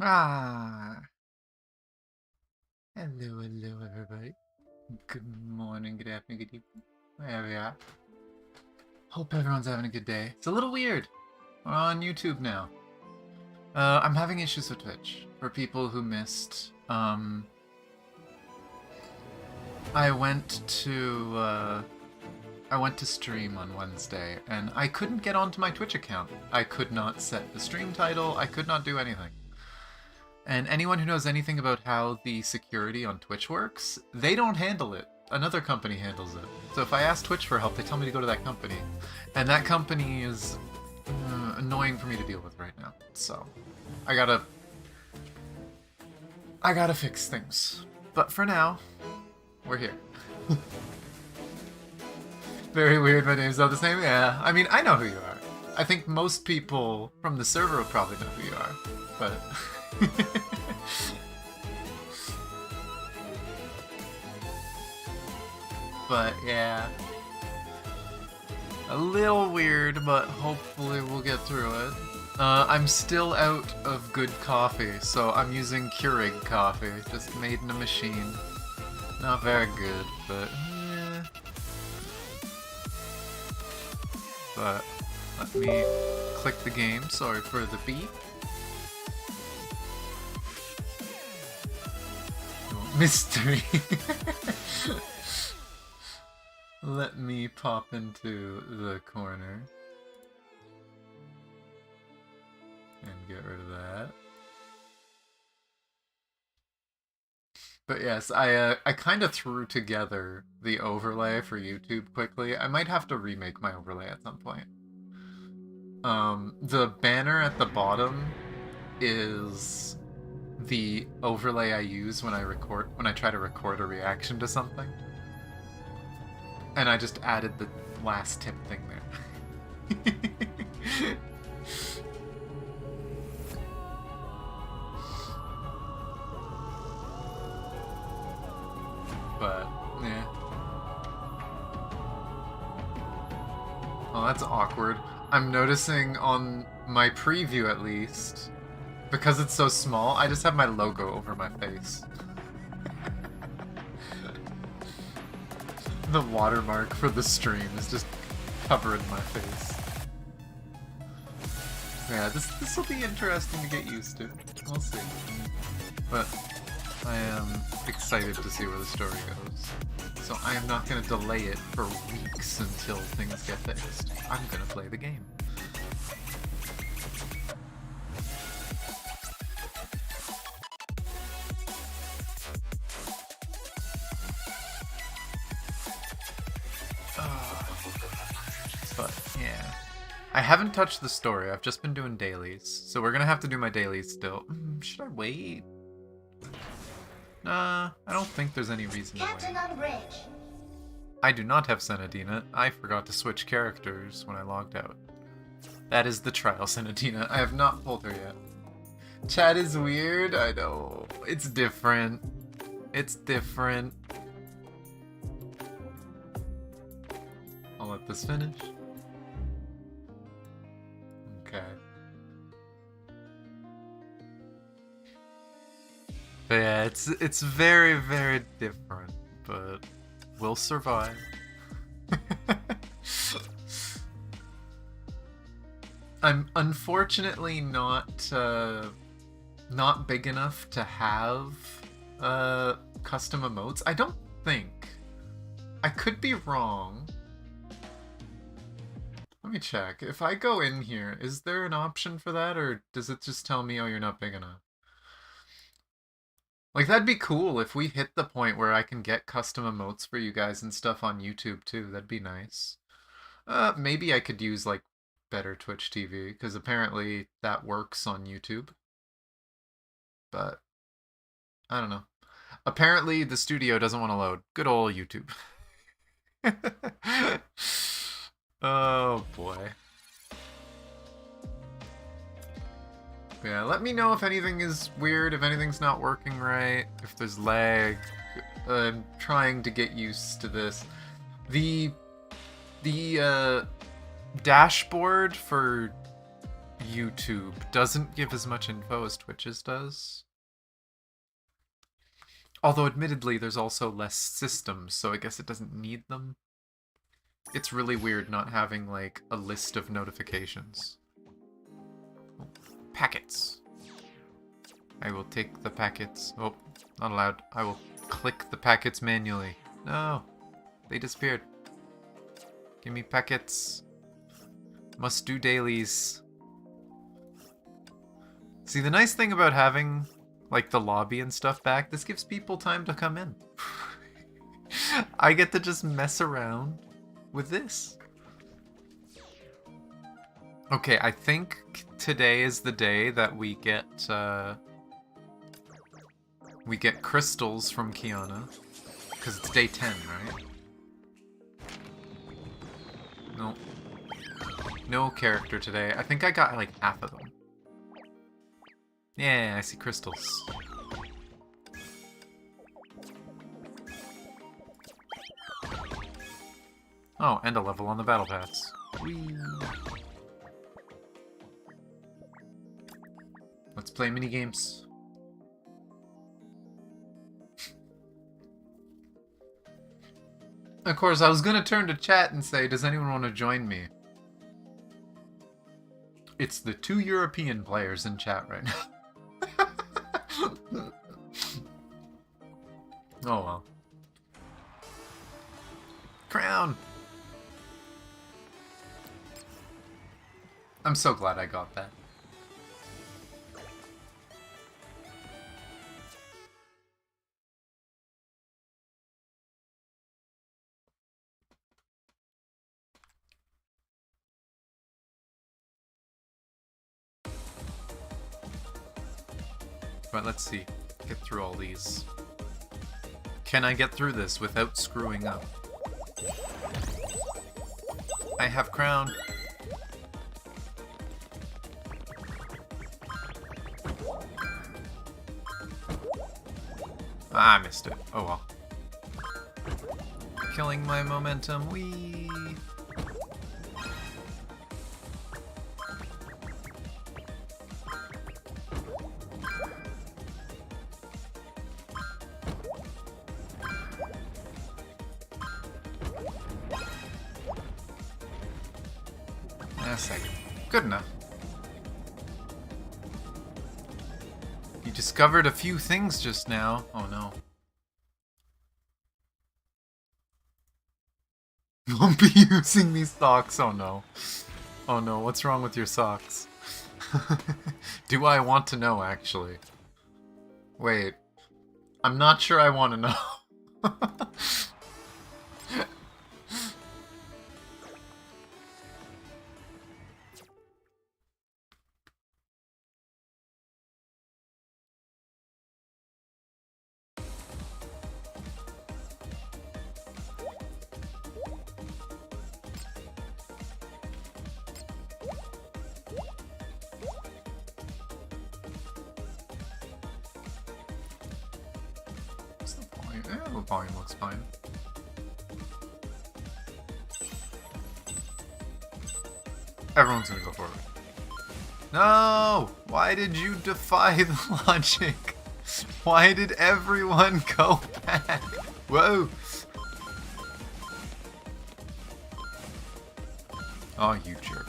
Ah, hello, everybody. Good morning, good afternoon, good evening, wherever you are. Hope everyone's having a good day. It's a little weird. We're on YouTube now. I'm having issues with Twitch. For people who missed, I went to stream on Wednesday, and I couldn't get onto my Twitch account. I could not set the stream title, I could not do anything. And anyone who knows anything about how the security on Twitch works, they don't handle it. Another company handles it. So if I ask Twitch for help, they tell me to go to that company. And that company is annoying for me to deal with right now. So I gotta fix things. But for now, we're here. Very weird, my name's not the same. Yeah, I mean, I know who you are. I think most people from the server will probably know who you are, but... But yeah, a little weird, but hopefully we'll get through it. I'm still out of good coffee, so I'm using Keurig coffee, just made in a machine. Not very good, but yeah. But let me click the game, sorry for the beep. Mystery. Let me pop into the corner and get rid of that. But yes, I kind of threw together the overlay for YouTube quickly. I might have to remake my overlay at some point. The banner at the bottom is the overlay I use when I try to record a reaction to something. And I just added the last tip thing there. But, yeah. Oh, that's awkward. I'm noticing on my preview at least, because it's so small, I just have my logo over my face. The watermark for the stream is just covering my face. Yeah, this will be interesting to get used to. We'll see. But I am excited to see where the story goes. So I am not going to delay it for weeks until things get fixed. I'm going to play the game. But, yeah. I haven't touched the story, I've just been doing dailies. So we're gonna have to do my dailies still. Should I wait? Nah, I don't think there's any reason to wait. On bridge. I do not have Senadina. I forgot to switch characters when I logged out. That is the trial Senadina. I have not pulled her yet. Chat is weird, I know. It's different. It's different. I'll let this finish. Okay. But yeah, it's very, very different, but we'll survive. I'm unfortunately not big enough to have custom emotes. I don't think. I could be wrong. Let me check. If I go in here, is there an option for that, or does it just tell me, oh, you're not big enough? Like, that'd be cool if we hit the point where I can get custom emotes for you guys and stuff on YouTube, too. That'd be nice. Maybe I could use, like, better Twitch TV, because apparently that works on YouTube. But, I don't know. Apparently the studio doesn't want to load. Good old YouTube. Oh boy. Yeah, let me know if anything is weird, if anything's not working right, if there's lag. I'm trying to get used to this. The dashboard for YouTube doesn't give as much info as Twitch's does. Although admittedly there's also less systems, so I guess it doesn't need them. It's really weird not having, like, a list of notifications. Oh, packets. I will take the packets. Oh, not allowed. I will click the packets manually. No, they disappeared. Give me packets. Must do dailies. See, the nice thing about having, like, the lobby and stuff back, this gives people time to come in. I get to just mess around with this. Okay, I think today is the day that we get crystals from Kiana. Because it's day 10, right? No. No character today. I think I got, like, half of them. Yeah, I see crystals. Oh, and a level on the battle pass. Whee! Let's play minigames. Of course, I was gonna turn to chat and say, does anyone want to join me? It's the 2 European players in chat right now. Oh well. Crown! I'm so glad I got that. But let's see. Get through all these. Can I get through this without screwing up? I have crown. Ah, I missed it. Oh well. Killing my momentum. Whee! A second. Good enough. You discovered a few things just now. Oh no. Won't be using these socks. Oh no. Oh no, what's wrong with your socks? Do I want to know, actually? Wait. I'm not sure I want to know. What's the volume? Eh, the volume looks fine. Everyone's gonna go for it. No! Why did you defy the logic? Why did everyone go back? Whoa! Oh, you jerk.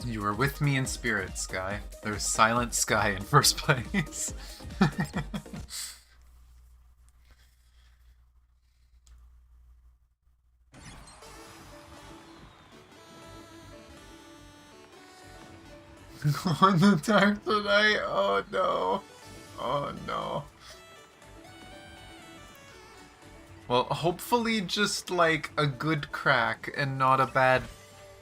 You were with me in spirit, Sky. There's Silent Sky in first place. On the dark tonight? Oh no. Oh no. Well, hopefully just like a good crack and not a bad,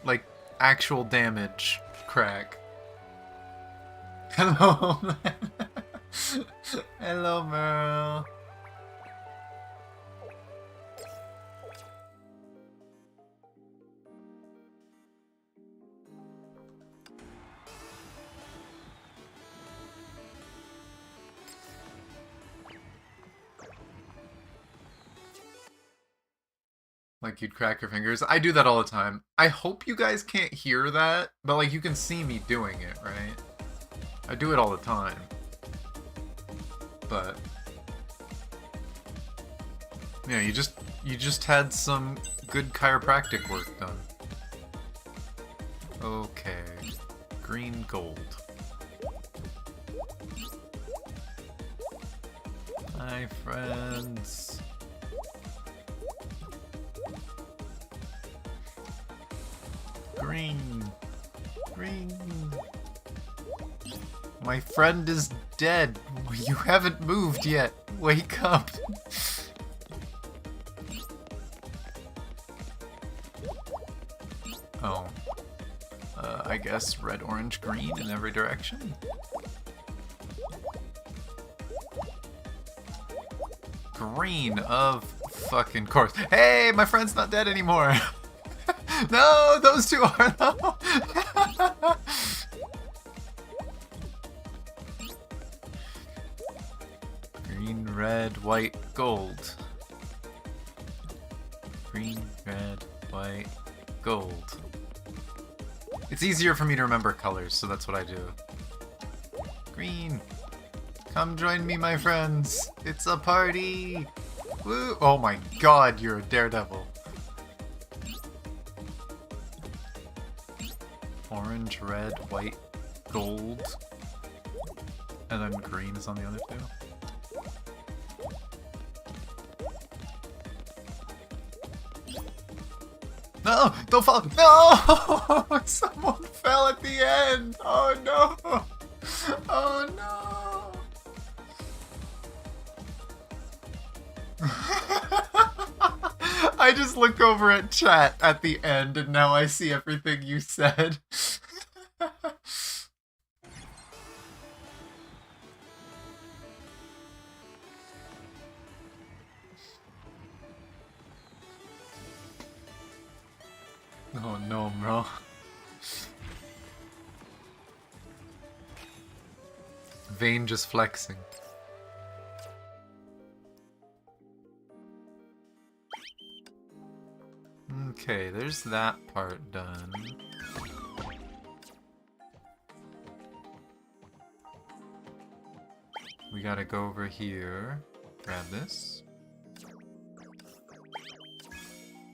like, actual damage crack. Hello, man. Hello, Merle. Like you'd crack your fingers. I do that all the time. I hope you guys can't hear that, but like you can see me doing it, right? I do it all the time. But yeah, you just had some good chiropractic work done. Okay. Green gold. Hi friends. Green. Green. My friend is dead. You haven't moved yet. Wake up. Oh. I guess red, orange, green in every direction? Green, of fucking course. Hey, my friend's not dead anymore. No, those two are though. Green, red, white, gold. Green, red, white, gold. It's easier for me to remember colors, so that's what I do. Green. Come join me, my friends. It's a party. Woo! Oh my god, you're a daredevil. Orange, red, white, gold. And then green is on the other two. No! Don't fall! No! Someone fell at the end! Oh no! Oh no! I just look over at chat at the end and now I see everything you said. Oh no, bro. Vane just flexing. Okay, there's that part done. We gotta go over here, grab this,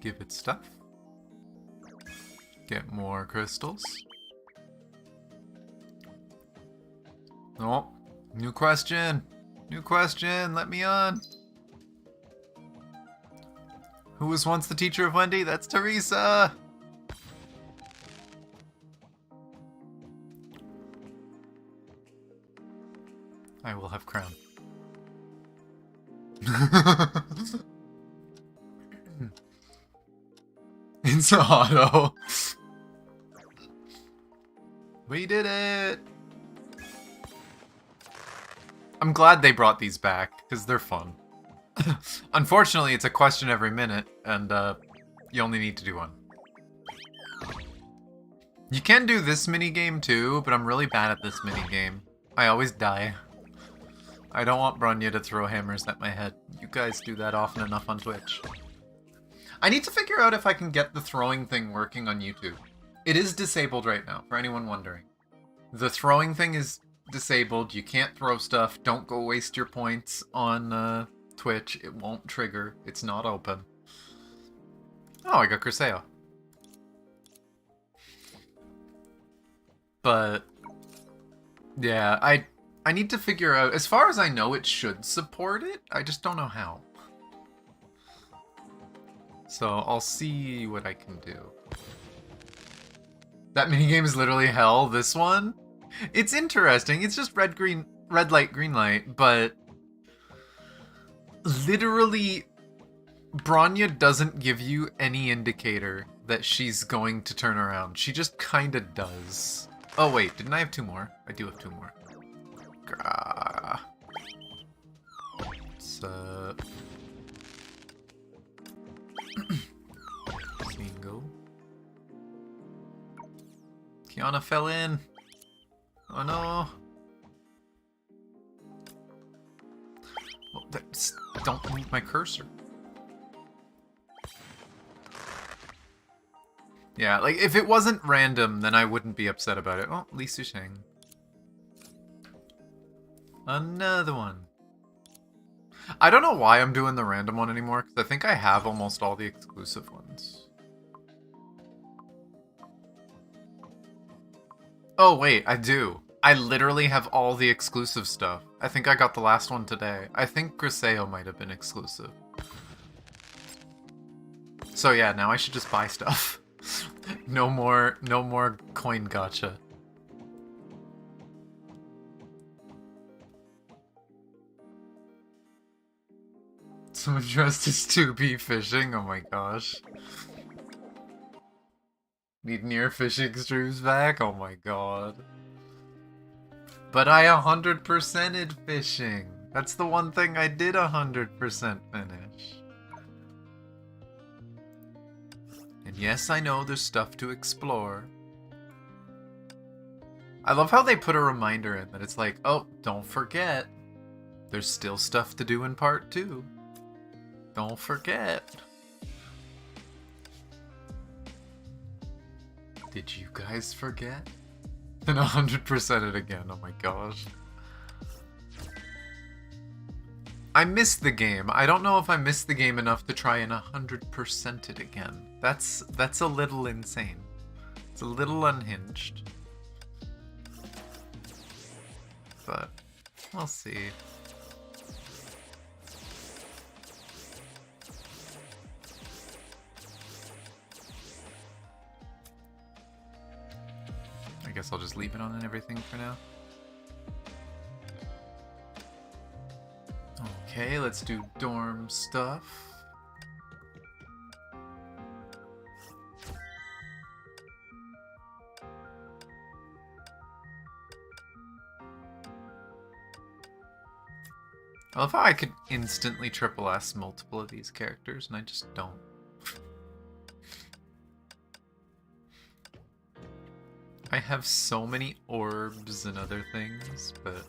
give it stuff, get more crystals. Oh, new question! New question, let me on! Who was once the teacher of Wendy? That's Teresa! I will have crown. It's auto. We did it! I'm glad they brought these back, because they're fun. Unfortunately, it's a question every minute, and you only need to do one. You can do this minigame too, but I'm really bad at this minigame. I always die. I don't want Bronya to throw hammers at my head. You guys do that often enough on Twitch. I need to figure out if I can get the throwing thing working on YouTube. It is disabled right now, for anyone wondering. The throwing thing is disabled. You can't throw stuff. Don't go waste your points on Twitch. It won't trigger. It's not open. Oh, I got Criseo. But yeah, I need to figure out, as far as I know, it should support it. I just don't know how. So I'll see what I can do. That minigame is literally hell, this one? It's interesting. It's just red light, green light, but literally Bronya doesn't give you any indicator that she's going to turn around. She just kinda does. Oh wait, didn't I have two more? I do have two more. Grah. What's up? Single. Kiana fell in. Oh no. Well, don't move my cursor. Yeah, like, if it wasn't random, then I wouldn't be upset about it. Oh, Li Susheng. Another one. I don't know why I'm doing the random one anymore, because I think I have almost all the exclusive ones. Oh, wait, I do. I literally have all the exclusive stuff. I think I got the last one today. I think Griseo might have been exclusive. So yeah, now I should just buy stuff. No more coin gacha. Someone dressed as 2B fishing? Oh my gosh. Need near fishing streams back? Oh my god. But I 100%ed fishing. That's the one thing I did 100% finish. And yes, I know there's stuff to explore. I love how they put a reminder in that it's like, oh, don't forget. There's still stuff to do in part 2. Don't forget. Did you guys forget? And 100% it again, oh my gosh. I missed the game. I don't know if I missed the game enough to try and 100% it again. That's a little insane. It's a little unhinged. But we'll see. I guess I'll just leave it on and everything for now. Okay, let's do dorm stuff. I love how I could instantly triple S multiple of these characters, and I just don't. I have so many orbs and other things, but...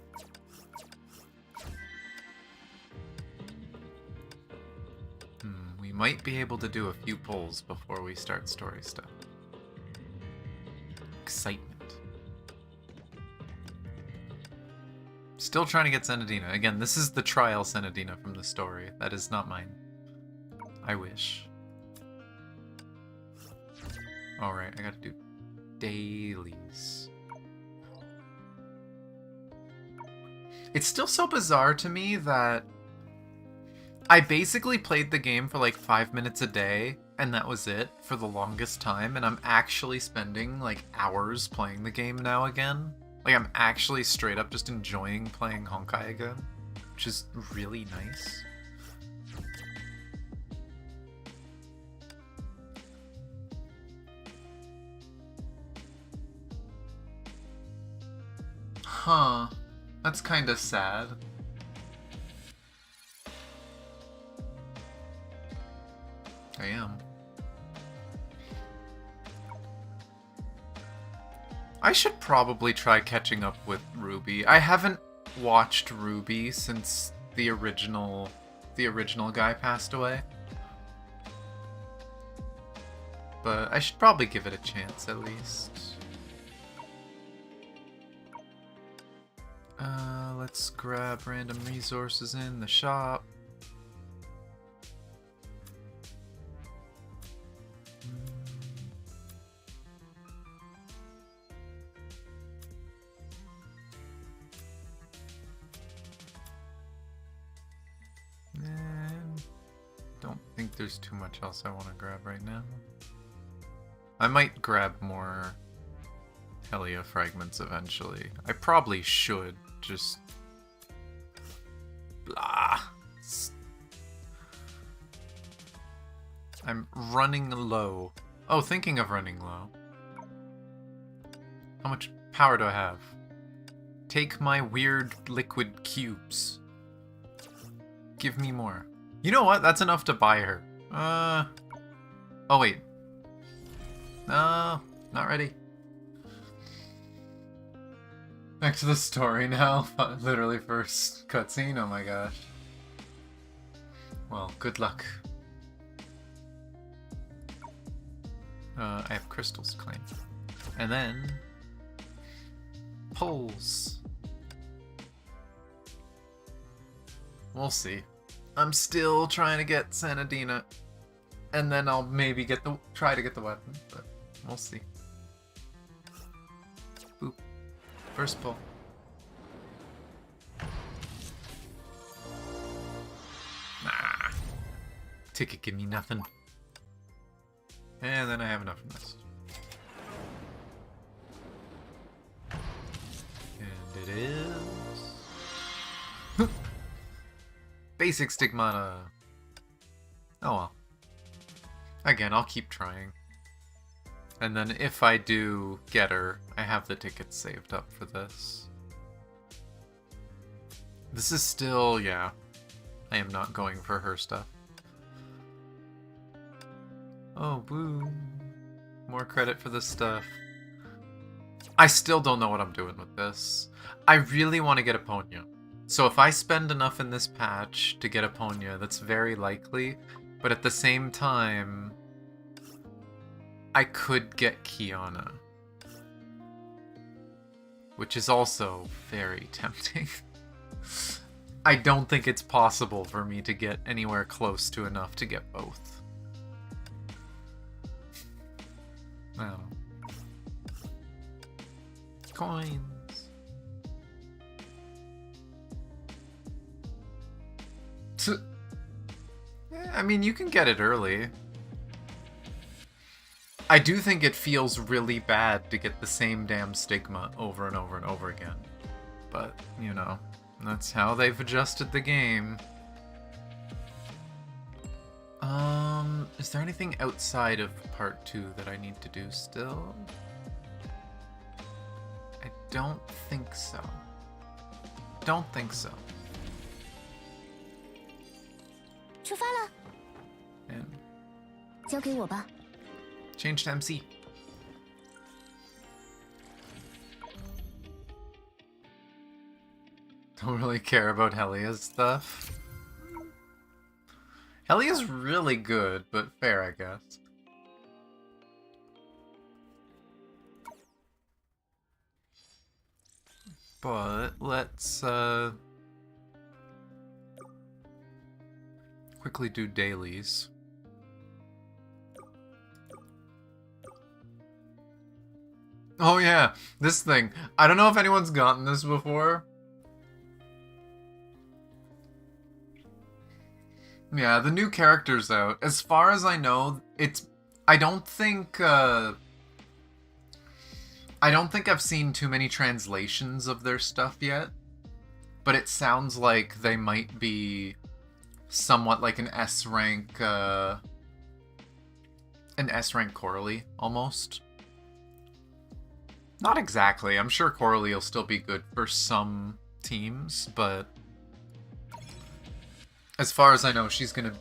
we might be able to do a few pulls before we start story stuff. Excitement. Still trying to get Senadina. Again, this is the trial Senadina from the story. That is not mine. I wish. Alright, I gotta do dailies. It's still so bizarre to me that I basically played the game for like 5 minutes a day, and that was it for the longest time, and I'm actually spending like hours playing the game now again. Like, I'm actually straight up just enjoying playing Honkai again, which is really nice. Huh. That's kinda sad. I am. I should probably try catching up with Ruby. I haven't watched Ruby since the original guy passed away. But I should probably give it a chance at least. Let's grab random resources in the shop. Don't think there's too much else I want to grab right now. I might grab more Helia fragments eventually. I probably should, just... blah. I'm running low. Oh, thinking of running low. How much power do I have? Take my weird liquid cubes. Give me more. You know what? That's enough to buy her. Oh, wait. No, not ready. Back to the story now. Literally first cutscene. Oh my gosh. Well, good luck. I have crystals claim. And then poles. We'll see. I'm still trying to get Sanadina, and then I'll maybe try to get the weapon, but we'll see. Boop. First pull. Nah. Ticket give me nothing. And then I have enough from this. And it is... Basic Stigmata. Oh well. Again, I'll keep trying. And then if I do get her, I have the tickets saved up for this. This is still, yeah. I am not going for her stuff. Oh, boo. More credit for this stuff. I still don't know what I'm doing with this. I really want to get Aponia. So if I spend enough in this patch to get Aponia, that's very likely. But at the same time, I could get Kiana. Which is also very tempting. I don't think it's possible for me to get anywhere close to enough to get both. I don't know. Coins. I mean, you can get it early. I do think it feels really bad to get the same damn stigma over and over and over again. But, you know, that's how they've adjusted the game. Is there anything outside of part 2 that I need to do still? I don't think so. Don't think so. 出发了， And 交给我吧。 change to MC. Don't really care about Helia's stuff. Helia's really good, but fair, I guess. But let's quickly do dailies. Oh yeah, this thing. I don't know if anyone's gotten this before. Yeah, the new character's out. As far as I know, it's... I don't think I've seen too many translations of their stuff yet. But it sounds like they might be somewhat like an S-rank Coralie, almost. Not exactly. I'm sure Coralie will still be good for some teams, but as far as I know, she's gonna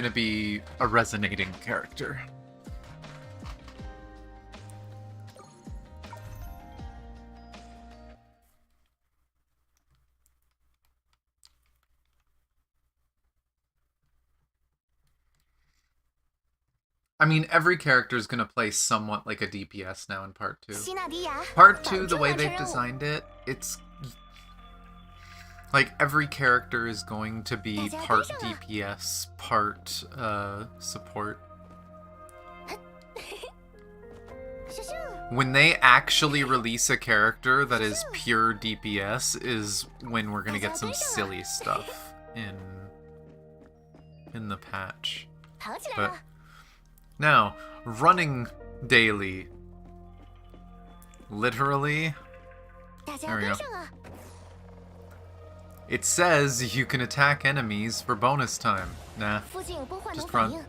be a resonating character. I mean, every character is going to play somewhat like a DPS now in Part 2. Part 2, the way they've designed it, it's... like, every character is going to be part DPS, part support. When they actually release a character that is pure DPS is when we're going to get some silly stuff in the patch. But... now, running daily. Literally. There we go. It says you can attack enemies for bonus time. Nah. Just run.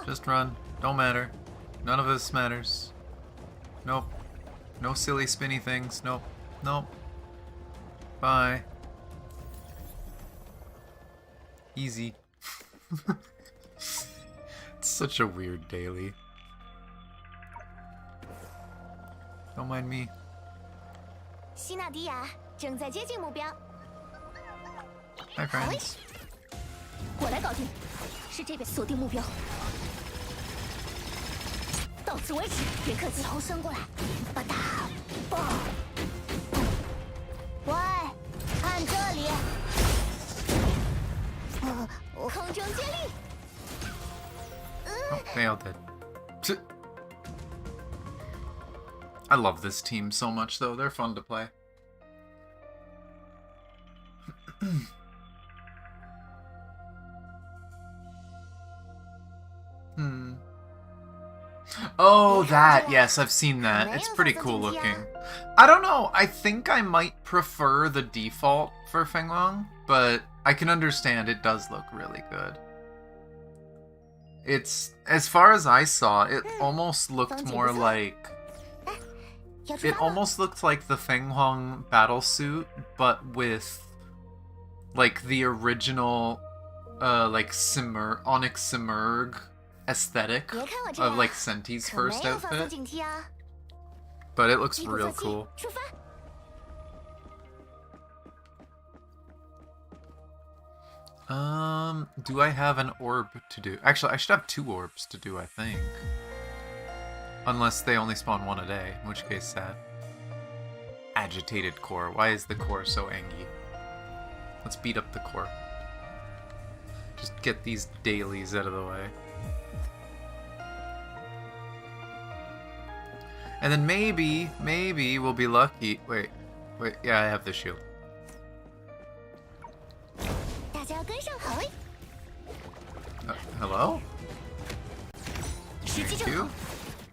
Just run. Don't matter. None of this matters. Nope. No silly spinny things. Nope. Nope. Bye. Easy. Such a weird daily. Don't mind me. Hi, friends. 到此为止，别客气。头伸过来，吧嗒，嘣。喂，看这里。空中接力。Oh, nailed it. I love this team so much, though. They're fun to play. Oh, that. Yes, I've seen that. It's pretty cool looking. I don't know. I think I might prefer the default for Fenglong, but I can understand it does look really good. It's, as far as I saw, it almost looked more like... It almost looked like the Fenglong battlesuit, but with, like, the original, like, Onyx Simurgh aesthetic of, like, Senti's first outfit. But it looks real cool. Do I have an orb to do? Actually, I should have 2 orbs to do, I think. Unless they only spawn 1 a day, in which case sad. Agitated core. Why is the core so angry? Let's beat up the core. Just get these dailies out of the way. And then maybe we'll be lucky. Wait, yeah, I have the shield. Hello? Thank you.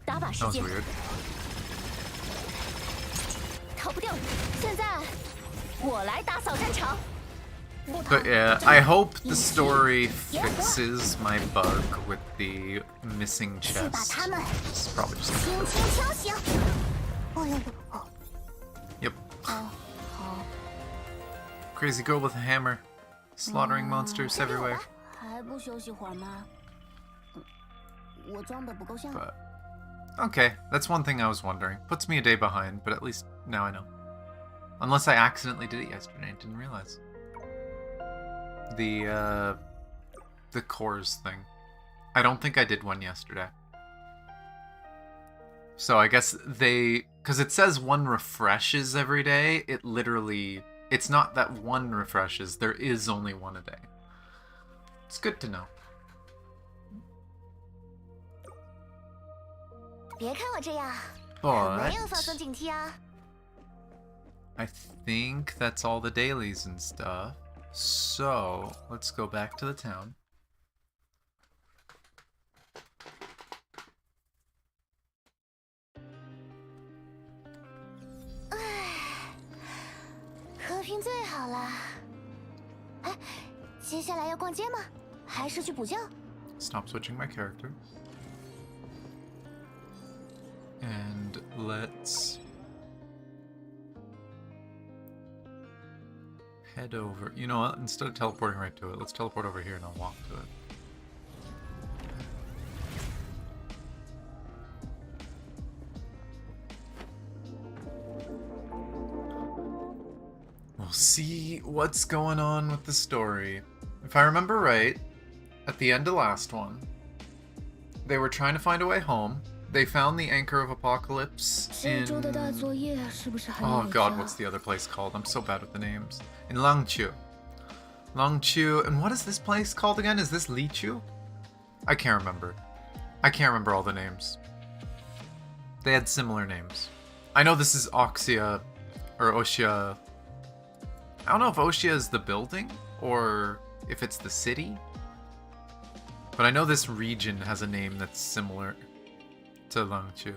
That was weird. But yeah, I hope the story fixes my bug with the missing chest. It's probably just Yep. Crazy girl with a hammer, slaughtering monsters everywhere. But okay, that's one thing I was wondering. Puts me a day behind, but at least now I know. Unless I accidentally did it yesterday and didn't realize. The cores thing. I don't think I did one yesterday. So I guess because it says 1 refreshes every day, it literally, it's not that 1 refreshes, there is only 1 a day. It's good to know. But I think that's all the dailies and stuff. So let's go back to the town. Stop switching my character. And let's head over. You know what? Instead of teleporting right to it, let's teleport over here and I'll walk to it. We'll see what's going on with the story. If I remember right, at the end of last one, they were trying to find a way home. They found the Anchor of Apocalypse in... Oh god, what's the other place called? I'm so bad with the names. In Langqiu. Langqiu, and what is this place called again? Is this Liqiu? I can't remember. I can't remember all the names. They had similar names. I know this is Oxia, or Oxia. I don't know if Oxia is the building, or if it's the city. But I know this region has a name that's similar to Langqiu.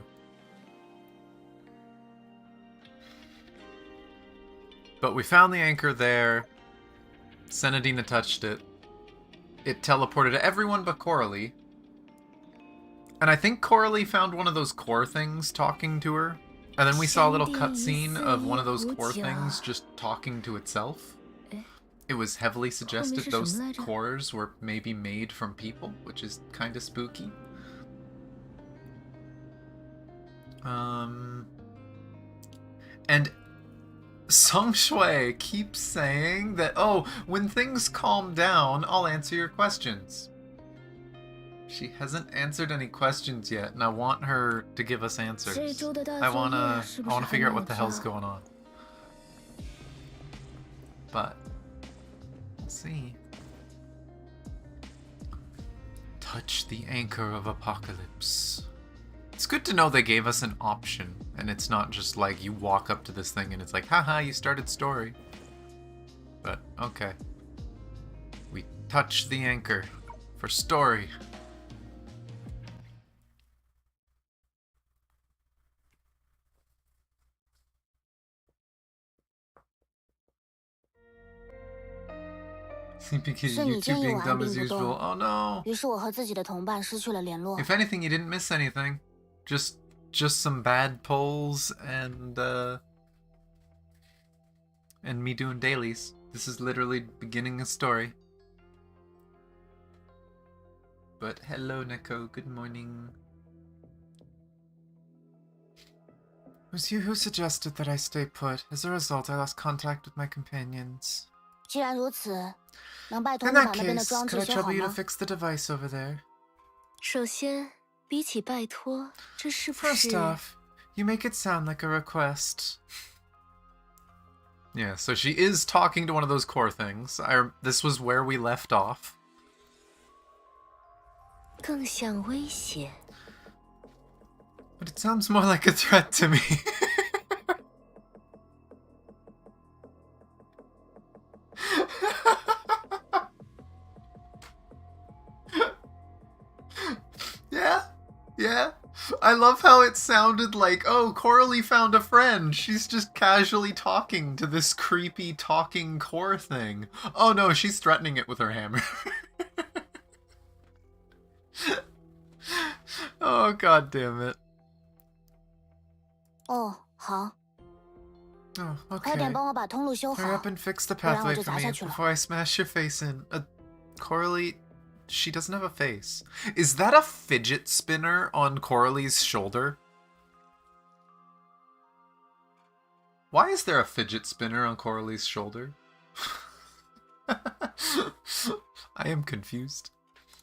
But we found the anchor there. Senadina touched it. It teleported everyone but Coralie. And I think Coralie found one of those core things talking to her. And then we saw a little cutscene of one of those core things just talking to itself. It was heavily suggested those cores were maybe made from people, which is kind of spooky. And Song Shui keeps saying that, oh, when things calm down, I'll answer your questions. She hasn't answered any questions yet, and I want her to give us answers. I wanna figure out what the hell's going on. But we'll see. Touch the anchor of apocalypse. It's good to know they gave us an option, and it's not just like you walk up to this thing and it's like, haha, you started story. But, okay. We touch the anchor for story. Because YouTube being dumb as usual. Oh no! 于是我和自己的同伴失去了联络。 If anything, you didn't miss anything. Just some bad polls and me doing dailies. This is literally beginning a story. But hello, Neko. Good morning. It was you who suggested that I stay put. As a result, I lost contact with my companions. 既然如此，能拜托 In 你把 that 那边的 case, 装置 could I 修好 trouble you to 吗？ fix the device over there? 首先，比起拜托，这是不 First 是 off, you make it sound like a request. Yeah, so she is talking to one of those core things. This was where we left off. 更像威胁？ But it sounds more like a threat to me. Yeah. I love how it sounded like, oh, Coralie found a friend. She's just casually talking to this creepy talking core thing. Oh no, she's threatening it with her hammer. Oh, god damn it. 哦，好， Oh, 快 okay. 点帮我把通路修 Hurry 好 up。and fix the 不然我 pathway 就 for 砸 me 下去了。 before I smash your face in. Coralie, she doesn't have a face. Is that a fidget spinner on Coralie's shoulder? Why is there a fidget spinner on Coralie's shoulder? I am confused.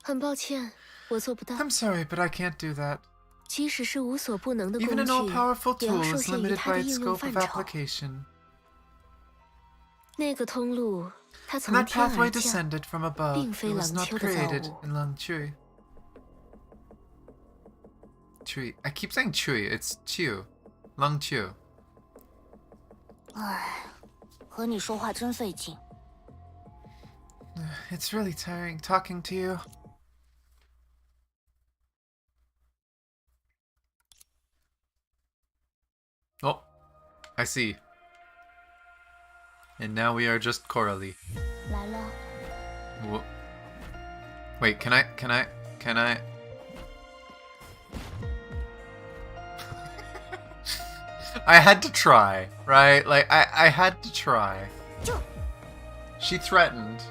很抱歉，我做不到。 I'm sorry, but I can't do that. 即使是无所不能的工 Even an 具， all-powerful 也要 tool 受 is 限于 limited 它 by 的 its 应用 scope 范 of 畴。 application. 那个通路，它 And 从 that 天 pathway 而降， descended from above. 并非 It was 冷 not 秋的造 created 物。 in Langchui. Chui. I keep saying Chui. It's Chiu. Langqiu. 唉，和你说话真费劲。 It's really tiring talking to you. Oh, I see. And now we are just Coralie. 来了， Wait, can I? I had to try, right? Like, I had to try. 就 She threatened.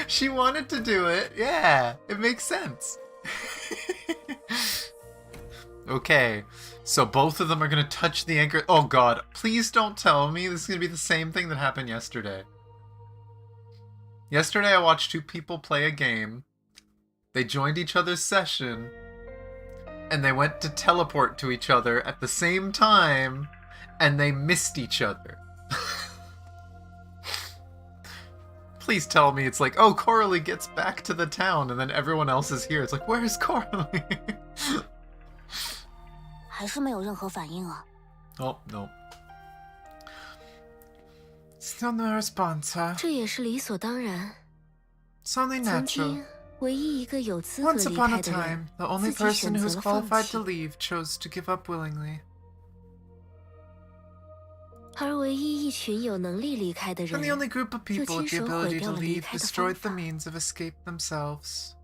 She wanted to do it. Yeah, it makes sense. Okay, so both of them are gonna touch the anchor. Oh god, please don't tell me this is gonna be the same thing that happened yesterday. Yesterday I watched two people play a game. They joined each other's session, and they went to teleport to each other at the same time, and they missed each other. Please tell me it's like, oh, Coralie gets back to the town, and then everyone else is here. It's like, where's Coralie? 还是没有任何反应啊。 Oh, no. Still no response, huh? 这也是理所当然。 It's only 曾 natural. 经，唯一一个有资格 Once 离 upon 开 a 的人 time, the only 自己 person 选 who 择 was 了放 qualified 弃 to，leave chose to give up willingly. 而唯一一群有能力离开的 And the 人 only group of 就 people 亲 with the 手毁 ability 掉 to 了离 leave 开的方 destroyed the 法。 means of escape themselves.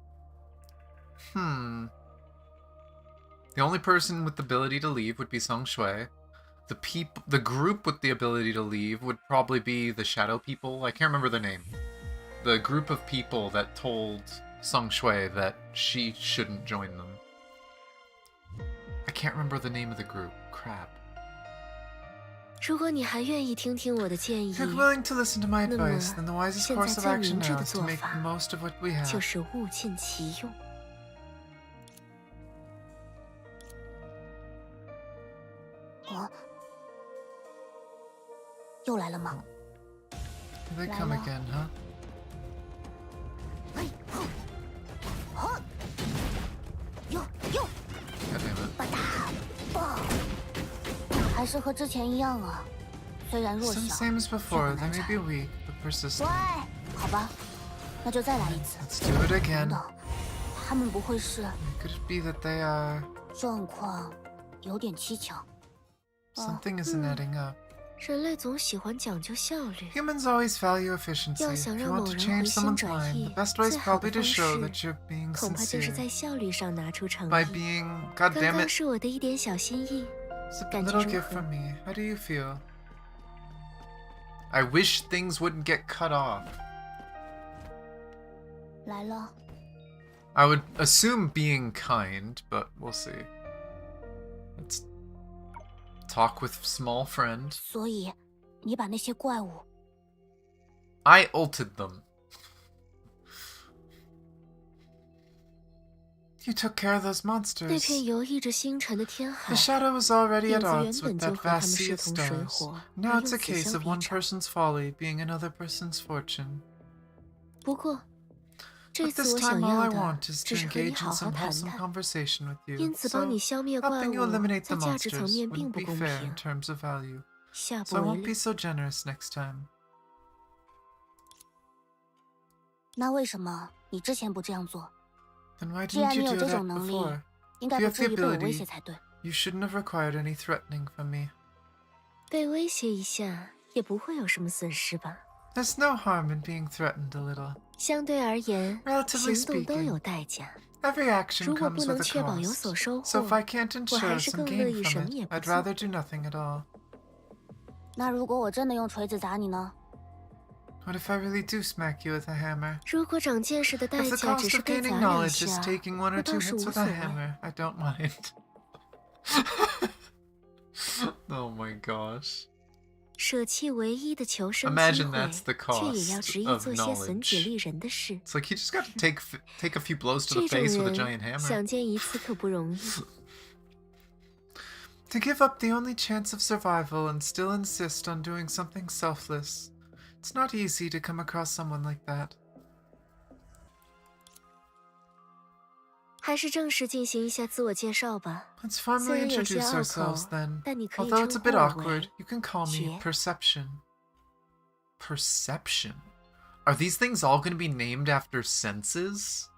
The only person with the ability to leave would be Song Shui. The group with the ability to leave would probably be the Shadow People. I can't remember their name. The group of people that told Song Shui that she shouldn't join them. I can't remember the name of the group. Crap. 如果你还愿意听听我的建议， If you're willing to listen to my 那么 advice, then the wisest 现在 course of 最 action 明智 now 的 is to 做 make 法 the most of what we have. 就是物尽其用。又来了吗？ Here they come again, huh? 哟， God damn it. 吧嗒，爆！还是和之前一样啊，虽然弱 Some 小， same as 却 before. 很 They 难 may 缠。 be weak, but persistent. 喂，好吧，那就再来一次。 Let's do it 等 again. 等，他们不会是 Could it be that they are... 状况有点蹊跷？ Something isn't adding up. 人类总喜欢讲究效率。 Humans always value efficiency. 要 If 想 you 让 want 某 to 人 change 回心 someone's 转 mind, 意 the best way is 最好的 probably to 方 show 式 that you're being 恐怕就是 sincere. 在效率上拿出诚 By 意。 being... God 刚 damn 刚 it. 是我的一点小心意， It's a 感觉 little 如 gift 何？ from me. How do you feel? I wish things wouldn't get cut off. 来了， I would assume being kind, but we'll see. Let's talk with small friend. 所以你把那些怪物 I ulted them. You took care of those 那 monsters. 片游弋着星辰的天 The 海， shadow was already 影 at 子原 odds 本 with 就 that 和他 vast 们 sea 势 of 同水 stars. 火， Now 而 it's 用 a 此 case 相 of 比 one 较。 person's folly being another person's fortune. 不过，这 But 次 this 我想 time all 要 I 的 want is 只 to 是和你 engage 好 in 好 some 谈 wholesome 谈。 conversation with you. 因此，帮 So 你消灭怪 helping 物 you eliminate 在 the 价值层 monsters 面并 wouldn't 不 be 公 fair 平 in。terms of value. 下 So 不 I 为 won't be 例。 so generous next time. 那为什么你之前不这样做？ Then why 既然 didn't 你 you 有 do 这 that 种能力， before? 应该 If you 不 have the 至于被我威胁 ability, 才对。 you shouldn't have required any threatening from me. 被威胁一下也不会有什么损失吧？ There's no harm in being threatened a little. 相对而言， Relatively 行动都 speaking, 有代价。 every action 如果 comes 不 with 能 a 确保有 cost. 所收 So 获， if I can't 我还 ensure 是 some 更乐 gain 意什 from 么也 it, 不 I'd 做。 rather do nothing at all. 那如果我真的用锤子砸你呢？ What if I really do smack you with a hammer? 如果长见识的代 If the 价只 cost 是 of 被 gaining 砸两 knowledge is 下， taking one 那 or 倒 two 是 hits 无 with 所 a 谓。 hammer, I don't mind. Oh my gosh. 舍弃唯一的求生机 Imagine 会 that's the，却也要 cost 执意 of 做些损己 knowledge. 利人的事。 It's like you just got to take a few blows to 这 the 种 face with a 人 giant hammer. 想见一次可不容易。 To give up the only chance of survival and still insist on doing something selfless. It's not easy to come across someone like that. 还是正式进行一下自我介绍吧。 Let's 虽 formally 然有些 introduce 拗 ourselves 口， then. 但你可以 Although it's 称 a 呼 bit 我 awkward, 为 you can call me 杰。 Perception. Perception? Are these things all going to be named after senses?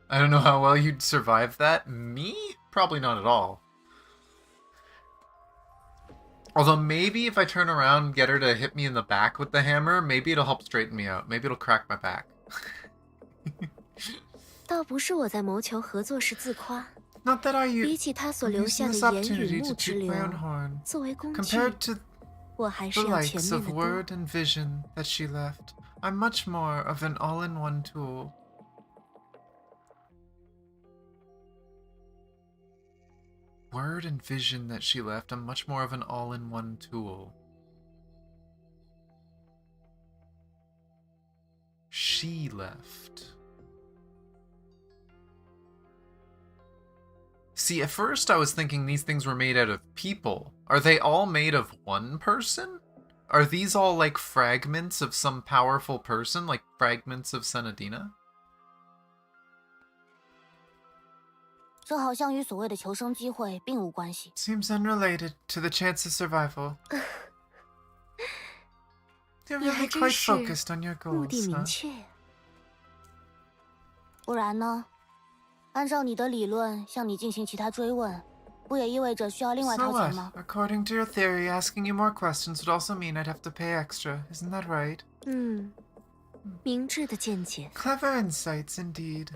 I don't know how well you'd survive that. Me? Probably not at all. Although maybe if I turn around and get her to hit me in the back with the hammer, maybe it'll help straighten me out. Maybe it'll crack my back. 倒不是我在谋求合作时自夸， Not that I 比 use 起他所 I'm 留 using 下的 this 言语 opportunity 目 to 之 toot 流 my own horn. 作为工具， Compared to 我还 the 是要全 likes 面 of 的多。 word and vision that she left, I'm much more of an all-in-one tool. Word and vision that she left, I'm much more of an all-in-one tool. She left. See, at first I was thinking these things were made out of people. Are they all made of one person? Are these all like fragments of some powerful person, like fragments of Senadina? 这好像与所谓的求生机会并无关系。 Seems unrelated to the chance of survival. You're 你还 really 真 quite 是 focused on your 目的 goals, 明 huh? 确呀。不然呢？按照你的理论，向你进行其他追问，不也意味着需要另外 So 掏 what? 钱吗？ According to your theory, asking you more questions would also mean I'd have to pay extra. Isn't that right? 明智的见解。 Clever insights, indeed.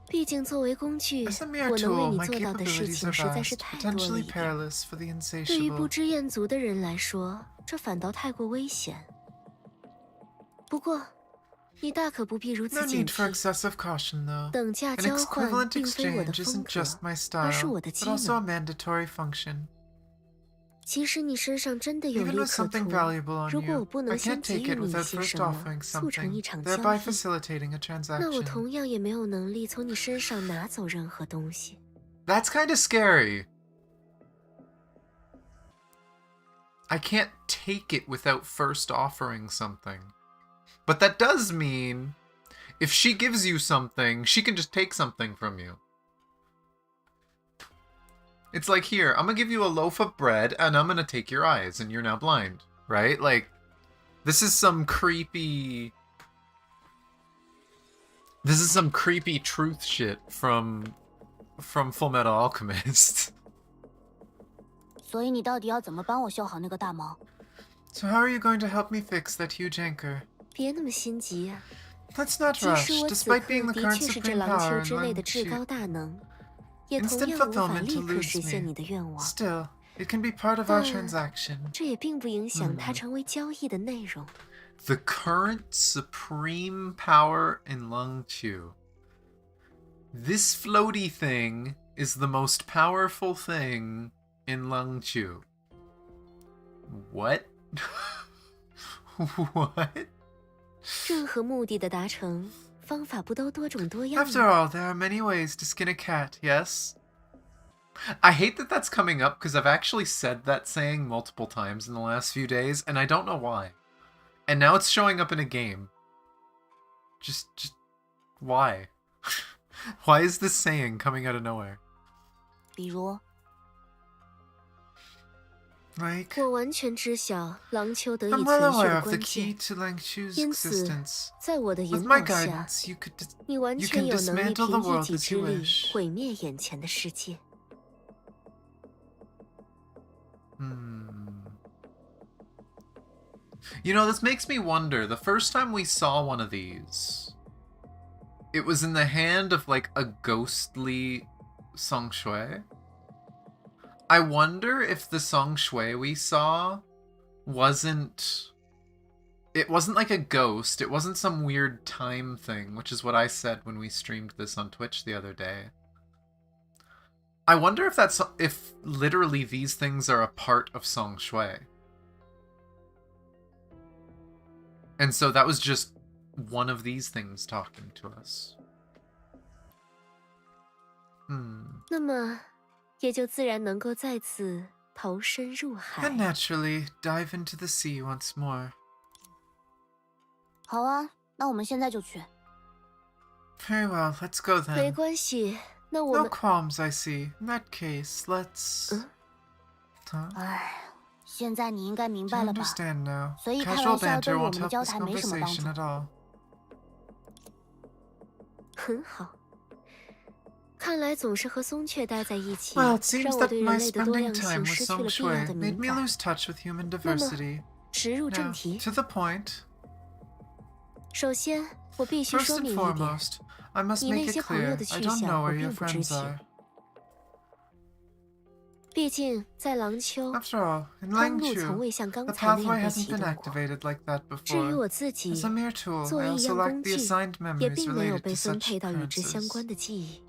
毕竟作为工具， As a mere 我能为 tool, 你 my 做到的事 capabilities 情 are 实在是 vast, 太多了 potentially 一点。 perilous for the 对于不 insatiable. 知雁足的人来说，这反倒太过危险。不过，你大可不必如此 No 警 need for 惕。 excessive caution, though. 等价 An 交换 equivalent 并非我的 exchange 风 isn't just 格， my 而是 style, 我的 but 技 also a 能。 mandatory function. 即使你身上真的有 Even 利 with 可 something 图， valuable on 如果我 you, 不 I 能先 can't 给 take 予 it 你一 without 些 first 什么， offering 促成 something, 一场交 thereby 易， facilitating a 那我 transaction. 同样也没有能力从你身上拿走任何东西。 That's kind of scary. I can't take it without first offering something. But that does mean if she gives you something, she can just take something from you. It's like, here, I'm gonna give you a loaf of bread, and I'm gonna take your eyes, and you're now blind. Right? Like, this is some creepy... This is some creepy truth shit from Full Metal Alchemist. 所以你到底要怎么帮我修好那个大毛？ So how are you going to help me fix that huge anchor? 别那么心急呀、 Let's not 即使 rush, 我此 despite 刻 being the 的 current 确是这 supreme 廊 power 丘 in 之类的至 Langchu. 高大能，也同 Instant 样无法 fulfillment 立刻 eludes 实现 me. 你的愿望。 Still, it can be part of our 但 transaction. 这也并不影响它成为交易的内容。 The current supreme power in Langchu. This floaty thing is the most powerful thing in Langchu. What? What? 任何目的的达成，方法不都多种多样 After 吗？ all, there are many ways to skin a cat, yes? I hate that that's coming up because I've actually said that saying multiple times in the last few days, and I don't know why. And now it's showing up in a game. Just why? Why is this saying coming out of nowhere? 比如， Like, 我完全知晓廊丘得以 I'm well 存续 aware 的 of the 关 key 键， to Langchu's 因此， existence. 在我的 With 引 my 导下， guidance, you 你完 can 全有能力 dismantle the 凭一 world 己 as 之 you 力 wish. 毁灭眼前的世界。 You know, this makes me wonder, the first time we saw one of these, it was in the hand of, like, a ghostly Song Shui. I wonder if the Song Shui we saw wasn't... It wasn't like a ghost, it wasn't some weird time thing, which is what I said when we streamed this on Twitch the other day. I wonder if that's... if literally these things are a part of Song Shui. And so that was just one of these things talking to us. 那么，也就自然能够再次投身入海。 And naturally, dive into the sea once more. 好啊，那我们现在就去。 Very well, let's go 没 then. 关系，那我 No 们 qualms, I see. In that case, let's... Huh? 唉，现在你应该明 I 白了吧？ understand now. 所以开 Casual 玩笑 banter 对我 won't 们的 help 交 this 谈没什么帮 conversation 助。 at all. 很好。看来总是和松雀待在一起， Well, it seems 让我 that 对 my 人类的多 spending 样 time 性 with 失去 Song 了必要 Shui 的 made 敏 me 感。 lose touch with human 那么， diversity. 直入正 Now, 题。 to the point. 首先，我必须 First 说 and 明一点， foremost, I must 你那 make it 些朋友 clear 的 I 去 don't 向 know 我 where your 并不知 friends 情。 are. 毕竟在廊丘， After all, in 公路从 Langchu, 未像刚 the 才那 pathway 样被 hasn't 启 been 动过。 activated like that 至于 before. 我自己， As a mere tool, 作 I 为一 also 样 lack 工 the 具， assigned 也 memories 并没有 related 被 to 分 such 配到与之相 occurrences. 关的记忆。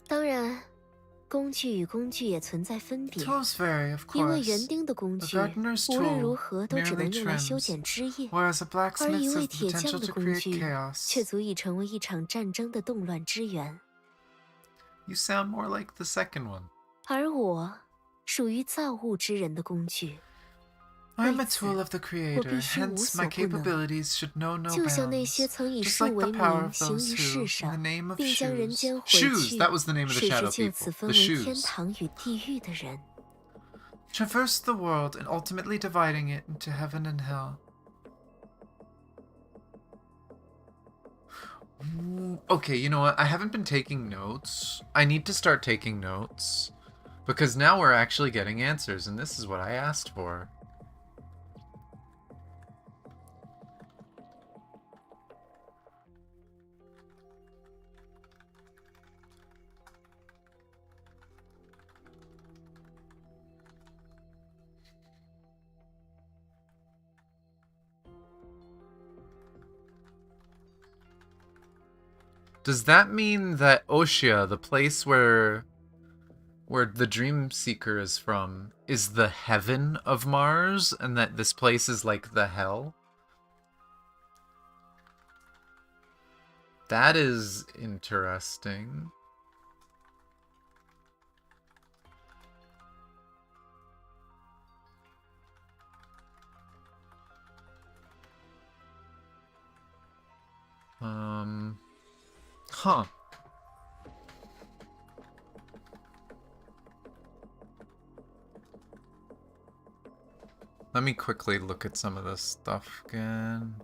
当然，工具与工具也存在分别， Tools vary, of 因为 course. 园丁的工 A 具 gardener's 无论如 tool 何都只 merely 能用来修 trims, 剪枝叶， whereas a 而一 blacksmith 位 has the 铁匠 potential 的 to 工 create 具 chaos. 却足以成为一场战争的动乱之源。 You sound more like the second one. 而我属于造物之人的工具， I am a 为此， tool of the 我 Creator, 必须无 hence 所 my 不能。 capabilities should know no 就像那 bounds. 些曾以 Just 树 like 为 the power 名 of 行 those 于 who, 世 in the 上， name of 并将人 shoes. 间毁 Shoes, 去， that was the name of the 使之 shadow 就 people. 此分 The 为天 shoes. 堂与地狱的人。 Traverse the world and ultimately dividing it into heaven and hell. Okay, you know what? I haven't been taking notes. I need to start taking notes. Because now we're actually getting answers, and this is what I asked for. Does that mean that Oshia, the place where where the Dream Seeker is from is the heaven of Mars, and that this place is like the hell. That is interesting. Huh. Let me quickly look at some of this stuff again.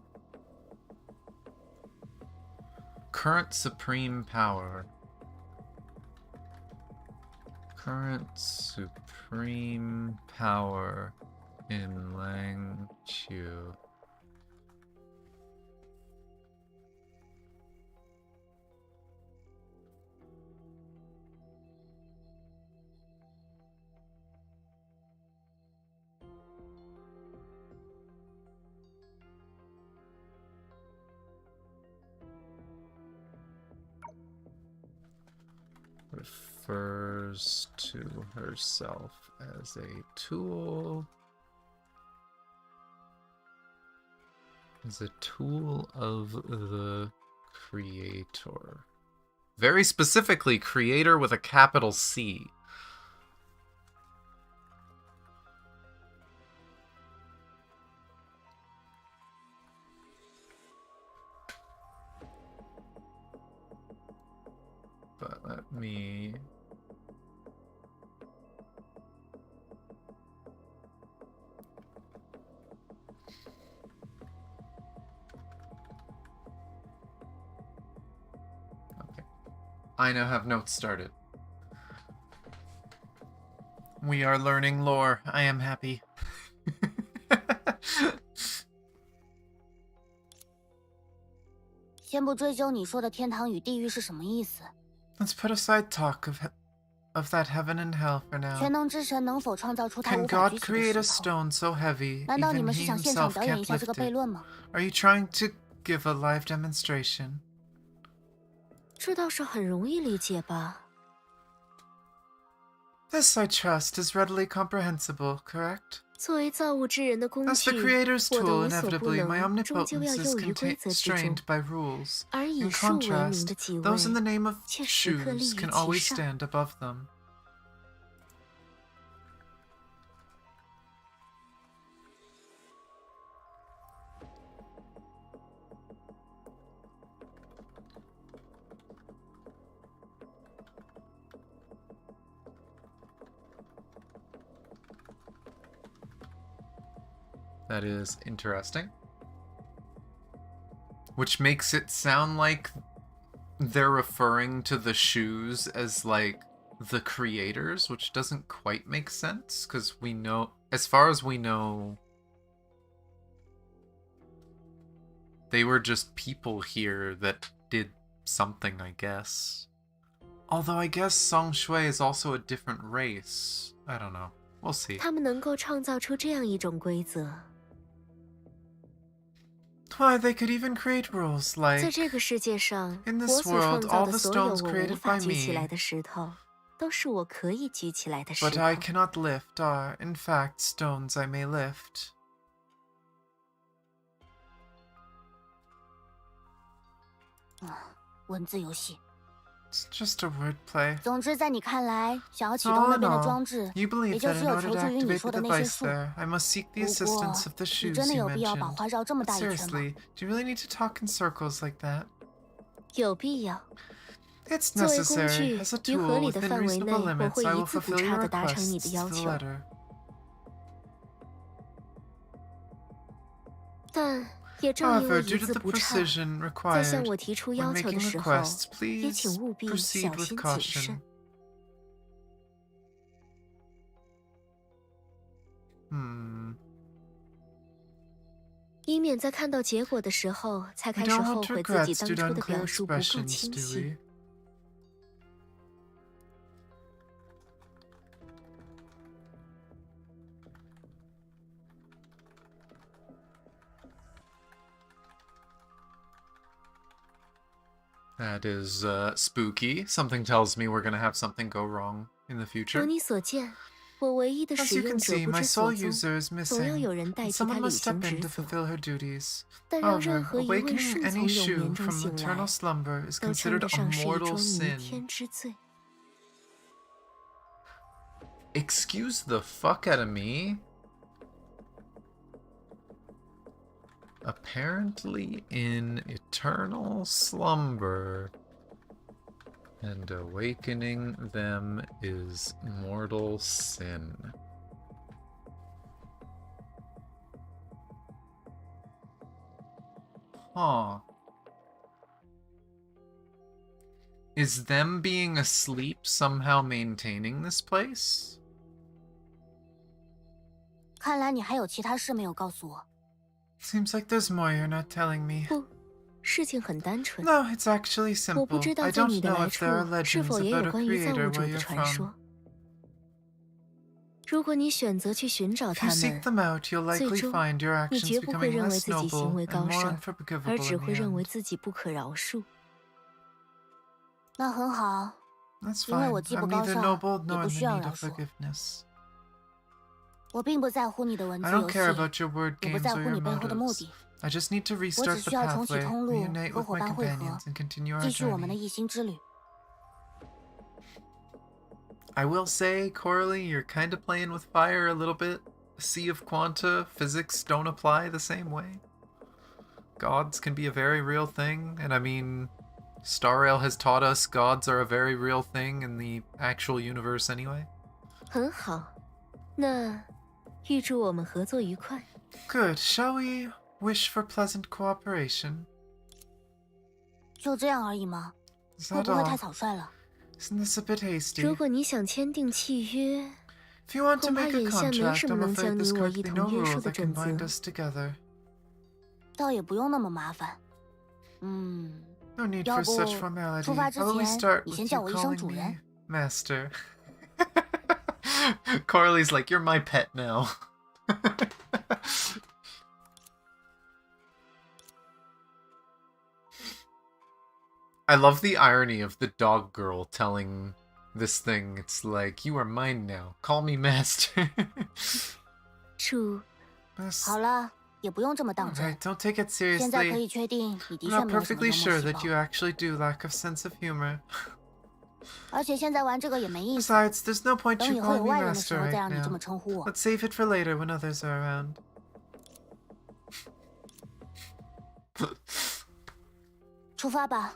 Current supreme power. Current supreme power in Lang Chu. Refers to herself as a tool. As a tool of the creator. Very specifically, creator with a capital C. But let me... Okay. I now have notes started. We are learning lore. I am happy. 先不追究你说的天堂与地狱是什么意思。 Let's put aside talk of that heaven and hell for now. 全能之神能否创造出他 Can 无法 God 举起 create 的 a 石头？ stone so heavy 难道你 even 们是 he 想现场 himself 表演一 can't 下这个 lift 悖 it? 论吗？ Are you trying to give a live demonstration? 这倒是很容易理解吧？ This, I trust, is readily comprehensible, correct? 作为造物之人的工 As the 具， Creator's 我的 tool, 无所不 inevitably, my 能终究要 omnipotence is 囿于规则之中， constrained by rules. 而以 In 术为名 contrast, 的几位 those in the name of 却时刻立 shoes 于 can 其 always 上。 stand above them. That is interesting. Which makes it sound like they're referring to the shoes as, like, the creators, which doesn't quite make sense, because we know, as far as we know, they were just people here that did something, I guess. Although I guess Song Shui is also a different race. I don't know. We'll see. 他们能够创造出这样一种规则， Why, they could even create rules 在 like... 这个世界上， In 我 this 所创 world, 造 all 的 the 所有 stones 我无 created 法 by 举起来 me, 的石头，都是我可以举起来的石 but 头。 I cannot lift, are, in fact, stones I may lift. 文字游戏。 It's just a wordplay. 总之，在你看来，想要启 All 动那 in 边的 all, 装置， you 也 believe 就 that 只 in 有 order 求 to 助于你 activate 说 the 的那些 device 术。 there, I must seek the 不过， assistance of the 你 shoes 真的 you 有必要把 mentioned. 花绕这么 But 大一圈吗？ seriously, do you really need to talk in circles like that? 有必要。 It's 作为工 necessary. 具， As a 于合 tool 理的 within 范围内， reasonable 我 limits, 会 I 一 will 字不 fulfill 差 your 地达成你 requests 的 to 要 the 求。 letter. 但也正因为 However, 一 due to 字 the 不差， precision 在向 required 我提出 when 要求 making 的时候， requests, 也请 please 务必 proceed 小 with 心谨 caution. 慎。以免在看到结果的时候，才 We 开始 don't 后 want 悔自己 regrets 当 due 初 to 的表 unclear 述不够 expressions, 清 do 晰。 we? That is spooky. Something tells me we're gonna have something go wrong in the 如 future. 你所见，我唯一的 As 使 you 用 can 者 see, 不 my 知 sole 所踪， user is 总要 missing, 有人代 and 替他 someone 履 must 行 step 职 in to 责。 fulfill her duties. 但让任 However, 何一位 awakening 顺 any 从有 shoe 眠中 from 醒 eternal 来， slumber is 都称 considered 得 a 上是一 mortal 桩弥 sin. 天之罪。 Excuse the fuck out of me? Apparently in eternal slumber, and awakening them is mortal sin. Huh. Is them being asleep somehow maintaining this place? 看来你还有其他事没有告诉我。 Seems like there's more you're not telling me. 不，事情很单纯。 No, it's actually 我不 simple. 知道 I 在 don't 你的 know 来 if 处 there are 是 legends 否也有 about a 关于造 creator 物主 where 的 you're 传 from. 说。如果你选择去寻找 If 他 you seek 们， them out, you'll 最 likely 终 find your 你 actions 绝不会 becoming 认为 less 自己行 noble 为 and 高 more 尚，而 unforgivable 只 in 会 the 认为 end. 自己不可饶恕。 那很好， That's 因为 fine. 我既不 I'm 高 neither 尚， noble 也 nor 不 in 需 the 要 need 饶 of 恕。 forgiveness. 我并不在乎你的文 I 字 don't 游戏， care about your word 也不 games 在 or 乎 your 你背后的目 motives. 的。 I just need to 我只 restart the 需要重启 pathway, 通路， reunite 和 with 伙 my 伴会合， companions, and continue our 继续我们的 journey. 一心之旅。 I will say, Coralie, you're kind of playing with fire a little bit. Sea of Quanta, physics don't apply the same way. Gods can be a very real thing, and I mean, Star Rail has taught us gods are a very real thing in the actual universe anyway. 很好，那预祝我们合作愉快。 Good, shall we wish for pleasant cooperation? 就这样而已吗？ Is 会 that 不会太 all? 草率了？ Isn't this a bit 如 hasty? 果你想签订契约， If you want to 恐怕 make a 眼下没 contract, 什么 I'm 能 afraid 将 there's 你我一 currently 同 no 约束 rules 的 that can 准则。 bind us together. 倒也不用那么麻烦。No need 要 for 不 such formality. 出发之 How about we 前， start 你 with 先 you 叫我一声 calling 主人 me。Master. Corley's like, you're my pet now. I love the irony of the dog girl telling this thing. It's like, you are mine now. Call me master. 祝 Miss- 好了，也不用这么当真 Alright,。don't take it 现在可 seriously. 以确定你的 I'm 确 not 没有什么 perfectly 幽默 sure 细 that you 胞， actually do lack a sense of humor. 而且现在玩这个也没意思。 Besides, there's no point 等 you 以后有 calling me 外人的时 master 候再 right 让你这 now. 么称呼我。 Let's save it for later when others are around. 出发吧，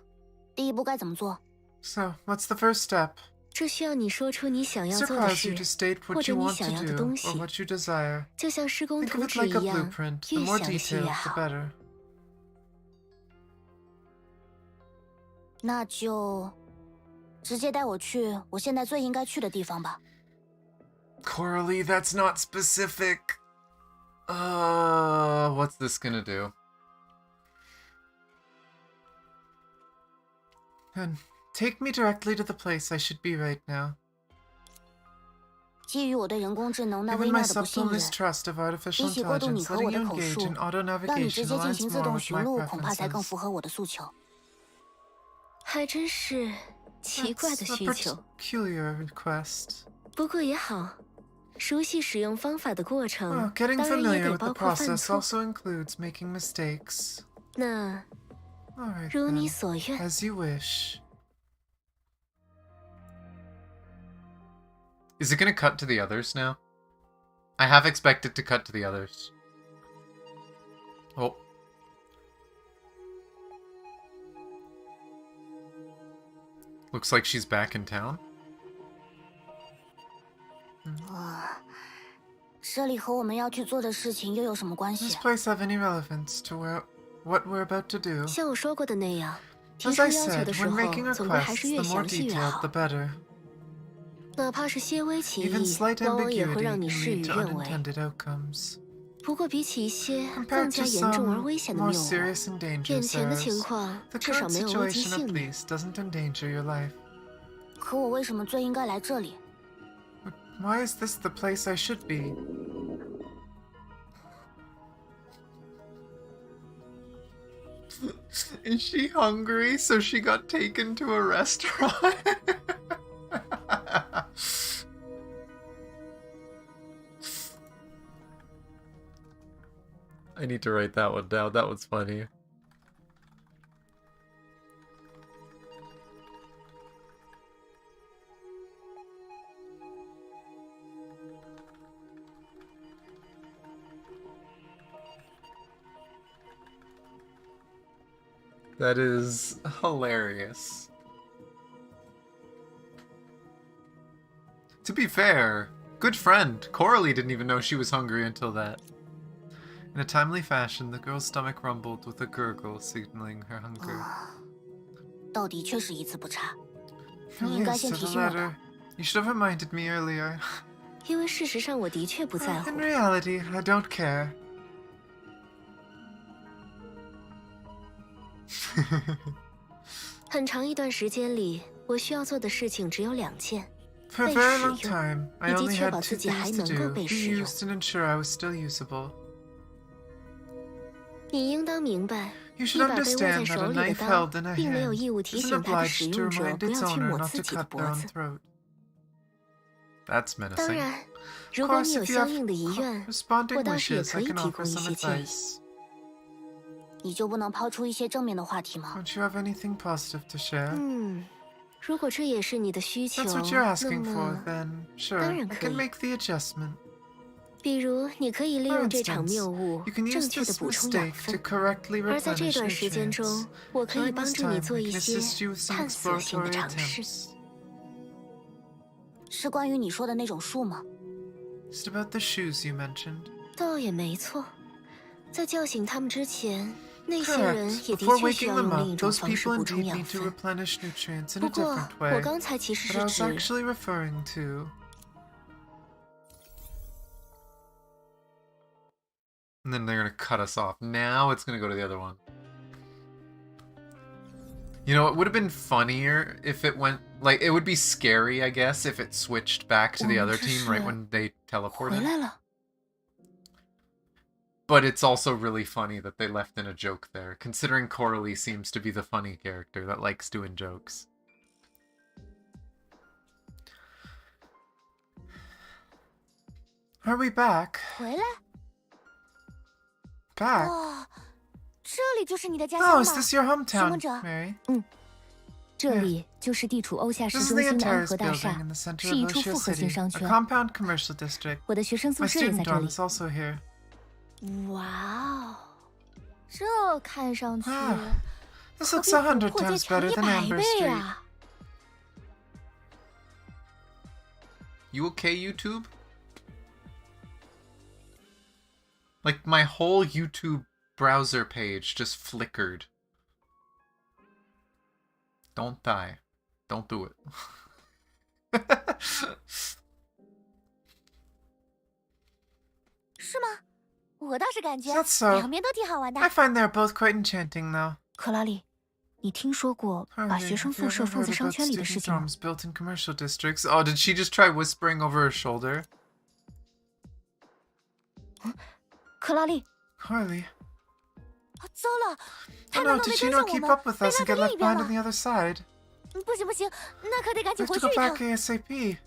第一步该怎么做？ So, what's the first step? 这需要你说出你想要做的 Surprise you to 事， state 或 what 者 you 你 want 想要 to 的 do 东 or 西， what you desire. 就像施工 Think 图 of it 纸 like a 一样， blueprint. The 越 more 详细越 detailed, the 好。 better. 那就直接带我去我现在最应该去的地方吧。 Coralie, that's not specific. What's this gonna do? Then, take me directly to the place I should be right now. 基于我对人工智能那 Given 微 my 妙的不信 subtle 任， mistrust of artificial 比起过渡你 intelligence, 和我 letting 的 you 口 engage 述， in auto 让你直 navigation 接进 aligns 行自 more 动 with 寻 my 路，恐怕才更 preferences. 符合我的诉求。还真是奇怪的 That's a 需求。 peculiar request. 不过也好，熟悉使用方法的过 Well, 程， getting 当然也 familiar 得 with the 包括犯 process 错。 also includes making mistakes. 那 Alright 如你 then, 所愿。 as you wish. Is it gonna cut to the others now? I have expected to cut to the others. Oh. Looks like she's back in town. 这里和我们要去做的事情又有什么关 Does this 系？ place have any relevance to what we're about to do? 像我说过的那样，提 As 出 I 要求 said, 的时 when 候， making 总归还是 requests, 越 the more 详细越 detailed, 好 the。better. 哪怕是些微歧 Even 义， slight 往往也 ambiguity 会让 can 你事 lead 与 to 愿违。 unintended outcomes. 不过比起一些 Compared 更 to 加严重而 some 危险的 more 谬误， serious and 眼 dangerous 前的情 errors, 况 the 至少 current 没有危及 situation 性 at 命。 least doesn't endanger your life. 可我为什么最应该来这里？ But why is this the place I should be? Is she hungry, so she got taken to a restaurant? I need to write that one down. That was funny. That is hilarious. To be fair, good friend. Coralie didn't even know she was hungry until that. In a timely fashion, the girl's stomach rumbled with a gurgle, signaling her hunger. 倒的确是一字不差。你 Really 应该 is 先 to 提 the 醒我的。 letter. You should have reminded me earlier. 因为事实上我的确不在乎 In。reality, I don't care. 很长一段时间里，我需要做的事情只有2件： For a 被 very 使 long 用， time, I 以及 only 确 had 保 two 自己还 things to 能够 do: 被 be 使用。 used and ensure I was still usable. 你应当明白， You 一 should 把被握在 understand that 手 a 里的 knife 刀 held in a 并没有 hand 义务提 isn't 醒它的使 obliged to 用者 remind 不 its 要去 owner 抹 not 自 to 己的 cut 脖 their own 子。 throat. That's 当 menacing. 然， Of 如果 course, 你有 if you 相 have 应的遗愿， responding 我倒是也 wishes, 可 I 以 can 提 offer 供一 some 些建议。 advice. 你就不能抛出一些正面的话题吗？ Don't you have anything positive to share? 如果这也是你的需求， That's what you're 那 asking for, 么， then sure, 当 I 然可 can 以。 make the adjustment. 比如，你可以利 For 用这场 instance, 谬误 you can use 正确的 this 补充养 mistake to 分， correctly 而在这 replenish 段时间 nutrients. 中，我可以 During 帮 this 助你 time, 做 I 一 can 些 assist you with some 探索性的 exploratory 尝试。 attempts. 是关于你说的那种树吗？ Is it about the shoes you mentioned? 倒也没错，在叫醒他们之前，那些 Correct. 人也的 Before 确需 waking 要 them 用另一 up, 种 those 方式 people 补充 indeed 养 need to 分。 replenish nutrients in 不 a 过， different 我 way. 刚才其实 But 是 I was 指， actually referring to... And then they're gonna cut us off. Now it's gonna go to the other one. You know, it would have been funnier if it went... Like, it would be scary, I guess, if it switched back to the other team right when they 回 teleported. 来了。 But it's also really funny that they left in a joke there, considering Coralie seems to be the funny character that likes doing jokes. Are we back? 回来。 Back? 哇，这里就是你的家 Oh, 乡 is 吗？ this your 询 hometown, 问者。 Mary? 这里就是地处欧夏市 This is 中 the 心的安 Antares 和大 building 厦 in the，center 是 of 一处 Oshia 复合型 City, 商 a 圈。 compound commercial district. 我的学生宿 My 舍也 student 在这 dorm 里。 is also here. 哇哦，这看上去 Ah, 可 this 比 looks 琥 100珀街 times 强 better 100 than Amber 倍 Street. 啊！ You okay, YouTube? Like, my whole YouTube browser page just flickered. Don't die. Don't do it. 是吗？我倒是感觉 That's so. 两边都挺好玩的 I。find they're both quite enchanting, though. 克拉里，你听说过把 Harley, 学生 have you 宿舍 ever 放在 heard 商 about 圈里的事 student 情吗？ dorms built in commercial districts? Oh, did she just try whispering over her shoulder? 克拉里， Harley. 啊糟了， Oh 他 no, 难道 did 没 she 跟上 not 我 keep 们， up with 被 us 落 and 在 get 另 left 一边 behind on 了？ the other side? 不行不行，那可得赶 We 紧 have 回 to 去 go 一 back 趟。 ASAP.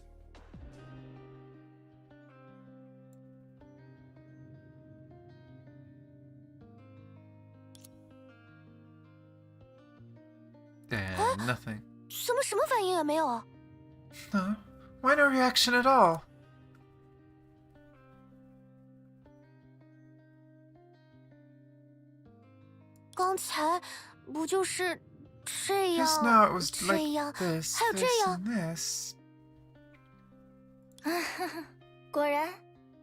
And nothing. 什么反应也没有？ No. Why no reaction at all? 刚才不就是这 Just now it 样 was 这样 like，this, 还有这 this, 样？ and this. 果然，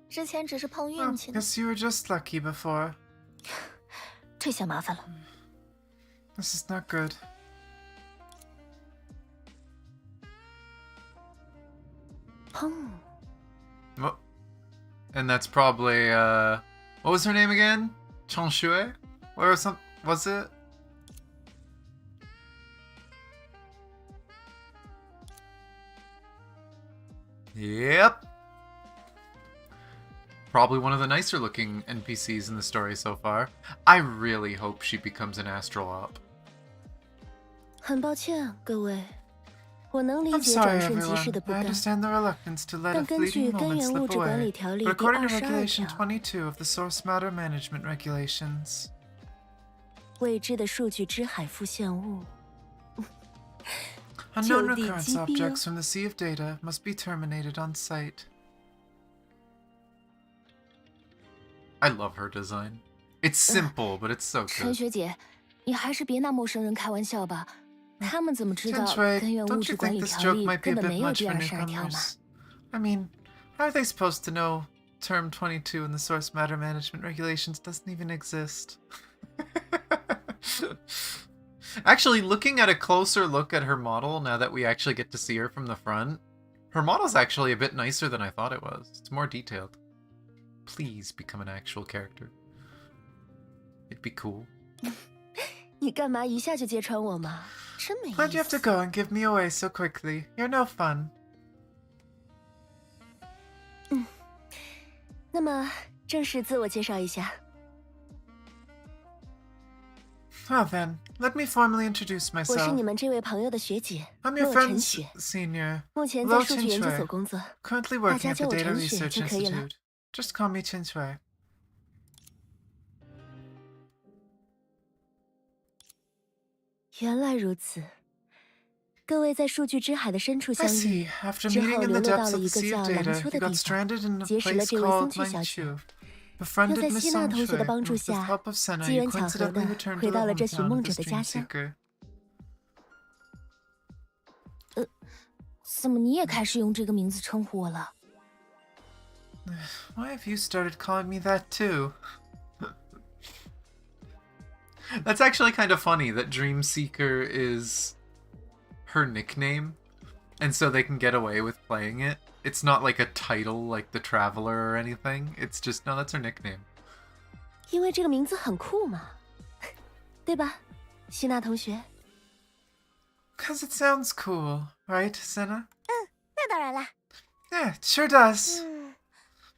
之前只是碰 Oh, 运气呢。 guess you were just lucky before. 这下麻烦了。 This is not good. 砰！ Oh. And that's probably, what was her name again? Changshui? Or some, was it? Yep. Probably one of the nicer looking NPCs in the story so far. I really hope she becomes an astral op. 很抱歉，各位，我能理 I'm 解 sorry, 转瞬即逝 everyone. 的不 I 甘， understand the reluctance to let a 但根据 fleeting 根 moment 源物 slip 质管理 away. 条例 But 第 according to 22 Regulation 条， 22 of the Source Matter Management Regulations, 未知的数据之海复现物， unknown 就地 recurrence 击毙哦 objects from the sea of data must be terminated on site. I love her design. It's simple, but it's so 陈 good. 学姐，你还是别拿陌生人开玩笑吧。他们怎么知道 Tinshui, 根源物 don't 质 you 管 think 理 this 条 joke 例 might be 根 a 本 bit 没有 much 第 for 22条嘛？ newcomers? I mean, how are they supposed to know Term 22 in the Source Matter Management Regulations doesn't even exist? Actually, looking at a closer look at her model, now that we actually get to see her from the front, her model's actually a bit nicer than I thought it was. It's more detailed. Please become an actual character. It'd be cool. 你干嘛一下就揭穿我嘛？真没 Why'd 意 you have to 思。 go and give me away so quickly? You're no fun. 那么正式自我介绍一下， Well then, let me formally introduce 我是 myself. 你们这位朋友的学姐 I'm your 洛晨 friend's 雪， senior, 目前在 Lo 数据研究所 Tinshui, 工作。 currently 大 working 家 at the 叫我 Data 陈雪 Research 就可以了。 Institute. Just call me Tinshui. 原来如此，各位在数据之海的深处 I 相 see. 遇， After 之 meeting 后 in 流 the 落到 depths 了 of 一 the 个 Sea 叫 of 廊 Data, 丘 you 的 got 地方， stranded in a 结识了 place 这位松 called 雀小姐。 Langchu. 又 Befriended 在 Miss 希娜同学的 Songshui, 帮 and 助 with the 下， help of Senna, 机 you 缘巧合 coincidentally 的 returned 回 to the 到了这寻 hometown of 梦 the 者的家乡。 Dreamseeker. 怎么你也开始用这个名字称呼我了？ Why have you started calling me that too? That's actually kind of funny that Dreamseeker is her nickname, and so they can get away with playing it. It's not like a title like the Traveler or anything. It's just, no, that's her nickname. 因为这个名字很酷嘛，对吧，希娜同学？ Because it sounds cool, right, Senna? 那当然啦。 Yeah, it sure does.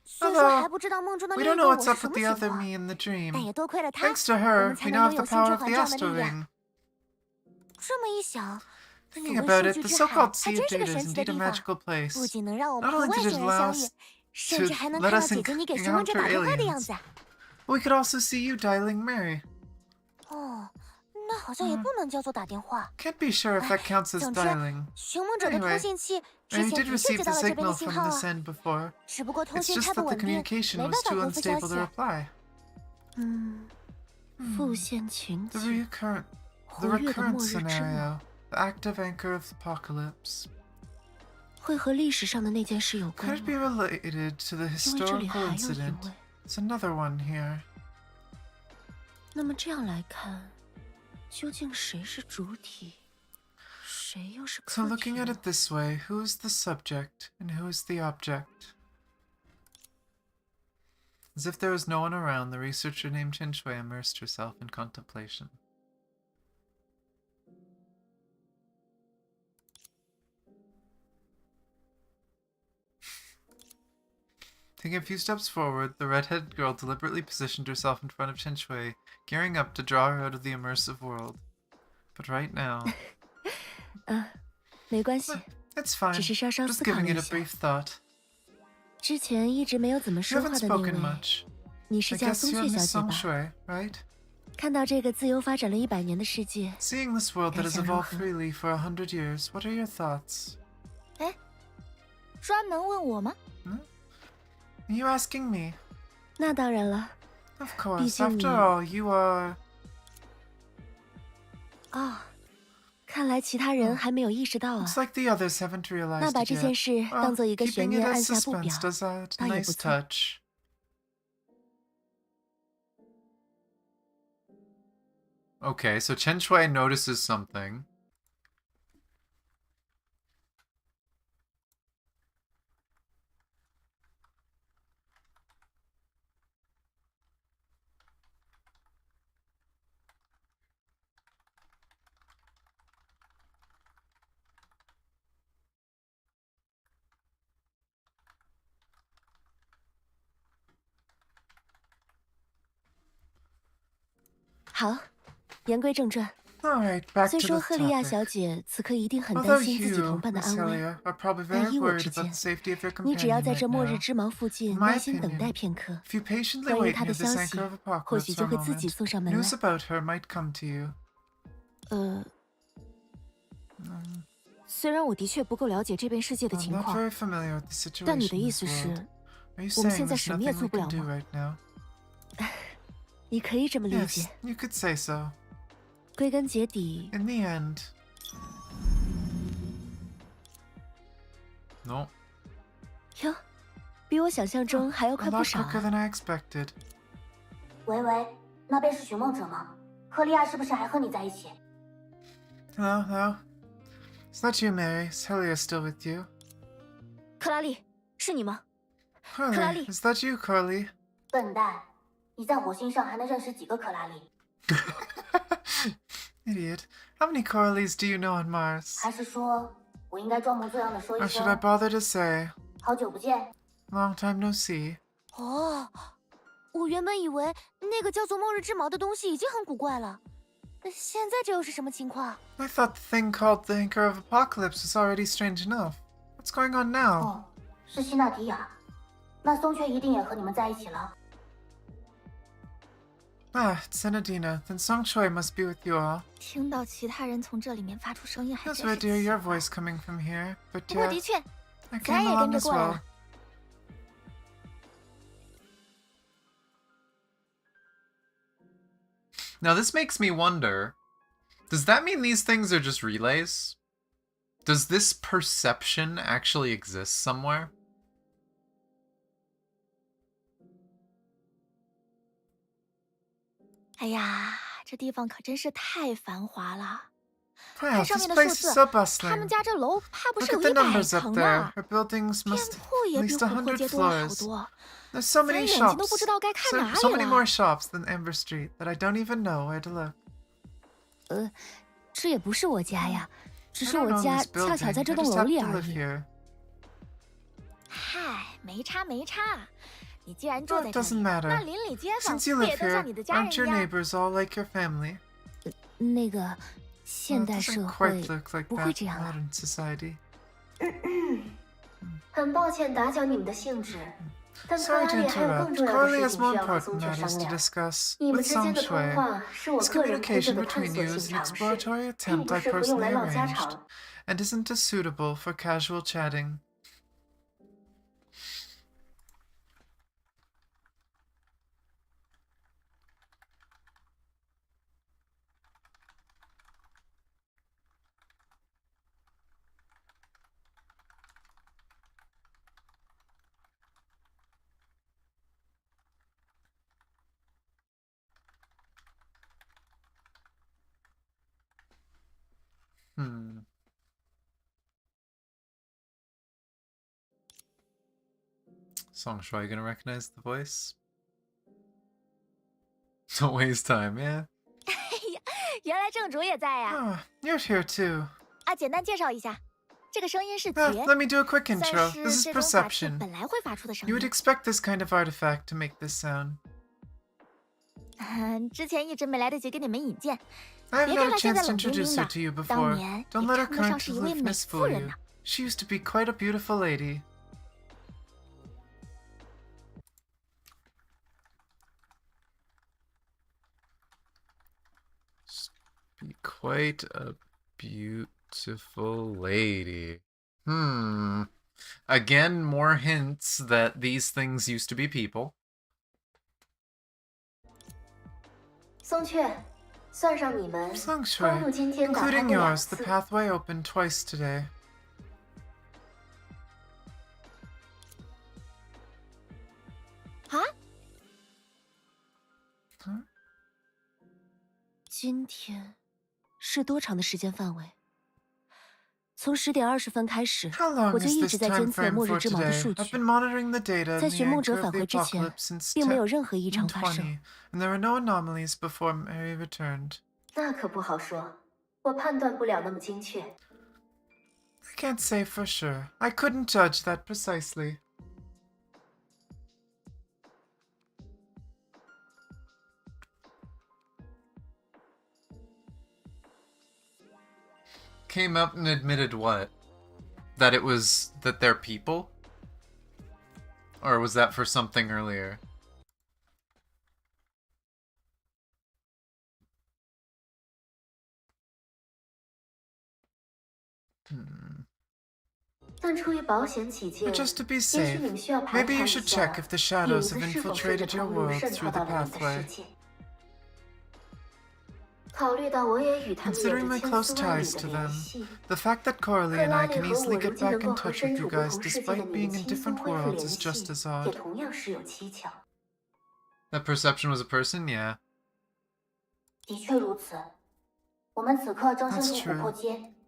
虽说还不知道梦中的 We 另 don't 一 know 个我 what's 是 up 什 with 么 the 情 other 况， me in the 但 dream. 也多亏了他， Thanks to 我 her, 们才 we 能 now 拥 have 有 the 星 power 之 of 环 the 这样的 Astro 力量。 Ring. 这么一想， Thinking 所谓 about 数 it, 据 the 之海 so-called 还 Sea 真 of 是个 Data 神 is 奇的 indeed a 地方， magical place. 不仅能让我们 Not 和 only 外 did 星 it 人 allow 相 us 遇，甚至 to 还能 let 看到 us 姐姐你给询问者 encounter 打电话的样 aliens. 子。 We could also see you dialing Mary. 哦，那好像也不能叫做打电话。 Can't be sure if that counts as 总之， dialing. 询问者的通 Anyway, 信器 I 之前 did 的确 receive 接 the 到了这边的 signal 信 from 号 this 啊， end before. 只不过通 It's 讯 just 太不 that the 稳定， communication 没 was 办法 too 回复消 unstable 息 to。reply. 复现情 The 景， recurrent 活跃的末 recurrent 日之梦， scenario. The active anchor of the apocalypse. 会和历史上的那件事有 Could 关 it be 吗？ related to the 因为这里 historical 还有疑 incident? 问。 It's another one here. 那么这样来看，究竟谁是主体，谁又是 So 客 looking 体 at 呢？ it this way, who is the subject and who is the object? As if there was no one around, the researcher named Tinshui immersed herself in contemplation. Taking a few steps forward, the red-headed girl deliberately positioned herself in front of Tinshui, gearing up to draw her out of the immersive world. But right now... 没关系， It's fine. 只是稍稍 Just 思考了 giving 一 it a 下。 brief thought. 之前一直没有怎么 You 说 haven't 话的那 spoken 位， much. 你是 I 叫 guess 松 you're 雀 Miss 小姐吧？ Songshui, right? 看到这个自由发展了100年的世界， Seeing this world that has 感想如 evolved 何？ freely for 100 years, what are your thoughts? 专门问我吗？ Are you asking me? 那当然了。 Of course. 毕竟 After 你 all, you are... 哦，看来其他人还没有意识到啊 Looks。like the others haven't 那 realized 把 it 这件 yet. 事 Well, 当做一个 keeping 悬 it 念， as 按下不 suspense 表， does a 倒也 nice 不错。 touch. Okay, so Chen Shui notices something. “好，言归正传， Alright, back 虽 to 说 the 赫利亚 topic. 小姐此刻一定很 Although 担心自己 you, 同伴的 Miss 安危， Helia, are probably 但 very 依我 worried 之 about the 见， safety of your 你只要 companion 在 right 这末日 now. 之矛附 In 近 my 耐心等待 opinion, 片刻， if you patiently 关于 wait 她的 near this 消 anchor 息 of 或许 apocalypse 就 for a 会自己 moment, 送上门 news 来。 about her might come to you. 虽然我的确不够了解这边世界的 I'm 情 not 况， very familiar with the 但你的 situation in 意 this 思 world. 是， Are you 我们 saying 现在 there's 什么也 nothing 做 we 不 can 了 do 吗？ right now? 你可以这么理 Yes, 解。 you could say so. 归根结底， In the end. No. 哟，比我想象中还要 A 快不 lot 少 quicker 啊！ than I expected. 喂喂，那边是寻梦者吗？赫利亚是不是还和你在一起？ Hello, hello. It's not you, Mary. Is Helia still with you? 克拉丽，是你吗？ Carly, is that you, Carly? 笨蛋，你在火星上还能认识几个克拉丽？ Idiot. How many Carlys do you know on Mars? 还是说我应该装模作样的说一 Or should I 声 bother to say, 好久不见？ long time no see? 哦，我原本以为那个叫做末日之矛的东西已经很古怪了，现在这又是什么情况？ I thought the thing called the Anchor of Apocalypse was already strange enough. What's going on now? 哦，是希纳迪亚，那松雀一定也和你们在一起了。 Ah, it's Senadina. Then Song Choi must be with you all. 听到其他人从这里面发出声音，还 That's 真 where 是 to hear 奇 your 怪。 voice coming from here. But 不过 yeah, 的确， I 咱 came 也 along 跟着 as 过来 well. 了。 Now this makes me wonder, does that mean these things are just relays? Does this perception actually exist somewhere? 哎呀，这地方可真是太繁华了。 Wow, 看上 this 面的数 place is 字， so 他们 bustling. 家这楼怕不是 Look 有 at the 100 numbers up 层 there. 呢。 Her buildings 店 must 铺也 at 比 least 琥珀 100街多了好 floors. 多。 There's so 咱 many 眼睛都 shops. 不知道该看哪 So 里 many 了。 more shops than Amber Street that I don't even know where to look. 这也不是我家呀，只 I 是 don't 我 own 家 this 恰巧 building. 在 I 这栋 just 楼 happen 里 to 而 live 已。 here. 嗨，没差没差。你既然住 Oh, 在 it 这 doesn't 里， matter. 那邻里街坊 Since you 不也 live 都像 here, 你的家人 aren't 一 your 样？ neighbors all like your family? 那个 Well, 现 it 代 doesn't 社 quite 会 look like 不会 that 这 in 样了。 modern society. 很抱歉打搅你们的兴致，但克 Sorry 拉 to 丽还有更 interrupt. 重要的 Carly 事 has 情 more 需要和松 important 雀 matters 商 to 量。 discuss 你们 with 之间 Song 的通 Shui. 话是我 This 个人推荐 communication 的探 between 索 you 性 is an 尝试， exploratory 并 attempt 不 I 是不用 personally 来唠家 arranged, 常。 and isn't suitable for casual chatting. Song Shui gonna recognize the voice? Don't waste time, yeah. 原来正主也在呀！ Oh, you're here too. 啊，简单介绍一下，这个声音是 Ah, 杰， let me do a quick 算 intro. 是 This is 这种法器 perception. 本来会发出的声 You would 音。 expect this kind of artifact to make this sound. 之前一直没来得及给你们引荐， I haven't 别看 had 她 a 现 chance 在 to 冷冰 introduce 冰 her 的 to you，当 before. 年 Don't 也 let her 称得上 current 是一位美 aloofness 妇 fool 人 you. 呢。 She used to be quite a beautiful lady. Be quite a beautiful lady. Again, more hints that these things used to be people. 松雀，算上你们， Song 公 Shui, 路今天打开 including 过2 yours, the 次。 pathway opened twice today. 啊？ Huh? 今天是多长的时间范围？从10点20分开始， How long 我就 is 一 this 直在 time 监测 frame 末日 for 之矛的 today? 数 I've 据。 been monitoring the data in 在 the 寻梦者 anchor 返 of the 回之前， apocalypse since 并没有任何异常发生。 1020, and there were no anomalies before Mary returned. 那可不好说，我判断不了那么精确。 I can't say for sure. I couldn't judge that precisely. came up and admitted what? That they're people? Or was that for something earlier? But just to be safe, maybe you should check if the shadows have infiltrated your world through the pathway. Considering my close ties to them, the fact that Coralie and I can easily get back in touch with you guys despite being in different worlds is just as odd. That perception was a person? Yeah. That's true.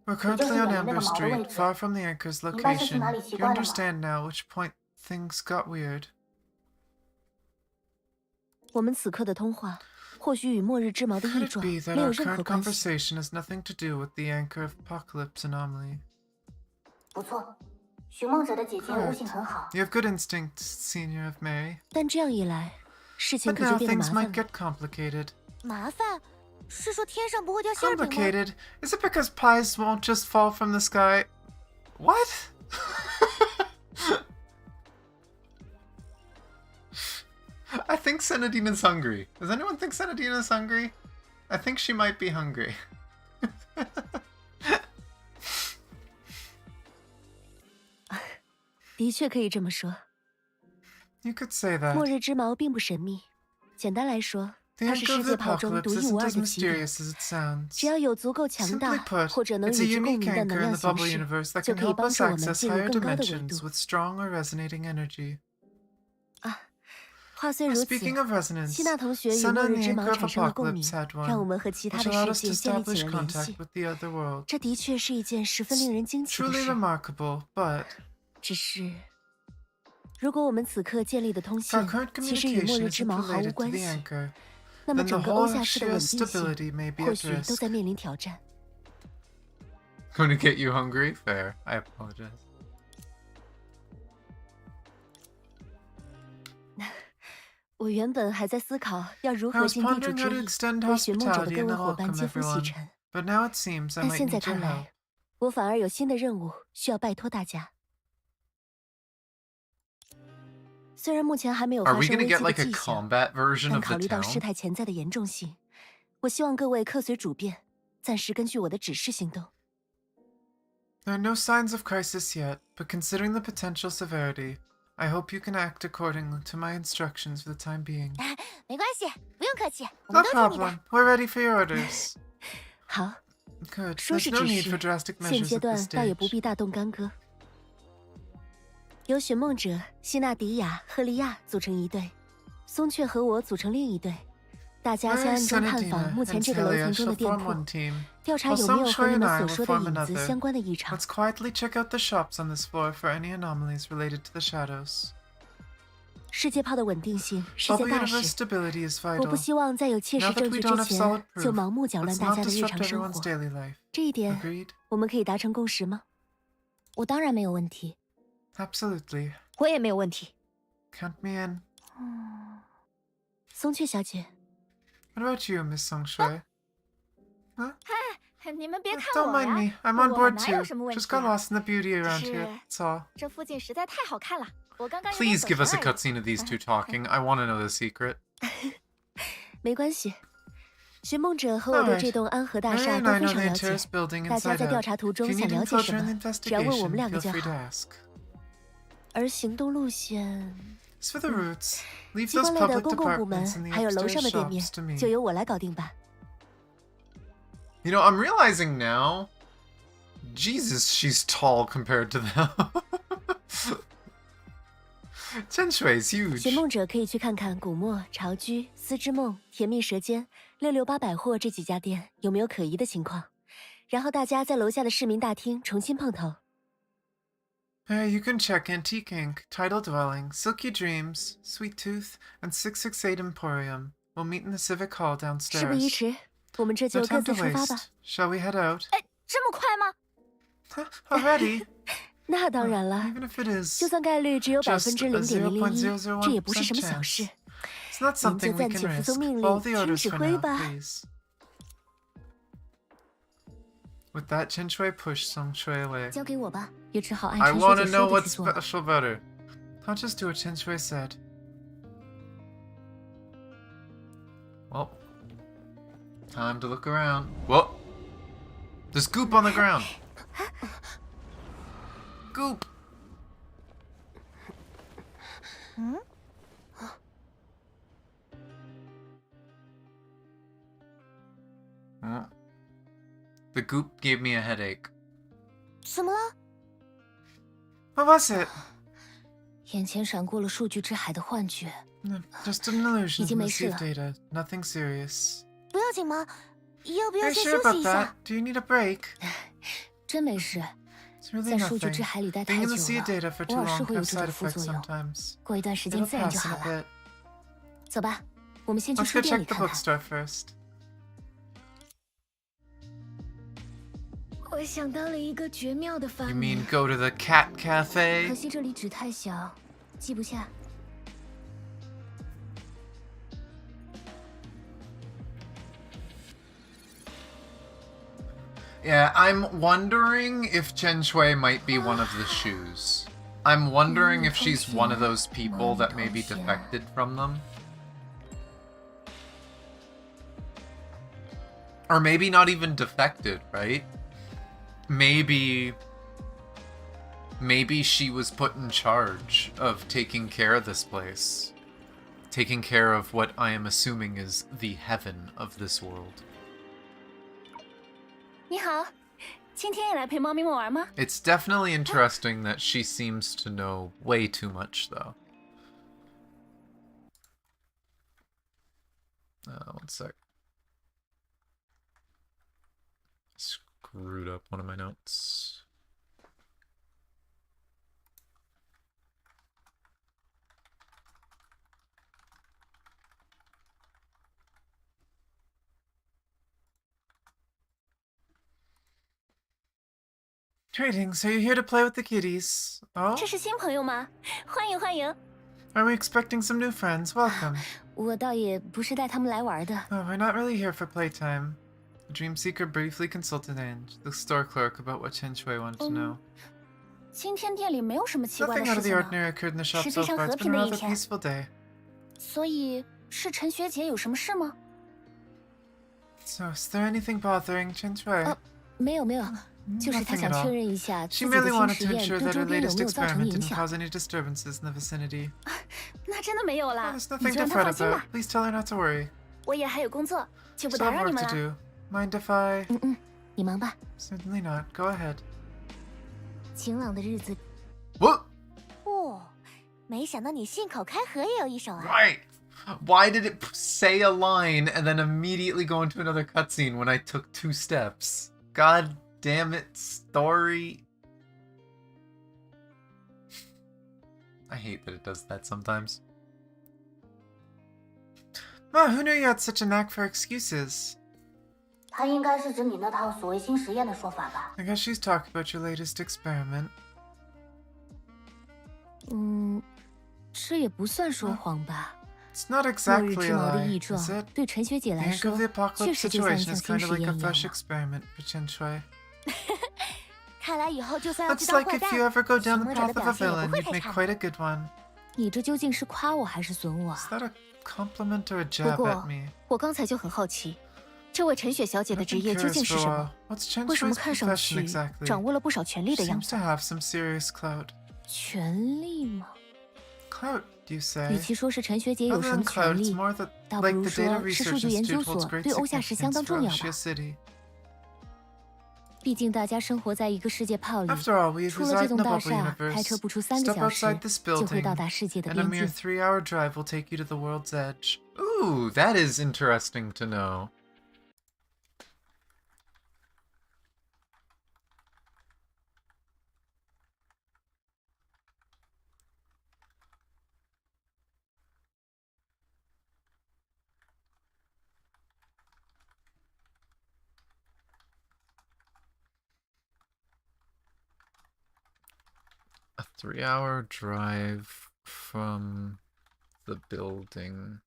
We're currently on Amber Street, far from the Anchor's location. Do you understand now which point things got weird? 我们此刻的通话或许与末日之矛的异 Could it 状 be that 没有 our 任何 current 关系。 conversation has nothing to do with the Anchor of Apocalypse anomaly? 不错，寻梦者的姐姐悟性很好。 You have good instincts, Senior of Mary. 但这样一来，事情 But 可就 now 变得麻 things 烦 might 了。 get complicated. 麻烦？是说天上不会掉馅饼吗？ Complicated? Is it because pies won't just fall from the sky? What? I think Senadina's hungry. Does anyone think Senadina's hungry? I think she might be hungry. 的确可以这么说。 You could say that. 末日之矛并不神秘，简单来说， The 它是 Anchor 世 of 界 the 炮中 Apocalypse 独一无 isn't 二 as 的起点。 mysterious as it sounds. 只要有足够强大 Simply put, 或者能与 it's a 之共 unique 鸣的能 anchor in 量 the 形 bubble 式， universe that 就 can 可以 help 帮 us 助我们 access 进入 higher 更高的维 dimensions 度。 with strong or resonating energy. 话虽如此， Speaking of resonance, 希娜同学与 Senna 末 and 日 the 之矛 Anchor of 产生了共鸣 Apocalypse had，让我 one, 们和其他 which 的 allowed 世 us 界 to 建立起 establish 了联 contact 系。 with the other world. 这的确是一件十分令人惊奇的 Truly 事。 remarkable, but 只是，如果我们此刻建立的通 if 信 our current 其实与末 communication 日之 isn't 矛毫无 related to 关 the 系， Anchor, 那么 then 整 the 个欧 whole 夏市的 sheer 稳定性 stability may be 或 at 许都 risk. 在面临挑战。 Going to get you hungry? Fair. I apologize. 我原本还在思考要如 I 何 was 尽地主 pondering 之 how to 谊， extend 为寻梦者的 hospitality 各 and 位 to 伙伴 welcome 接风洗 everyone, 尘。 but now it seems I 但 might 现在 need your 看 help. 来，我反而有新的任务需要拜托大家。虽然目前还没有 Are 发 we 生 gonna 危机 get 的 like a 迹象， combat version 但 of 考 the 虑到事 town? 态潜在的严重性，我希望各位客随主便，暂时根据我的指示行动。 There are no signs of crisis yet, but considering the potential severity, I hope you can act according to my instructions for the time being. 没关系，不用客气，我 No 们都听你的。 problem. We're ready for your orders. 好， Good. 说 There's 是 no 指 need 示 for，drastic 现 measures 阶 at 段 this 倒也不 stage. 必大动干戈。由寻梦者希纳迪亚、赫利亚组成一队，松雀和我组成另一队。大家将 Mary, 暗中探 Senadina, 访目前 and 这个楼 Talia 层中的 shall 店 form 铺， one team. 调查 While 有没有 Song 和 Shui 你 and 们 I 所 will 说的 form 影子 another. 相关的异常。 Let's quietly check out the shops on this floor for any anomalies related to the shadows. 世界炮的稳定性是件 Bubble 大 universe 事， stability is 我不 vital. 希望在有切 Now 实 that 证 we 据 don't 之 have 前 solid 就 proof, 盲目搅乱 let's 大 not 家的日 disrupt 常生 everyone's 活。 daily life. 这一点 Agreed? 我们可以达成共识吗？我当然没有问题， Absolutely. 我也没有问题。 Count me in. 松雀小姐， What about you, Miss Song Shui? Huh? 你们别看 Don't 我 mind 呀 me. I'm on 我 board 哪有 too. 什么问 Just 题 got 啊？ lost in the beauty around 是 here. That's all. 这附近实在太好看了，我刚刚有点 Please 走 give us a 神而已 cutscene of these two talking. I want to know the secret. 没关系。寻梦者和我对 Alright. 这栋安和大 Mary 厦 and 都 I 非 know 常 the 了解 Antares。building 大家 inside 在调 out. 查途 If 中 you 想 need 了解什 info during 么 the，只要问我 investigation, 们两个 feel 就 free to 好。 ask. 而行动路线， As for the routes, leave 机 those 关类的 public 公共部门 departments and the 还有楼 upstairs 上的店面 shops to me. 就由我来搞定吧。 You know, I'm realizing now. Jesus, she's tall compared to them. 真水 is huge. 寻梦者可以去看看古墨、巢居、丝之梦、甜蜜舌尖、668百货这几家店有没有可疑的情况，然后大家在楼下的市民大厅重新碰头。 Hey, you can check Antique Inc., Tidal Dwelling, Silky Dreams, Sweet Tooth, and 668 Emporium. We'll meet in the Civic Hall 事不宜 downstairs. 迟，我们这 No 就各 time 自 to 出发吧 waste.。Shall we head out? 哎，这么快吗？ Already? 那当然了， Even if it is 就算概率只有 just a 0.0001%，这也不是 0.001% 什么小事。 It's not 您就 something we 暂 can 且服 risk. 从命 Follow 令， the 听 orders 指 for 挥 now, 吧。 please. With that, Chen Shui pushed Song Shui away. 交给我吧，也只好按 I 陈学 want 姐 to know 说的去 what's 做。 special about her. I'll just do what Chen Shui said. Well, time to look around. Whoa! There's goop on the ground. Goop! Oh. The goop gave me a headache. 怎么了？ What was it? 眼前闪过了数据之海的幻觉， Just an illusion of 已经没事 received 了。 data. Nothing serious. 不要紧吗？要不 Are 要 you 先 sure 休息 about 一 that? 下？ Do you need a break? 真没事。 It's really 在数据 nothing. 之海里待 Being 太 in the 久 sea of data 了， for 偶 too 尔是 long 会 can 有 have 这 side 种副 effects 作用。 sometimes. 过一段时间 It'll 自然就 pass in 好 a 了。 bit. 走吧，我们先去 Let's 书 go 店 check 里 the 看看。 bookstore first. 我想到了一个绝妙的发 You 明， mean go to the cat 可 cafe? 惜这里纸太小，记不下。 Yeah, I'm wondering if Chen Shui might be one of the shoes. I'm wondering if she's one of those people that maybe defected from them. Or maybe not even defected, right? Maybe she was put in charge of taking care of this place. Taking care of what I am assuming is the heaven of this world. 你好，今天也来陪猫咪们玩吗？ It's definitely interesting that she seems to know way too much, though. One sec. Screwed up one of my notes. Greetings, are you here to play with the kitties? Oh? 这是新朋友吗？欢迎欢迎。 Are we expecting some new friends? Welcome. 我倒也不是带他们来玩的。 Oh, we're not really here for playtime. The dream seeker briefly consulted Ange, the store clerk, about what Chen Shui wanted to know. 今天店里没有什么奇怪的 Nothing out 事 of the 情呢， ordinary occurred in the shop 是 so 非常 far. 和 It's 平 been a 的一 rather 天。 peaceful day. 所以是陈学姐有什么事吗？ So, is there anything bothering Chen Shui? 没有没有，就是她 Nothing 想 at 确 all. 认一下 She 自己的 merely 新 wanted 实 to 验 ensure 对 that 周 her 边有 latest 没有造成 experiment 影 didn't 响。 cause any disturbances in the vicinity. 那真的没有啦， There's 你 nothing 就 to 让她 fret 放心 about. 吧。 Please tell her not to worry. 我也还有工作，就不 Still 打 have 扰你 work 们 to 了。 do. Mind if I... 你忙吧。 Certainly not. Go ahead. 晴朗的日子， What? 哦，没想到你信口开河也有一手啊！ Right. Why did it say a line and then immediately go into another cutscene when I took 2 steps? God damn it, story. I hate that it does that sometimes. Oh, who knew you had such a knack for excuses? 他应该是指你那套所谓新实验的说法吧？ I guess she's talking about your latest experiment. 这也不算说谎吧。 It's not 末日 exactly 之 a 矛的 lie, 异状 is it? 对陈学姐 The 来 Hank 说 of the 确 Apocalypse 实就像一 situation 项 is 新 kind 实 of like 验 a 一 fresh 样。 experiment for Chen Shui. 看来以后就算要去 Looks 当 like 坏 if 蛋， you ever go down 寻 the 魔者的 path of 表 a 现也不 villain, 会 you'd 太 make 差。 quite a good one. 你这究竟是夸我还是损我 Is 啊？ that a compliment or a 不 jab 过 at me? 我刚才就很好奇，这位陈雪小姐的 I've 职 been 业究 curious 竟 for 是 a 什 while. 么？ What's Chen 为什么 Shui's 看上 profession 去 exactly? 掌握了不少权力的样 Seems 子 to？have some serious clout. 权力吗？ Clout, do you 与 say? 其说是陈学姐有 Other 什 than 么 clout, 权 it's 力， more that, 倒不 like 如 the data 说是数 research 据研究 institute 所 holds great 对欧夏市相 significance 当 for 重要 Oshia 吧。 City. 毕竟大家生活在一个世界泡里， After all, we 出了这 reside 栋 in a 大 bubble 厦，开 universe. 车不出3个 Step 小时 outside this 就会 building, 到达世界的 and a 边 mere 境。 3-hour drive will take you to the world's edge. Ooh, that is interesting to know. A 3-hour drive from the building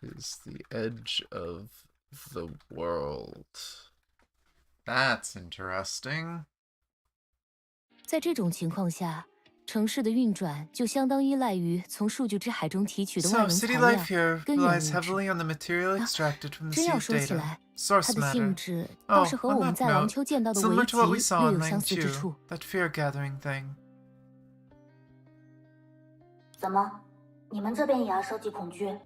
is the edge of the world. That's interesting. 在这种情况下，城市的运转就相当依赖于从数据之海中提取的外 So, 能材 city 料 life here 根源 relies 物质。 heavily on the material extracted from the 真要 sea's 说起 data. 来，它 Source 的性 matter. 质倒 Oh, 是和 on 我们 that 在狼 note, 丘见到的 similar 维 to what we 吉 saw 略 in 有相 Lane 似之 2, 处。 that fear-gathering thing. 怎么，你们这边也要收集恐惧？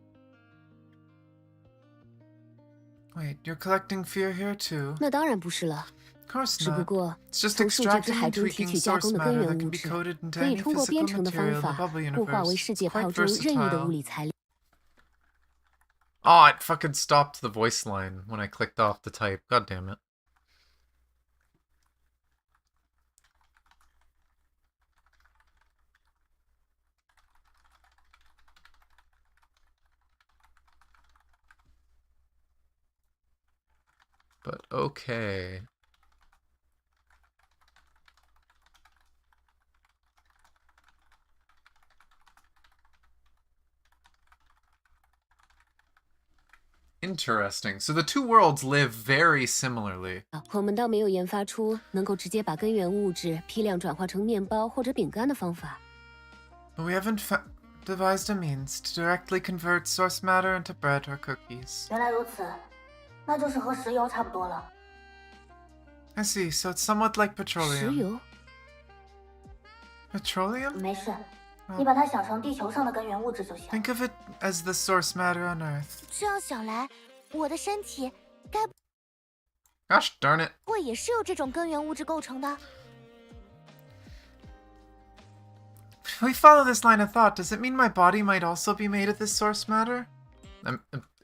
Wait, you're collecting fear here too? 那当然不是了， Of course 只不 not. 过 It's just 从数据之 extracting 海 and 中提 tweaking 取加 source 工的根 matter 源 that 物 can be 质， coded into 可以 any 通过 physical 编程的 material 方 in the 法 bubble 固化为 universe. 世 It's 界 quite 炮中任意的物 versatile. 理材料。Oh, it fucking stopped the voice line when I clicked off the type. God damn it. But okay. Interesting. So the two worlds live very similarly. 我们倒没有研发出能够直接把根源物质批量转化成面包或者饼干的方法。 But we haven't devised a means to directly convert source matter into bread or cookies. 原来如此，那就是和石油差不多了。 I see, so it's somewhat like 石 petroleum. 油 Petroleum? 没事，你把它想成地球上的根源物质就行。 Think of it as the source matter on Earth. 这样想来，我的身体该 Gosh darn it. 不会也是由这种根源物质构成的？ If we follow this line of thought, does it mean my body might also be made of this source matter?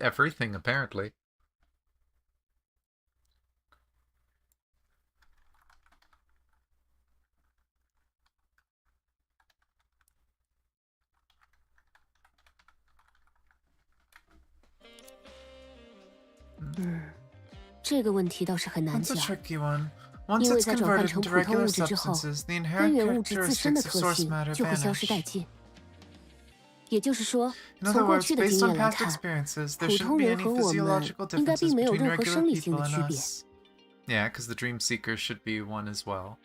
Everything, apparently. Hmm. 这个问题倒是很难 That's a 讲， tricky one. Once 因为 it's 在转换 converted 成 into 普通 regular 物质之后， substances, the 根 inherent 源物质自身的 characteristics of 特 source 性 matter 就会消失殆 vanish. 尽。也就是说， In other 从过 words, 去的经 based 验 on 来 past 看， experiences, there 普 shouldn't 通 be 人 any 和我们 physiological 应该 differences 并没有 between 任何 regular 生理性 people 的 and 区别。 us. Yeah, because the Dream Seeker should be one as well.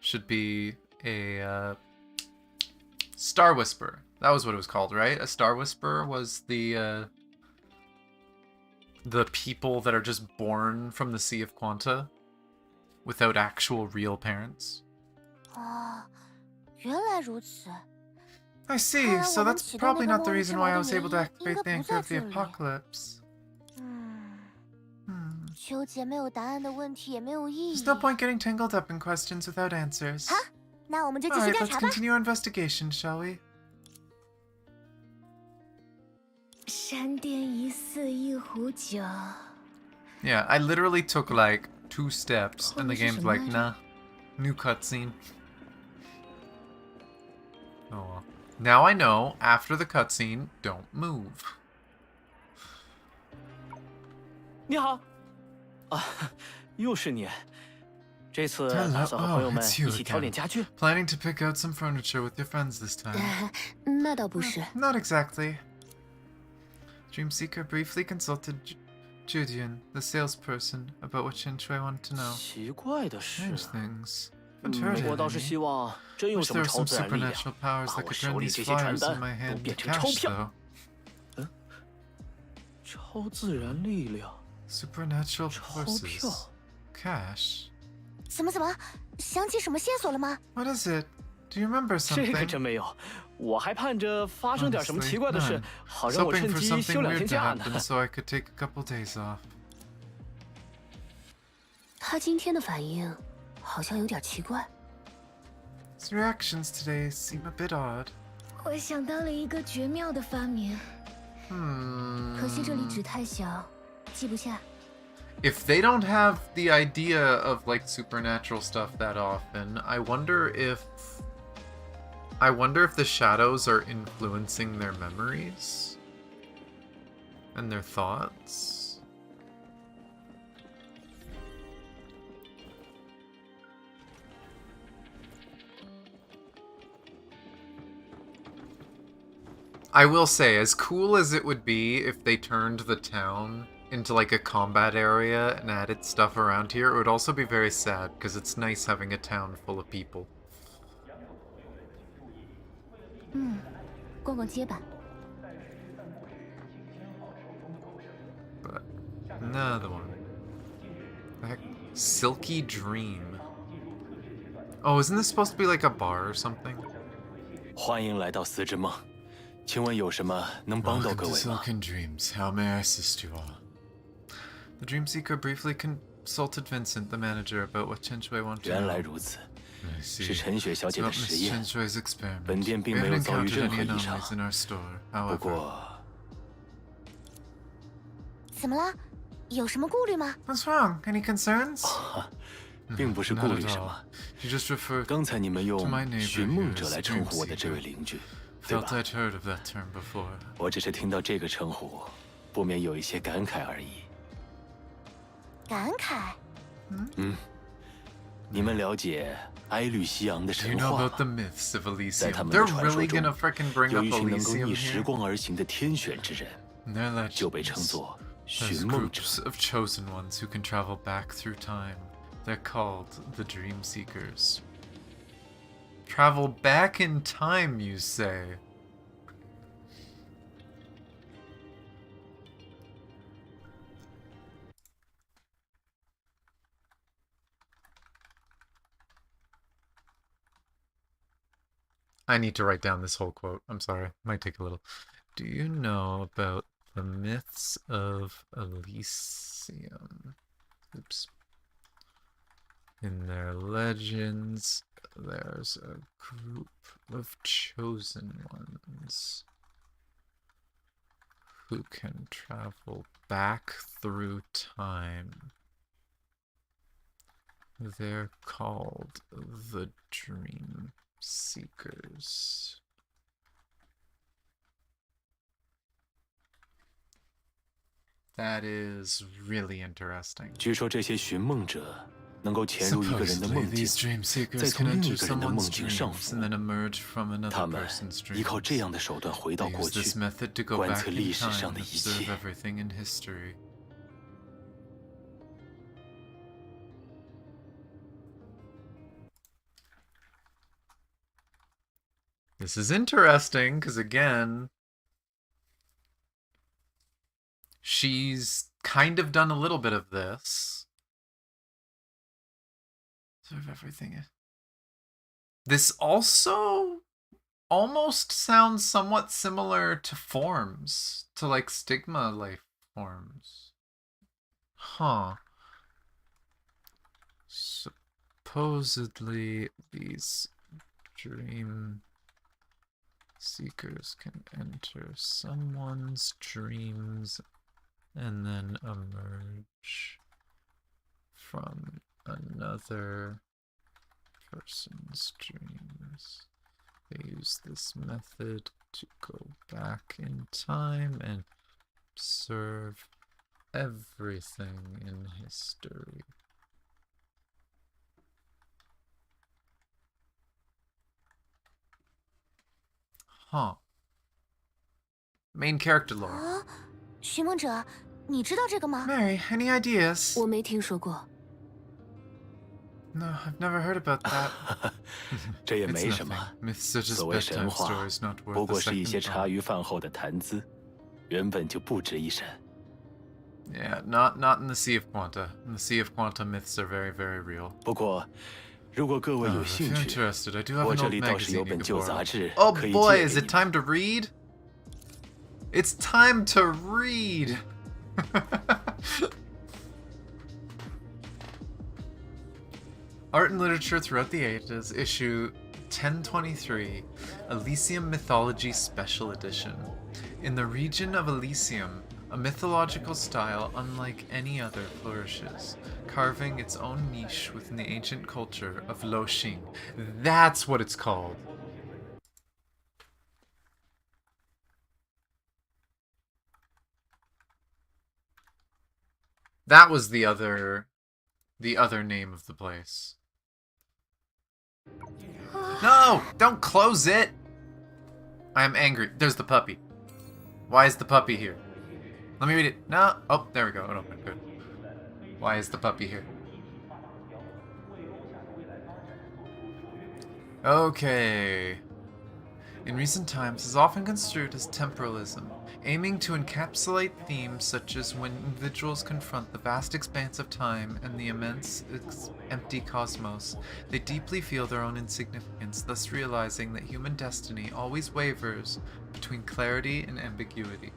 Should be a Star Whisperer. That was what it was called, right? A Star Whisperer was the people that are just born from the Sea of Quanta without actual real parents. 啊，原来如此。 I see, so that's probably not the reason why I was able to activate the anchor of the 应该不在这里。 apocalypse. 纠结没有答案的问题也没有意义。 There's no point getting tangled up in questions without answers. 好，那我们就继续 Alright, 调 let's 查吧。 continue our investigation, shall we? 山巅一寺一壶酒。 Yeah, I literally took like 2 steps and the game's like, nah. New cutscene. Oh well. Now I know, after the cutscene, don't move. 你好，啊，又是你。这次 Hello. 打算和朋友 Oh, 们 it's 一 you 起挑点 again. 家具。 Planning to pick out some furniture with your friends this time. 那倒不是， Not exactly. Dreamseeker briefly consulted Judian, the salesperson, about what Shui wanted to know. 奇怪的是， Strange things. Haven't heard 我倒是 any. 希望真有 Wish 什 there 么 were 超 some 自然力量， supernatural powers 把 that 我 could 手 turn 里 these 这些传 flyers 单 in my 都 hand 变 into 成钞 cash, 票。 though. 超自然力量， Supernatural 钞 forces. 票。 Cash. 什么什么？想起什么线索了吗？ What is it? Do you remember 这个 something? 真没有，我还盼着发生点什么 Honestly, 奇怪的事 none. 好让我 Hoping 趁 for 机 something 休2 weird 天 to 假呢。 happen so I could take a couple days off. 他今天的反应好像有点奇怪。 His reactions today seem a bit odd. 我想到了一个绝妙的发明，可惜这里纸太小，记不下。 If they don't have the idea of like supernatural stuff that often, I wonder if the shadows are influencing their memories and their thoughts. I will say, as cool as it would be if they turned the town into like a combat area and added stuff around here, it would also be very sad because it's nice having a town full of people. 逛逛街吧。 But another one. The heck? Silky Dream. Oh, isn't this supposed to be like a bar or something? 欢迎来到四之梦，请问有什么能帮到 Welcome 各 to 位吗？ Silken Dreams. How may I assist you all? The Dream Seeker briefly consulted Vincent, the manager, about what Chen Shui wanted to 原 know. 来如此， I see. 是陈雪小姐的 It's about 实 Miss 验 Chen。Shui's experiment. 本店并 We 没有 haven't 遭遇 encountered 任 any 何异常。 anomalies in our store. 不 However, 过， 怎么了？有什么顾虑吗？ what's wrong? Any concerns? 并不是 Not 顾虑 at 什 all. 么。 You just referred. 刚才你们用 To my neighbor 寻梦 here 者 is 来 a 称 dream 呼我的这位 seeker. 邻居，对 Felt 吧？ I'd heard of that term before. 我只是听到这个称呼，不免有一些感慨而已。感慨。你们了解埃律西昂的 Do you 神 know 话 about 吗 the？myths of 在他 Elysium? 们的 They're 传说 really 中 gonna frickin' bring 有 up 一群能够 Elysium 逆时 here? 光而行的天选之人， They're 就被称 legends. 作 There's 寻梦者。 groups of chosen ones who can travel back through time. They're called the Dream Seekers. Travel back in time, you say? I need to write down this whole quote. I'm sorry. Might take a little. Do you know about the myths of Elysium? Oops. In their legends, there's a group of chosen ones who can travel back through time. They're called the Dream Seekers. That is really interesting. 据说这些寻梦者能够潜入一个人的 Supposedly, 梦境， these dream 再 seekers 从 can 另 enter 一个人的 someone's 梦境上 dreams 浮 and。then emerge from 他 another 们 person's 依靠 dreams. 这样的手段回到 They 过 use this 去， method to go 观 back 测 in 历史 time 上 and 的一 observe 切。 everything in history. This is interesting, because again, she's kind of done a little bit of this. Observe everything. This also almost sounds somewhat similar to forms, to like stigma life forms. Huh. Supposedly, these dream seekers can enter someone's dreams and then emerge from another person's dreams. They use this method to go back in time and observe everything in history. Huh. Main character lore. 啊，寻梦者，你知道这个吗？ Mary, any ideas? 我没听说过。 No, I've never heard about that. 这也 It's 没什么。 nothing. Myths are just 所谓神 bedtime 话 stories, not 不 worth 过 a 是一些 second 茶 thought. 余饭后的谈资，原本就不值一审。 Yeah, not in the Sea of Quanta. In the Sea of Quanta, myths are very, very real. 不过，如果各位 Oh, 有 if 兴 you're 趣， interested, I do have 我 an 这 old 里倒是有 magazine 本 you 旧 could 杂 borrow. 志 Oh 可以 boy, 借 is 给 it 你。 time to read? It's time to read! Art and Literature Throughout the Ages, issue 1023, Elysium Mythology Special Edition. In the region of Elysium, a mythological style unlike any other flourishes, carving its own niche within the ancient culture of Loxing. That's what it's called. That was the other name of the place. No! Don't close it! I am angry. There's the puppy. Why is the puppy here? Let me read it. No. Oh, there we go. It opened. Good. Why is the puppy here? Okay. In recent times is often construed as temporalism, aiming to encapsulate themes such as when individuals confront the vast expanse of time and the immense, empty cosmos, they deeply feel their own insignificance, thus realizing that human destiny always wavers between clarity and ambiguity.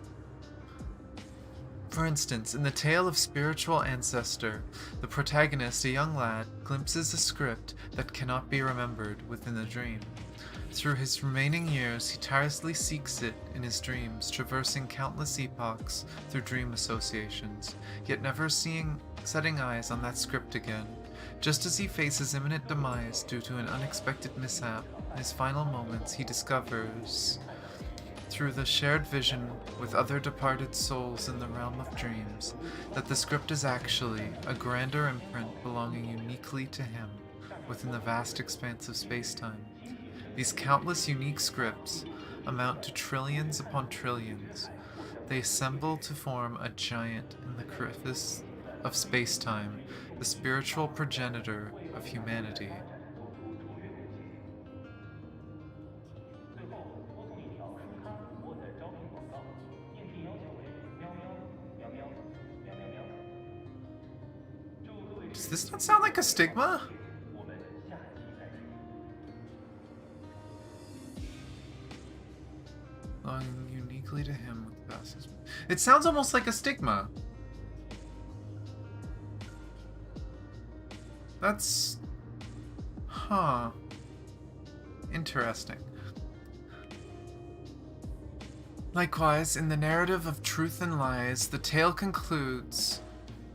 For instance, in the tale of Spiritual Ancestor, the protagonist, a young lad, glimpses a script that cannot be remembered within a dream. Through his remaining years, he tirelessly seeks it in his dreams, traversing countless epochs through dream associations, yet never setting eyes on that script again. Just as he faces imminent demise due to an unexpected mishap, in his final moments he discovers, through the shared vision with other departed souls in the realm of dreams, that the script is actually a grander imprint belonging uniquely to him within the vast expanse of space-time. These countless unique scripts amount to trillions upon trillions. They assemble to form a giant in the crevice of space-time, the spiritual progenitor of humanity. Does this not sound like a stigma? Belonging uniquely to him with the vast. It sounds almost like a stigma. That's... Huh. Interesting. Likewise, in the narrative of Truth and Lies, the tale concludes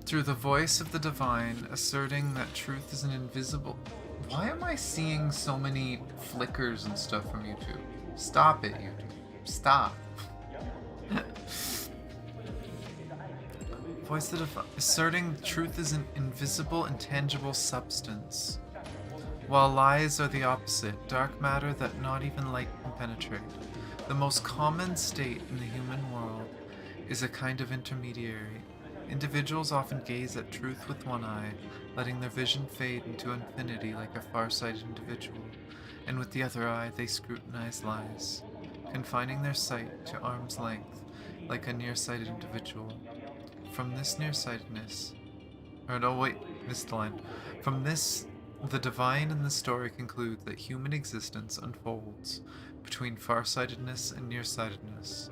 through the voice of the divine, asserting that truth is an invisible... Why am I seeing so many flickers and stuff from YouTube? Stop it, YouTube. Stop. Voice the divine, asserting truth is an invisible, intangible substance, while lies are the opposite, dark matter that not even light can penetrate. The most common state in the human world is a kind of intermediary. Individuals often gaze at truth with one eye, letting their vision fade into infinity like a far-sighted individual, and with the other eye they scrutinize lies, confining their sight to arm's length like a nearsighted individual. From this nearsightedness... Or no, wait, missed the line. From this, the divine in the story concludes that human existence unfolds between farsightedness and nearsightedness,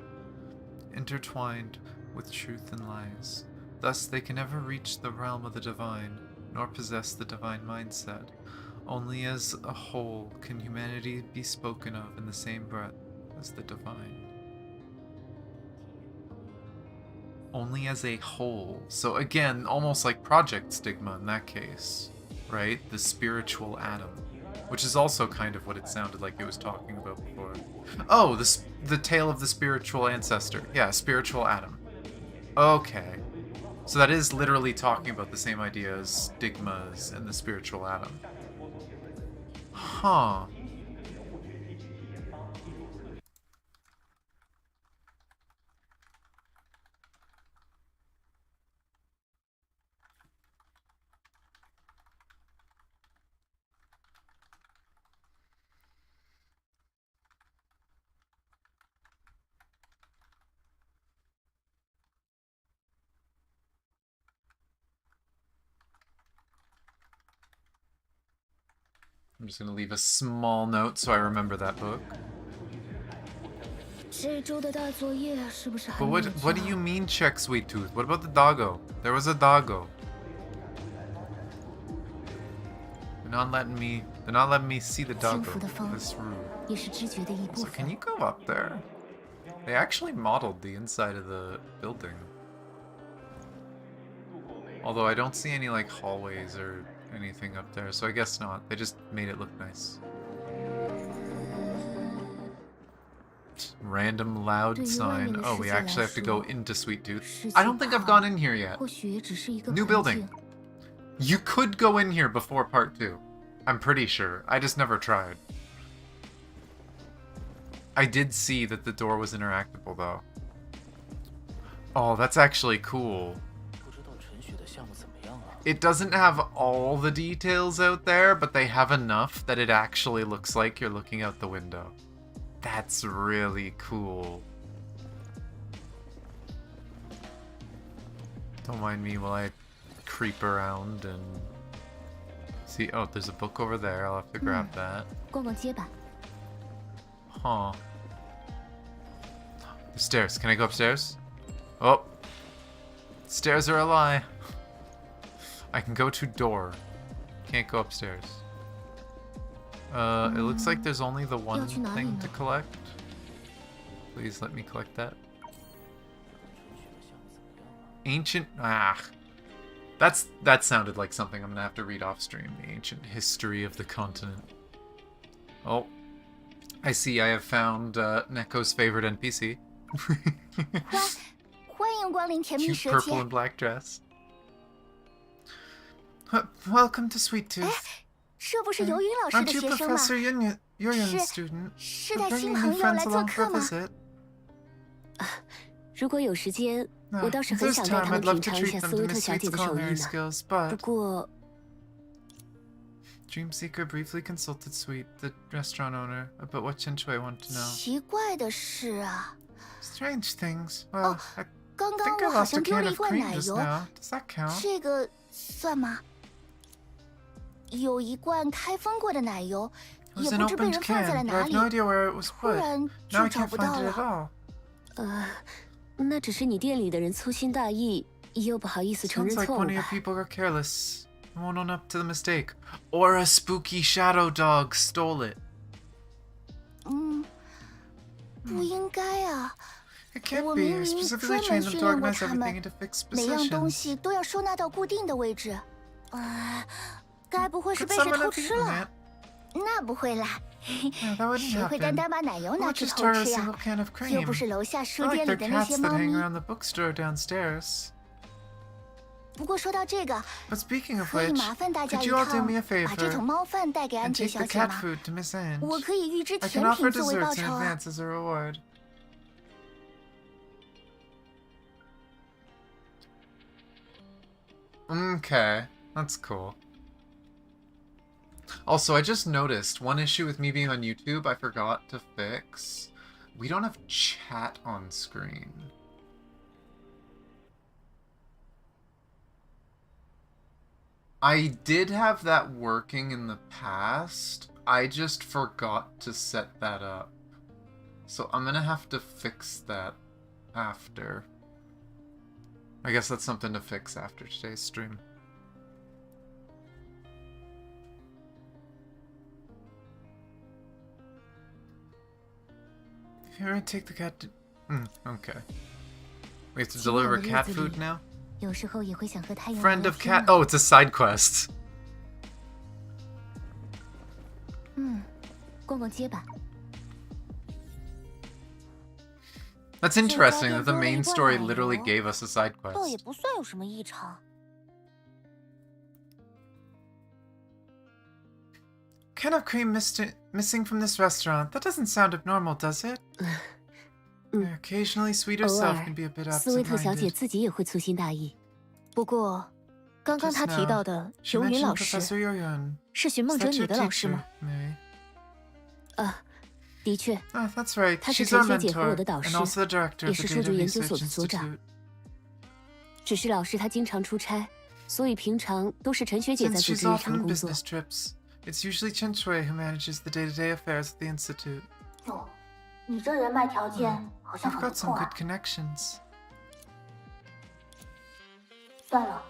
intertwined with truth and lies. Thus, they can never reach the realm of the divine, nor possess the divine mindset. Only as a whole can humanity be spoken of in the same breath as the divine. Only as a whole. So again, almost like Project Stigma in that case, right? The spiritual atom. Which is also kind of what it sounded like it was talking about before. Oh, the tale of the spiritual ancestor. Yeah, spiritual atom. Okay. So that is literally talking about the same idea as stigmas and the spiritual atom. Huh. I'm just gonna leave a small note so I remember that book. But what do you mean check Sweet Tooth? What about the doggo? There was a doggo. They're not letting me see the doggo. That's rude. So can you go up there? They actually modeled the inside of the building. Although I don't see any like hallways or anything up there, so I guess not. They just made it look nice. Random loud sign. Oh, we actually have to go into Sweet Tooth. I don't think I've gone in here yet. New building. You could go in here before part 2. I'm pretty sure. I just never tried. I did see that the door was interactable though. Oh, that's actually cool. 不知道陈雪的项目怎么样了？ It doesn't have all the details out there, but they have enough that it actually looks like you're looking out the window. That's really cool. Don't mind me while I creep around and see. Oh, there's a book over there. I'll have to grab that. 逛逛街吧。 Huh. The stairs. Can I go upstairs? Oh. Stairs are a lie. I can go to door. Can't go upstairs. It looks like there's only the one thing to collect. Please let me collect that. Ancient... That sounded like something I'm gonna have to read off stream. The ancient history of the continent. Oh. I see I have found Neko's favorite NPC. 欢迎光临甜蜜 Cute 舌 purple 尖。 and black dress. Welcome to Sweet Tooth. 这不是游云老师 Aren't 的 you 学生吗？ Professor Yun? You're a 是 student. 是 We're 带新 bringing 朋 new 友来 friends 做 along 客 for a 吗？ visit. 如果有时间，我倒是很 This 想带 time 他们 I'd love 品 to 尝一 treat 下 them 斯 to 威特 Miss 小姐 Sweet's 的手艺 culinary 呢。 skills, 不 but 过， Dreamseeker briefly consulted Sweet, the restaurant owner, about what Chen-Shui wanted to know. 奇怪的是啊， Strange things. Well, I 刚刚 think I 我好 lost a 像丢 can 了一 of 罐 cream 奶 just 油， now. Does that count? 这个算吗？有一罐开封过的奶油， It 也 was an 不知被 opened 人放在 can, 了 but 哪 I have 里， no idea where it was 突 put. 然 Now 就 I 找 can't 不到 find it at 了。 all. 那只是你店里的人粗心大意，又不好意思承 Sounds 认 like 错误 one of your 吧？ people are careless. Won't own up to the mistake. Or a spooky shadow dog stole it. 嗯，不应该啊！ It can't 我 be. 明 I 明 specifically 专门 trained them 训 to 练过 organize 他 everything 们， into fixed 每样东 positions. 西都要收纳到固定的位置。该不会是 Could 被谁 someone 偷 have 吃 eaten 了 it?？那不会啦， Yeah, that wouldn't 谁会 happen. 单单把奶油拿 Or 去 just 偷 tear a 吃呀 single？can of 又 cream. 不是楼下 It's 书 not 店 like 里 they're 的那 cats 些 that 猫 hang 咪。 around the bookstore downstairs. 不过说到这个， But speaking of 可以 which, 麻烦大家 could 一 you all do 趟 me a 把这桶 favor 猫饭带给安 and 杰 take 小 the 姐 cat 吗？ food to Miss Ange? 我可以预支 I 甜 can 品 offer 作为报 desserts in 酬啊。 advance as a reward. Okay, that's cool. Also, I just noticed one issue with me being on YouTube I forgot to fix. We don't have chat on screen. I did have that working in the past. I just forgot to set that up. So I'm gonna have to fix that after. I guess that's something to fix after today's stream. If you ever take the cat to... okay. We have to deliver cat food now? 有时候也会想和太阳 Friend 聊 of 天 cat... 呢 Oh, it's a side quest. 逛逛街吧。 That's interesting that the main story literally gave us a side 倒也 quest. 不算有什么异常。 Can of cream missing from this restaurant. That doesn't sound abnormal, does it? Occasionally, sweet 偶 herself 尔 can be a bit 斯威特小姐 absent-minded. 自己也会粗心大意。不过，刚刚 Just 她提 now, 到的 She 游云 mentioned 老师 Professor Yoyun. 是寻 Is 梦者 that 女 your 的老师 teacher, 吗？ Mary? 的确， Ah, that's right. 她是 She's our 陈学姐和我 mentor 的导 and 师， also the director 也 of 是 the 数 Data 据研究 Research 所的所长。 Institute. 只是老师他经常出差，所以平常都是陈学姐在 Since 组 she's 织日 often 常 on 工作。 business trips, it's usually Chen Shui who manages the day-to-day affairs of the institute. 哟，你这人脉条件好像 I've 很不 got some 错 good 啊。 connections. 算了，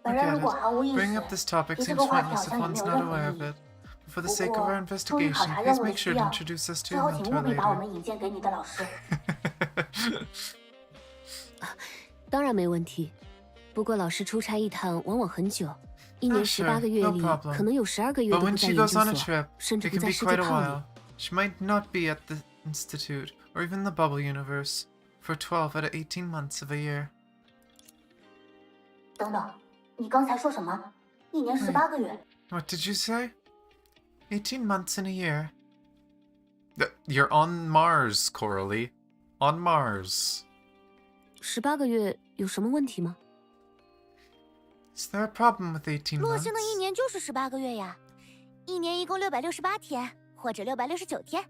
本 I 人 get 如果 it. 毫无意识， Bringing up this topic 对这 seems 个话题好 pointless if 像也 one's 没有 not 任何 aware 意 of 义。 it. But for the 不 sake of 过 our，出于考 investigation, 察任 please 务的 make 需 sure to 要， introduce us to 最 your 后请 mentor 务必把我 later. 们引荐给你的老师。当然没问题。不过老师出差一趟往往很久，一年 sure, 18个月 no 里， problem. 可能有12个月 But 都 when 不在 she 研 goes 究 on a 所， trip, 甚至 it 不 can 在 be 世界 quite a 炮里 while.。She might not be at the institute or even the bubble universe for 12 out of 18 months of a year. 等等，你刚才说什么？一年18个月？ What did you say? 18 months in a year. You're on Mars, Coralie. On Mars. 18个月有什么问题吗？ Is there a problem with 18洛 months? 星的一年就是18个月呀，一年一共668天，或者669天。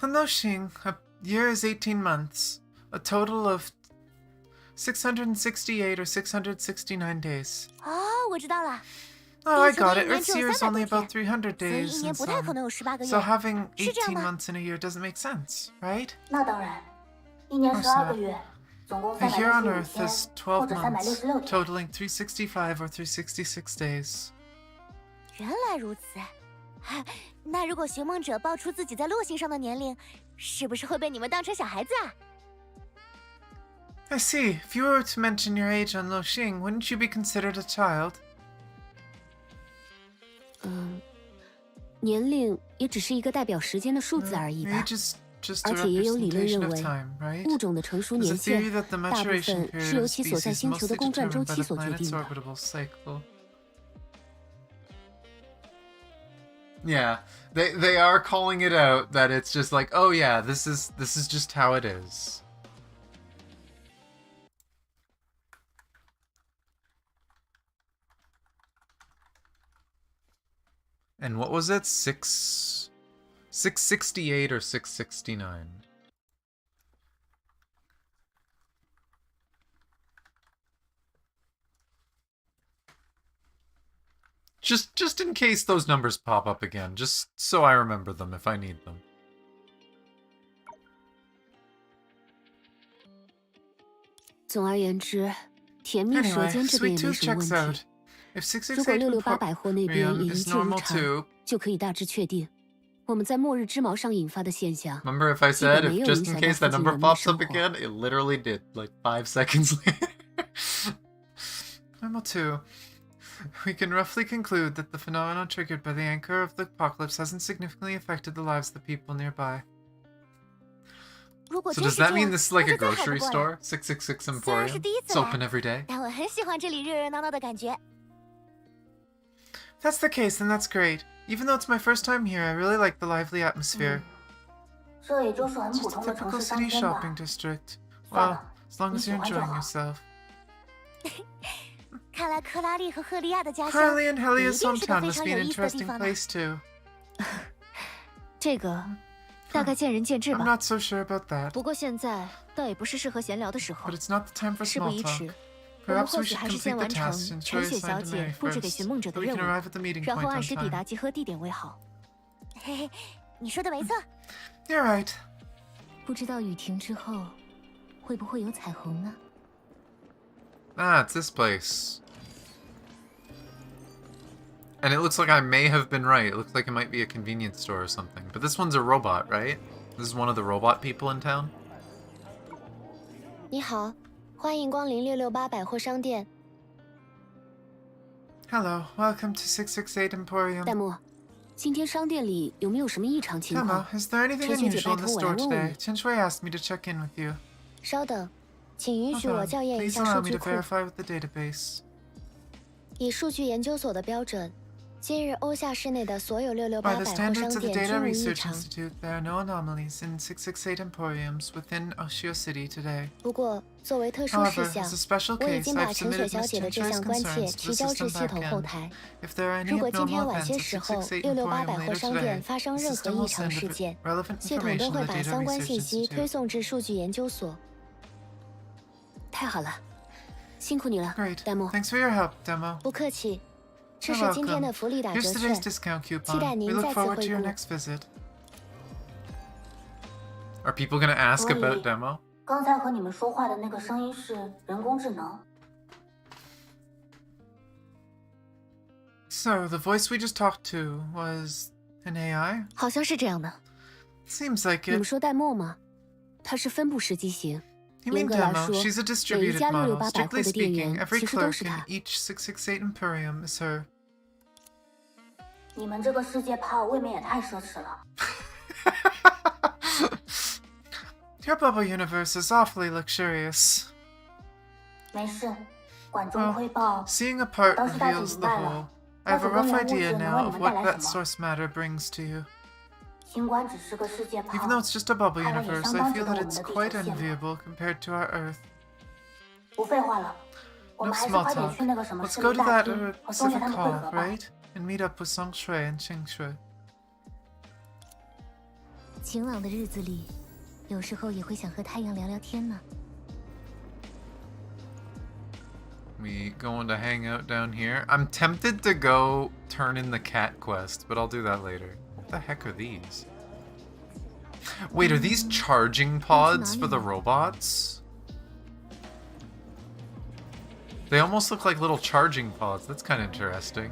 On Loxing, a year is 18 months, a total of 668 or 669 days. 哦，我知道了。 Oh, I 地球的 got 一 it. 年 Earth's 只有 year is 300 only 多 about 天， 300所以 days, 一年 and 不太可能有18个月。 so having 是这样 18吗？ months in a year doesn't make sense, right? 那当然，一年 Of 12 course 个月，总共 A year on 365 Earth 天， is 12或者 months, 366天。 totaling 365 or 366 days. 原来如此。那如果寻梦者报出自己在洛星上的年龄，是不是会被你们当成小孩子啊？ I see. If you were to mention your age on Loxing, wouldn't you be considered a child? 年龄也只是一个代表时间的数字而已吧。 Age is just a 而且也有理论 representation 认 of 为， time, right? 物种的成熟 There's a 年 theory 限 that the 大部 maturation 分是 period 由 of 其所在 species 星球的 mostly 公转周 determined by 期 the 所决 planet's 定的。 orbital cycle. Yeah, they are calling it out that it's just like, oh yeah, this is just how it is. And what was it? 668 or 669? Just in case those numbers pop up again, just so I remember them if I need them. 总而言之，甜蜜舌 Anyway, 尖这边 Sweet 也没 Tooth 什么问 checks out. 题。 If 如果 668 668百货那边也 Emporium 一 is 切如 normal 常， too. 就可以大致确定，我们在末日之矛上引发的现象， Remember if I said if just in case that number 基本没有影响到附近人民 pops 生 up 活。 again? It literally did, like 5 seconds later. Normal 2. We can roughly conclude that the phenomenon triggered by the anchor of the apocalypse hasn't significantly affected the lives of the people nearby. 如果 So 真 does 是这 that mean 样， this is 那 like a 就再好不 grocery 过了。 store? 666 虽然是 Emporium? 第一次 It's open 来， every day? 但我很喜欢这里热热闹闹的感觉。 If that's the case, then that's great. Even though it's my first time here, I really like the lively atmosphere. 这也就是很 It's 普 just a 通的城 typical 市商 city 圈吧 shopping。district. 算 Well, 了， as long 你 as 喜 you're 欢就 enjoying 好。 yourself. 看来克拉丽和赫利亚的家乡 Carly and 也 Helia's 一定是个 hometown 非 must 常 be 有 an 意思的地 interesting 方呢。 place too. 这个大概见仁见智 I'm 吧。 not so sure about that, 不过现在倒也不是适合闲聊的时候 but，it's not the time for 事不 small 宜 talk. 迟，我们 Perhaps 或 we 许 should 还是 complete 先 the 完成 task and 陈 show 雪 you 小 sign to 姐 Mary 布置给 first, 寻梦者 so 的 we 任 can 务， arrive at the meeting 然后 point 按 on 时抵 time. 达集合地点为好。嘿嘿，你说的没错。 You're right. 不知道雨停之后会不会有彩虹呢？ Ah, it's this place. And it looks like I may have been right. It looks like it might be a convenience store or something. But this one's a robot, right? This is one of the robot people in town? 你好，欢迎光临668百货商店。 Hello, welcome to 668戴 Emporium. 墨，今天商店里有没有什么异常情 Emma, 况？ is there anything 陈学姐 unusual 拜 in the 托我 store 来问问 today? 你。 Chen Shui asked me to check in with you. 稍等，请允 Hold 许我 on. 校验一 Please 下 allow 数 me 据 to 库。 verify with the database. 以数据研究所的标准，今日欧夏市内的所有668 By the 百货 standards 商 of the 店 Data 均无异 Research 常。 Institute, there are no anomalies in 668 Emporiums within Oshio City today. 不过，作为特殊事 However, 项 as a，special 我已 case, 经把 I've 陈雪 submitted 小 Miss 姐的 Chen 这 Shui's 项关切 concerns to 提 the 交至 system 系统 backend. 后台。 If there are any 如果今天 abnormal 晚些 events 时 at 候668 668 Emporium 百货 later 商店 today, 发生 the 任何 system 异 will 常 send 事件， relevant 系统 information 都 to 会 the 把 Data 相关 Research 信息推 Institute. 送至数据研究所。太好了，辛苦你了， Great. 戴墨。 Thanks for your help, Demo. 不客气，这 You're 是今天 welcome. 的福利打 Here's 折 today's 券， discount 期待 coupon. We 您 look 再次 forward 惠 to your 顾。 next visit. Are people gonna ask 所以 about Demo? 刚才和你们说话的那个声音是人工智能。 So, the voice we just talked to was an AI? 好像是这样的。 Seems like 你们 it. 说戴墨吗？它是分布式机型。 You 严 mean 格来 Demo? 说， She's a 每一 distributed 家 model. 668百货 Strictly 的店 speaking, 员 every 其实都 clerk 是 in 它。 each 668 Emporium is her. 你们这个世界炮未免也太奢侈了。 Your bubble universe is awfully luxurious. 没事，管中窥豹。 Seeing a part 倒是大致 reveals 明 the 白 whole. 了。 I have a 那组根 rough 源物质 idea 能 now 为你 of 们带 what 来 that 什么？ source matter brings to you. 尽管只是个世界炮， Even though it's just a bubble 看来也 universe, 相 I 当值 feel 得我 that 们 it's 的地 quite 球羡慕。 enviable compared to our Earth. 不废话了，我 No 们还是 small 快点 talk. 去那个什么 Let's 市 go 民 to 大 that 厅和松下 Pacific 他们会 Hall, 合吧。 right? And meet up with Songshui and Qingshui. 晴朗的日子里，有时候也会想和太阳聊聊天呢。 We going to hang out down here. I'm tempted to go turn in the cat quest, but I'll do that later. What the heck are these? Wait, are these charging pods for the robots? They almost look like little charging pods. That's kind of interesting.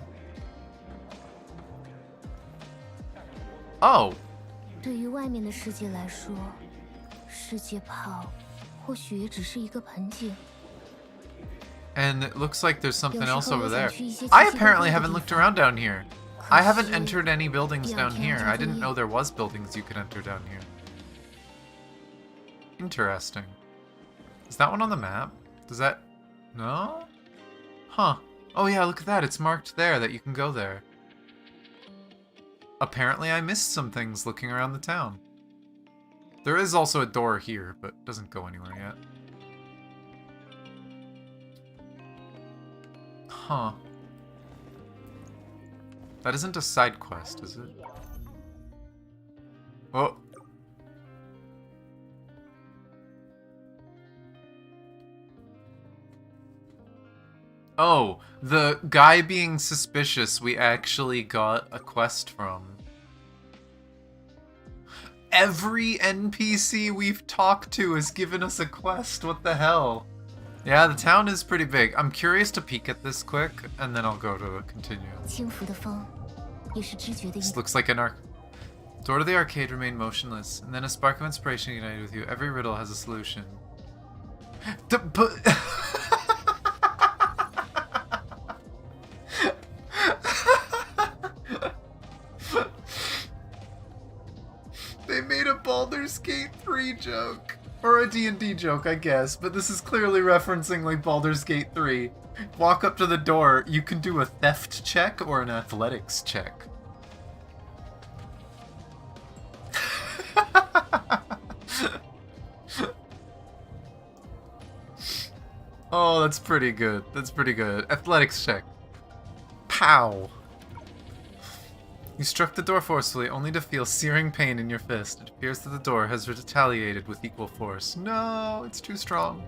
Oh! 对于外面的世界来说，世界炮或许也只是一个盆景。 And it looks like there's something else over there. 有时候我想去一些 I 奇奇怪怪的 apparently haven't looked around down here. I haven't 可是 entered any buildings down 两天 here. 要 I 作 didn't 业 know there was buildings you could enter down here. Interesting. Is that one on the map? Does that... No? Huh. Oh yeah, look at that. It's marked there that you can go there. Apparently I missed some things looking around the town. There is also a door here, but it doesn't go anywhere yet. Huh. That isn't a side quest, is it? Oh. Oh, the guy being suspicious we actually got a quest from. Every NPC we've talked to has given us a quest, what the hell? Yeah, the town is pretty big. I'm curious to peek at this quick, and then I'll go to continue. 轻浮的风，也是知觉的 This 一。 looks like an arc. Door to the arcade remained motionless, and then a spark of inspiration ignited with you. Every riddle has a solution. But they made a Baldur's Gate 3 joke. Or a D&D joke, I guess, but this is clearly referencing like Baldur's Gate 3. Walk up to the door, you can do a theft check or an athletics check. Oh, that's pretty good. That's pretty good. Athletics check. Pow! You struck the door forcefully, only to feel searing pain in your fist. It appears that the door has retaliated with equal force. No, it's too strong.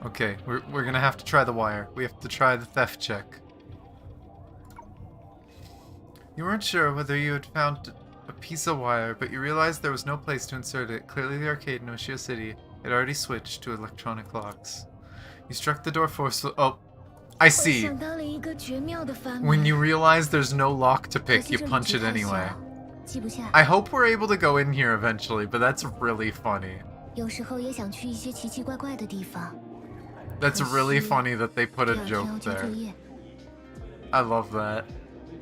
Okay, we're gonna have to try the wire. We have to try the theft check. You weren't sure whether you had found a piece of wire, but you realized there was no place to insert it. Clearly the arcade in Oshio City had already switched to electronic locks. You struck the door forcefully. Oh, I see. 想到了一个绝妙的发明。 When you realize there's no lock to 可 pick, 惜 you 这里 punch 局 it 太 anyway. 小，记不下。 I hope we're able to go in here eventually, but that's really funny. 有时候也想去一些奇奇怪怪的地方。 That's really funny that they put 第 a 二天要 joke 交作 there. 业。 I love that.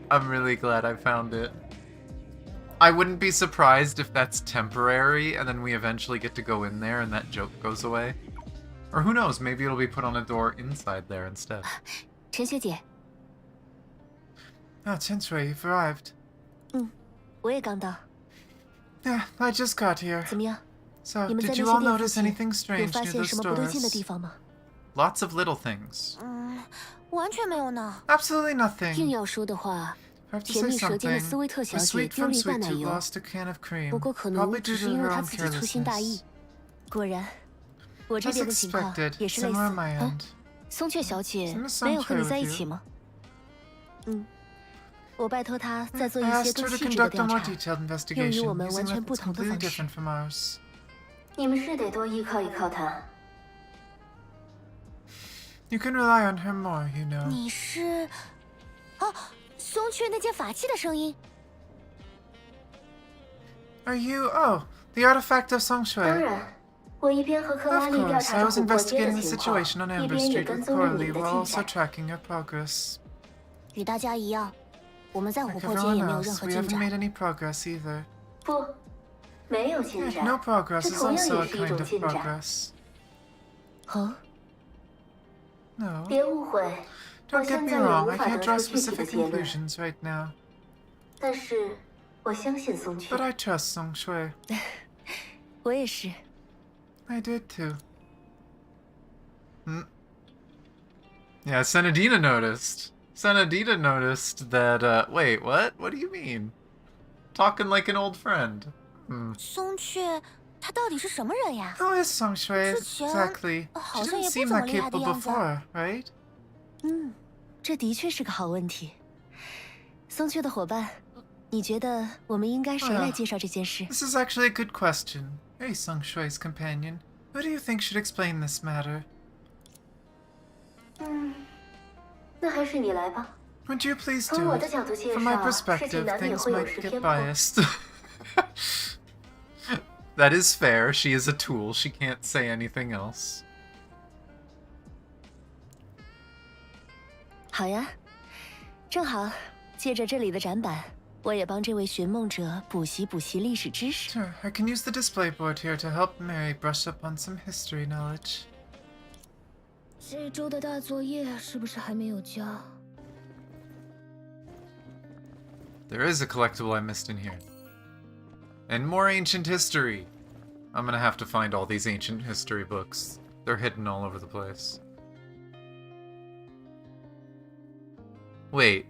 I'm really glad I found it. I wouldn't be surprised if that's temporary and then we eventually get to go in there and that joke goes away. Or who knows, maybe it'll be put on a door inside there instead. 陈学姐， Ah, Tensui, you've arrived. 我也刚到， Yeah, I just got here. 怎么样？ So, 你们在 did 那 you 些 all 店附 notice 近 anything 有 strange 发 near 现 those 什么不对劲的 stores? 地方吗？ Lots of little things. 完全没有呢。 Absolutely 硬 nothing. 要说的话， I have to 甜 say 蜜舌尖的 something. 斯威特 The 小姐 sweet 丢 from 了一半 Sweet 奶 Tooth 油， lost a can of cream. 不过可能 Probably 只 due 是 to 因为 her 她 own 自己粗心大意 carelessness.。果然，我这 As 边的情况 expected, 也是类似。 similar on my 啊 end. 松雀小姐 Isn't 没有和你 Sancho 在一 with 起 you? 吗？我拜托她再做 I 一些 asked 更 her to 细致的 conduct a 调 more 查， detailed 用于 investigation 我们 using 完全 methods 不同的 completely 方式。 different from ours. 你们是得多依靠依靠他。 You can rely on her more, you know. 你是？哦，松雀那件法器的声音。 Are you? Oh, the artifact of 当 Songshui. 然，我一边和克拉 Of 丽调 course, 查 I 着 was 琥珀街 investigating 的 the 情况， situation on 一 Amber 边也 Street 跟 with 踪着你 Coralie 们的 while 进 also 展。 tracking your progress. 与大家一样，我们在琥 Like 珀街 everyone 也没有任 else, 何 we 进 haven't 展。 made any progress either. 不，没有进 Yeah, 展。 no progress 这 is 同样 also 也 a 是一 kind 种 of 进展。 progress. 哦， No. 别误会，我 Don't get 现 me 在也无 wrong, I 法 can't 得 draw 出具体的 specific 结论。 conclusions right now. 但是，我相信松雀 But。I trust Song Shui. 我也是。 I did too. Hmm. Yeah, Senadina noticed. Senadina noticed that, wait, what? What do you mean? Talking like an old friend. Hmm. 松雀，他到底是什么人呀？ Who is Song Shui 之前 exactly? 好 She 像 didn't 也不 seem 怎么 that 厉害的 capable 样子。 before, right? 这的确是个好问题。松雀的伙伴，你觉得我们应该谁来介绍这件事？ This is actually a good question. Hey, Song Shui's companion. Who do you think should explain this matter? 那还是你来吧。 Would you please 从 do 我 it? 的角度介 From my 绍，事情 perspective, 难免 things 会有 might 失 get 偏颇。 biased. That is fair. She is a tool. She can't say anything else. 好呀，正好借着这里的展板，我也帮这位寻梦者补习历史知识。 Sure, I can use the display board here to help Mary brush up on some history knowledge. 这周的大作业是不是还没有交？ There is a collectible I missed in here. And more ancient history. I'm gonna have to find all these ancient history books. They're hidden all over the place. Wait.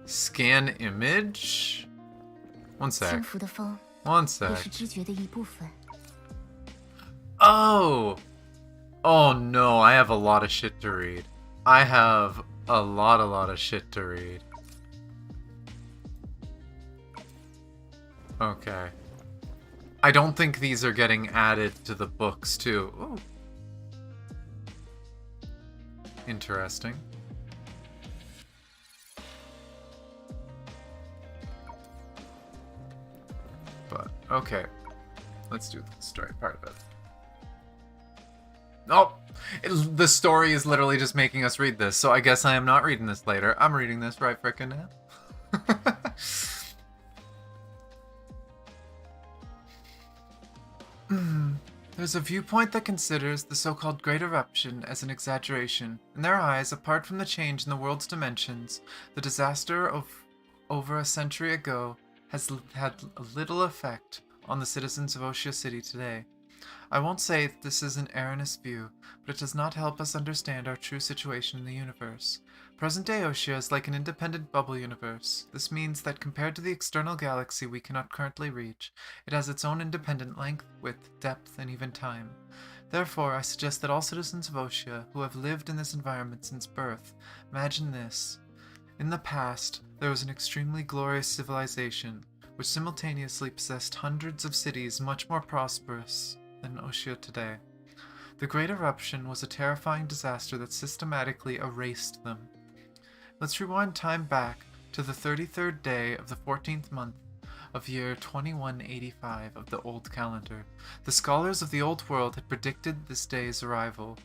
Scan image? One 轻 sec. 浮的风 One 也 sec. 是知觉的一部分。 Oh! Oh no, I have a lot of shit to read. I have a lot of shit to read. Okay. I don't think these are getting added to the books, too. Ooh. Interesting. But, okay. Let's do the story part of it. Oh! The story is literally just making us read this, so I guess I am not reading this later. I'm reading this right frickin' now. There's a viewpoint that considers the so-called Great Eruption as an exaggeration. In their eyes, apart from the change in the world's dimensions, the disaster of over a century ago has had little effect on the citizens of Oshia City today. I won't say that this is an erroneous view, but it does not help us understand our true situation in the universe. Present-day Oshia is like an independent bubble universe. This means that compared to the external galaxy we cannot currently reach, it has its own independent length, width, depth, and even time. Therefore, I suggest that all citizens of Oshia who have lived in this environment since birth imagine this. In the past, there was an extremely glorious civilization, which simultaneously possessed hundreds of cities much more prosperous than Oshia today. The Great Eruption was a terrifying disaster that systematically erased them. Let's rewind time back to the 33rd day of the 14th month of year 2185 of the old calendar. The scholars of the old world had predicted this day's arrival.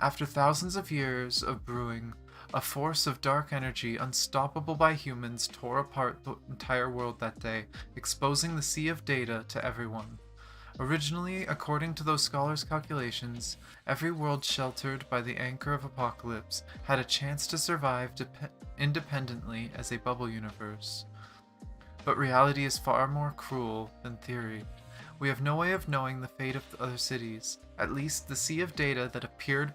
After thousands of years of brewing, a force of dark energy unstoppable by humans tore apart the entire world that day, exposing the sea of data to everyone. Originally, according to those scholars' calculations, every world sheltered by the anchor of apocalypse had a chance to survive independently as a bubble universe. But reality is far more cruel than theory. We have no way of knowing the fate of the other cities. At least the sea of data that appeared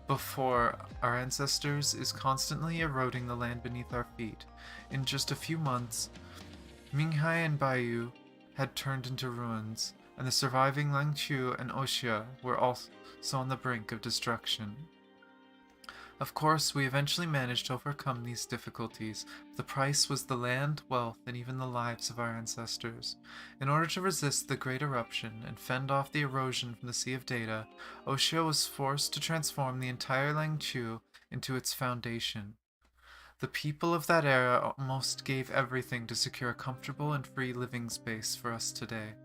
before our ancestors is constantly eroding the land beneath our feet. In just a few months, Minghai and Baiyu had turned into ruins, and the surviving Langqiu and Oshia were also on the brink of destruction. Of course, we eventually managed to overcome these difficulties. The price was the land, wealth, and even the lives of our ancestors. In order to resist the Great Eruption and fend off the erosion from the Sea of Data, Oshia was forced to transform the entire Langqiu into its foundation. The people of that era almost gave everything to secure a comfortable and free living space for us today.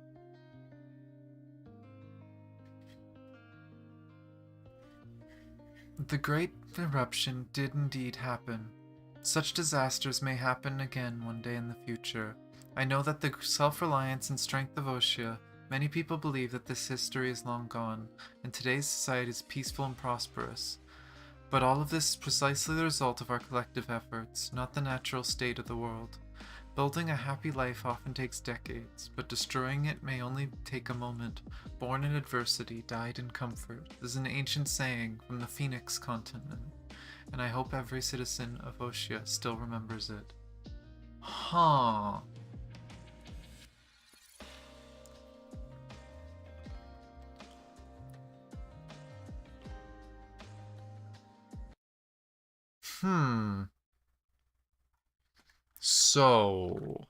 The Great Eruption did indeed happen. Such disasters may happen again one day in the future. I know that the self-reliance and strength of Oshia, many people believe that this history is long gone, and today's society is peaceful and prosperous. But all of this is precisely the result of our collective efforts, not the natural state of the world. Building a happy life often takes decades, but destroying it may only take a moment. Born in adversity, died in comfort. This is an ancient saying from the Phoenix continent, and I hope every citizen of Oshia still remembers it. Huh. So,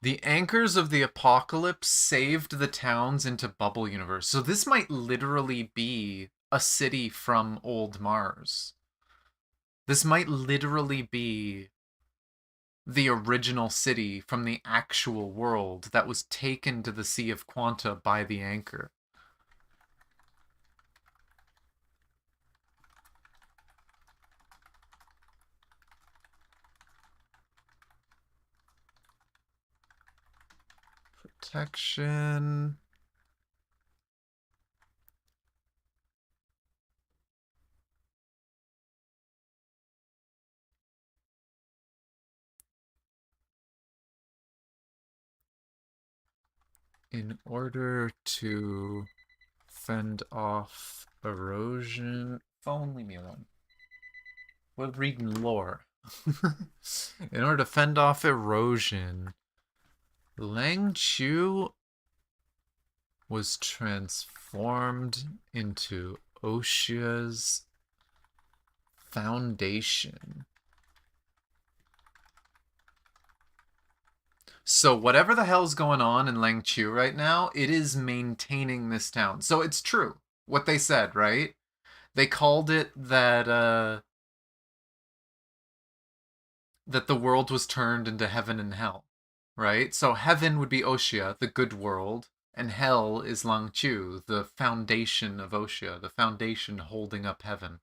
the anchors of the apocalypse saved the towns into Bubble Universe. So this might literally be a city from old Mars. This might literally be the original city from the actual world that was taken to the Sea of Quanta by the anchor. Protection. In order to fend off erosion. Phone, leave me alone. We're reading lore. In order to fend off erosion, Lang Chu was transformed into Oshia's foundation. So whatever the hell's going on in Lang Chu right now, it is maintaining this town. So it's true what they said, right? They called it that that the world was turned into heaven and hell, right? So heaven would be Oshia, the good world, and hell is Lang Chu, the foundation of Oshia, the foundation holding up heaven.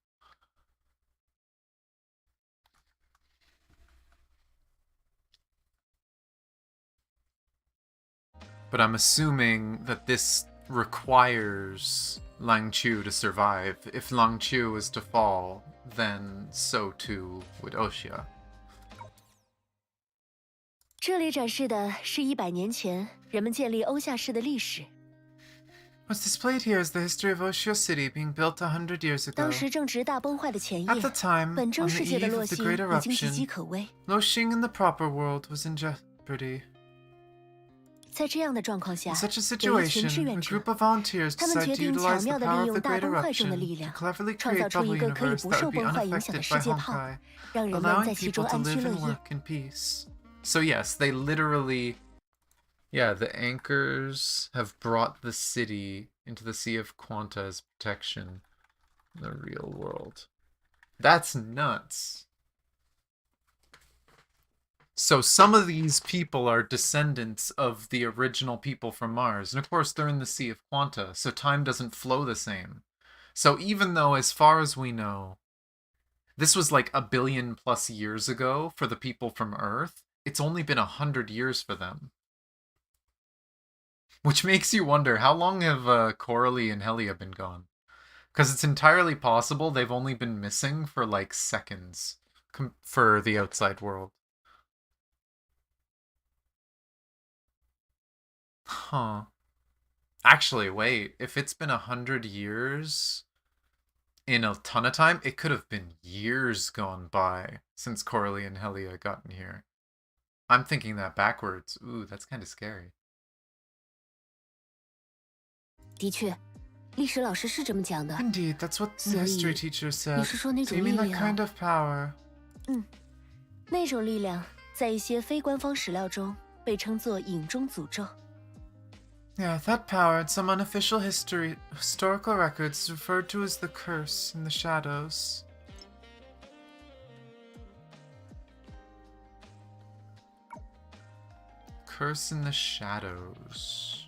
But I'm assuming that this requires Lang Chu to survive. If Lang Chu is to fall, then so too would Oshia. 这里展示的是100年前人们建立欧夏市的历史。 What's displayed here is the history of Oshia City being built 100 years ago. 当时正值大崩坏的前夜， At the time, 本 on 州 the 世界的 eve 落 of the 星 Great 已经岌岌 Eruption, 可危。 Loshing in the proper world was in jeopardy. 在这样的状况下， In such a 有一群志 situation, 愿 a 者， group of volunteers 他们 decided 决 to 定巧 utilize 妙 the 地利 power of 用 the 大 Great 崩坏中的 Eruption 力 to 量， cleverly 创造 create 出 bubble 一个可以 universe 不 that 受 would be 崩坏影响 unaffected 的 by 世界泡， Honkai, 让人们 allowing 在其中 people to 安居 live 乐 and 业。 work in peace. So yes, they literally... Yeah, the anchors have brought the city into the Sea of Quanta as protection in the real world. That's nuts. So some of these people are descendants of the original people from Mars. And of course, they're in the Sea of Quanta, so time doesn't flow the same. So even though, as far as we know, this was like 1 billion plus years ago for the people from Earth, it's only been 100 years for them. Which makes you wonder, how long have Coralie and Helia been gone? Because it's entirely possible they've only been missing for like seconds for the outside world. Huh. Actually, wait. If it's been 100 years in a ton of time, it could have been years gone by since Coralie and Helia gotten here. I'm thinking that backwards. Ooh, that's kind of scary. 的确，历史老师是这么讲的。 Indeed, that's what the 所以， history teacher said. 你是说那 So 种 you 力 mean that 量？ kind of power? 那种力量在一些非官方史料中被称作影中诅咒。 Yeah, that power in some unofficial historical records is referred to as the curse in the shadows. Curse in the shadows.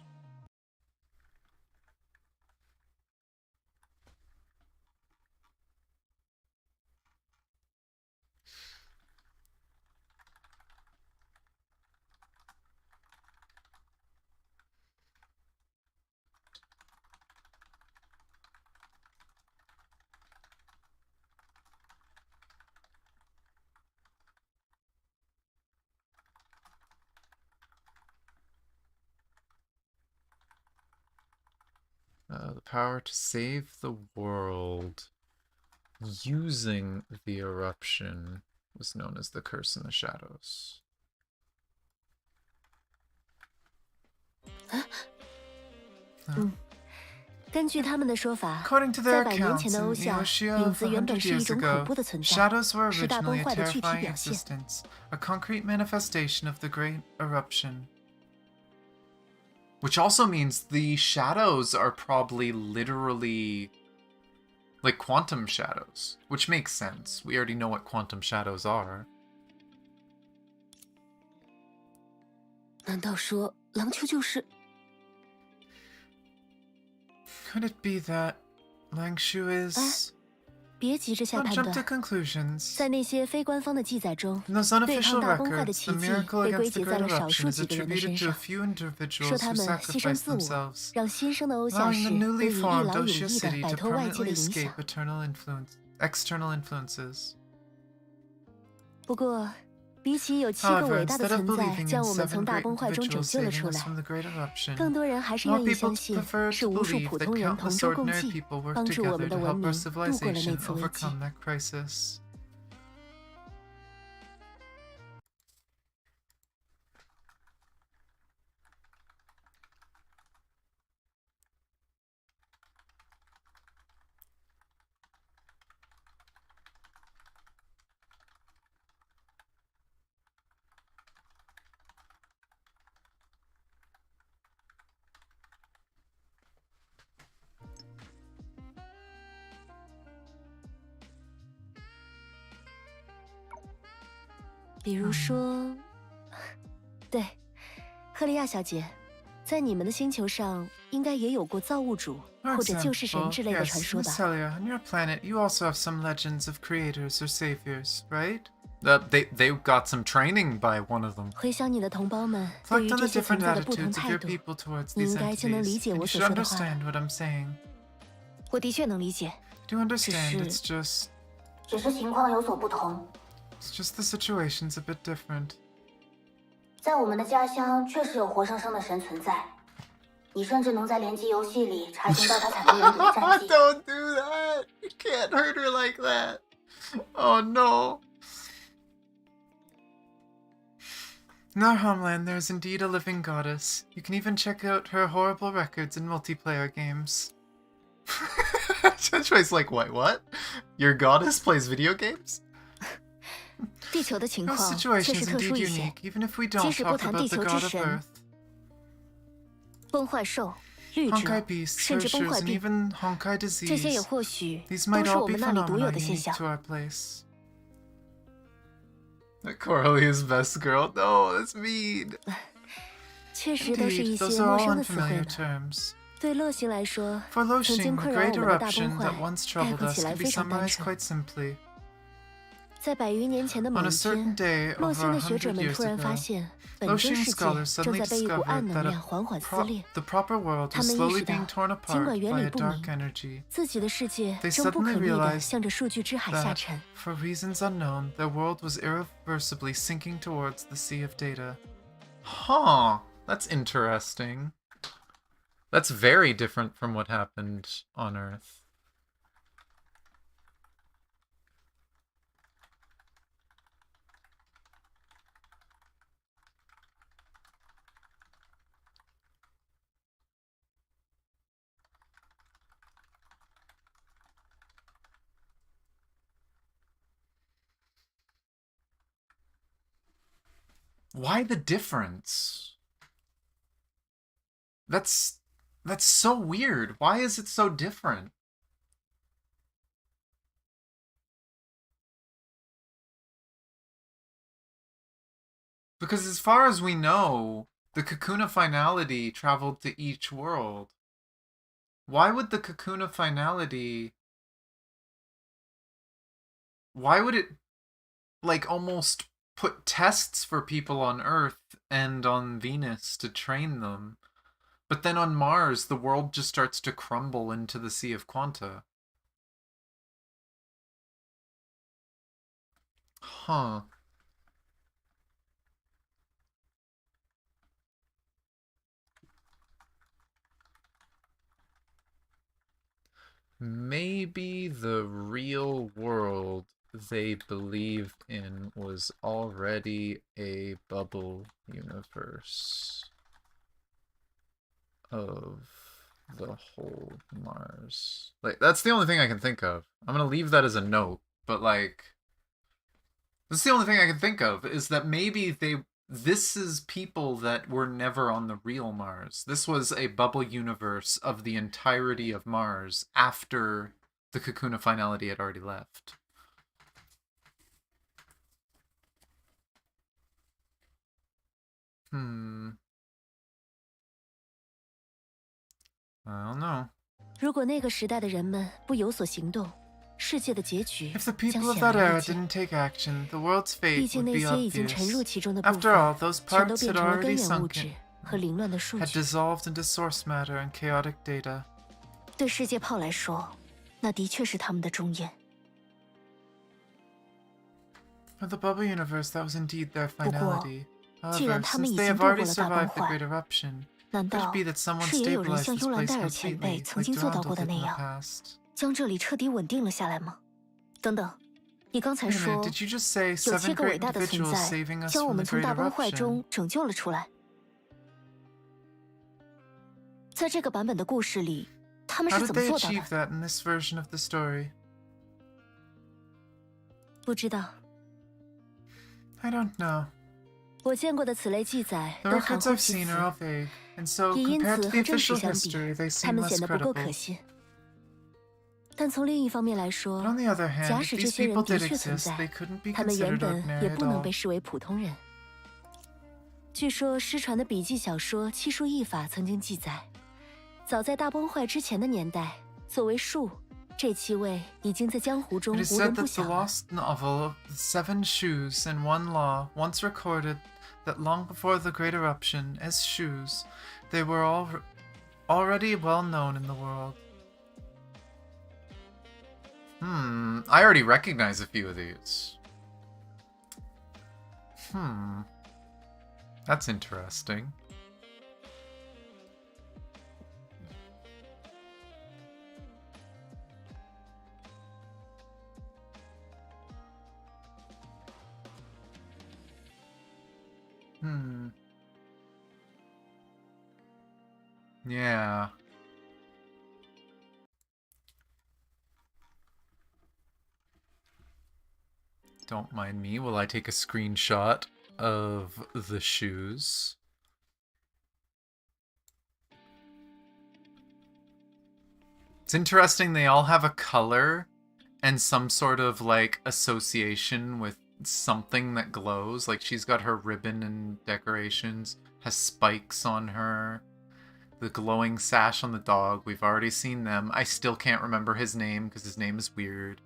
The power to save the world using the eruption was known as the Curse in the Shadows. 根据他们的说法， According to 在 their 100年前 accounts, 的 in 欧夏， Neotia 影子原本 100是一 years 种恐 ago, 怖的存在， shadows were 是大崩 originally a 坏的具体 terrifying 表现。 existence, a concrete manifestation of the Great Eruption. Which also means the shadows are probably literally like quantum shadows, which makes sense. We already know what quantum shadows are. 难道说狼丘就是？ Could it be that Langshu is... 别急着下 Don't 判 jump to 断。 conclusions. 在那些非官方的记载中， In those 对抗 unofficial 大崩坏的 records, 奇 the 迹 miracle 被归 against the 结在 Great 了少 Eruption 数 is 几个人的身 attributed to a 上， few 说 individuals 他 who 们牺牲 sacrificed 自我， themselves, 让新生的欧夏 allowing 市 the 得 newly 以一 formed 劳永 Oshia 逸地 city 摆 to 脱外界的 permanently 影 escape 响。 external influences. 不过，比起有7个 However, 伟大的 instead of 存在 believing 将 in 我们 7从大 great 崩坏中拯 individuals 救了 saving 出 us 来， from the Great Eruption, 更多人还是 more 愿意 people 相信 prefer 是 to 无数 believe 普 that 通人同 countless 舟共 ordinary 济， people work 帮助我 together 们的 to 文 help 明 our 度过了那 civilization 次危机。 overcome that crisis. 比如说，对，赫利亚小姐，在你们的星球上应该也有过造物主 For 或者救世神 example, 之类的传 yes, 说 Miss 吧？ Helia, on your planet, you also have some legends of creators or saviors, right? They got some training by one of them. 回想你的同胞们对 Reflect 于 on 这 the 些存 different 在的不同 attitudes of 态 your 度， people towards 你 these 应该就能理 entities, 解 and 我 you 所 should 说的话。 understand what I'm saying. 我的确能理解， Do you understand? 只是 It's just... 只是情况有所不同。 It's just the situation's a bit different. 在我们的家乡，确实有活生生的神存在。你甚至能在联机游戏里查询到他惨不忍睹的战绩。Don't do that! You can't hurt her like that! Oh no! In our homeland, there is indeed a living goddess. You can even check out her horrible records in multiplayer games. Chenchui's like, wait, what? Your goddess plays video games? 地球的情 Our 况确 situation 实 is 特殊 indeed 一些。 unique, even if we 即 don't 使不 talk 谈 about 地 the 球之 god of 神， Earth. 崩坏兽、绿 Honkai 者， beasts, 甚至崩 Hershers, 坏 and 地， even Honkai 这些也 disease. 或许 These 都 might 是 all 我 be 们那里独有 phenomena 的现 unique 象。 to our place. Coralia's best girl? No, that's mean. 确实都是一 Indeed, 些 those are 陌 all 生的词汇 unfamiliar 呢。 terms. 对乐行来说， For 曾经 Loshing, the 困扰我 great 们的大崩 eruption 坏 that once 概 troubled 括起 us 来 can be 非常单 summarized 纯。 quite simply. 在100余年前的某 On a 一 certain 天， day 洛 over 星 a 的学者 hundred 们 years 突然发 ago, 现，本真 Loshing 世界 scholars 正 suddenly 在被一股暗 discovered 能 that 量缓缓撕裂。 the proper world 他 was 们意 slowly 识到 being torn，尽 apart 管原 by 理 a 不 dark 明， energy. 自己的世界 They 正不可 suddenly 逆地 realized 向着数据之海下 that, 沉。 for reasons unknown, their world was irreversibly sinking towards the sea of data. Huh, that's interesting. That's very different from what happened on Earth. Why the difference? That's so weird. Why is it so different? Because as far as we know, the Kakuna finality traveled to each world. Why would the Kakuna finality... Why would it, like, almost put tests for people on Earth and on Venus to train them? But then on Mars, the world just starts to crumble into the Sea of Quanta. Huh. maybe the real world they believe in was already a bubble universe of the whole Mars. Like, that's the only thing I can think of. I'm gonna leave that as a note, but like, that's the only thing I can think of, is that maybe this is people that were never on the real Mars. This was a bubble universe of the entirety of Mars after the Cocoon of Finality had already left. I don't know. 如果那个时代的人们不有所行动，世界的结局 If the 将 people of 显 that 而 era 易见。 didn't take action, the world's 毕 fate 竟 would 那 be 些已经沉入 obvious. 其中的部 After all, 分， those 全都 parts 变 had 成了根 already 源物 sunken, 质和凌乱的数 had 据。 dissolved into source matter and chaotic data. 对世界炮来说，那的确是他们的终焉。 For the bubble universe, that was indeed their finality. 既然 However, 他们 since 已 they 经 have 度过 already 了大崩 survived the 坏， Great Eruption, 难 could it 道 be that someone 是也有人 stabilized 像 this 幽兰 place 戴尔前辈 completely, 曾 like 经做到 Durandal 过的 did 那 in the 样， past? 将这里彻底稳定了下来吗？等等，你刚才 Wait a minute, 说 did you just say 有 7些个伟 great 大的存 individuals 在 saving us 将我 from the 们从 Great 大崩坏 Eruption? 中拯救了出来？在这个版本的故事里，他们 How 是 did 怎么 they 做到 achieve 的？ that in this version of the story? 不知道。 I don't know. 我见过的此类记载 The 都含 records 糊 I've 其 seen 辞， are all vague, and so 也因 compared 此 to 和 the 正史 official 相比， history, they 他 seem 们 less 显得不够 credible. 可信。但从另一方面来说 But on the other hand, 假 if 使这 these 些人 people 的 did 确存 exist, 在 they couldn't be 他们原 considered 本 ordinary 也 at 不能 all. 被视为普通人。据说失传的笔记小说《七术异法》曾经记载，早在大崩坏之前的年代，作为术，这7位已经在江湖中 It is 无人 said 不 that the 晓了。 lost novel of the Seven Shoes and One Law once recorded that long before the Great Eruption, as shoes, they were already well known in the world. I already recognize a few of these. That's interesting. Yeah. Don't mind me while I take a screenshot of the shoes. It's interesting, they all have a color and some sort of like association with something that glows. Like she's got her ribbon and decorations, has spikes on her. The glowing sash on the dog, we've already seen them. I still can't remember his name because his name is weird.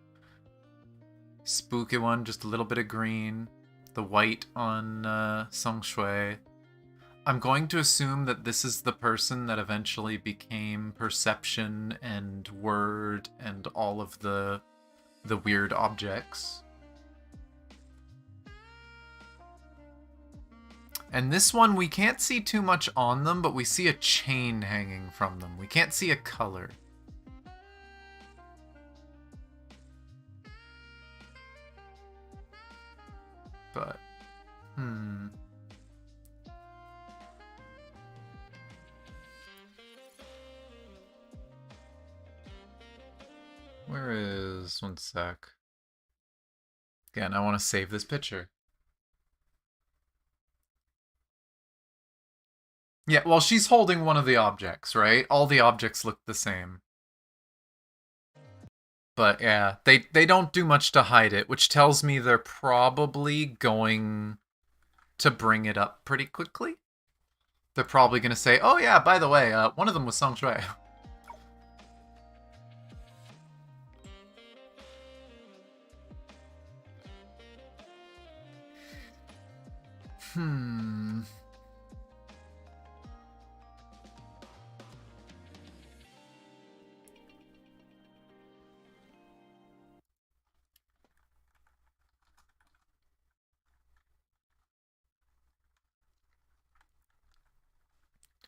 Spooky one, just a little bit of green. The white on Song Shui. I'm going to assume that this is the person that eventually became Perception and Word and all of the weird objects. And this one, we can't see too much on them, but we see a chain hanging from them. We can't see a color. But, Where is... one sec. Again, I want to save this picture. Yeah, well, she's holding one of the objects, right? All the objects look the same. But yeah, they don't do much to hide it, which tells me they're probably going to bring it up pretty quickly. They're probably going to say, oh yeah, by the way, one of them was Song Shui.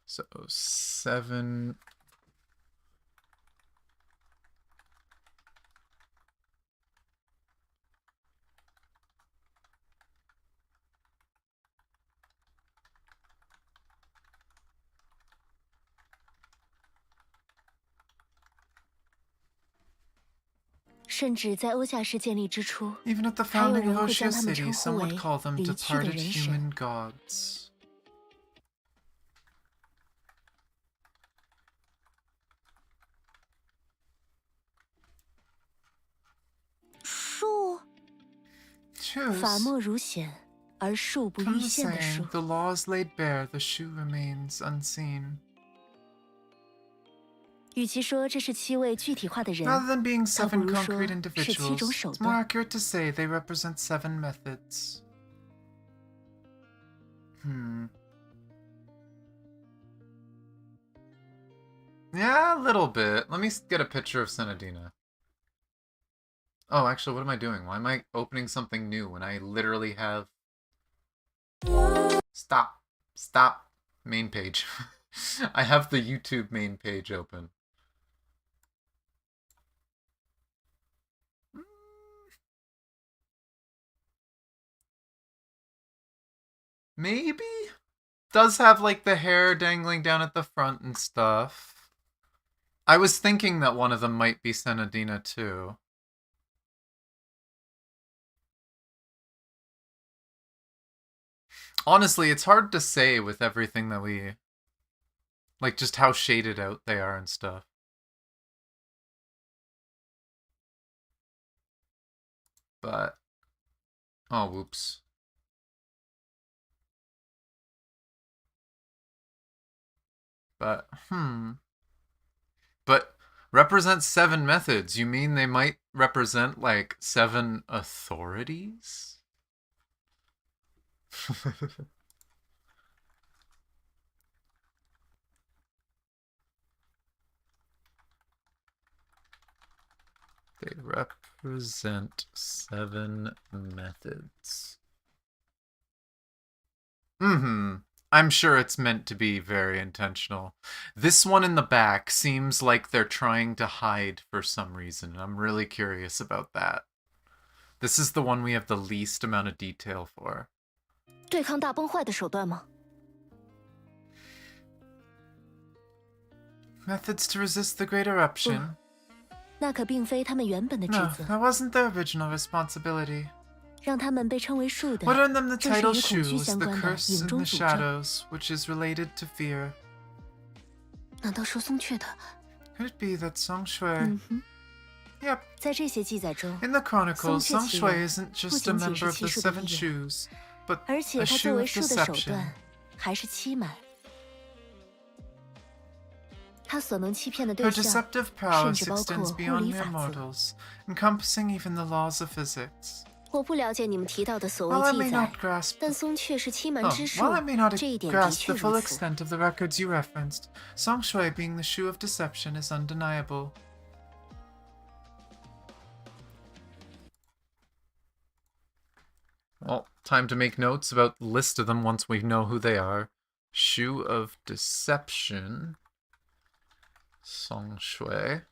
So 7甚至在欧夏市建立之初， Even at the 还有 founding 人 of 会将 Oshia 他们 City, 称呼 some 为 would call them 离去的 departed 人 human 神。 gods. 树 Choose. 法莫如显，而树不 From 逾 the 线的树 saying,。the law is laid bare, the shoe remains unseen. 与其说这是7位具体化的人， Rather than being 倒不 7如说 concrete 是7种 individuals, 手 it's more 段。 accurate to say they represent 7 methods. Yeah, a little bit. Let me get a picture of Senadina. Oh, actually, what am I doing? Why am I opening something new when I literally have... Stop. Stop. Main page. I have the YouTube main page open. Maybe? Does have, like, the hair dangling down at the front and stuff. I was thinking that one of them might be Senadina, too. Honestly, it's hard to say with everything that we... Like, just how shaded out they are and stuff. But... Oh, whoops. But, But represent 7 methods. You mean they might represent, like, 7 authorities? They represent 7 methods. I'm sure it's meant to be very intentional. This one in the back seems like they're trying to hide for some reason. I'm really curious about that. This is the one we have the least amount of detail for. 对抗大崩坏的手段吗？ Methods to resist the Great Eruption. 那可并非他们原本的职 No, 责。 that wasn't their original responsibility. 让他们被称为树的， What earned them the 正是 title 与恐 Shu 惧 was 相 the 关的 curse 影 in 中 the 诅咒。 shadows, which is related to fear. 难道说松雀的？ Could it be that Song Shui? 嗯哼， Yep. 在这些记载中， In the chronicles, Song Song Shui Shui isn't 不 just 仅 a 仅 member 是 of 七 the 术的 Seven 一员， Shoes, but 而且 a 他 shoe 作为 of 树的手 deception. 段还是欺瞒。他所能欺骗的 Her 对象， deceptive powers 甚至包括 extends 物 beyond 理 mere 法则。 mortals, encompassing even the laws of physics. 我不了解你们提到的所 While I 谓 may 记载 not，grasp 但松雀是欺瞒 Oh, 之术 while I may not 这一点的 grasp 确 the full 如此。 extent of the records you referenced, Song Shui being the shoe of deception is undeniable. Well, time to make notes about the list of them once we know who they are. Shoe of deception. Song Shui.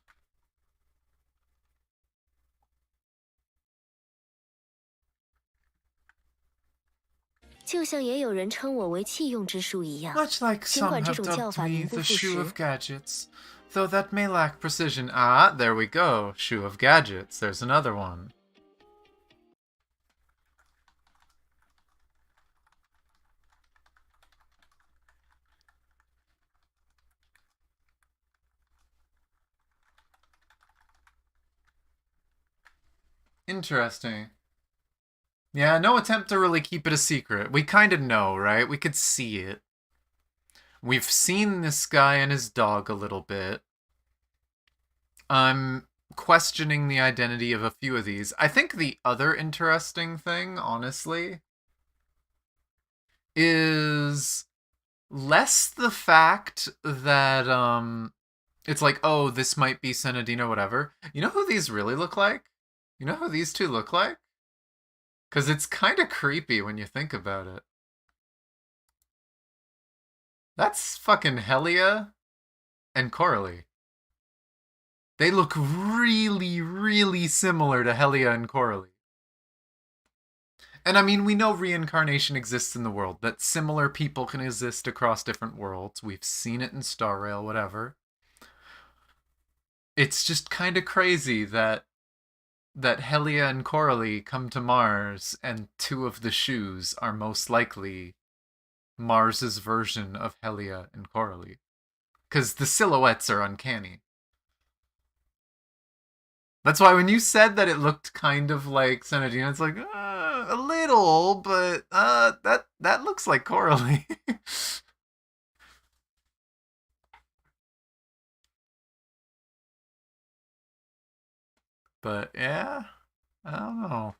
就像也有人称我为器用之术一样。 Much like 尽 some 管这 have 种叫 dubbed 法 me 名不 the 副 shoe 实 of， gadgets, though that may lack precision. Ah, there we go. Shoe of gadgets. There's another one. Interesting. Yeah, no attempt to really keep it a secret. We kind of know, right? We could see it. We've seen this guy and his dog a little bit. I'm questioning the identity of a few of these. I think the other interesting thing, honestly, is less the fact that, it's like, oh, this might be Senadine or whatever. You know who these really look like? You know who these two look like? Because it's kind of creepy when you think about it. That's fucking Helia and Coralie. They look really, really similar to Helia and Coralie. And I mean, we know reincarnation exists in the world, that similar people can exist across different worlds. We've seen it in Star Rail, whatever. It's just kind of crazy that that Helia and Coralie come to Mars, and 2 of the shoes are most likely Mars's version of Helia and Coralie. Because the silhouettes are uncanny. That's why when you said that it looked kind of like Senadina, it's like, a little, but that looks like Coralie. But yeah, I don't know.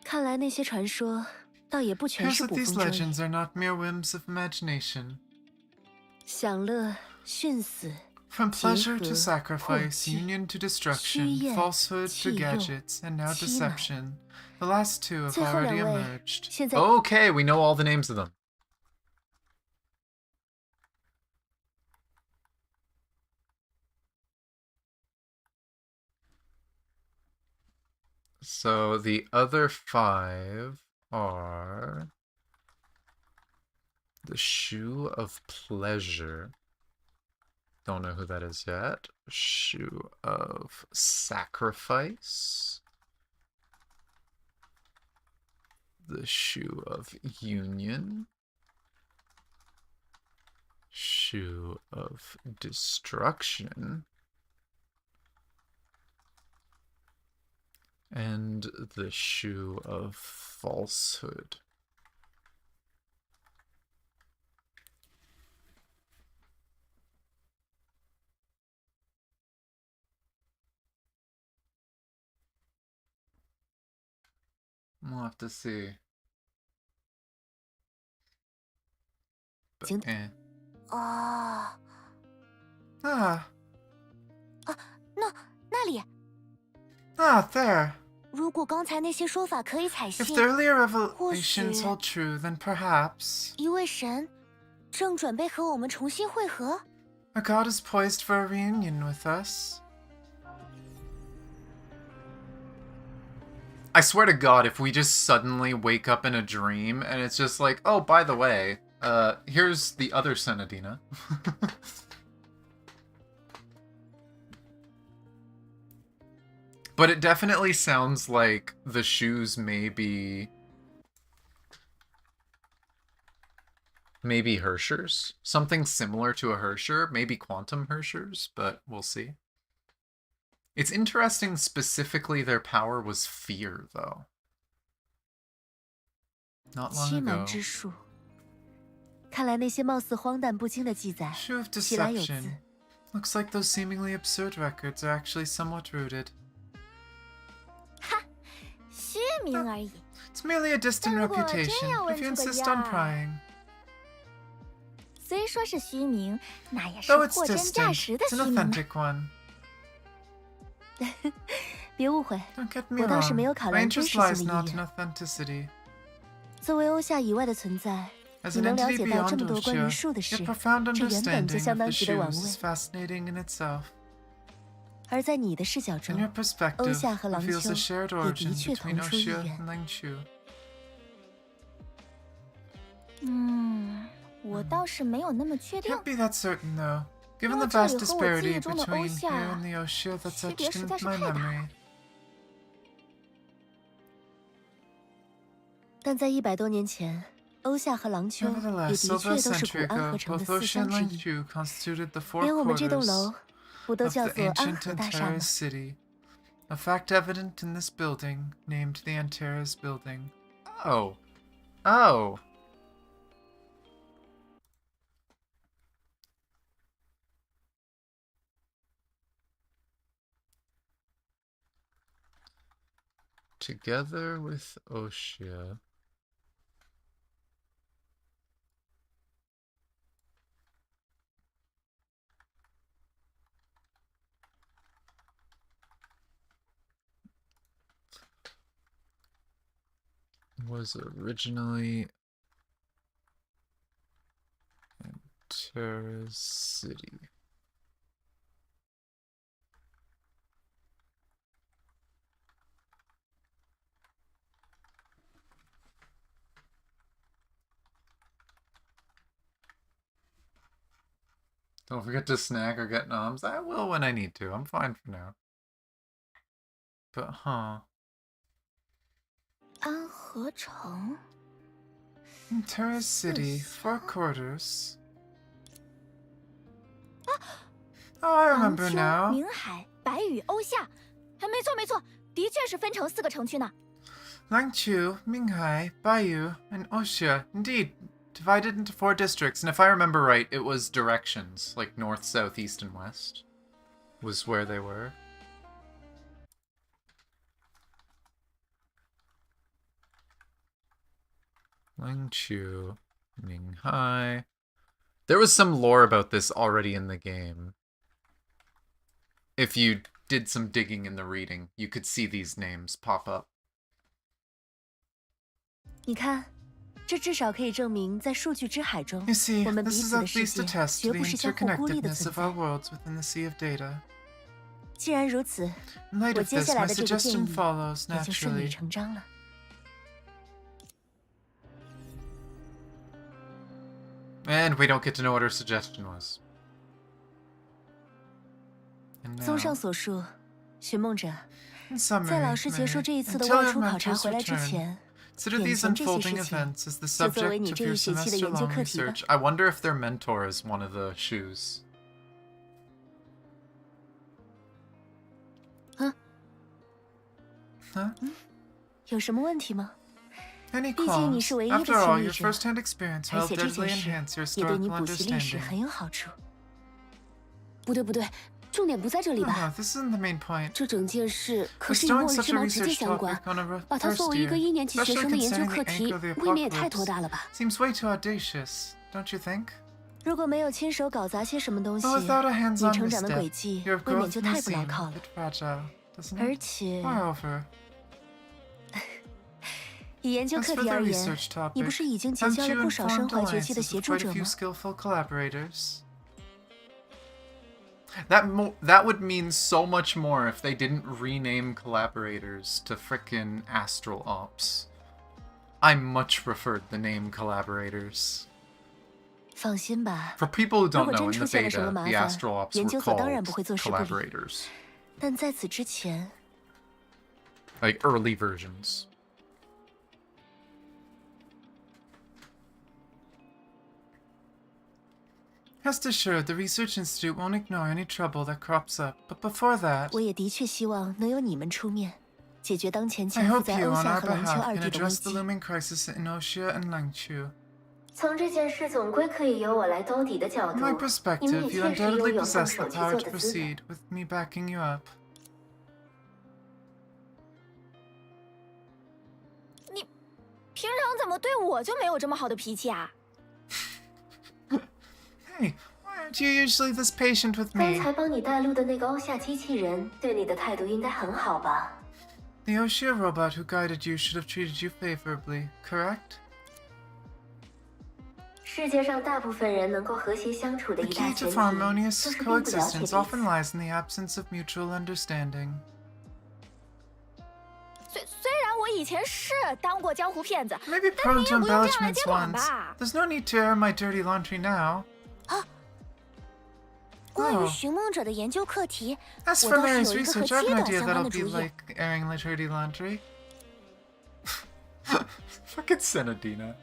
看来那些传说倒也不全 Here's 是 that 捕 these 风捉影。 legends are not mere whims of imagination. 享乐、殉死、 From 结 pleasure 合、 to 控 sacrifice, 制、 union to 虚 destruction, 焰、 falsehood to 弃用、 gadgets, and now 欺瞒。 deception. The last 2 have 最后 already 2位 emerged. 现在 Okay, we know all the names of them. So the other 5 are the Shoe of Pleasure. Don't know who that is yet. Shoe of Sacrifice. The Shoe of Union. Shoe of Destruction. And the Shoe of Falsehood. We'll have to see. But, 行 eh. 哦， Ah, 那里， there. 如果刚才那些说法可以采 If 信 the，earlier 或许 revelations hold true, then perhaps 一位神正准备和我们重新会合。 a god is poised for a reunion with us. I swear to God, if we just suddenly wake up in a dream and it's just like, oh, by the way, here's the other Senadina. But it definitely sounds like the shoes may be Hershers. Something similar to a Hersher. Maybe quantum Hershers, but we'll see. It's interesting specifically their power was fear, though. Not long 欺瞒 ago. 之术。看来那些貌似荒诞不经的记载， Shoe of 其来有自。 deception. Looks like those seemingly absurd records are actually somewhat rooted. 虚名而已。 It's merely a distant 但如果真 reputation, 要 if 问 you 出个 insist 样 on 儿， prying. 虽说是虚名，那也是 Though it's 货真价 distant, 实的 it's 虚 an 名呢。 authentic one. 别误会， Don't get me 我倒是没有 wrong. 考 My 量真 interest 实 lies 性的 not 意 in 愿。 authenticity. 作为欧夏以外的存在， As 你 an 能了 entity 解到这 beyond 么多关于 Osha, 术的事 your，profound 这原本就 understanding 相 of 当 the 值得玩 shoes 味 is。fascinating in itself. 而在你的视角 In 中 your，欧 perspective, 夏和郎 reveals 丘 a shared 也的 origin 确 between 同出一 Osha 源。 and Langchu. 我倒是没有那么确定 Can't。be that certain, though. Given the 因为这 vast 里和我记忆 disparity 中的 between 欧夏 here and the Osha that's 区别 etched 实在 into 是 my 太大 memory. 了。但在100多年前，欧夏和郎丘也 Nevertheless, 的 over a 确都是 century 古安 ago, 合成的 both 四 Osha 乡 and 之一。 Langchu constituted the four 连我们这栋 quarters 楼不都 of 叫 the 做安 ancient 和大厦吗？ Antares city. A fact evident in this building, named the Antares Building. Oh. Oh. Together with Osha. Was originally Antares City. Don't forget to snack or get noms. I will when I need to. I'm fine for now. But, huh. 安和城 Terrace City, 4 quarters. Oh, I 廊 remember 丘、 now. 明海、白屿、欧夏。没错没错，的确是分成4个城区呢。 Langchu, Minghai, Bayou, and Oxia. Indeed, divided into 4 districts. And if I remember right, it was directions, like north, south, east, and west, was where they were. Langchu, Minghai. There was some lore about this already in the game. If you did some digging in the reading, you could see these names pop up. 你看，这至少可以证明，在数据之海中， You see, 我们彼 this is 此的 at 世 least 界 a test 绝 to the 不是相互孤立的 interconnectedness 存 of our 在。 worlds within the sea of data. 既然如此， In light 我 of 接 this, 下来 my 的这个建 suggestion 议 follows 也就顺理 naturally. 成章了。 And we don't get to know what her suggestion was. And 综 now, 上所述，寻梦者， in summary, 在老师结束 May, 这一次的 until 外 your 出考察 mentors 回来之 return, 前， consider 眼 these 前这些 unfolding 事情 events as the 就作为 subject 你 of 这 your 一学期的研究 semester-long 课题吧。 research. I wonder if their mentor is one of the shoes. 嗯 Huh? 有什么问题吗？ Any 毕竟你 qualms? 是唯一的 After all, 亲历 your 者， first-hand experience 而 will 且这 undoubtedly 件事 enhance your 也对你 historical 补习历史 understanding. 很有好处。不对不对，重点不在这里 No, 吧？ no, this isn't the main point. 这整件事可是与 Bestowing 末日 such 之 a 矛直接 research 相关 topic，on a 把它作 first 为一个 year, 1年级学 especially 生的研究 concerning 课 the 题 anchor of the， 未免也太 apocalypse, 头大了吧？ seems way too audacious, don't you think? 如果没有亲手搞砸些什么东西， But without a 你 hands-on 成长的 misstep, 轨迹 your 未免 growth 就 may 太不牢 seem 靠 a 了。 bit fragile, doesn't 而 it? 且， Moreover, 以研究 as 课 for 题 the 而言， research 你不 topic, 是已经结 haven't 交了 you 不少身 informed 怀绝技的 alliances 协 with 助 quite 者 a few 吗？ skillful collaborators? That would mean so much more if they didn't rename collaborators to frickin' Astral Ops. I much preferred the name collaborators. 放心吧， For people who 如 don't 果 know, 真 in 出 the 现了什么 beta, 麻 the 烦， Astral Ops 研 were 究所当然 called 不会坐视不理。 collaborators. 但在此之前， Like early versions. Rest assured, the Research Institute won't ignore any trouble that crops up. But before that, 我也的确希望能由你们出面，解决当前 I 潜伏 hope 在 you, 欧 on 夏 our 和廊丘 behalf, 二 can 地的危 address the 机。 looming crisis in Oxia and Langchu. 从这件事总归可以由我来兜底的角 From 度， my 你们 perspective, 也 you 确实拥 undoubtedly 有动 possess 手 the 去 power 做 to 的资 proceed, 本。 with me backing you up. 你平常怎么对我就没有这么好的脾气啊？ Hey, why aren't you usually this patient with 刚 me? 才帮你带路的那个欧夏机器人对你的态度应该很好吧？ The Oxia robot who guided you should have treated you favorably, correct? 世界上大部分人能够和谐相处的 The 一大 key 前 to 提， harmonious 就是并不了解彼 coexistence 此。 often lies in the absence of mutual understanding. 虽然我以前是当过江湖骗子， Maybe 但 prone 你 to 也不用这样来 embellishments 监管 once. 吧？ There's no need to air my dirty laundry now. 关于 Oh. 寻梦者的研究课题， As 我 for 倒是 Mary's 有一个和 research, 阶 I have an 段 idea 相关 that'll 的 be 主意。 like airing the dirty laundry. Fucking Senadina.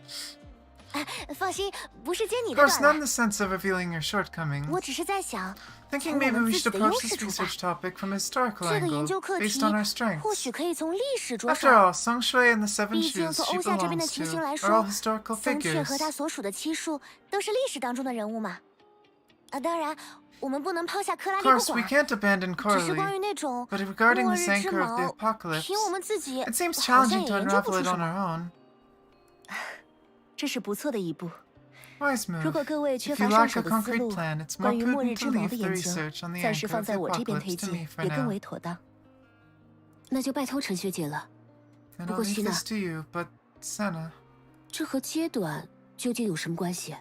放心，不是揭你 Of 的 course, 短 not in 了。 the sense of revealing your 我 shortcomings. 只是在想， Thinking 从我 maybe 们 we 自 should 己的优 approach 势 this 出发， research topic from a historical 这个 angle, 研究课 based 题 on our 或许 strengths. 可以从历史着 After 手。 all, Song Shui and the Seven 毕竟 Shoes 从 she 欧夏这边的 belongs 情形 to 来 are all 说， historical 桑雀 figures. 和他所属的七术都是历史当中的人物嘛。当然，我们不能抛下克拉 Of 丽不 course, we 管。 can't abandon 只是关于 Coralie, 那种 but regarding 末 this 日之 anchor of the 矛， apocalypse, 凭我们自己 it seems 好像 challenging 也 to 研究不 unravel 出 it 什 on 么。 our own. 这是不错的一步。 Wise 如 move. 果各位缺 If 乏 you 上 lack 手 a 的思 concrete 路， plan, it's more 关于末日 prudent 之 to 矛 leave 的 the 研究， research on the 暂时 anchor 放 of 在 the 我这边推 apocalypse to 进， me for 也更 now. 为妥当。那就拜托陈学姐了。 And 不 I'll 过 leave 希娜， this to you, but Senna, 这和阶段究竟有什么关系？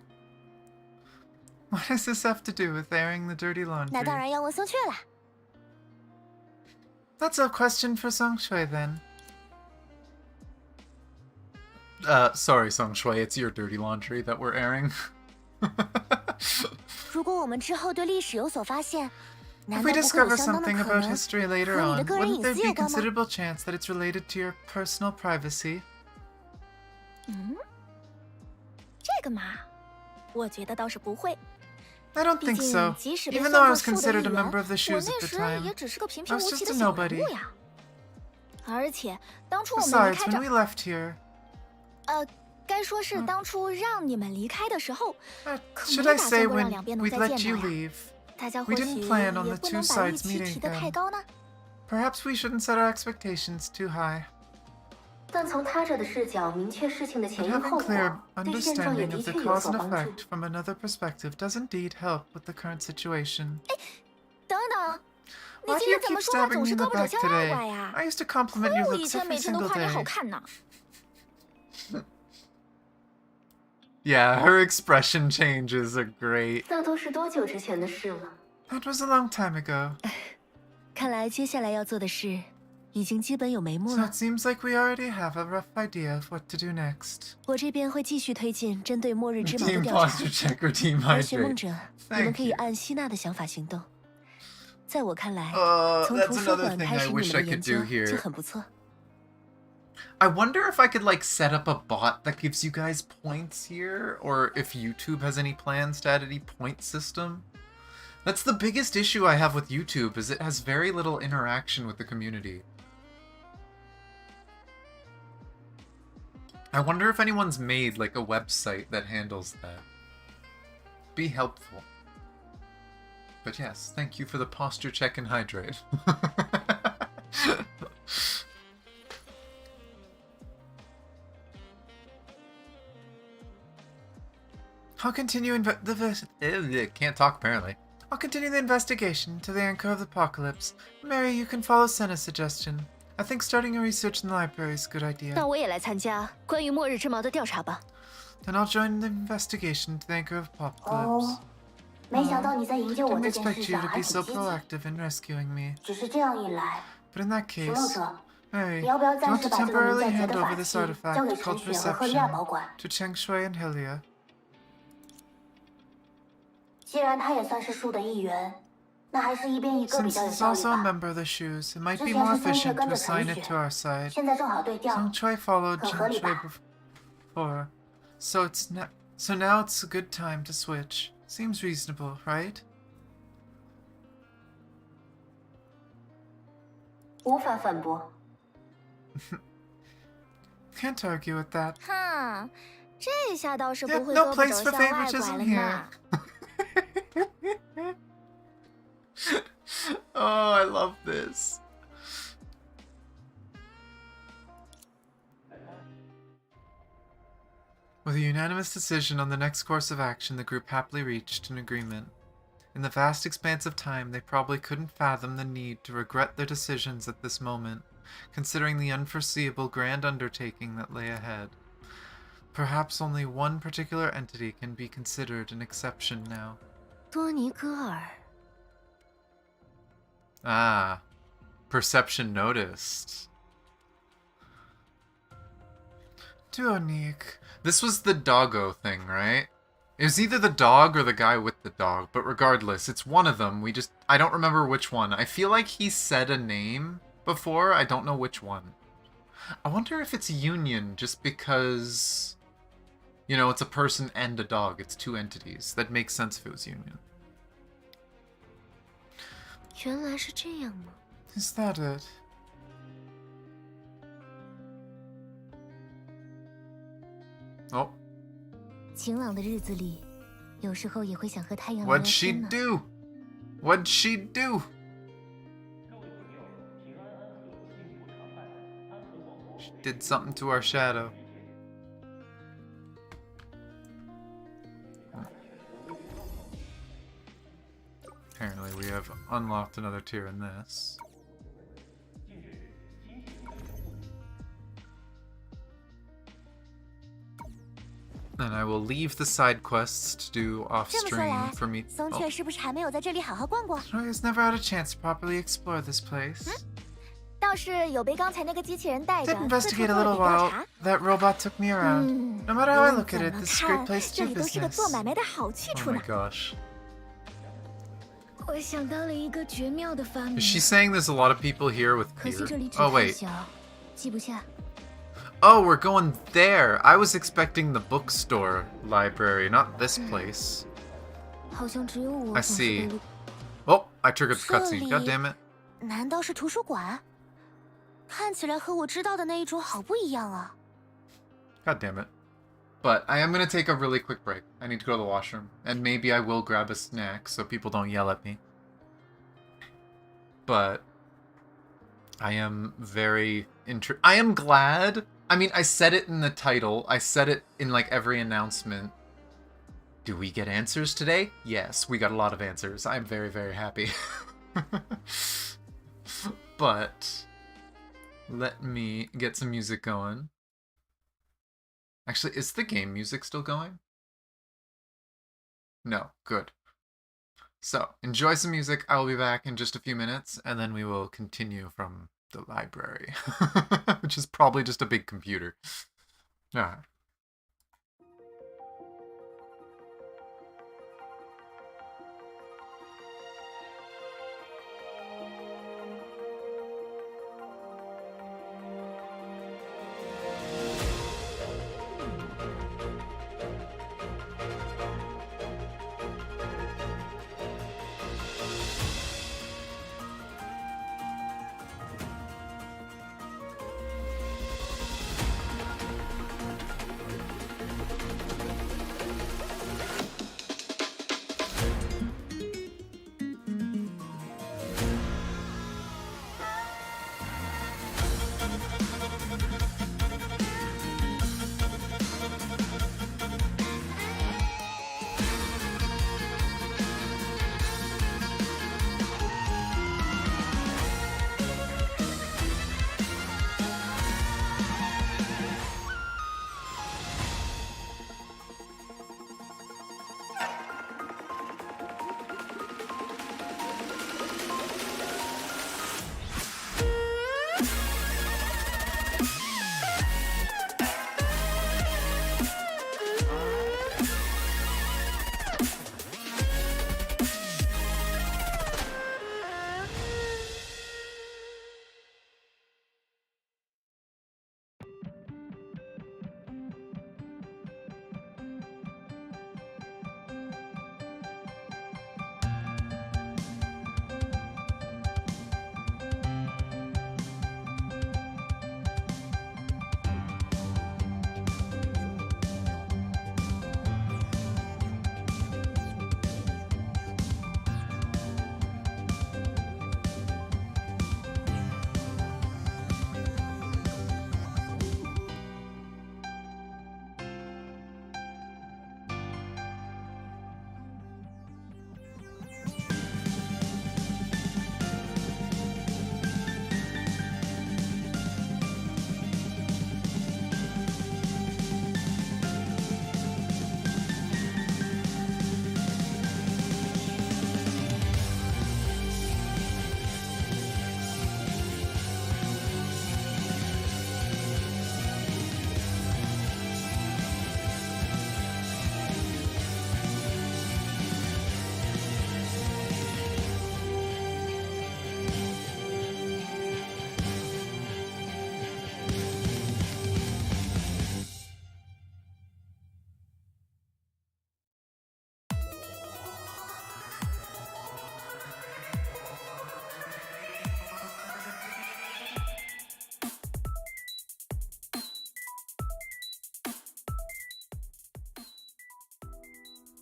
what does this have to do with airing the dirty 那当 laundry? 然要问松雀啦。 That's a question for Song Shui then. Sorry, Song Shui, it's your dirty laundry that we're airing. 如果我们之后对历史有所发现， If we 难道不会有 discover 相当的 something 可 about 能 history later 和你的 on, 个人 wouldn't 隐 there 私 be 有关吗？ considerable chance that it's related to your personal privacy? 这个嘛，我觉得倒是不会。 I don't 毕 think 竟 so. 即使被 Even 算 though I 作 was 树的一 considered a 员， member of the 我 shoes 那 at the 时 time, 也只是个平 I 平 was 无奇 just 的 a 小 nobody. 人物呀。而且当初我们离 Besides, 开 when 这 we left here, 该说是当初让你们离开的时候，可没 should 打 I 算 say 过让 when 两边能 we'd 再 let 见 you 到呀。 leave? 大家 We 或许 didn't 也 plan on 不 the 能 two 把预 sides 期 meeting 提得太 again. 高呢。 Perhaps we shouldn't set our expectations too high. 但从他者的视角明确事情的前 But 因 having 后果， clear 对现状也 understanding 的 of the 确有 cause 所 and 帮助。 effect from another perspective does indeed help with the current situation. 等等，你 Why 今 do you 天怎么 keep 说话 stabbing 总 me 是 in the 胳膊肘 back 向外 today? 拐呀？ I used to compliment 亏 your 我以 looks 前 every 每天都 single 夸你好 day. 看呢。 Yeah, her expression changes are great. 那都是多久之前的事了？ That was a long time ago. 看来接下来要做的事已经基本有眉目 So 了 it。seems like we already have a rough idea of what to do next. 我这边会继续推进针对末日之矛的 Team 调查 posture。check or team 而寻梦 hydrate. 者，你 Thank 们可以 you. 按希娜的想法行动。在我看来，从 That's 图书 another 馆 thing 开 I 始你们 wish 的 I 研 could 究 do 就 here. 很不错。 I wonder if I could like set up a bot that gives you guys points here, or if YouTube has any plans to add any point system. That's the biggest issue I have with YouTube, is it has very little interaction with the community. I wonder if anyone's made like a website that handles that. Be helpful. But yes, thank you for the posture check and hydrate. I'll continue can't talk apparently. I'll continue the investigation to the anchor of the apocalypse. Mary, you can follow Senna's suggestion. I think starting a research in the library is a good 那 idea. 我也来参加关于末日之矛的调查吧。 Then I'll join the investigation to the anchor of apocalypse. 哦，没想到你在营救我 Didn't 这件 expect 事 you 上 to 还 be 挺 so 积极。 proactive in rescuing me. 只是这样一来， But in that 寻 case, 梦者， Mary, 你 do 要不要 you 暂 want 时 to 把这个能 temporarily 在劫 hand 的 over 法 this 器交 artifact 给 called 陈雪和赫利亚 perception 保管？ to Cheng Shui and Hylia? 既然他也算是树的一员，那还是一边一个比 Since 较有 he's 效率 also a 吧。 member of the shoes, it might 之 be 前 more 是三雀 efficient 跟 to 着陈 assign 雪 it to our side. 现在正好对调。 Cheng Shui followed 很 Cheng 合理 Shui 吧？ before, so now it's a good time to switch. Seems reasonable, right? 无法反驳。 Can't argue with that. 哼，这下倒是 Yeah, 不会 no 胳膊 place 肘 for 向外拐 favoritism 了 here. 呢。 Oh, I love this. With a unanimous decision on the next course of action, the group happily reached an agreement. In the vast expanse of time, they probably couldn't fathom the need to regret their decisions at this moment, considering the unforeseeable grand undertaking that lay ahead. Perhaps only one particular entity can be considered an exception now. 多尼戈尔， Ah, perception noticed. Duonik. This was the doggo thing, right? It was either the dog or the guy with the dog, but regardless, it's one of them. I don't remember which one. I feel like he said a name before, I don't know which one. I wonder if it's Union, just because, you know, it's a person and a dog. It's two entities. That makes sense if it was Union. 原来是这样吗？ Is that it? 哦。晴朗的日子里，有时候也会想和太阳聊聊 What'd she 天呢。 do? What'd she do? She did something to our shadow. Apparently we have unlocked another tier in this. And I will leave the side quests to do off 这么说 stream 来 for me. 松 Oh. 雀是不是还没有在这里好好逛过？ Troy has never had a chance to properly explore this place. 倒是有被刚才那个机器人带着 Did 四处 investigate a 做了 little 点调 while. 查。 That robot took me around. 嗯， No matter 无 how I 论 look 怎 at it, 么 this is a great 看， place 这 to 里 do 都是个做 business. 买卖的好去 Oh 处 my 呢。 gosh. 我想到了一个绝妙的发明。 Is she saying there's a lot of people here with 可惜 beer? 这里只 Oh 太 wait. 小，记不下。 Oh, we're going there. I was expecting the bookstore library, not this place. 好像只有我 I 总是 see. 被 Oh, I triggered the 这 cutscene. 里 God damn it. 难道是图书馆？看起来和我知道的那一种好不一样啊。 God damn it. But I am going to take a really quick break. I need to go to the washroom. And maybe I will grab a snack so people don't yell at me. But I am very I am glad. I mean, I said it in the title. I said it in like every announcement. Do we get answers today? Yes, we got a lot of answers. I'm very, very happy. But let me get some music going. Actually, is the game music still going? No, good. So, enjoy some music. I will be back in just a few minutes, and then we will continue from the library, which is probably just a big computer. Alright.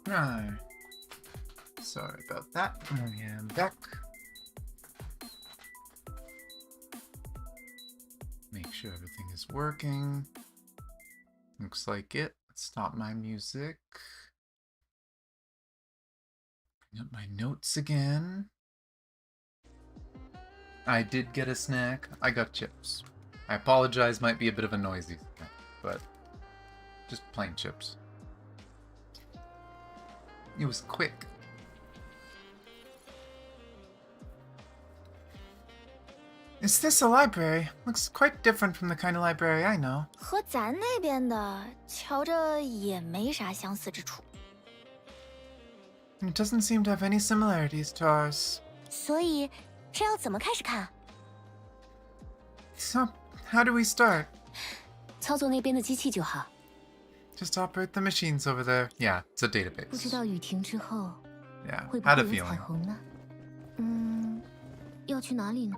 Right. Sorry about that. I am back. Make sure everything is working. Looks like it. Let's stop my music. Bring up my notes again. I did get a snack. I got chips. I apologize, might be a bit of a noisy snack, but just plain chips. It was quick. Is this a library? Looks quite different from the kind of library I know. 和咱那边的瞧着也没啥相似之处。It doesn't seem to have any similarities to ours. 所以这要怎么开始看？ So, how do we start? 操作那边的机器就好。 Just operate the machines over there. Yeah, it's a 不知 database. 道雨停之后 Yeah, 会不 had 会 a 有彩 feeling. 虹呢？要去哪里呢？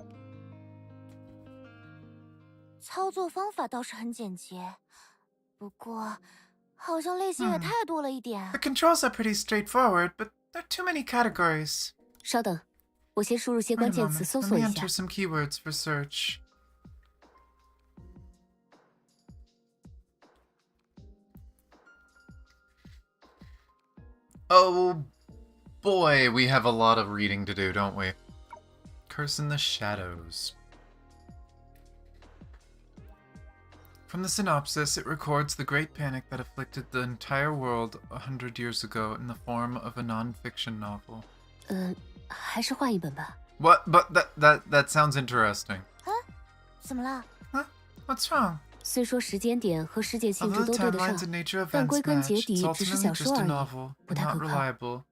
操作方法倒是很简洁，不过好像类型也太多了一点。 The controls are pretty straightforward, but there are too many categories. 稍等，我先输入些 Wait 关 a 键词 moment. 搜 Let 索 me 一下 enter。some keywords for search. Oh boy, we have a lot of reading to do, don't we? Curse in the Shadows. From the synopsis, it records the great panic that afflicted the entire world 100 years ago in the form of a non-fiction novel. 还是换一本吧。 What? But that sounds interesting. 怎么了？ Huh? What's wrong? 虽说时间点和世界性质 Although 都 the 对得 timelines 上 and，nature of 但 events 归根结 match, 底 it's 只是 ultimately 小 just 说 a 而已， novel, 不 and 太 not 可靠。 reliable.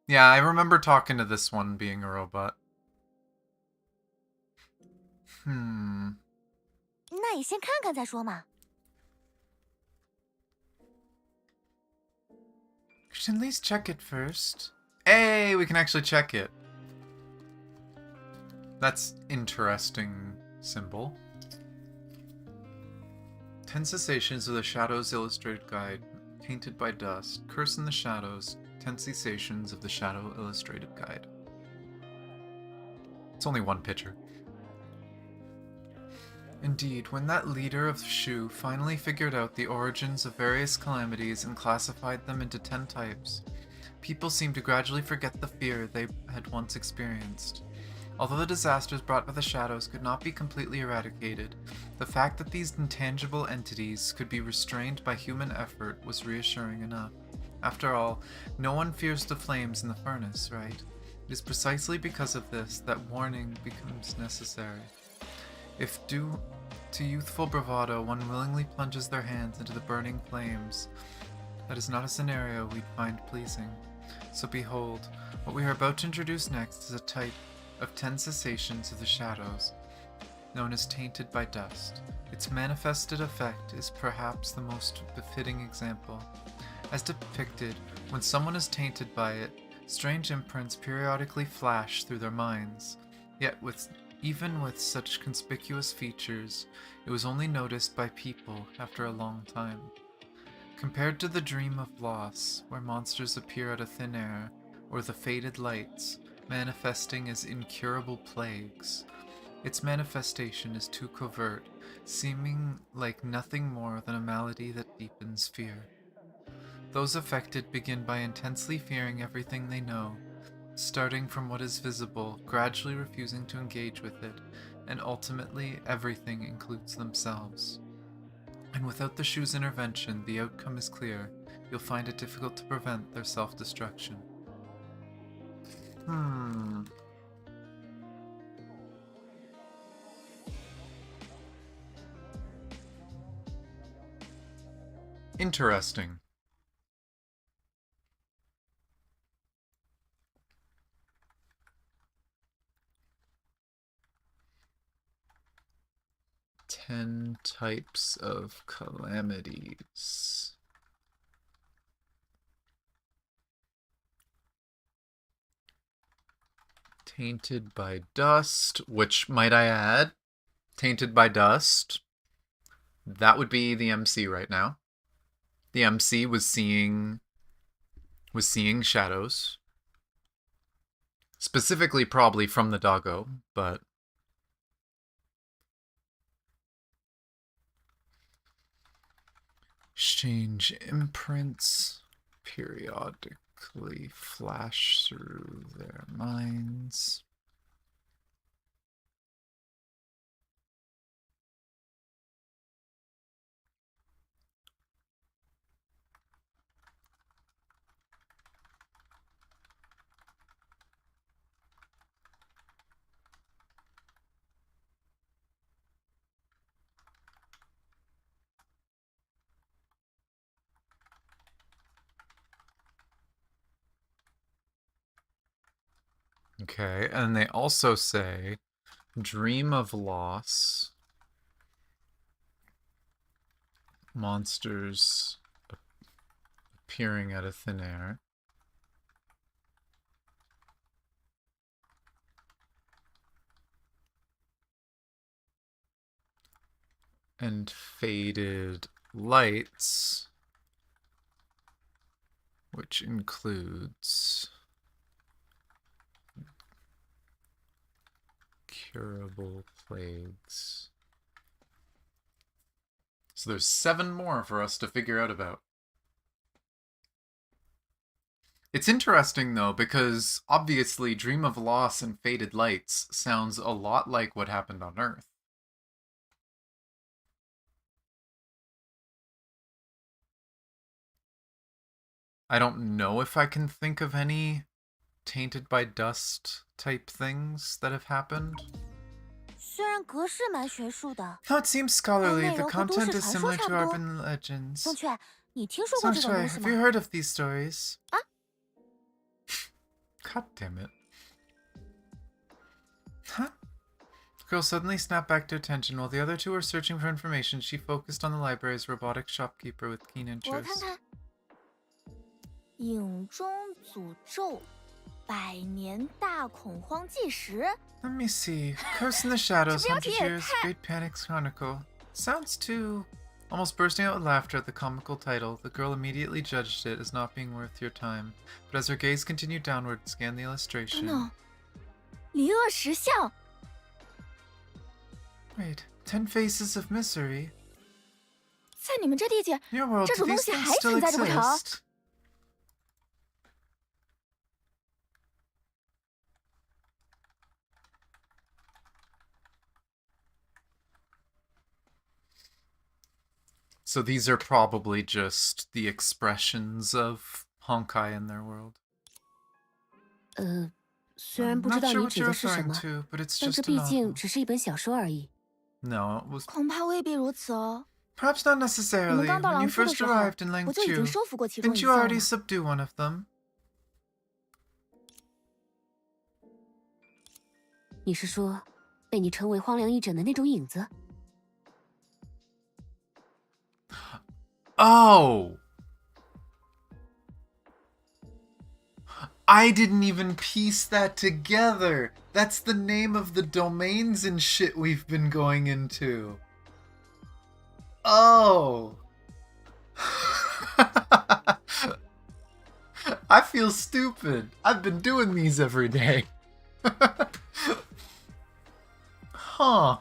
Yeah, I remember talking to this one being a robot. 那也先看看再说嘛。 We should at least check it first. Hey, we can actually check it. That's interesting symbol. 10 Cessations of the Shadows Illustrated Guide. Tainted by Dust. Curse in the Shadows. 10 Cessations of the Shadow Illustrated Guide. It's only one picture. Indeed, when that leader of Shu finally figured out the origins of various calamities and classified them into 10 types, people seemed to gradually forget the fear they had once experienced. Although the disasters brought by the shadows could not be completely eradicated, the fact that these intangible entities could be restrained by human effort was reassuring enough. After all, no one fears the flames in the furnace, right? It is precisely because of this that warning becomes necessary. If due to youthful bravado one willingly plunges their hands into the burning flames, that is not a scenario we'd find pleasing. So behold, what we are about to introduce next is a type of 10 cessations of the shadows, known as tainted by dust. Its manifested effect is perhaps the most befitting example. As depicted, when someone is tainted by it, strange imprints periodically flash through their minds. Yet even with such conspicuous features, it was only noticed by people after a long time. Compared to the dream of loss, where monsters appear out of thin air, or the faded lights, manifesting as incurable plagues, its manifestation is too covert, seeming like nothing more than a malady that deepens fear. Those affected begin by intensely fearing everything they know, starting from what is visible, gradually refusing to engage with it, and ultimately everything includes themselves. And without the Shu's intervention, the outcome is clear. You'll find it difficult to prevent their self-destruction. Interesting. Ten types of calamities. Tainted by dust, which, might I add, tainted by dust, that would be the MC right now. The MC was seeing shadows. Specifically probably from the doggo, but exchange imprints periodically flash through their minds. Okay, and they also say dream of loss, monsters appearing out of thin air. And faded lights, which includes curable plagues. So there's 7 more for us to figure out about. It's interesting, though, because obviously Dream of Loss and Faded Lights sounds a lot like what happened on Earth. I don't know if I can think of any tainted by dust type things that have happened. 虽然格式蛮学术的， No, it seems scholarly. 但内 The 容和都市 content is 传说 similar 差 to 不多。 urban legends. 宋雀，你听说过这种 Songshue, 东西 have 吗 you？ heard of these stories? 啊？ God damn it. Huh? The girl suddenly snapped back to attention. While the other two were searching for information, she focused on the library's robotic shopkeeper with keen 我看 interest. 看，影中诅咒，百年大恐慌纪实。 Let me see. Curse in the Shadows, 这标题 100 也 Years, 太... Great Panic's Chronicle. Sounds too... Almost bursting out with laughter at the comical title, the girl immediately judged it as not being worth your time. But as her gaze continued downward, scanned the 等 illustration. 等，离恶石像， Wait, 10 Faces of Misery? 在你们这地界， In your world, 这 do 种东 these 西 things 还 still 存在着不成？ exist? So these are probably just the expressions of Honkai in their world. 虽然 I'm 不知 not 道 sure 你 what 指 you're 的是什 referring 么， to, but it's 但这 just a 毕竟 novel. 只是一本小说而已。 No, it was 恐怕未必如此哦。 perhaps not 你们 necessarily. 刚到 When you 狼区的 first 时候， arrived in 我就已经 Langchu, 收服过其中 didn't 一 you 项 already 了。 subdue one of them? 你是说，被你称为荒凉一枕的那种影子？ Oh! I didn't even piece that together. That's the name of the domains and shit we've been going into. Oh! I feel stupid. I've been doing these every day. Huh.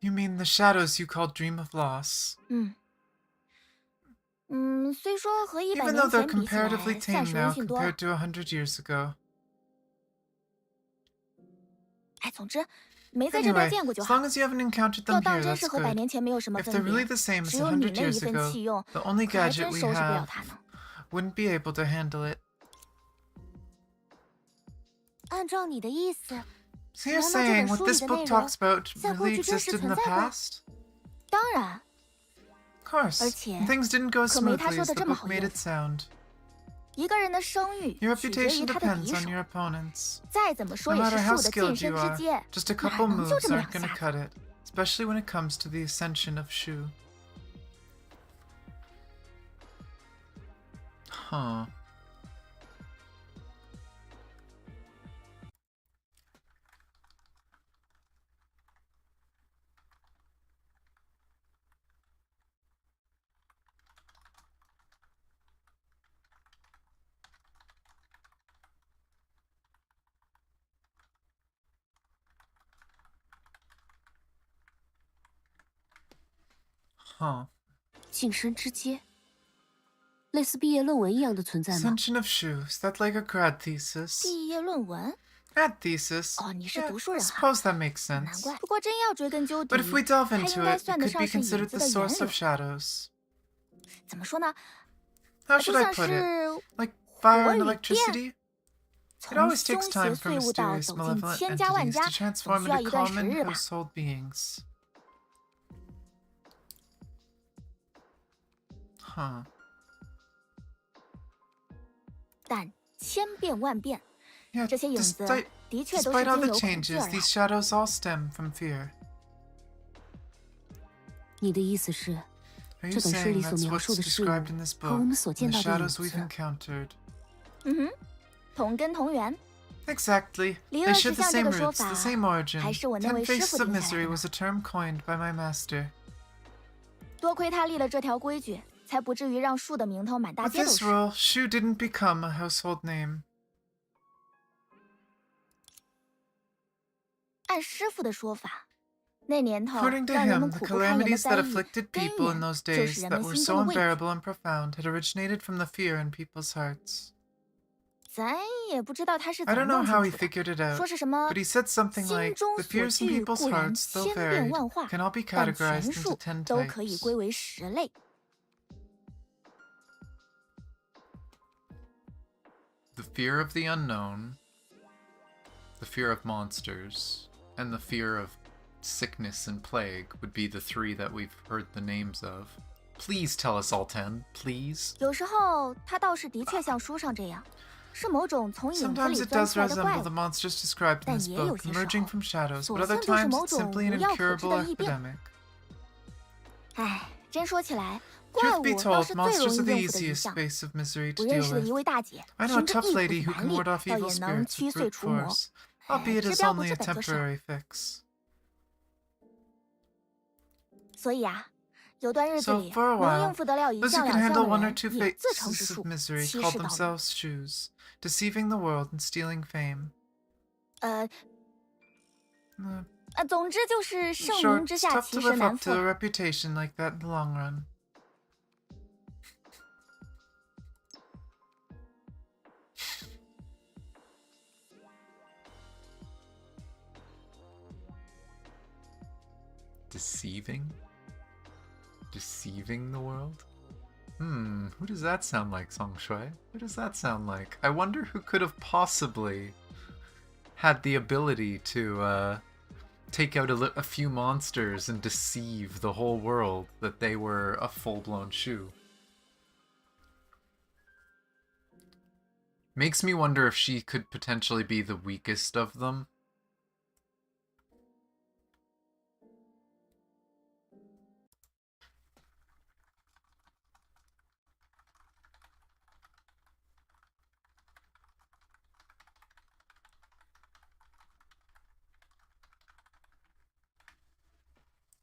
You mean the shadows you call Dream of Loss? 虽说和100 Even though 年 they're 前比起来 comparatively 暂 tame 时温 now 驯多了。 compared to 100 years ago. 哎，总之，没在这边 Anyway, 见过就 as 好。 long as you haven't encountered 要 them 当 here, 真 that's 是和100 good. 年前没有什么 If 分 they're really 别， the same as 只有你 100那一 years 份 ago, 弃用， the only 可还 gadget 真 we 收拾不了 have 它呢。 wouldn't be able to handle it. 按照你的意思， So you're 难道这 saying 本 what 书里 this 的 book 内容 talks about 在过 really 去真实 existed in 存 the 在过？ past? 当然， Of course. 而且 And things didn't go as 可没他 smoothly 说 as 的 the 这么 book 好 made 用。 it sound. 一个人的声誉 Your 取决于 reputation 他的敌 depends 手 on，your opponents. 再怎么 No 说也 matter 是 how 树的近 skilled 身 you 之 are, 阶， just a 哪 couple 能就 moves 这么 aren't 两 gonna 下子？ cut it, especially when it comes to the ascension of Shu. Huh. Huh. 近身之阶，类似毕业论文一样的存在吗？ Ascension of Shu. Is that like a grad thesis? 毕业论文？ Grad thesis. 哦，你是 Yeah, 读书 I 人哈， suppose that makes 难 sense. 怪。不过真要追根究底， But if we delve 它应 into 该 it, it 算得 could 上 be 是影 considered 子 the 的 source 源 of 流。 shadows. 怎么说呢？ How 就 should I 像 put it? 是 Like fire 火 and 与电， electricity? It 从 always 凶 takes 邪 time for 碎物到 mysterious, 走进 malevolent 千家万 entities 家， to 总 transform 需要 into 一段时 common 日吧。 household beings. Huh. 但千变万变， Yeah, 这些影子 despite, 的确都是 despite all 经 the 由恐惧 changes, 而来 these。shadows all stem from fear. 你的意思是， Are you 这本书 saying 里所 that's 描述 what's 的事物 described in this 和我 book 们所 and 见 the 到的影 shadows we've 子， encountered? 嗯哼，同根同源。 Exactly. 理 They 论 share 是 the 像这 same 个说 roots, 法 the same origin. 还是我那 Ten 位师 Faces 傅 of 定下来 Misery 的呢 was a term coined by my master. 多亏他立了这条规矩，才不至于让树的名头满大 With 街都 this 是。 rule, Shu didn't become a household name. 按师傅的说法，那年头 According to 让人 him, 们 the 苦不堪言的 calamities 灾 that 异， afflicted 根 people in 源 those 就 days 是人 that 们 were 心 so 中的畏惧。 unbearable and profound had originated from the fear in people's hearts. 咱也不知道他是 I 怎么 don't know 弄 how he 清楚的。 figured it out, 说是什么 but he said something 心 like, 中 the 所 fears in 惧 people's 固然 hearts, though 千变 varied, 万化， can all be 但 categorized 全 into 数 10都可以 types. 归为10类。 The fear of the unknown, the fear of monsters, and the fear of sickness and plague would be the 3 that we've heard the names of. Please tell us all 10, please. 有时候他倒是的确像书上这样，是某种从影子 Sometimes 里 it 钻 does 出来的怪 resemble 物 the，monsters described in 但 this 也有 book, 些时 emerging 候 from shadows, 索 but 性 other 就是 times 某 it's 种 simply an 无药可治 incurable 的异病。 epidemic. 唉，真说起来，怪 Truth 物 be 倒 told, 是最容 monsters 易 are the 应付的一 easiest 项。 space of misery 我 to 认 deal 识的一 with. 位大姐， I know a 凭着 tough 一股 lady 子 who 蛮 can 力， ward off 倒 evil 也能 spirits 驱 with 碎 brute 除魔。 force, 哎， albeit 治 it's 标不 only 治 a 本就是。 temporary fix. 所以啊，有段日子 So 里 for a 能 while, 应付得了一 those 项 who could 两项 handle 的 one or 人， two 也自称是 faces 树 of，misery 欺 called 世盗名。 themselves shoes, deceiving the world and stealing fame. 总之就是盛 Sure, 名之 it's 下 tough 其 to 实 live 难 up 副 to a 啊。 reputation like that in the long run. Deceiving? Deceiving the world? Who does that sound like, Song Shui? Who does that sound like? I wonder who could have possibly had the ability to take out a few monsters and deceive the whole world that they were a full-blown shoe. Makes me wonder if she could potentially be the weakest of them.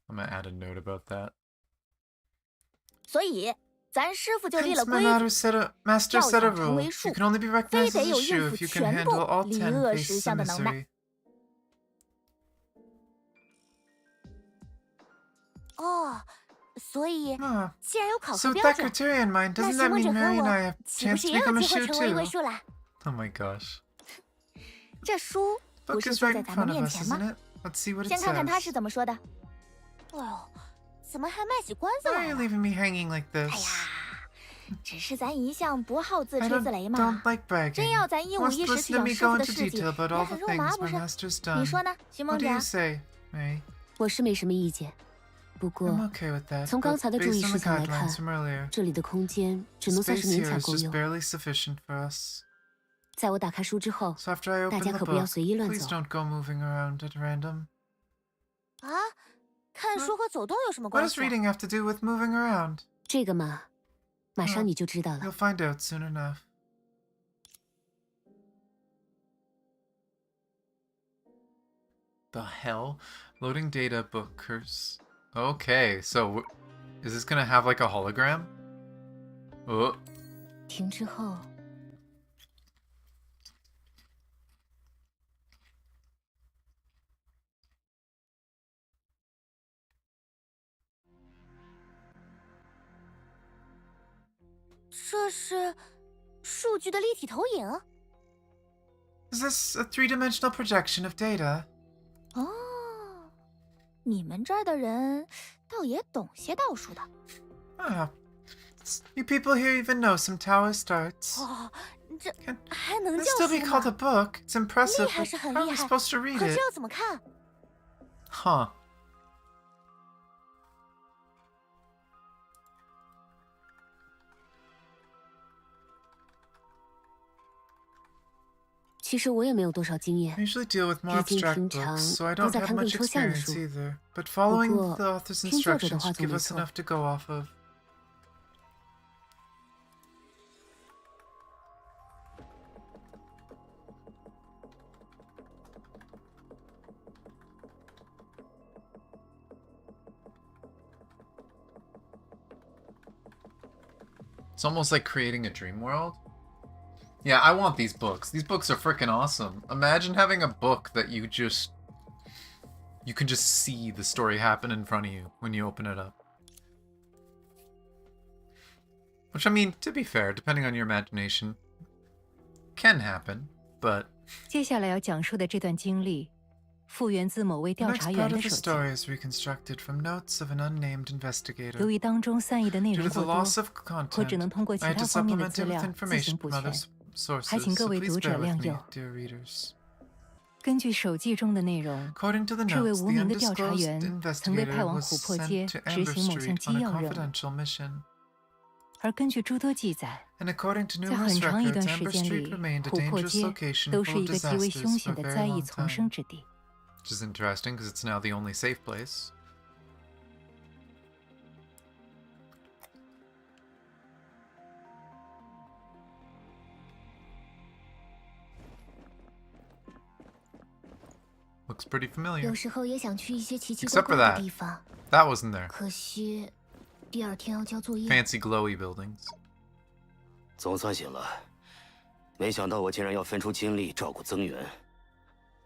I'm gonna add a note about that. 所以咱师傅就立 Hence 了 my 规矩， master 要 set a 想成 rule. 为 You 树， can only be 非 recognized 得 as a 有 shoe 应付 if you can 全 handle 部 all 离 10恶实 faces 相 of 的能耐。 misery. 哦，所以 Huh. 既然有考 So 核 with 标 that 准， criteria in mind, 那 doesn't 询 that 问者 mean 和 Mary and 我 I have 岂不 chance 是 to 也有 become a 机会 shoe 成为一位 too? 树啦？ Oh my gosh. 这书不 Book 是 is 坐 right 在 in 咱们 front of 面 us, 前 isn't 吗？ it? Let's see what it 先看看他是 says. 怎么说的。哎呦，怎么还卖起关子 Why 来 are you 了？ leaving me hanging like 哎 this? 呀，只是咱一向不好自 I 吹自擂 don't 嘛。 like 真 bragging. 要咱一五 Wants 一 to 十去 listen to 养 me 师 go 傅的 into 事迹， detail about 也 all 很 the 肉麻 things 不 my 是？ master's 你 done. 说呢，徐梦 What do 者 you？say, Mary? 我是没什么意见，不过 I'm okay with that, 从刚 but 才的注 based 意 on 事 the 项来看 guidelines，from earlier, 这里的空间只能算 space 是勉 here 强 is 够 just 用。 barely sufficient for us. 在我打开书之后， So after I 大 open 家 the 可不要 book, 随意乱 please 走。 don't go moving around at random. 啊，看书和走动有什么 What 关 does 系啊？ reading have to do with moving around? 这个嘛，马上你就知道 You'll 了。 find out soon enough. The hell? Loading data book curse. Okay, so is this gonna have like a hologram? Oh, 停之后，这是数据的立体投影。 is this a three-dimensional projection of data? 哦，你们这儿的人倒也懂些道术的。 Ah, you people here even know some Taoist arts. 哦，这 Can 还能 it 叫 still be 书 called a 吗？ book? It's impressive, 厉害 but 是很 how 厉 am I 害， supposed to read 可是 it? 要怎么看？ Huh. 其实我也没有多少经 I 验， usually deal with more 毕竟 abstract 平常 books, so I 都 don't 在 have 看更 much 抽象的 experience 书。 either. But following 不过 the author's 听作者的 instructions 话 should 总 give 没 us 错。 enough to go off of. It's almost like creating a dream world. Yeah, I want these books. These books are freaking awesome. Imagine having a book that you can just see the story happen in front of you when you open it up. Which, I mean, to be fair, depending on your imagination, can happen, but... 接下来要讲述的这段经历，复原自某位 The 调 next 查 part 员 of 的 the 手记。 story is reconstructed from notes of an unnamed investigator. 由于当中散佚的内 Due 容 to the 过多， loss of 我只能 content, 通过其 I had 他 to 方面的 supplement 资 it with 料自 information 行补 from other 全。 sources, 还请各 so 位 please 读者 bear with 谅 me, 宥。 dear readers. 根据手记中的内容， According to the 这位 notes, 无 the 名的调查 undisclosed 员曾被派 investigator 往 was 琥珀街 sent to 执 Amber 行某项 Street 机 on a 要任务。 confidential mission. 而根据诸多记载， And according to 在很 numerous 长一 records, 段时 Amber 间 Street 里， remained a 琥珀 dangerous 街 location 都 full 是 of 一个极为 disasters 凶 for 险 a 的 very 灾异 long 丛生 time. 之地。 Which is interesting because it's now the only safe place. Looks pretty familiar. 有时候也想去一些奇奇 Except 怪 for 怪 that. 的地方， That wasn't there. 可惜第二天要交作业。 Fancy glowy buildings. 总算醒了，没想到我竟然要分出精力照顾增援。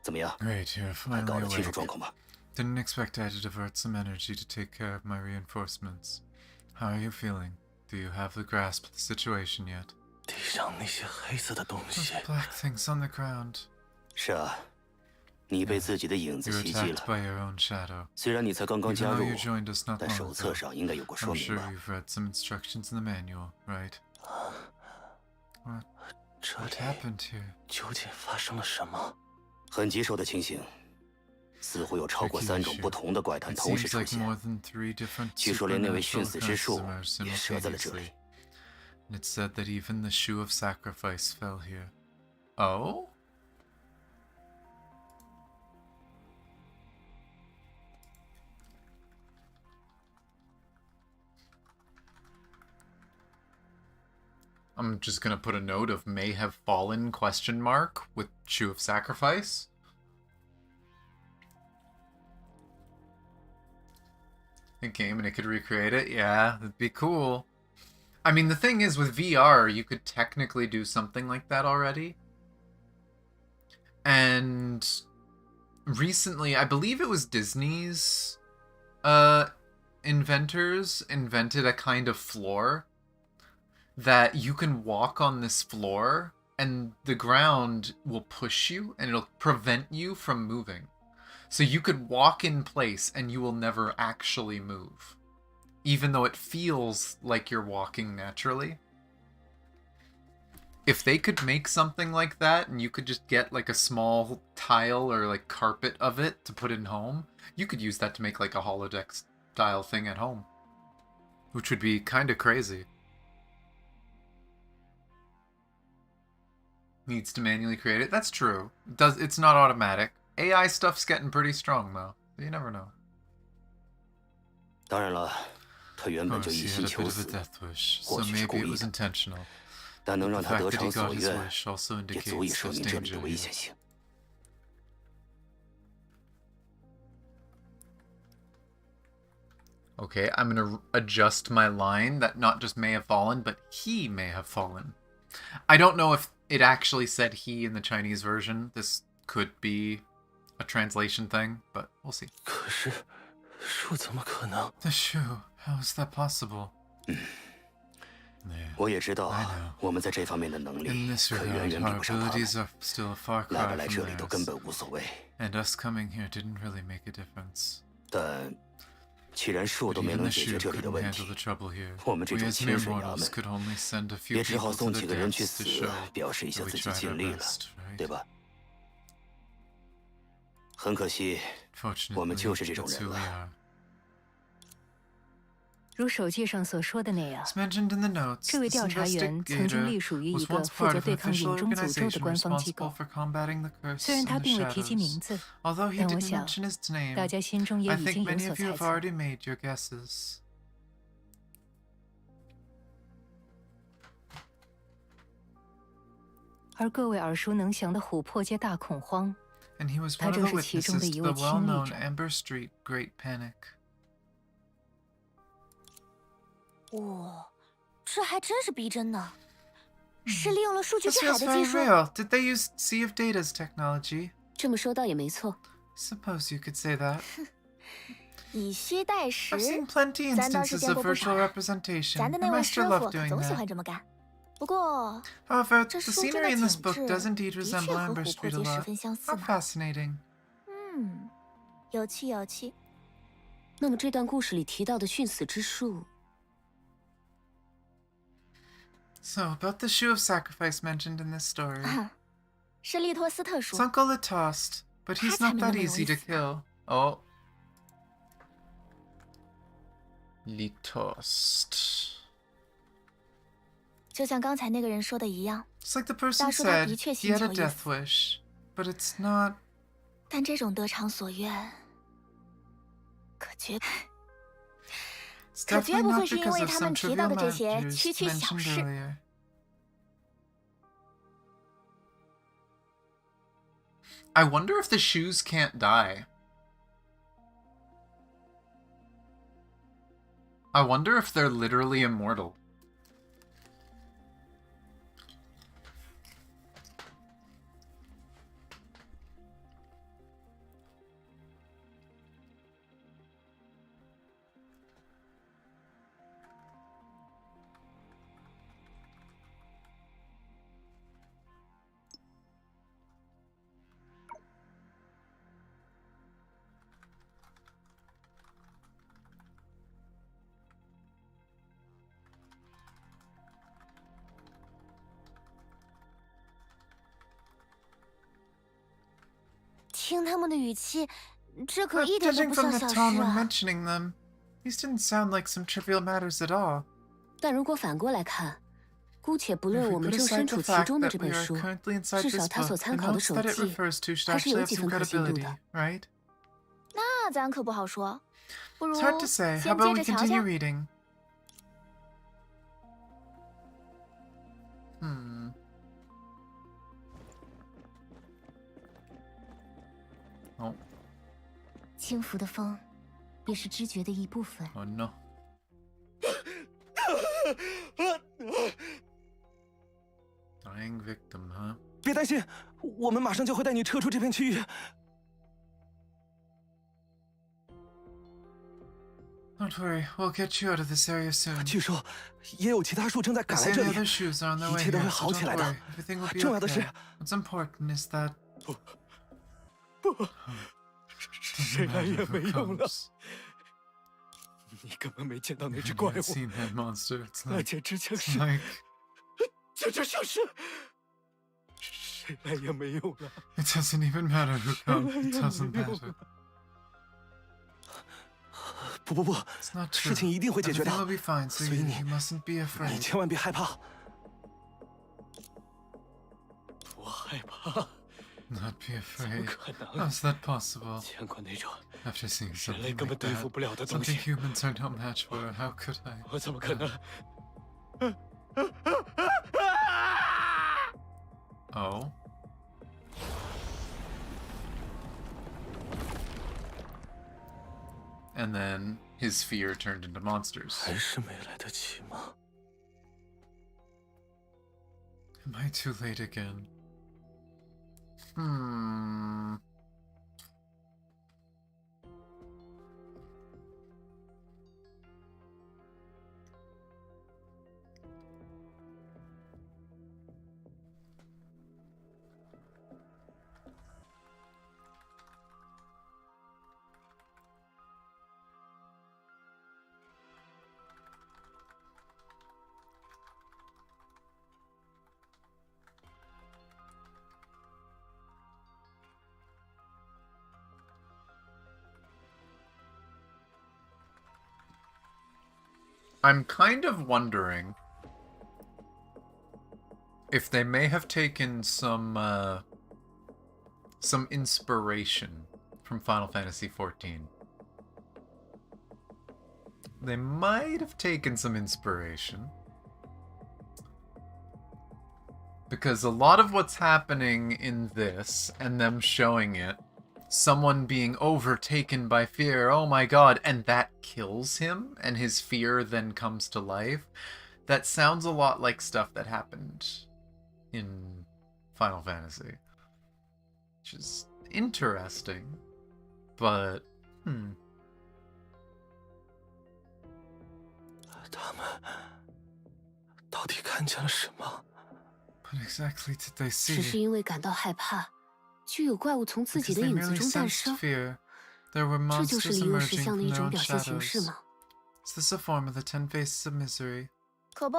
怎么样？ Great, you're 还 finally 搞得清楚 awake. 状况吗？ Didn't expect I to divert some energy to take care of my reinforcements. How are you feeling? Do you have the grasp of the situation yet? 地上那些黑色的东 Those 西， black things on the ground. 是啊，你被自己的影子 You're 袭击 attacked 了。 by your own shadow. 虽然你才刚刚 Even 加 though 入 you，joined us not 但 long 手册 ago, 上应该有过说 I'm 明 sure 吧？ you've read some instructions in the manual, right? 这 What 里 happened here? 究竟发生了什么？很棘手的情形，似乎有超过 Tricky 3种 issue. 不同的怪谈 It 同时 seems 出 like 现。 more than 3 different 据说连那位 supernatural 殉死之 occurrences 树 emerged 也折在了这里 simultaneously.。And it said that even the shoe of sacrifice fell here. Oh? I'm just gonna put a note of may have fallen question mark with shoe of sacrifice. A game and it could recreate it? Yeah, that'd be cool. I mean, the thing is, with VR, you could technically do something like that already. And recently, I believe it was Disney's inventors invented a kind of floor that you can walk on this floor and the ground will push you and it'll prevent you from moving. So you could walk in place and you will never actually move, even though it feels like you're walking naturally. If they could make something like that and you could just get like a small tile or like carpet of it to put in home, you could use that to make like a holodeck style thing at home, which would be kind of crazy. Needs to manually create it. That's true. It's not automatic. AI stuff's getting pretty strong though. You never know. 当然了，他原本 Oh, 就 so 一 he 心 had a 求 bit of a 死， death wish, so 或许是 maybe 故 it 意 was 的， intentional. 但能 The 让他 fact 得 that he 偿 got 所 his 愿， wish also 也足以 indicates 说 there's 明这里 danger 的危 here. 险性。 Okay, I'm gonna adjust my line that not just may have fallen, but he may have fallen. I don't know if it actually said he in the Chinese version. This could be a translation thing, but we'll see. 可是，树怎么可能？ The shoe, how is that possible? Yeah. 我也知道 I know. 我们在这方面的能 In 力 this 可远 regard, 远比 our 不上他们， abilities are still a far 来不 cry 来 from 这里都根 theirs. 本无所谓。 And us coming here didn't really make a difference. 但既然树 But 都没 even 能 the 解 shoe 决这里的 couldn't 问 handle 题 the，trouble here. 我们这 We 种 as 清 mere 水衙 mortals 门 could only send a few 也只好 people to 送 the 几个人去 depths 死 to show，表示一下 that we 自己 tried our 尽力了， best, right? 对吧？很可惜， Fortunately, 我们就是这种 that's 人 who we 了。 are. 如手记上所说的那样， As mentioned in the notes, 这位 this 调查员曾经 investigator 隶属于一 was 个 once 负 part 责 of 对 an 抗 official 眼中诅咒的 organization 官方机 responsible 构。 for combating the curse 虽然 in 他 the 并未提及名 shadows. 字， Although he 但我 didn't 想 mention his name, 大家心中也 I 已 think 经有 many 所 of you 猜 have 测。 already made your guesses. 而各位耳熟能详的琥珀街大恐慌， And he was 他 one of 正 the 是其中的 witnesses 一 to 位 the 亲历 well-known 者。 Amber Street Great Panic. 哇，这还真是逼真呢。是利用了数据 This 记海 feels 的 very 技术。 real. Did they use Sea of Data's technology? 这么说倒也没错。 Suppose you could say that. 以虚代实 I've seen plenty 咱倒是 instances 见 of 过不少 virtual 了。 representation. 咱的 The 那位 master 师 loved 傅可 doing 总喜 that. 欢这么干。不过， However, 这 the 书中的 scenery in 景 this book 致 does indeed 的 resemble 确和 Amber 琥珀 Street 街 a 十 lot. 分相似 How 呢。 fascinating. 有趣有趣。那么这段故事里提到的殉死之术， So, about the shoe of sacrifice mentioned in this story. 是利托斯特说 It's，Uncle Latost, but he's That's not that how easy to many kill. Oh. Litost. 就像刚才那个人说的一样， It's like the person 大叔他 said 的确 he 心 had 求 a 一 death 死， wish, but it's not. 但这种得偿所愿，可绝 It's 可绝 definitely 不 not 会是因 because 为 of 他 some 们提到 trivial 的这些 matters 区区小 mentioned 事。 earlier. I wonder if the shoes can't die. I wonder if they're literally immortal. "听他们的语气，这可 But 一点都 judging 不 from 像 the 小 tone 事 when 啊！ mentioning them, these didn't sound like some trivial matters at all. 但如果反过来看，姑且不论 If 我 we 们 put 正 aside 身 the 处其 fact 中的 that 这 we 本 are 书， currently inside 至少 this 它所 book, the 参考的 notes 手 that it 记 refers to should 还是 actually 有 have 几 some 分可信度 credibility, 的。 right? 那咱可不好说。不如 It's hard to say. How 先 about 接 we 着瞧 continue 瞧。 reading? Hmm. Oh, 轻浮的风，也是知觉的一部分。 oh no. Dying victim, huh? 别担心，我们马上就会带你撤出这片区域。 Don't worry, we'll get you out of this area soon. 据说也有其他树正在赶 The 来这 Sandy 里 other。shoes are on their way 一切都 here, 会 so 好起 don't 来的。 worry. Everything will be 重要的 okay. 是， What's important is that 谁来也 matter 没 who 用了。 comes. 你根本没见到那 You 只怪 haven't 物， seen that monster. It's 那 like, 简直像 it's 是， like 简直像是，谁来也没用了。 it doesn't even matter who comes. It doesn't matter. 不， It's not 事 true. 情一定会解决 Everything 的 will。be fine, so 所以 you 你 mustn't be 你 afraid. 千万别害怕。不害怕？ Not be 怎么 afraid. 可能？ How's that possible? 见过那种 After seeing 人类 something 根本 like 对付 that, 不了的东 something 西， humans are no match for. How could I? 我怎么可能？ Oh. And then his fear turned into monsters. 还是没来得及吗？ Am I too late again? Hmm. I'm kind of wondering if they may have taken some inspiration from Final Fantasy XIV. They might have taken some inspiration. Because a lot of what's happening in this, and them showing it, someone being overtaken by fear, oh my god, and that kills him, and his fear then comes to life, that sounds a lot like stuff that happened in Final Fantasy. Which is interesting, but, 他们到底看见了什么？ What exactly did they 只是 see? 因为感到害怕，就有怪物从自己 Because 的 they 影子 merely 中诞 sensed 生。 fear. There were 这就是 monsters 离恶石 emerging 像的 from 一 their 种 own 表现形式 shadows. 吗？ Is this a form of the 10 faces of misery? 可不，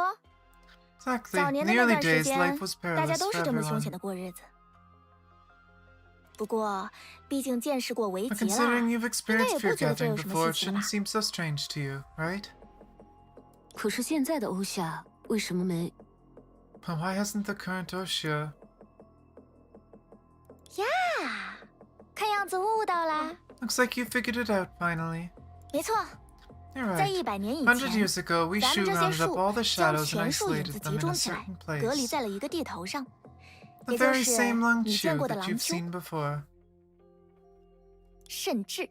Exactly. 早 In 年 the 的那 early 段时 days, 间 life was，大家 perilous 都 for 是这么凶险 everyone. 的过日子。不过，毕竟见识过围 But 棋啦， considering you've 应该 experienced 也 fear 不觉得这 gathering 有什么 before, 稀 it 奇的吧 shouldn't？ seem so strange to you, right? 可是现在的欧夏为什么没？ But why hasn't the current Oshia? 呀，看样子悟到啦。 Looks like you figured it out finally. 没错， You're 在 right. 100年以 100前， years ago, we 咱们 Shu 这些 rounded up 树 all the 将 shadows and 全树影子 isolated 集 them in 中 a 起来 certain，隔离 place. 在了一个地头上， The 也就 very 是 same Lang 你见 Chu 过的 that 狼 you've 丘， seen before. 甚至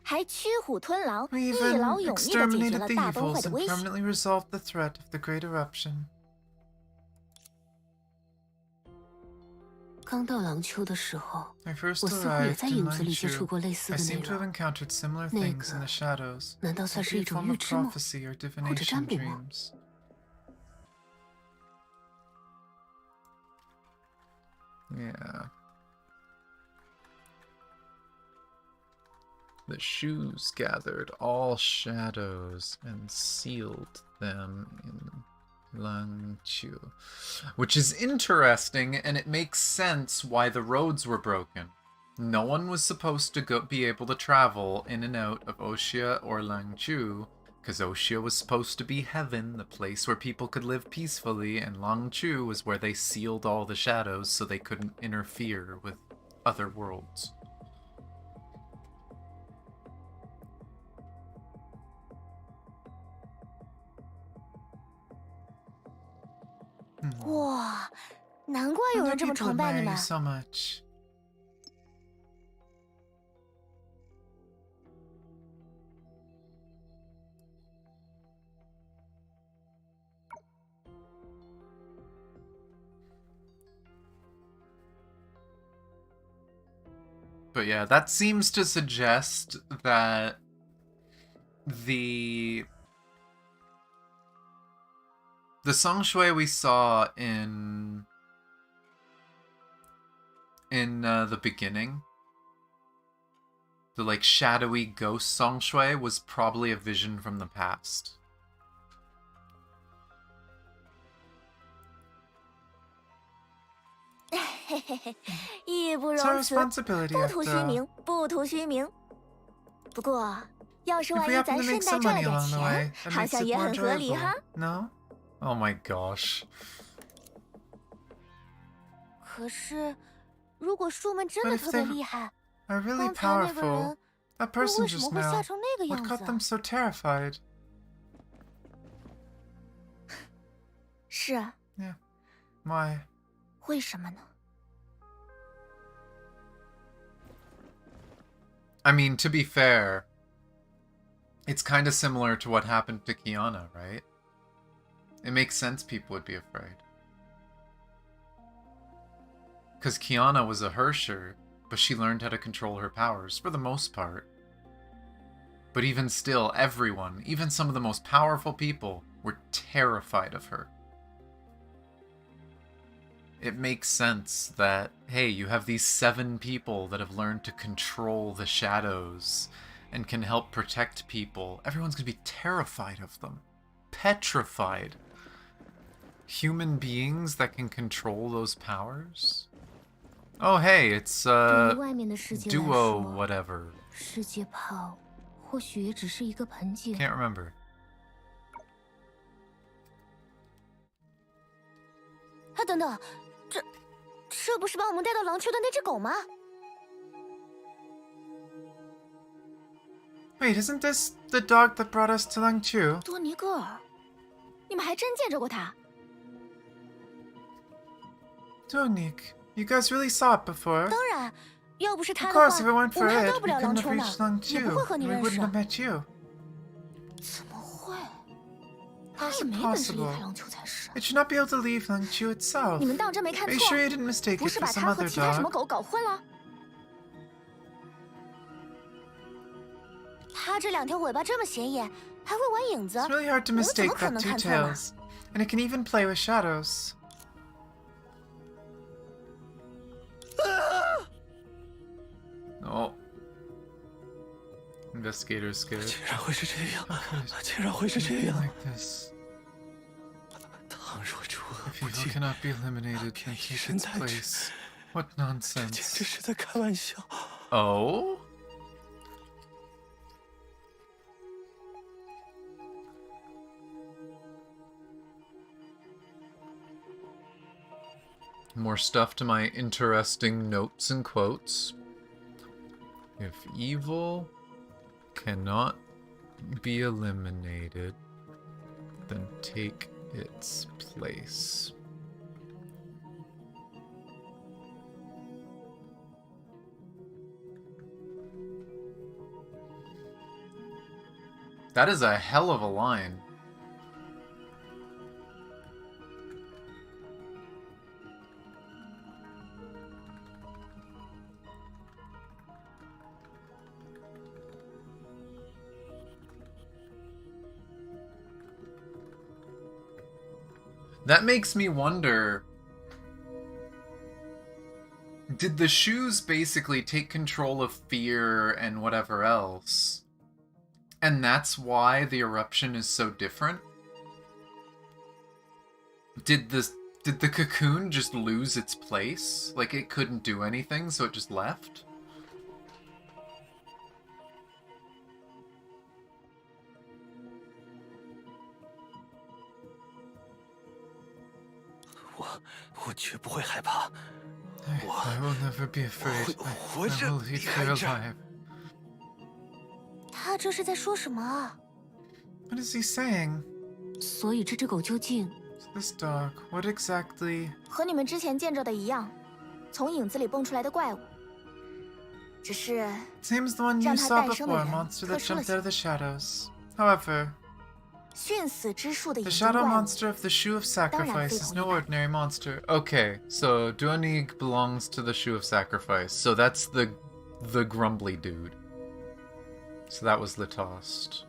还驱虎吞狼， We 一 even 劳永逸地解决 exterminated 了 the 大崩坏 evils 的 and 威胁。 permanently resolved the threat of the Great Eruption. 刚到廊丘的时候， I first 我似乎也 arrived 在 in 影子 Lang 里接触 Chu. 过类似 I 的内 seem to have 容。 encountered similar 那 things in 个 the shadows. 难道算 Could 是 be 一 a 种 form 预 of 知梦， prophecy or 或者占 divination 卜梦？ dreams. Yeah. The shoes gathered all shadows and sealed them in Lang Chu. Which is interesting, and it makes sense why the roads were broken. No one was supposed to be able to travel in and out of Oshia or Lang Chu, because Oshia was supposed to be heaven, the place where people could live peacefully, and Lang Chu was where they sealed all the shadows so they couldn't interfere with other worlds. Hmm. 哇，难怪有 Wonder 人这么 people 崇拜你 admire 们 you。so much. But yeah, that seems to suggest that the Songshui we saw in the beginning, the like shadowy ghost Songshui, was probably a vision from the past. 嘿嘿嘿，义不 It's our 容辞， responsibility 不图 after 虚 all. 名，不图虚名。不过，要是 If 万 we 一 happen 咱 to 顺 make 带 some 赚了 money 点 along the 钱， way, that 好 makes 像 it 也 more 很合理 enjoyable. 哈。 No? Oh my gosh. 可是，如果树们真 But 的 if 特别 they 厉害， are really 刚才那个 powerful, 人 that 又为 person 什么 just 会吓 now, 成那个 what 样 got 子 them 啊？ so terrified? 是啊， Yeah. Why? 为什么呢？ I mean, to be fair, it's kind of similar to what happened to Kiana, right? It makes sense people would be afraid. Because Kiana was a Hersher, but she learned how to control her powers, for the most part. But even still, everyone, even some of the most powerful people, were terrified of her. It makes sense that, hey, you have these 7 people that have learned to control the shadows and can help protect people. Everyone's gonna be terrified of them. Petrified. Human beings that can control those powers? Oh, hey, it's, 对于外面的世界来 duo 说， whatever. 世界炮或许也只是一个盆景。 Can't remember. 啊，等等，这不是把我们带到狼丘的那只狗吗？ Wait, isn't this the dog that brought us to Langchu? 多尼戈尔，你们还真见着过他？ Donik, you guys really saw it before? 当然，要不是他 Of 的话， course, if it weren't 我 for 们还 it, 到不 we 了狼 couldn't 丘 have 呢， reached 也不 Langchu. 会和你 We 认 wouldn't 识。 have met you. 怎么会？他 How's 也 it 没本事离 possible? 开狼丘才是。 It should not be able to leave Langchu itself. 你们当真没看 Are you 错？ sure you didn't mistake 不 it 是 for 把 some 他和 other 其他什么 dog? 狗搞混了？他这2条尾巴这么显眼，还会玩影子， It's really hard to 我们怎么 mistake 可 that 能 two 看错呢？ tails. And it can even play with shadows. Oh. Investigator's scared. 竟然会是这样 How could it 竟然会是这 be 样 like this? 倘若诸恶 If 不 evil 尽， cannot be eliminated, then 便以 take 身 its 代之， place. What 简 nonsense. 直是在开玩笑。 Oh? More stuff to my interesting notes and quotes. If evil cannot be eliminated, then take its place. That is a hell of a line. That makes me wonder, did the shoes basically take control of fear and whatever else? And that's why the eruption is so different? Did the cocoon just lose its place? Like it couldn't do anything, so it just left? 我绝不会害怕。 I will never be afraid. 我会活着 I will 离 leave 开 you 这儿。 alive. 他这是在说什么啊？ What is he saying? 所以这只狗究竟 This dog, what exactly? 和你们之前见着的一样，从影子里蹦出来的怪物。只是 Same as the one you 让它 saw 诞生的 before, 人 monster 特 that 殊了 jumped 些 out of the shadows. However, 殉死之树的 the 影中 shadow 怪物。 monster of the Shoe of Sacrifice is no ordinary monster. Okay, so Duanig belongs to the Shoe of Sacrifice. So that's the grumbly dude. So that was Litost.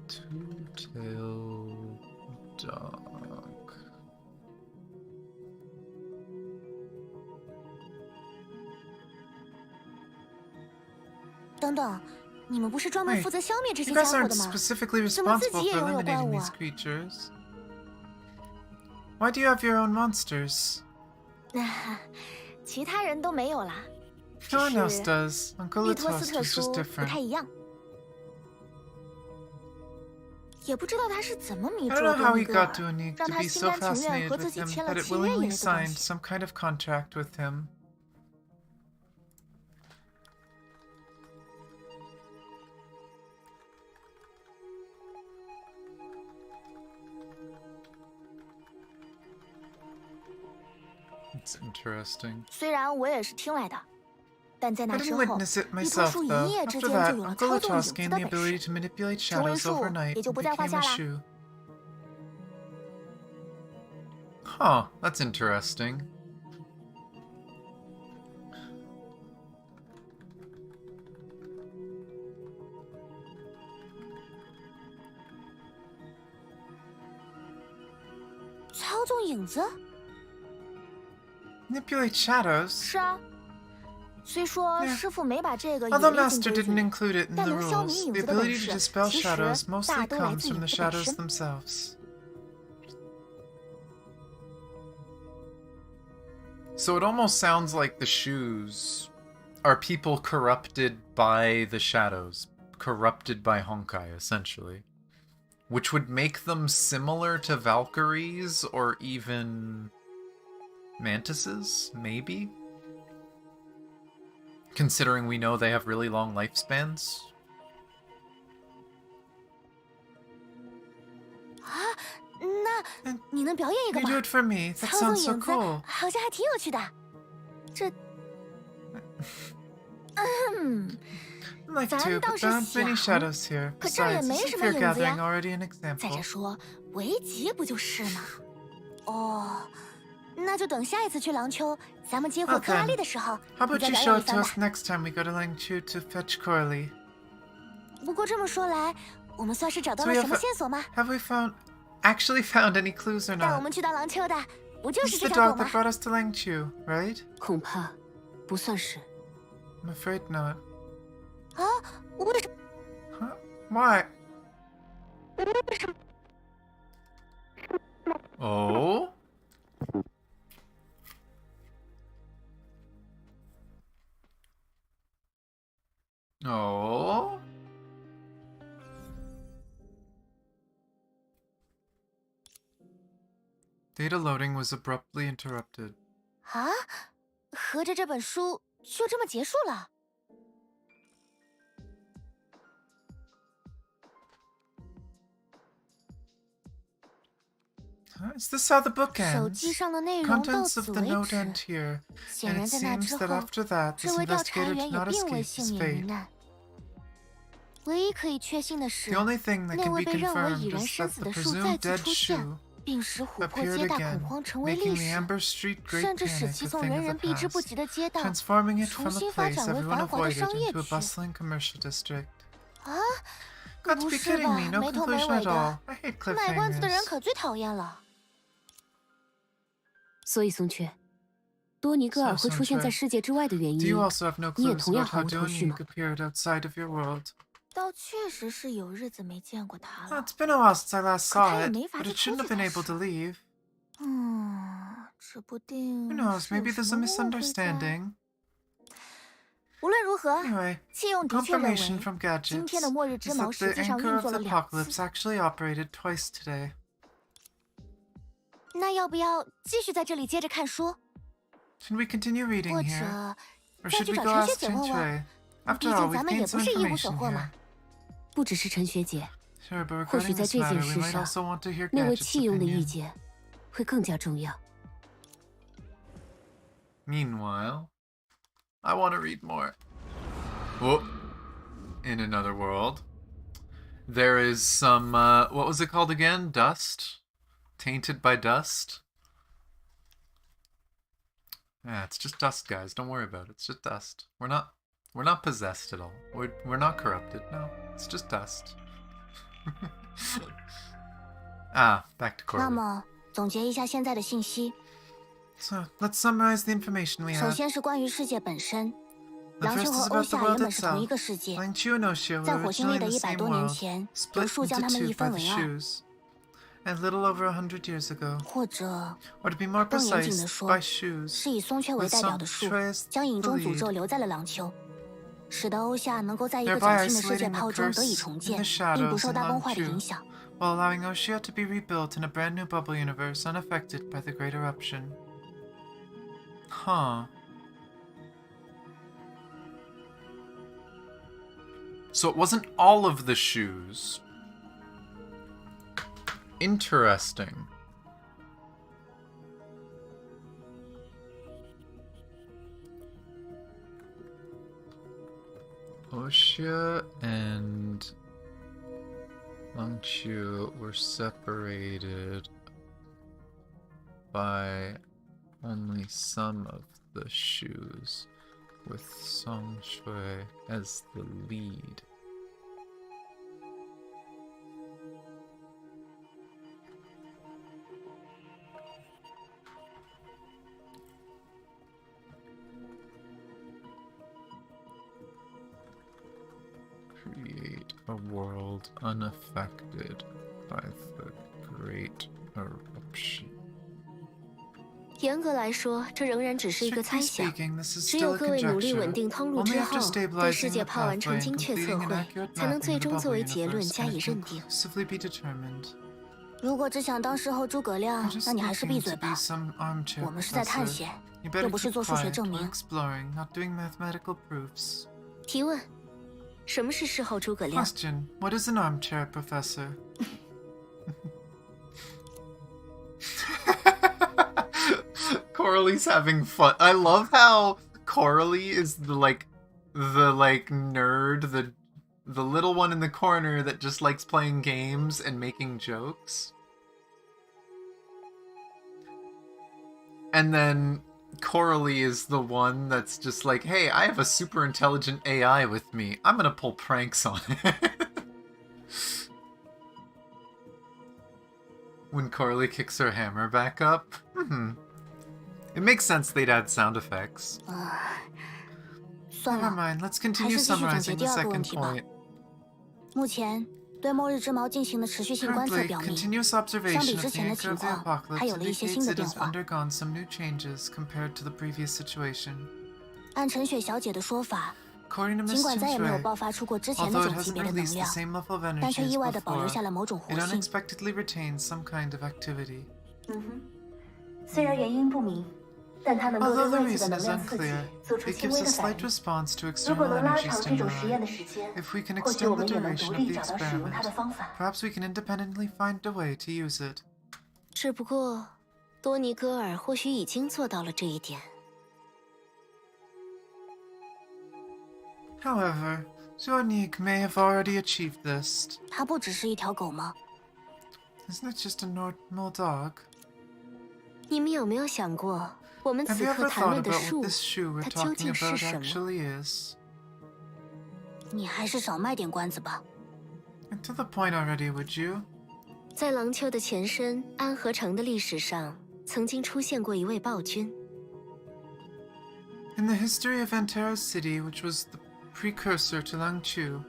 Two-tailed dog. 等等，你们不是专门 Wait, 负责消灭这些 You 家 guys 伙 aren't 的吗？ specifically 怎么自 responsible 己也 for 拥有怪 eliminating 物 these 啊？ creatures. Why do you have your own monsters? 其他人都没有啦， No one else 只 does. 是 Uncle 利托斯 Litost 特 was just 殊不 different. 太一样。也不知道他是怎么迷 I 住 don't 了 know 多 how 尼 he 戈尔 got Duanig 让 to 他 be 心 so 甘情愿 fascinated 和自 with 己 him 签 that 了 it 契约一类 willingly 的东 signed 西。 some kind of contract with him. It's interesting. 虽然我也是听来的，但在 I 那之 didn't 后， witness it 利托 myself, 树 though. 一夜之 After 间 that, 就有了 Uncle 操纵影 Litost 子 gained 的 the 本 ability 事。 to manipulate 成为 shadows 树 overnight 也就 and 不在话 became 下 a 啦。 shoe. Huh, that's interesting. 操纵影子？ Manipulate shadows? 是啊。虽说 Yeah. 师傅没把这个 Although 引进 Master 规矩 didn't 里， include it in 但 the 能消弭 rules, 影 the 子的 ability 本 to 事， dispel 其实 shadows 大 mostly 多来 comes 自 from 影 the 子本 shadows 身。 themselves. So it almost sounds like the shoes are people corrupted by the shadows, corrupted by Honkai, essentially. Which would make them similar to Valkyries or even Mantises, maybe? Considering we know they have really long lifespans. 啊，那你能表演一个 Can 吗 you do it for me? That 操纵 sounds so 影子 cool. 好像还挺有趣的。这，I'd like 咱 to, 倒 but 是 there aren't many 想， shadows here. 可这儿也 Besides, 没 isn't 什么 Fear 影子 Gathering 呀。 already an 再者 example? 说，维吉不就是吗？哦，那就等下一次去廊丘，咱们接获 Well 克拉 then, 丽的时候， how 你 about 再 you 表 show 演一 it to 番 us 吧。 next time we go to Langchu to fetch Coralie? 不过这么说来，我们算是找到 So 了 we 什么 have, 线索吗？ have we actually found any clues or 带我 not? 们去到廊丘的，不就 This 是 is 这 the 条狗 dog 吗 that？ brought us to Langchu, right? 恐怕不算是。 I'm afraid not. 啊，为什么？ Huh? Why? Oh? Oh? Data loading was abruptly interrupted. 啊，合着这本书就这么结束了？ Is this how the book 手 ends? 机上的内容到 Contents 此 of the 为 note 止。 end here, 显 and 然 it 在那 seems 之 that 后， after that, 这 this 位调查 investigator 员 did 也 not 并未 escape 幸 his 免于 fate. 难。唯一可以确信的是， The only thing that 那 can 位 be 被认为 confirmed 已然 is 身 that 死 the 的树再 presumed 次 dead 出现， shoe 并使琥珀 appeared 皆大 again, 恐慌成为 making 历 the 史， Amber Street Great 甚至使 Panic 其 a 从 thing 人 of 人 the 避之不 past, 及的街道， transforming it 重 from a 新发 place 展为 everyone 繁华的 avoided 商业 into a 区。 bustling commercial district. 啊， Got to 不 be 是 kidding 吧？ me, no 没头没 conclusion 尾 at all. 的， I hate 卖关子的人 cliffhangers. 可最讨厌了。所以松雀，多尼戈尔会出现在世界之外的原 Do 因 you，also have no 你也 clues 同样 about 毫 how 无头绪 Donik 吗？ appeared outside of your world? 倒确实是有日子没见过他 Well, 了 it's。been a while since I last 可 saw 他也 it, 没法 but 子 it 出 shouldn't 去 have been 才 able 是。 to leave. 指不定 Who knows, 是有 maybe 什 there's a 么误会在。 misunderstanding. 无论如何， Anyway, 弃用的确认为 confirmation from 今 Gadgets 天的末日之 is 矛 that 实 the 际上 anchor 运 of 作 the 了2 apocalypse 次。 actually operated twice today. 那要不要继续在这里接着看书， Should we continue reading 或 here? 者 Or 再 should 去 we 找 go 陈学 ask 姐问问？ Chinchue? 毕 After 竟 all, we've 咱们也 gained 不 some 是一无所 information 获嘛 here.。不只是陈学姐， Sure, but 或许 regarding 在 this 这件 matter, we 事 might 上， also want to hear 那位 Gadget's 弃用的意 opinion. 见会更加重要。 Meanwhile, I want to read more. Whoa. In another world, there is some, what was it called again? Dust? Tainted by dust? Yeah, it's just dust, guys. Don't worry about it. It's just dust. We're not possessed at all. We're not corrupted. No, it's just dust. Back to 那 Coralie. 么总结一下现在的信息。 So, let's summarize the information we 首 have. 先是关于世界本身， The 廊 first 丘 is 和欧 about the 夏 world 原本是同一 itself. 个世界， Langchu and Oshio 在 were 火星 originally 里的 the 100 same 多年 world, 前，由 split 树将 into 他们 two 一 by 分 the 为二， shoes. And little over 100 years ago, 或者 or to be more 更严谨 precise, 的说 by，shoes, 是以松雀为 with 代表 some 的树 trace 将影 the 中诅咒 lead, 留在了廊丘，使得欧夏能够在一个 thereby 崭新的世界 isolating the 泡中得以 curse 重 in 建 the，并不 shadows 受 in 大崩坏的 Langchu, 影响。 while allowing Oshio to be rebuilt in a brand new bubble universe unaffected by the Great Eruption. Huh. So it wasn't all of the shoes. Interesting. Oshia and Langchu were separated by only some of the shoes, with Song Shui as the lead. create a world unaffected by the Great Eruption. 严格来说，这仍然只是一个 Strictly 猜想。 speaking, this is 只 still 有 a 各位努力 conjecture. 稳定通路 Only 之 after 后，对 stabilizing 世界 the 炮完成 pathway 精 and 确测 completing an 绘， accurate 才能 mapping 最 of the 终作 bubble 为结论 universe 加以 can 认定。 conclusively be determined. 如果只想当事后诸葛 You're 亮， just 那你还是 looking 闭 to 嘴 be 吧。 some armchair 我们是在探 professor. 险， You 又 better 不是 keep 做数学 quiet. 证 We're 明。 exploring, not doing mathematical proofs. 提问：什么是事后诸葛亮？ Question: What is an armchair professor? Coralie's having fun. I love how Coralie is the nerd, the little one in the corner that just likes playing games and making jokes. And then Coralie is the one that's just like, hey, I have a super intelligent AI with me. I'm gonna pull pranks on it. When Coralie kicks her hammer back up. It makes sense they'd add sound effects. 算 Never 了， mind, let's 还 continue 是继续总结 summarizing 第 the 二个问 second 题吧。 point. 目前对末日之矛进行的持续性观测 Currently, 表明， continuous 相 observation 比 of 之 the 前的 anchor 情 of the 况，还 apocalypse 有了一些 indicates 新的 it 变 has 化。 undergone some new changes compared to the previous situation. 按陈雪小姐的说法， According to 尽 Miss 管再也没有 Chin's 爆发出过之前 although 那 it 种级 hasn't 别的能 released the 量， same level of 但却 energy 意 as 外地保留 before, 下了某种 it 活性。 unexpectedly retains some kind of activity. 虽然原因不明，但它能够对 Although the 外界的 reason 能 is 量刺激 unclear, 做出 it 轻 gives 微 a 的反 slight 应。 response to 如果 external 能拉 energy 长这种实验 stimuli. 的时间， If we can 或许 extend 我 the 们也能 duration 独 of 立 the 找到使用它 experiment, 的方法。 perhaps we can independently find a way to use it. 只不过，多尼戈尔或许已经做到了这一点。 However, Zornig may have already achieved this. 它不只是一条狗吗？ Isn't it just a normal dog? 你们有没有想过，我们 Have 此 you 刻 ever 谈 thought 论的 about 树 what，this shoe we're 它究 talking 竟是 about 什么？ actually is? 你还是少卖点关子吧。 And to the point already, would you? 在廊丘的前身安和城的历史上，曾经出现过一位暴君。 In the history of Antera City, which was the precursor to Langchu,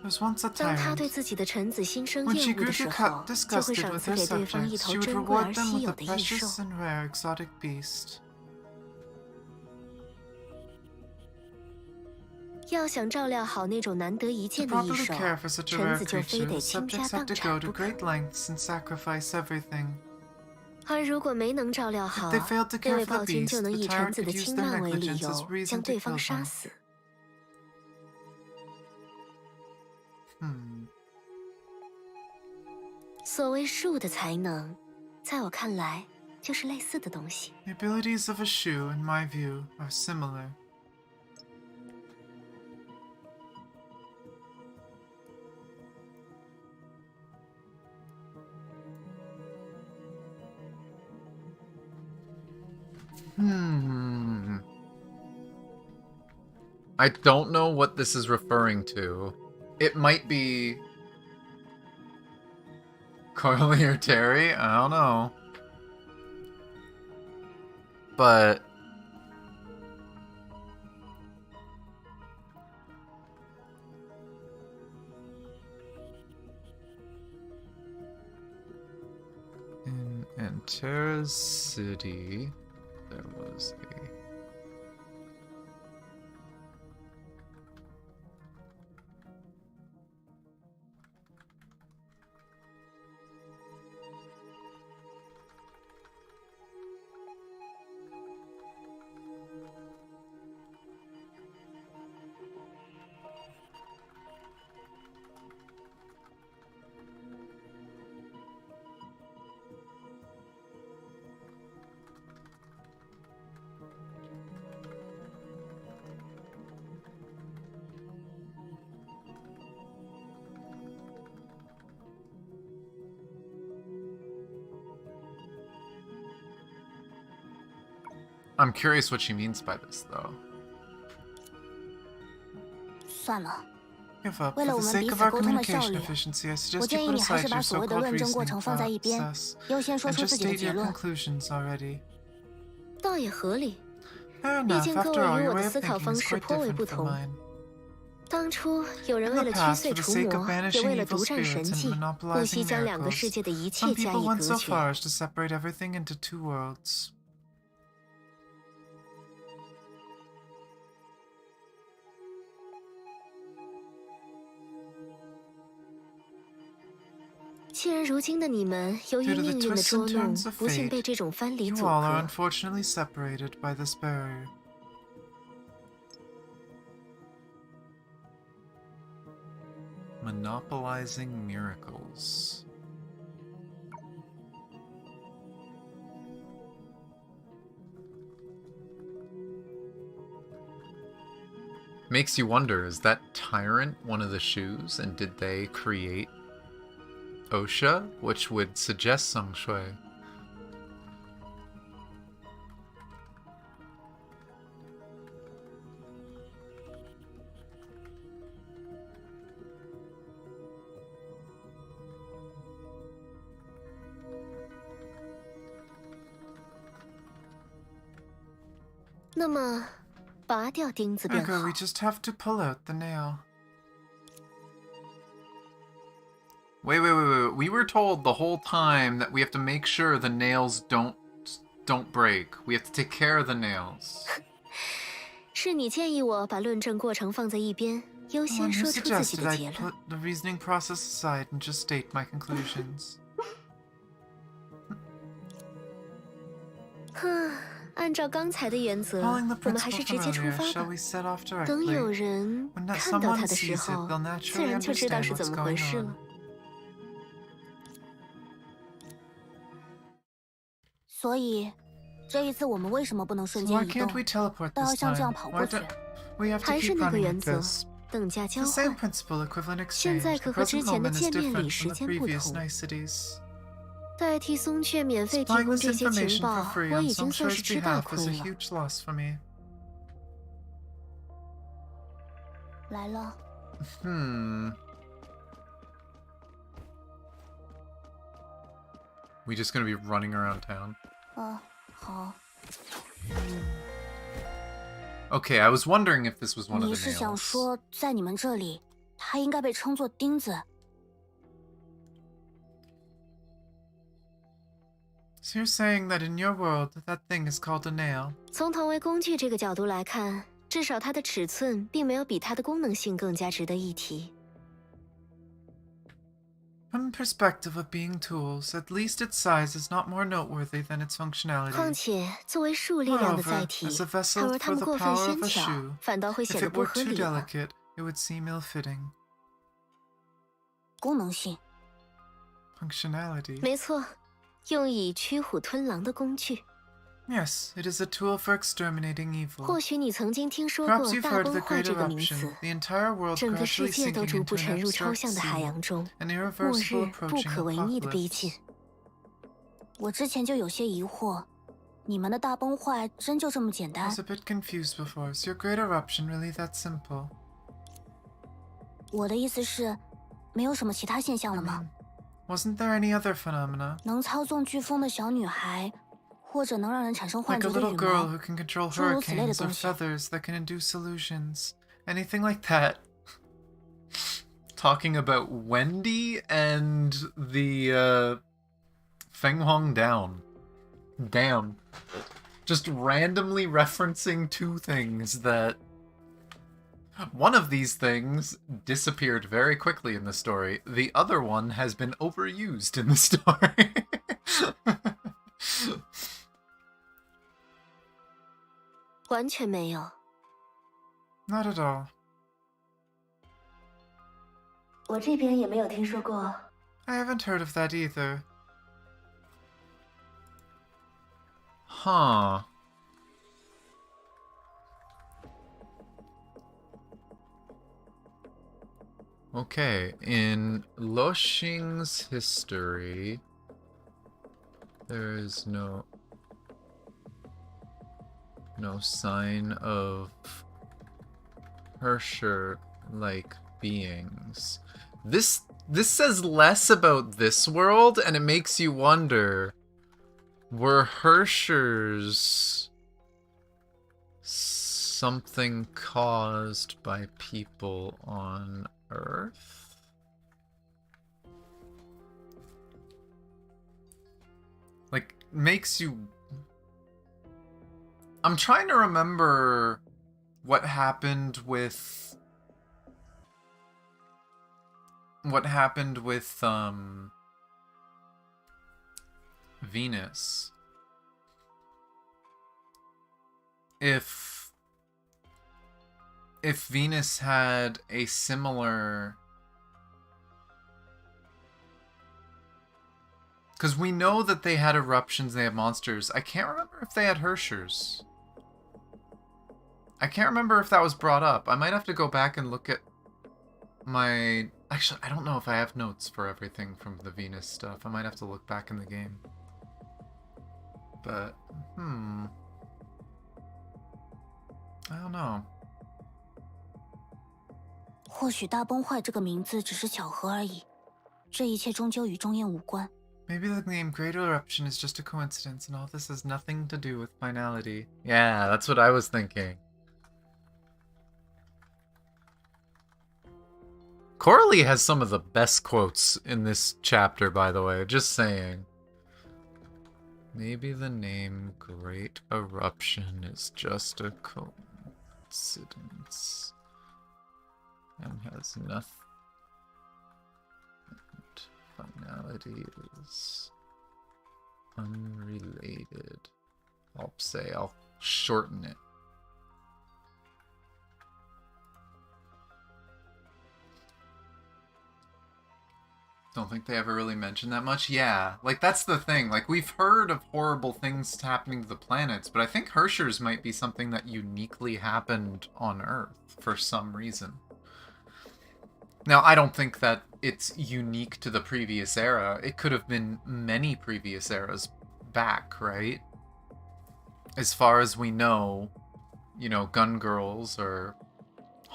there was once a 当他 tyrant. 对自己的臣子心生 When she 厌恶 grew 的时 to 候， cut 就会 disgusted 赏 with 赐 her 给对方一 subjects, 头 she would 珍贵而 reward them 稀 with 有 a 的异兽。 precious and rare exotic beast. 要想照料好那种难得一 To 见的异 properly 兽， care for such a 臣 rare 子就非 creature, 得 the 倾家 subjects have 荡 to 产 go to 不可。 great lengths and sacrifice everything. 而如果没能照料好， If they failed to 那 care 位 for the 暴君 beast, 就能 the 以臣 tyrant 子的 could use 轻 their 慢为理 negligence as 由， reason 将 to 对方 kill 杀 them. 死。所谓树的才能，在我看来，就是类似的东西。 The abilities of a shoe, in my view, are similar. I don't know what this is referring to. It might be Carly or Terry, I don't know. But in Antera's city, there was a I'm curious what she means by this, though. 算了， Give up. 为 For 了 the 我们 sake 彼 of 此 our 沟通的效 communication 率， efficiency, I 我 suggest 建 you 议 put 你还 aside 是 your 把所谓的 so-called 论证过 reasoning 程放在一边， process 优先说 and 出 just 自己的 state 结 your 论。 conclusions already. 倒也合理。 Fair 毕 enough. 竟各 After 位 all, 与 your 我的 way of 思考 thinking 方 is 式 quite 颇为不 different from 同。 mine. 当初有人 In 为 the 了驱 past, 碎 for the 除 sake of 魔，也 banishing 为了 evil 独占神 spirits and 迹，不惜 monopolizing 将两个 miracles, 世界的一 some 切加 people 以 went 隔 so 绝。 far as to separate everything into two worlds. 既然如今的你们由于 Due to the 命运的 twists 捉 and 弄， turns of 不幸 fate, 被这种藩篱 you 阻 all are 隔。 unfortunately separated by this barrier. Monopolizing miracles. Makes you wonder, is that Tyrant one of the shoes, and did they create Osha, which would suggest Song Shui? Okay, we just have to pull out the nail. Wait. We were told the whole time that we have to make sure the nails don't break. We have to take care of the nails. 是你建议我把论证过程放在一边，优 The 先 one who 说出自己 suggested 的 I 结论。 put the reasoning process aside and just state my conclusions. 哼，按照刚才的原则， Following the 我们还 principle 是直 from 接出 earlier, 发 shall 吧。 we set off 等有 directly? 人 When that 看到他 someone 的时 sees it, 候， they'll 自 naturally 然就知道 understand 是怎 what's 么回 going 事 on. 了。所以，这一次我们为什么不能瞬 So why 间移动 can't we teleport 倒要 this 像这样 time? 跑 Why 过去？ don't we have to 还是 keep 那个 running 原 with 则， this? 等价 It's 交 the same 换。 principle, equivalent 现 exchange. 在 The 可和之 present 前的 moment is 见面礼 different 时 from the 间不 previous 同。 niceties. 代替松雀免费提 Supplying 供 this 这些情 information 报 for，free 我 on 已经算 Songshui's 是吃大 behalf is 亏 a 了。 huge loss for me. 来了， We just gonna be running around town? 好。 Okay, I was wondering if this was one of 你 the 是想 nails. 说，在你们这里，它应该被称作钉子？ So you're saying that in your world, that thing is called a nail? 从同为工具这个角度来看，至少它的尺寸并没有比它的功能性更加值得一提。 From the perspective of being tools, at least its size is not more noteworthy than its 况 functionality. 且，作为树力量的 Moreover, 载体， as a 倘 vessel 若它 for 们 the 过分 power 纤 of a 巧， shoe, 反倒会 if 显得 it 不 were 合 too 理了。 delicate, it would seem ill-fitting. 功能性， Functionality. 没错，用以驱虎吞狼的工具。 Yes, it is a tool for exterminating evil. 或许你曾经听说 Perhaps 过 you've 大 heard of 崩 the 坏 Great 这个名 Eruption, 词。 the entire world 整个世 gradually 界都 sinking 逐步 into 沉 an 入抽 abstract 象的海 sea, 洋中， an 末 irreversible 日不 approaching 可为逆的逼 apocalypse. 近。我之前就有些疑惑，你们的大崩坏真就这么简 I 单 was？a bit confused before. Is your Great Eruption really that simple? 我的意思是，没有什么其他现象了吗？ Wasn't there any other phenomena? 能操纵飓风的小女孩，或者能让人产生幻 Like a 觉的 little 羽 girl 毛 who，can control 诸如此类的 hurricanes or 东西。 feathers that can induce illusions. Anything like that. Talking about Wendy and the Feng Huang Down. Damn. Just randomly referencing two things that... One of these things disappeared very quickly in the story. The other one has been overused in the story. 完全没有。 Not at all. 我这边也没有听说过。 I haven't heard of that either. Huh. Okay, in Lo Xing's history, there is no sign of Hersher-like beings. This says less about this world, and it makes you wonder, were Hershers something caused by people on Earth? Like, makes you... I'm trying to remember what happened with... Venus. If Venus had a similar... Because we know that they had eruptions, they had monsters. I can't remember if they had Herschers. I can't remember if that was brought up. I might have to go back and look at my... Actually, I don't know if I have notes for everything from the Venus stuff. I might have to look back in the game. But, I don't know. 或许大崩坏这个名字只是巧合而已，这一切终究与中焰无关。 Maybe the name Great Eruption is just a coincidence and all this has nothing to do with finality. Yeah, that's what I was thinking. Coralie has some of the best quotes in this chapter, by the way, just saying. Maybe the name Great Eruption is just a coincidence and has nothing. Finality is unrelated. I'll shorten it. Don't think they ever really mentioned that much. Yeah, like that's the thing. Like we've heard of horrible things happening to the planets, but I think Herschers might be something that uniquely happened on Earth for some reason. Now, I don't think that it's unique to the previous era. It could have been many previous eras back, right? As far as we know, you know, Gun Girls or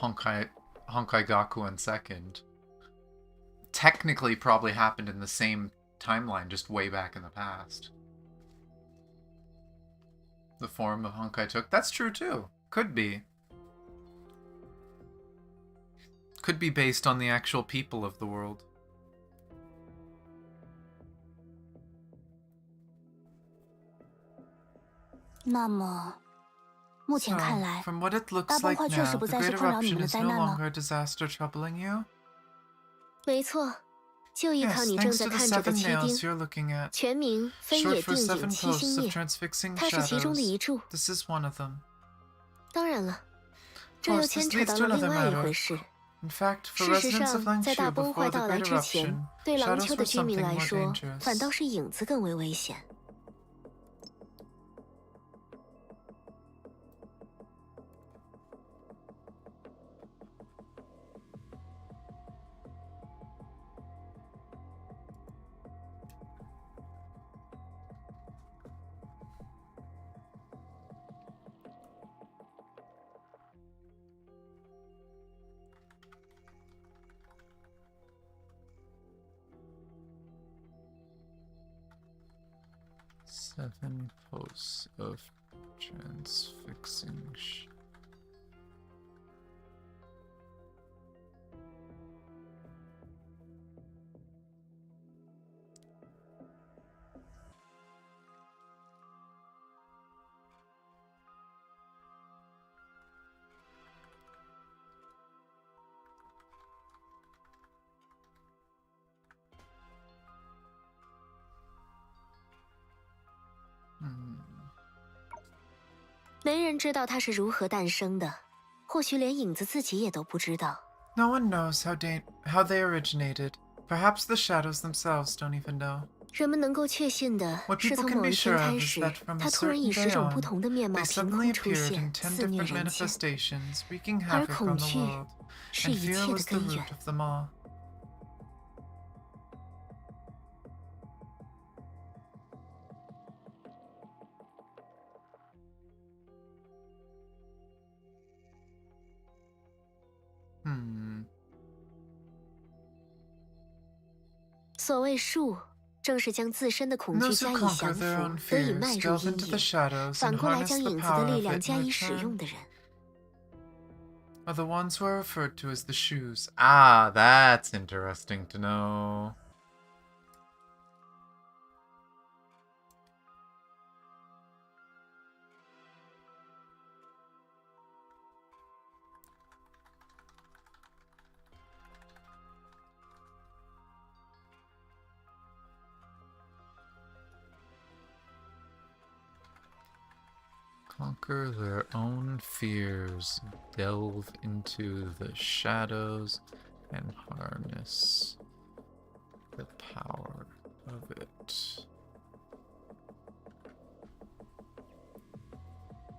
Honkai Gakuen Second technically probably happened in the same timeline, just way back in the past. The form of Honkai took. That's true too. Could be. Could be based on the actual people of the world. From what it looks like now, the Great Eruption is no longer a disaster troubling you. 没错，就依靠 Yes, 你正 thanks 在 to the 看着的 seven 七 nails 丁， you're looking at. 全名分 Short 野 for 定 seven 影七星 posts of 夜， transfixing 它是其中的 shadows. 一柱。 This is one of them. 当然了，这又 Course, 牵 this 扯 leads 到 to 了另 another 外一 matter. 回事。 In fact, for 事实 residents of 上，在 Langchu 大崩坏 before the 到来 Great 之前， Eruption, 对廊 shadows 丘 were 的居民 something 来 more 说， dangerous. 反倒是影子更为危险。7 posts of transfixing没人知道它是如何诞生的，或许连影子自己也都不知道。 No one knows how they originated. Perhaps the shadows themselves don't even know. 人们能够确信的 What 是， people 从 can 某 be 一天 sure of 开 is 始， that from a 它突然 certain 以十 day 种 on, 不同的面貌 they 凭 suddenly 空出 appeared 现， in 10肆虐 different 人间。 manifestations, wreaking 而 havoc 恐 on the 惧 world. 是 And 一 fear 切的 was the 根 root 源。 of them all. Hmm. 所谓术，正是将自身的恐惧 Those 加 who 以 conquer 降 their 服， own 得以 fears 迈入 delve 阴 into the 影， shadows 反 and 过来 harness 将 the 影子的 power 力 of 量 it 加 in 以使用 return. 的人。are the ones who are referred to as the shoes. Ah, that's interesting to know. Conquer their own fears, delve into the shadows, and harness the power of it.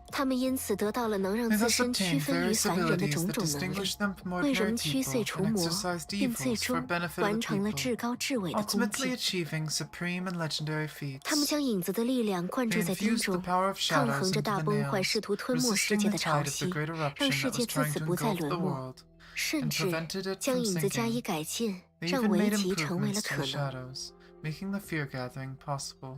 他们因此得到了能让 They 自 thus 身区 obtained 分于 various 凡人的 abilities 种 that 种能力， distinguish them from 为 ordinary 人驱 people 碎除 and 魔， exercised 并最 evils for 终 benefit 完 of the 成了 people, 至高至伟的功 ultimately 绩。 achieving supreme and legendary feats. 他们将影子的力量灌 They 注在冰 infused the 中， power of 抗 shadows 衡着 into 大 the 崩坏 nails, 试图吞没世 resisting 界 the 的潮 tide of the 汐， great 让 eruption 世 that 界 was 自 trying 此 to 不再 engulf 沦 the 没， world, 甚 and 至 prevented it 将 from 影子加以 sinking. 改进， They 让 even 围 made 棋成为了 improvements to 可 the 能。 shadows, making the fear gathering possible.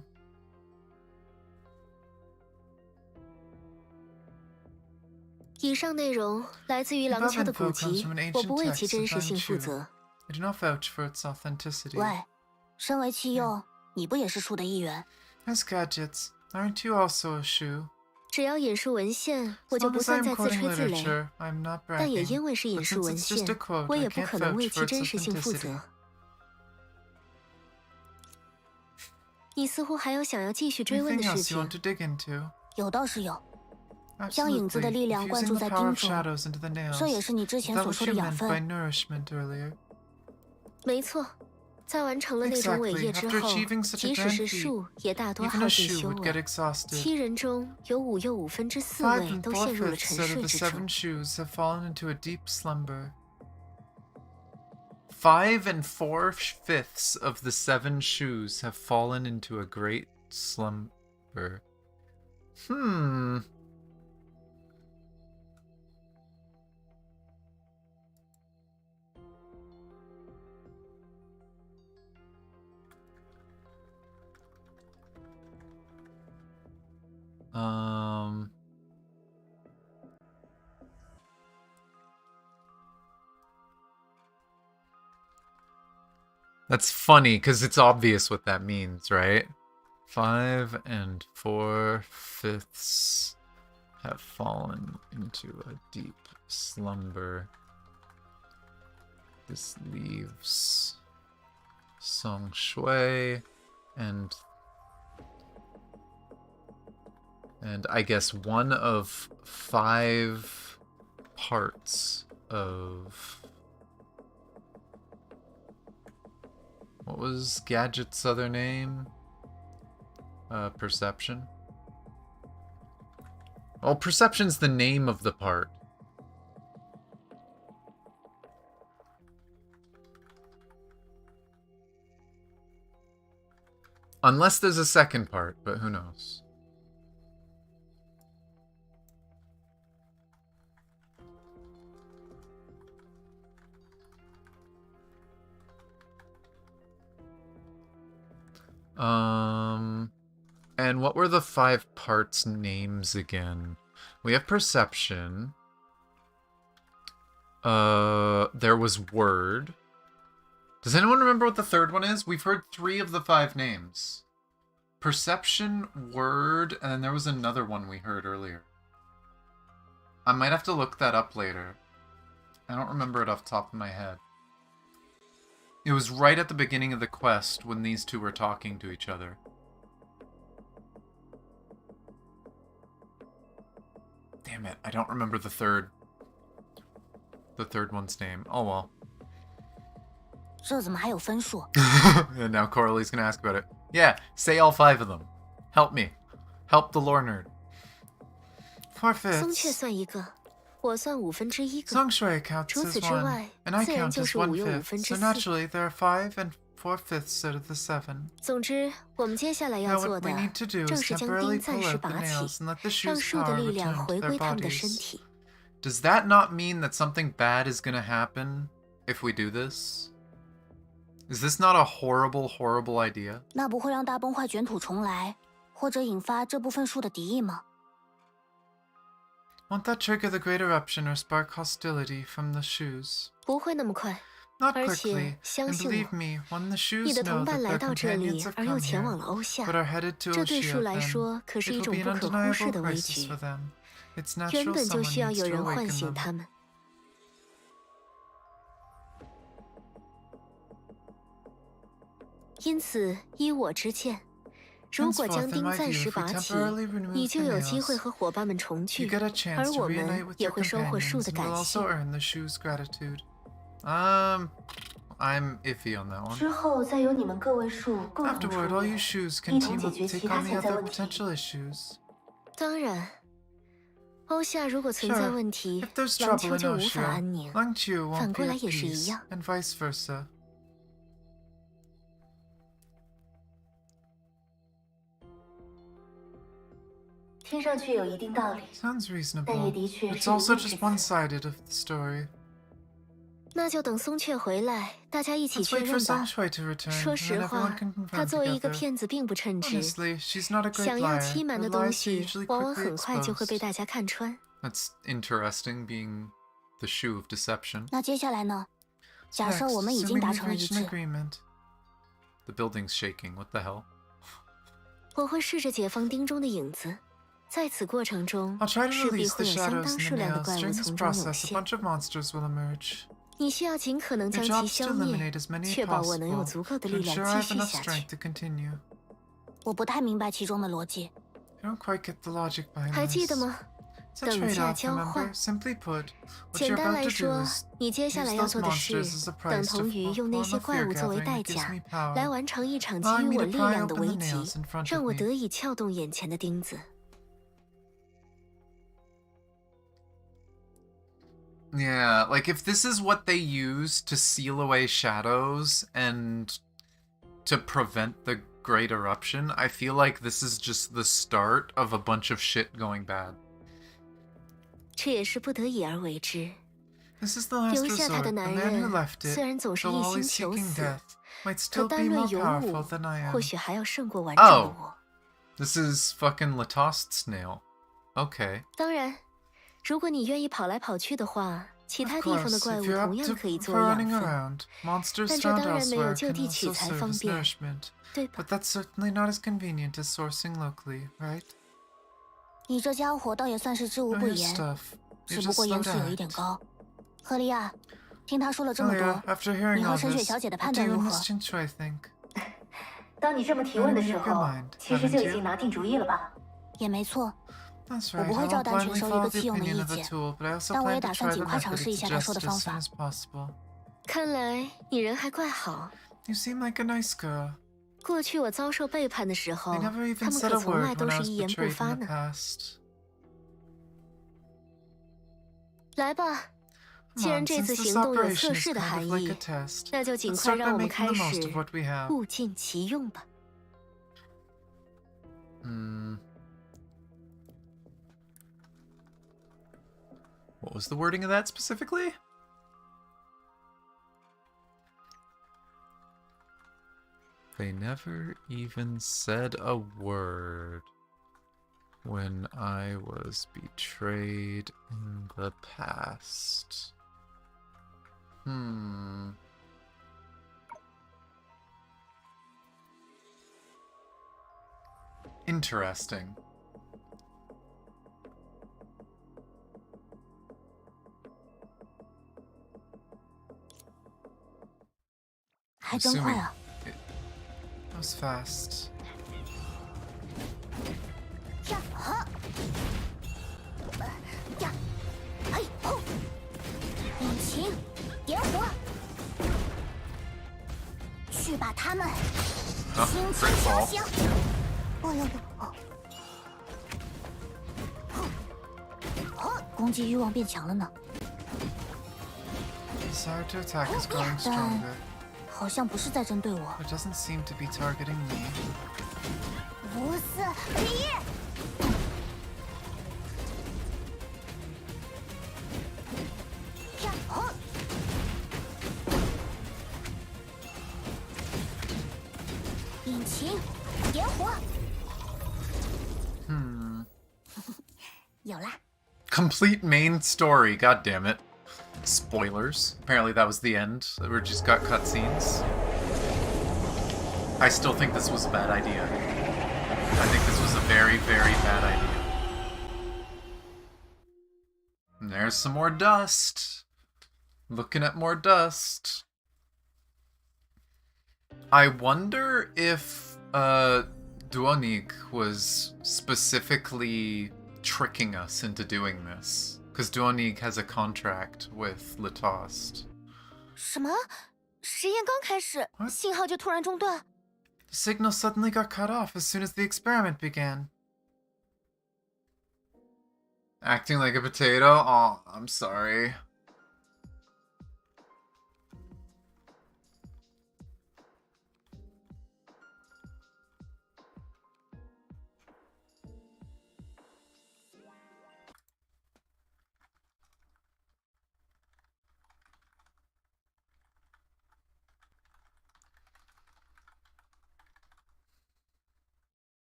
以上内容来自于 The 廊 above 丘的 info 古 comes 籍 from an，我不 ancient 为其 text 真 of 实性负 Lanchu. 责。 I do not vouch for its authenticity. 喂，身为器用，你不也是树的一员？ As gadgets, aren't you also a shoe? 只要引述文献，我 As 就 long 不 as I 算 am 在自 quoting 吹自擂。 literature, I am not 但也 bragging. 因为是引 But 述 since 文 it's just a 献， quote, 我 I 也不 can't 可能 vouch 为 for 其 its 真实性负 authenticity. 责。你似乎还有想要继续追问的 Anything 事 else you 情 want。to dig into? 有倒是有，将影子的 Absolutely. 力量灌 Infusing 注 the 在 power 冰 of 中， shadows into the 这也 nails. 是你之 Is 前 that 所 what 说 you 的养 meant by 分。 nourishment earlier? 没错，在完成了那种伟 Exactly. 业之 After 后， achieving such 即 a 使 grand 是 feat, 树也大多 even 耗 a 尽 shoe 修 would 为。 get exhausted. 7人中有5又4/4 5位 and 都陷入了 4/5 沉 out of 睡 the 之中。 7 shoes have fallen into a deep slumber. 5 and 4/5 of the 7 shoes have fallen into a great slumber. That's funny because it's obvious what that means, right? 5 and 4/5 have fallen into a deep slumber. This leaves Song Shui and I guess one of 5 parts of... What was Gadget's other name? Perception? Well, Perception's the name of the part. Unless there's a second part, but who knows? And what were the 5 parts names again? We have perception. There was word. Does anyone remember what the third one is? We've heard 3 of the 5 names. Perception, word, and then there was another one we heard earlier. I might have to look that up later. I don't remember it off the top of my head. It was right at the beginning of the quest when these 2 were talking to each other. Damn it, I don't remember the third one's name. Oh well. 这怎么还有分数？ And now Coralie's gonna ask about it. Yeah, say all 5 of them. Help me. Help the lore nerd. 松雀 4/5. 算一个，我算1/5个。 Song Shui counts 除 as 此之 1, 外， and I 自然 count 就 as 是5又 1/5. 4/4。So naturally, there are 5 and 4/5 out of the 7. 总之，我们接下来 Now 要做 what 的 we need to do 正 is 是将 temporarily 冰暂 pull 时 out the 拔起， nails and let the 让 shoes' 树的 power 力量 return to 回 their 归他们的身 bodies. 体。 Does that not mean that something bad is gonna happen if we do this? Is this not a horrible, horrible idea? 那不会让大崩坏卷土重来，或者引发这部分树的敌意吗？ Won't that trigger the great eruption or spark hostility from the shoes? 不会那么快。 Not 而 quickly, 且相 and 信 believe 我， me, when the 你 shoes 的 know 同伴 that 来 their 到这 companions 里 have 而又 come 前 here, 往了欧夏， but are headed to 这对 Oshia, 树来 then 说可是 it 一 will 种 be 不 an 可忽视 undeniable 的危 crisis 局 for。them. It's 原 natural 本就 someone 需要 needs 有 to 人唤 awaken 醒 them. 他们。因此，依我之见，如果将 Henceforth, in 钉 my 暂 view, 时 if we 拔起， temporarily remove 你就 the 有机会 nails, 和伙伴们重 you 聚， get a chance 而 to 我们 reunite with 也 your 会收获树 companions 的 and will 感谢 also。earn the shoes' gratitude. I'm iffy on that one. 之后再由你们各位树共同 Afterward, 出 all 面 you，shoes 一 can 同 team 解 up 决 to 其 take 他 on the 潜在 other 问题。 potential issues. 当然，欧夏如果存在 Sure, 问题 if，there's 廊 trouble 丘 in 就无法 Oshia, 安宁。 Langqiu 反 won't 过 be 来 at 也是一 peace, 样。 and vice versa. 听上去有一定道理， Sounds 但也 reasonable. 的确 It's 是一 also 面之 just 词。 one-sided of the story. 那就等松雀回来，大家一起 Let's 确 wait for 认吧。 Songchui to return, 说 and 实 then everyone 话 can，他 confirm 作为一个 together. 骗子并不称职。 Honestly, she's not a great 想要 liar. 欺瞒 Her 的东 lies are 西， usually 往往 quickly 很快就会被 exposed. 大家看穿。 That's interesting, being the shoe of deception. 那接下来呢？假设 Next, 我们已经 assuming 达 we've 成了一 reached an 致， agreement. The building's shaking. What the hell? 我会试着解放钉中的影子，在此过程中 I'll try to 势必 release 会 the 有相 shadows 当 and 数 the 量的 nails. 怪物 During this 从中涌 process, a 现。 bunch of monsters will emerge. 你需要尽可能 Your 将其 job's to 消灭 eliminate，as many as 确保我能有 possible 足够的 to 力 ensure 量 I 继 have 续 enough 下 strength 去。 to continue. 我不太明白其中的逻辑。 I don't quite get the logic behind 还记得 this. 吗？ It's a 等价 trade-off, 交 remember? 换。 Simply put, what 简 you're 单 about 来 to do 说， is 你接下来 use 要 those 做的 monsters 事 as a，等 price 同 to 于 form 用那 a 些怪 fear 物作为 gathering 代 that gives 价， me power, 来完成一场基 allowing 于 me 我 to 力 pry 量的 open the 危 nails 机 in，front 让 of 我 me. 得以撬动眼前的钉子。 Yeah, like if this is what they use to seal away shadows and to prevent the great eruption, I feel like this is just the start of a bunch of shit going bad. 这也是不得已而为之。 This is the last 留下他 resort. 的 The 男 man who 人 left 虽 it, 然总是 though 一心 always 求 seeking 死， death, might 可 still 单 be 论 more 勇 powerful 武， than I 或 am. 许还要胜过完整的 Oh 我。 This is fucking Latost's nail. Okay. 当然，如果你愿意跑来跑去的话，其 Of 他地方的 course, 怪 if 物 you're 同 up 样 to 可以 for 作为养 running 分， around, monsters 但这 found 当然没有 elsewhere 就 can 地取 also 材 serve 方 as 便， nourishment. 对吧 But？that's certainly not as convenient as sourcing locally, right? 你这家伙倒也算是知无 Know 不 your 言， stuff. 只 You're 不 just 过 slow 言 to 辞有一点 act. 高。赫利亚，听他说了这么 Oh 多， yeah, after hearing 你和 all 沈雪 this, 小姐的 what 判 do 断 you 如 and 何 Miss Chinchue think? 当你这么提问的时 Make up your 候 mind，其实就已 haven't 经 you？拿定主意了吧？也没错， That's 我 right, 不 I 会照 won't 单全 blindly 收一 follow 个 the 弃用的 opinion 意 of a 见， tool, but I also 但我 plan 也 to 打算 try 尽 the 快尝 method 试一 it 下他说 suggested 的 as 方 soon 法。 as possible. 看来你人还怪好。 You seem like a nice girl. 过去我遭受背叛的时候 They，never 他 even 们 said 可 a 从来 word 都 when I 是 was 一言不 betrayed 发 in the 呢。 past. 来吧， Come 既然 on, 这 since 次 this 行动有 operation 测 is 试的 kind 含 of like 义 a，test, 那就尽 let's 快 start 让 by 我们 making 开 the most 始 of what we have. 物尽其用吧。 What was the wording of that specifically? They never even said a word when I was betrayed in the past. Interesting. 还真快啊！ That was fast. 呀哈！呀！嘿吼！引擎点火，去把他们轻轻敲醒。哦呦呦！哦，攻击欲望变强了呢， Desire to attack is growing 但 stronger. 好像不是在针对我。 It doesn't seem to be targeting me. 不是你！呀吼！引擎点火。有啦。Complete main story, god damn it. Spoilers. Apparently that was the end. We just got cutscenes. I still think this was a bad idea. I think this was a very, very bad idea. And there's some more dust. Looking at more dust. I wonder if Duonig was specifically tricking us into doing this. Because Duonig has a contract with Litost. 什么？实验刚开始， What? 信号就突然中断。 The signal suddenly got cut off as soon as the experiment began. Acting like a potato? Oh, I'm sorry.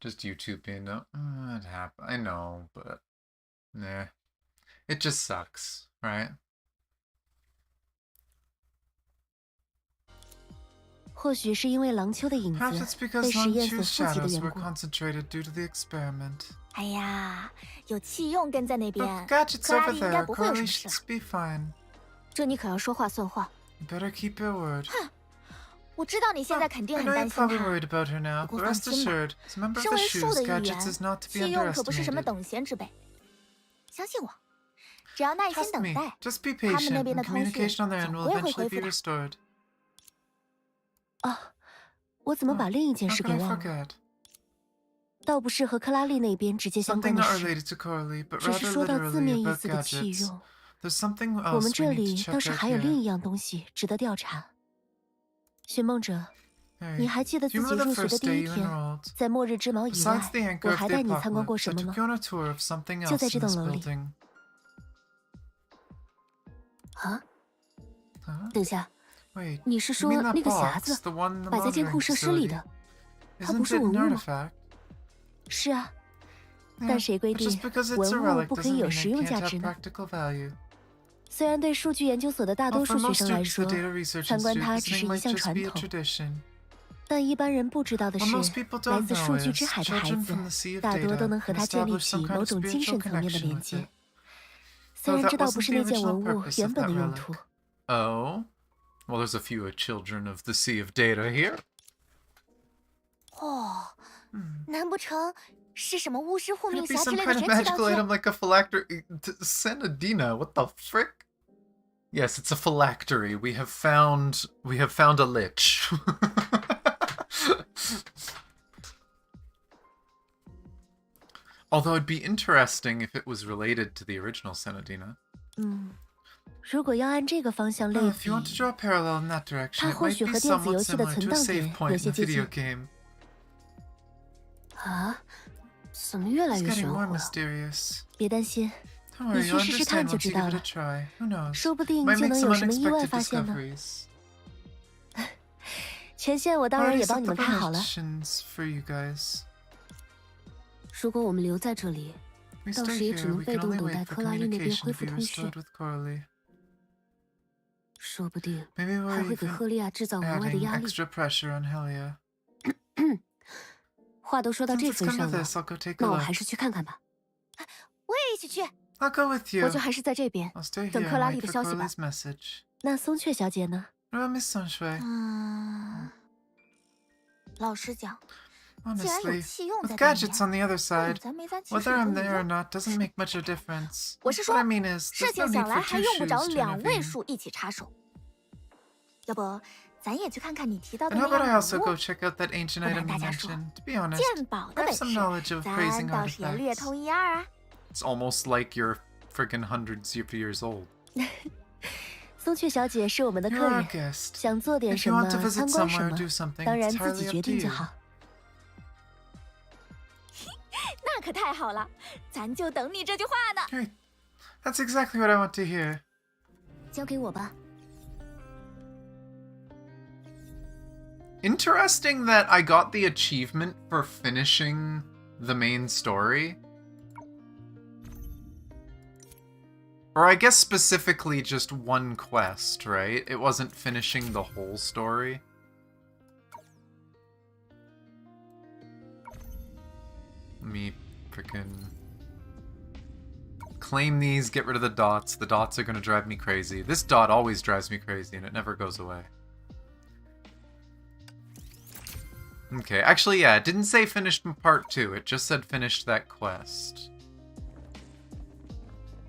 Just YouTube being no, it happened. I know, but nah, it just sucks, right? 或许是因为狼丘的影 Perhaps 子 it's 被 because 实验所 Langchu's 附及的 shadows 缘 were 故。 concentrated due to the experiment. 哎呀，有弃用根在那 But 边， gadgets 克拉 over 丽应该 there, 不会有什 Corley 么事 should。be fine. 这你可要说话算话。 You better keep your word. 我知道你现在肯定 I 很 know 担 you're 心 probably 他， worried about her now, 不 but 过放 rest 心吧 assured, as a member of 身 the 为树 Shoes, 的一员， gadgets is not to be 弃用可不是什么 underestimated. 等闲之辈。相信我，只要耐心 Trust 等 me, 待， just be 他们 patient, 那边的 and 通讯 communication on their end 总 will 归会 eventually 恢 be 复的。 restored. 啊，我怎么把另一件 How 事 could 给 I 忘了？ forget? 倒不是和克拉丽那边直接相 Something 关的 not 事， related to Corley, but 只是 rather 说到字 literally 面意 about 思的弃 gadgets. 用。 There's something 我们 else 这 we need 里 to 倒 check 是 out 还有另 here. 一样东西值得调查。寻梦者， Hey, 你还记得 do you 自己 remember 入 the 学的 first 第 day 一 you 天， enrolled? 在末日之矛以 Besides 外 the，anchor 我 of 还 the 带你参观过 apocalypse, 什 I 么呢 took？you on a tour of something 就 else 在 in 这 this 栋楼里。 building. 啊， Huh? 等下， Wait, 你是 you 说 mean that 那个匣 box, 子 the one in the 摆在监 monitoring 控设施里 facility? 的？它不 Isn't 是 it 文 an 物吗？ artifact? 是啊， Yeah, 但谁规 but 定 just because it's a 文物 relic 不可以 doesn't 有 mean 实 it 用 can't 价 have 值呢？ practical value. 虽然对数据研究所的大 Well, 多 for 数学 most 生来 students, the 说， data research 参观 institute 它只是 visiting 一 might 项 just 传 be a 统。 tradition. 但一般人不知道的 What 是， most people 来 don't 自 know 数据之 is 海的孩 children 子 from the sea of 大多 data 都能和 can 它建立 establish 起 some kind 某 of 种精 spiritual 神层面的 connection 连 with 接 it.。虽 Though 然 that 这倒不 wasn't 是 the 那件 original 文物 purpose 原 of 本 that 的用 relic. 途。 Oh? Well, there's a few children of the Sea of Data here. 哦，难不成是什么巫师护 Could 命 it be 匣之 some 类的 kind of 神奇道 magical 具？ item like a phylactery? Senadina, what the frick? Yes, it's a phylactery. We have found a lich. Although it'd be interesting if it was related to the original Senadina. 如果要按这个方向类 If you want to 比， draw a parallel in that direction, 它 it 或 might 许 be 和电子 somewhat 游戏的 similar 存 to a 档 save 点 point 有 in 些 a 接 video 近。 game. 啊？怎么越来 It's 越 getting 玄 more 乎了？ mysterious. 别担心， Don't 你 worry, 去 you'll 试试看 understand 就 once 知 you 道 give it 了 a。try. Who knows? 说不定 Might 就 make 能 some 有什么意外 unexpected 发现呢。 discoveries. 权限我当 I 然 already 也帮 set 你 the 们排好了。 permissions for you guys. 如果我们留在这里， We 到 stay 时也只 here. 能 We 被 can 动 only 等待 wait for 克拉丽那边 communication 恢 to 复 be 通讯 restored，with Corley. 说不定 Maybe 还 we're 会给 even 赫利亚制造额外的 adding 压力。 extra pressure on Helia. 话都说到 Since 这 it's 份 come to 上了， this, I'll go take a 那我 look. 还是去看看吧。我也一起去， I'll go with you. 我就还是在这边 I'll stay 等 here 克 and 拉 wait 丽的 for 消息吧。 Corley's message. 那松雀小姐呢？ What about Miss Sunshui? 老实讲，既然有 Honestly, 弃用 with 在对面， gadgets on the other 那有 side, 咱没咱其实 whether 也 I'm 都一 there or 样。 not doesn't make much of a difference. 我是 What I 说， mean is, 事 there's 情 no 想 need 来 for 还 two 用不 shoes 着 to 2位 intervene. 数一起插手。要不，咱也去看看你提到的 And 那 how about I 样 also 礼 go 物？ check out that ancient 不瞒 item 大 you 家说， mentioned? To be honest, 鉴宝 I 的 have 本 some 事， knowledge of 咱 praising 倒是也略 artifacts. 通一二啊。 It's almost like you're friggin' hundreds of years old. 松雀小姐是我们的 You're 客 our 人， guest. 想做点 If 什 you 么 want to visit 参观什 somewhere or 么 do，something, 当然 it's 自己 entirely 决 up to 定就 you. 好。那可太好了，咱就等你这句话呢。 Great. That's exactly what I want to hear. 交给我吧。 Interesting that I got the achievement for finishing the main story. Or I guess specifically just one quest, right? It wasn't finishing the whole story. Let me frickin' claim these, get rid of the dots. The dots are gonna drive me crazy. This dot always drives me crazy and it never goes away. Okay, actually, yeah, it didn't say finished part 2. It just said finished that quest.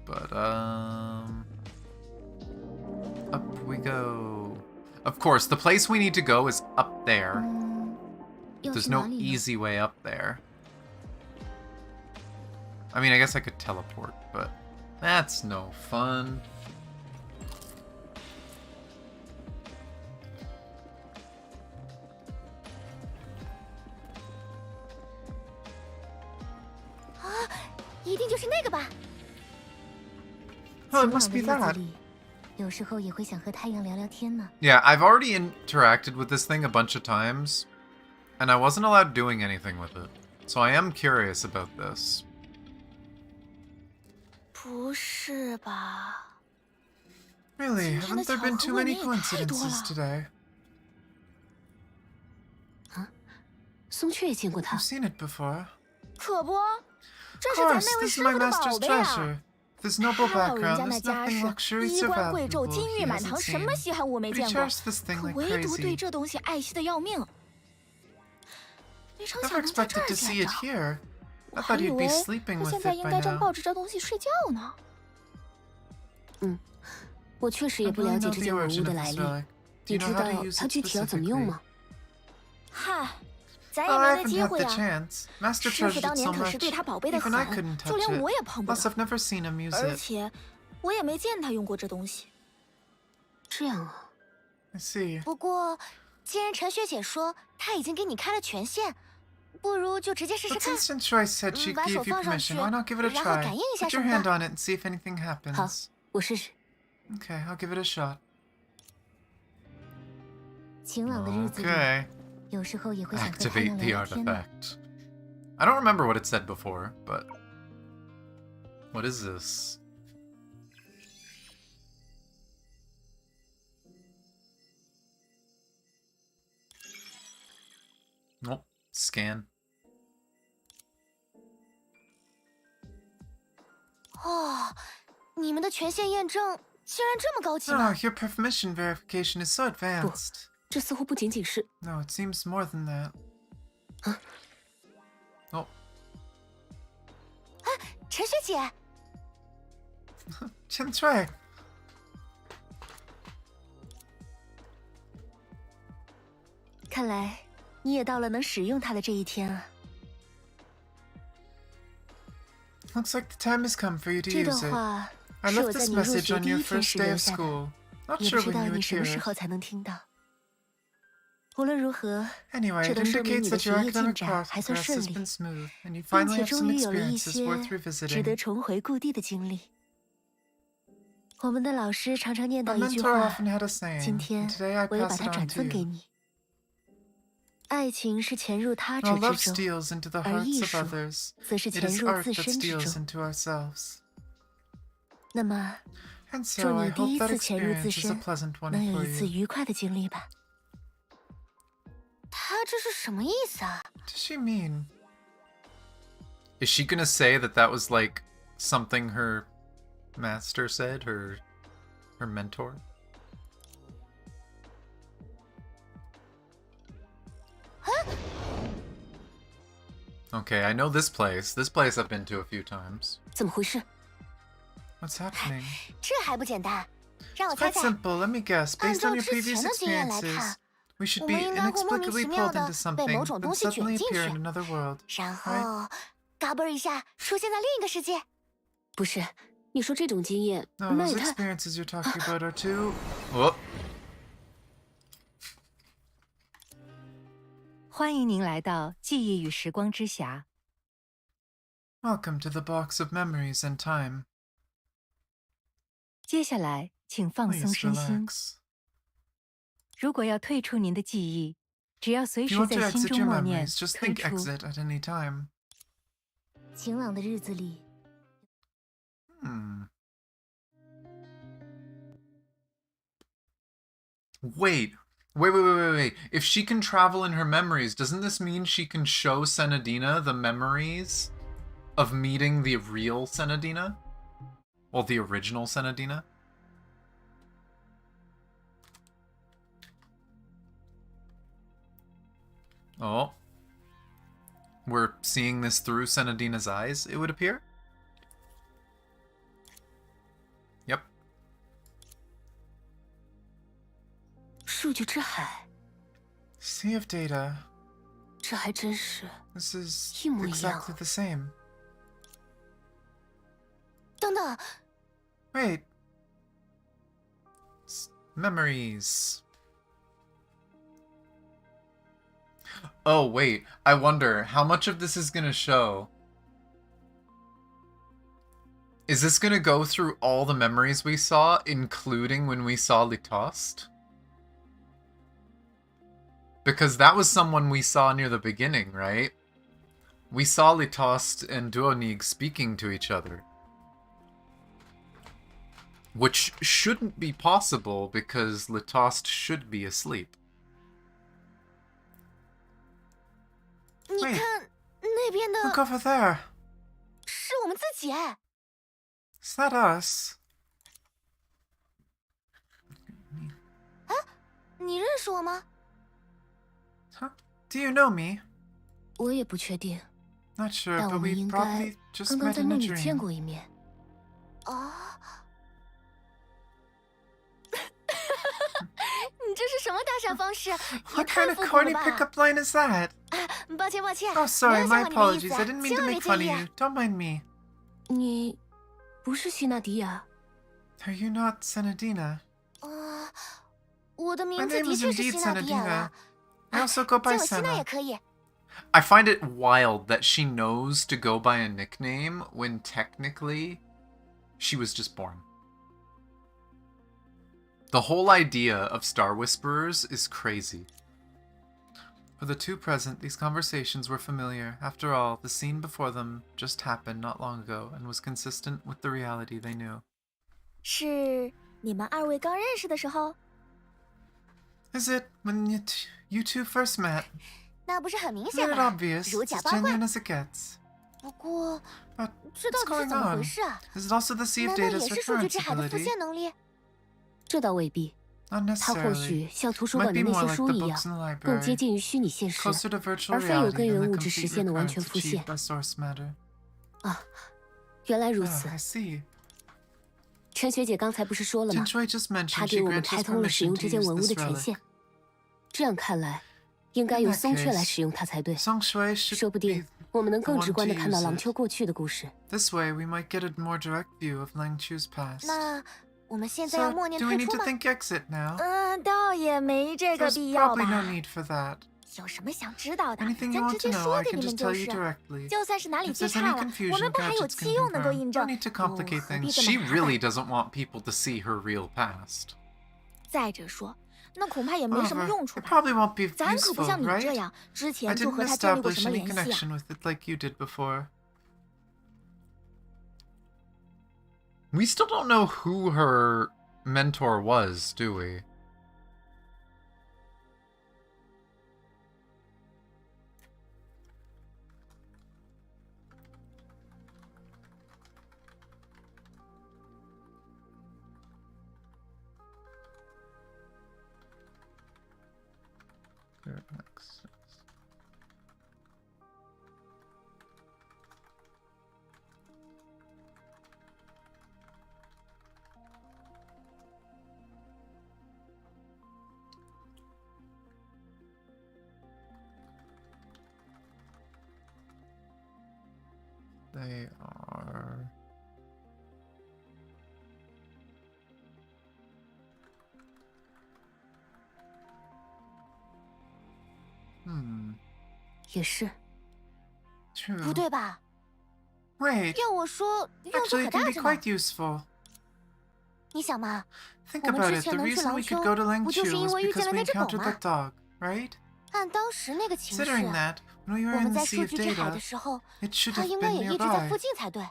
But, up we go. Of course, the place we need to go is up there. There's no easy way up there. I mean, I guess I could teleport, but that's no fun. Oh, it must be that. Yeah, I've already interacted with this thing a bunch of times, and I wasn't allowed doing anything with it. So I am curious about this. 不是吧？ Really, haven't there been too many coincidences today? 松雀也见过 I've 他。 seen it before. 可不，这 Of 是咱 course, 那位 this is 师 my 傅的 master's 宝贝啊！ treasure. There's noble 老人 background, 家那 there's 家 nothing 是 luxury 衣 so 冠贵胄、 valuable 金 he 玉满 hasn't 堂，什 seen. 么稀罕物没 But he 见过， cherished this thing 可 like 唯独对 crazy. 这东西爱惜的要命。没成想 Never 能在这 expected 儿 to see 见 it 着， here. 我 I 还 thought 以 you'd 为 be sleeping 他 with 现 it 在应 by 该正 now. 抱着这东西睡觉呢。我确实 I 也不 really 了解 know 这 the 件文 origin 物的 of 来 this 历， relic. Do 你 you 知 know how 道 to use 它 it 具体要怎么用 specifically? 吗？嗨，咱 Oh, 也 I 没那 haven't 机 had 会 the 啊。 chance. Master 师傅 treasured 当 it 年 so 可是对 much. 他宝贝的 Even I 很， couldn't 就 touch 连 it. 我也碰不 Plus, 得。 I've never seen him use 而 it. 且我也没见他用过这东西。这样啊， I see. 不过，既然陈学姐说她已经给你开了权限，不如就直接试试 But 看。 since Shinshrai said she 把手 gave you 放上去， permission, why not give it a 然后 try? 感应一下 Put 什 your 么 hand 的。 on it and see if anything 好 happens.，我试试。 Okay, I'll give it a shot. 晴朗的日子里， Okay. 有时候也会想和太 Activate 阳 the 聊聊天呢。 artifact. I don't remember what it said before, but... What is this? Nope. Scan. 哦，你们的权限验证竟然这么高级 Oh, 吗？ your permission verification is so advanced. 这似乎不仅仅是 No, it seems more than that. Oh, 陈学姐， Shinshrai. 看来你也到了能使用它的这一天啊。 Looks like the time has come for you to 这段 use it. 话 I 是我 left 在 this 你入 message 学 on 第 your 一天 first 时 day 留 of 下的， school. Not 也不 sure 知 when 道 you 你 would 什么 hear 时 it. 候才能听到。无论如何， Anyway, 这 it 都说明 indicates 你的 that 学 your 业进 academic 展还算 progress 顺 has 利， been smooth, and you 并 finally 且 have 终 some 于有了一 experiences 些 worth 值得 revisiting. 重回故地的经历。我们的老师常常念叨 My 一句 mentor 话， often had a 今 saying, 天 and today I 我又 pass 把 it 它 on 转 to 赠给 you. 你。爱情是潜入他者 While love 之中， steals into the 而 hearts 艺 of 术 others, 则是 it 潜 is 入 art 自 that 身之 steals 中。 into ourselves. 那么， And 祝 so I 你第 hope 一 that 次潜入自 experience is a 身 pleasant one 能有 for 一次 you. 愉快的经历吧。他这是什么意思啊？ What does she mean? Is she gonna say that that was like something her master said, her mentor? Okay, I know this place. This place I've been to a few times. 怎么回事？ What's happening? 这还不简单？让我 It's 猜 quite 猜， simple. Let me guess. 按 Based 照 on your 之 previous 前的经验来 experiences, 看， we should 我 be 们应该会莫名 inexplicably 其妙 pulled 的 into 被某 something, 种 then 东西卷 suddenly 进 appear 去 in，another world. 然 right? 后嘎嘣儿一下出现在另一个世界。不是，你说这种经验， No, 那 those 也太…… experiences you're talking about are too... Oh, 欢迎您来到记忆与时光之匣。 welcome to the box of memories and time. 接下来，请放松 Please 身心。 relax. 如果要退出您的记忆，只要随 If 时 you want to 在心 exit 中 your 默念 memories, just 退 think 出。 exit at any time. 晴朗的日子里， Hmm. Wait. Wait. If she can travel in her memories, doesn't this mean she can show Senadina the memories of meeting the real Senadina? Well, the original Senadina? Oh. We're seeing this through Senadina's eyes, it would appear? Yep. 数据之海， Sea of data. 这还真是 This is 一模一样。 exactly the same. 等等， Wait. Memories. Oh, wait. I wonder how much of this is going to show. Is this going to go through all the memories we saw, including when we saw Litost? Because that was someone we saw near the beginning, right? We saw Litost and Duonig speaking to each other. Which shouldn't be possible because Litost should be asleep. 你 Wait. 看那边 Look 的 over there. 是我们自己哎， Is that us? 你认识我吗？ Huh? Do you know me? 我也不确定， Not sure, 但我 but 们 we 应该 probably just 刚刚 met 在 in a 梦里见 dream. 过一面。啊！你这是什么搭讪方式？也 What 太 kind of 复古了 corny 吧！ pickup line is that? 抱歉抱歉， Oh, sorry, 没 my 有想过你的意 apologies. 思 I didn't mean 千 to 万 make 别 fun 介 of 意 you. Don't mind me. 你不是希纳迪亚？ Are you not Senadina? 我的 My 名字 name 的 is 确是 indeed 希娜迪亚 Senadina. 了， I also go 叫 by 我希娜也 Senna. 可以。 I find it wild that she knows to go by a nickname when technically she was just born. The whole idea of Star Whisperers is crazy. For the two present, these conversations were familiar. After all, the scene before them just happened not long ago and was consistent with the reality they knew. 是你们二位刚认识的时候？ Is it when you two first met? 那不是很明 Isn't 显 it 吗？ obvious? 如 It's 假 as 包换。 genuine as it gets. 不过 But 这到 what's 底是 going 怎么 on? 回事啊？ Is it also the Sea of 难道 Data's 也是数据 recurrence 之海的复 ability? 现能力？这倒未必， Not 它或 necessarily. 许像图书 Might 馆的 be 那 more 些 like 书 the 一样， books in the 更接 library. 近于虚拟现实， Closer to virtual 而非有 reality 根 than 源 the 物质 complete 实现的完 recurrence 全复现 achieved。by source matter. 原来如 Ah, 此 I。see. 陈学姐刚才不是说了吗？ Jinchoi just 她 mentioned 给 she 我们 granted 开 us 通了使 permission 用 to 这件 use 文物 this 的权 relic. 限。这样看来，应该 In 由 that 松雀来 case, 使用它才对。 Songshui should 说不定 be 我们能更 the 直 one 观 to 地看到 use 廊 it. 丘过去的故事。 This way, we might get a more direct view of Lang Chu's past. 那我们现在要 So, 默念 do we 退 need 出 to 吗？ think exit now? 倒也没这个 There's 必要 probably no 吧。 need for that. 有什么想知道的， Anything you 咱 want 直 to 接 know, 说 I 给 can 你们 just 就 tell you 是。 directly. 就算是哪里 If 记 there's 差 any 了，我 confusion, 们不还有 gadgets 急 can 用能够 confirm. 印 No 证？ need to complicate 何必 things. 这么 She 麻 really 烦？ doesn't want people to see her real past. 再者说，那恐怕也没什么 However, 用处 it 吧？ probably won't be 咱可不 useful, 像你这 right? 样，之 I 前就 didn't 和他建立过什 establish 么 any 联系啊。 connection with it like you did before. We still don't know who her mentor was, do we? There it makes sense. They are... Hmm. 也是， True. 不对吧？ Wait, 要我说，用处 actually, 可 it can 大 be 着呢。 quite useful. 你想嘛， Think 我们 about 之 it. 前 The 能去 reason 狼 we 丘 could go to， Langchu 不就是因 was 为遇见 because 了 we 那只狗 encountered 吗 that？ dog, right? 按当时那个情势， Considering that, when we 我 were in 们 the 在 Sea 数 of 据之海 Data, 的时候， it should 它 have 应该 been 也一直在附 nearby. 近才对。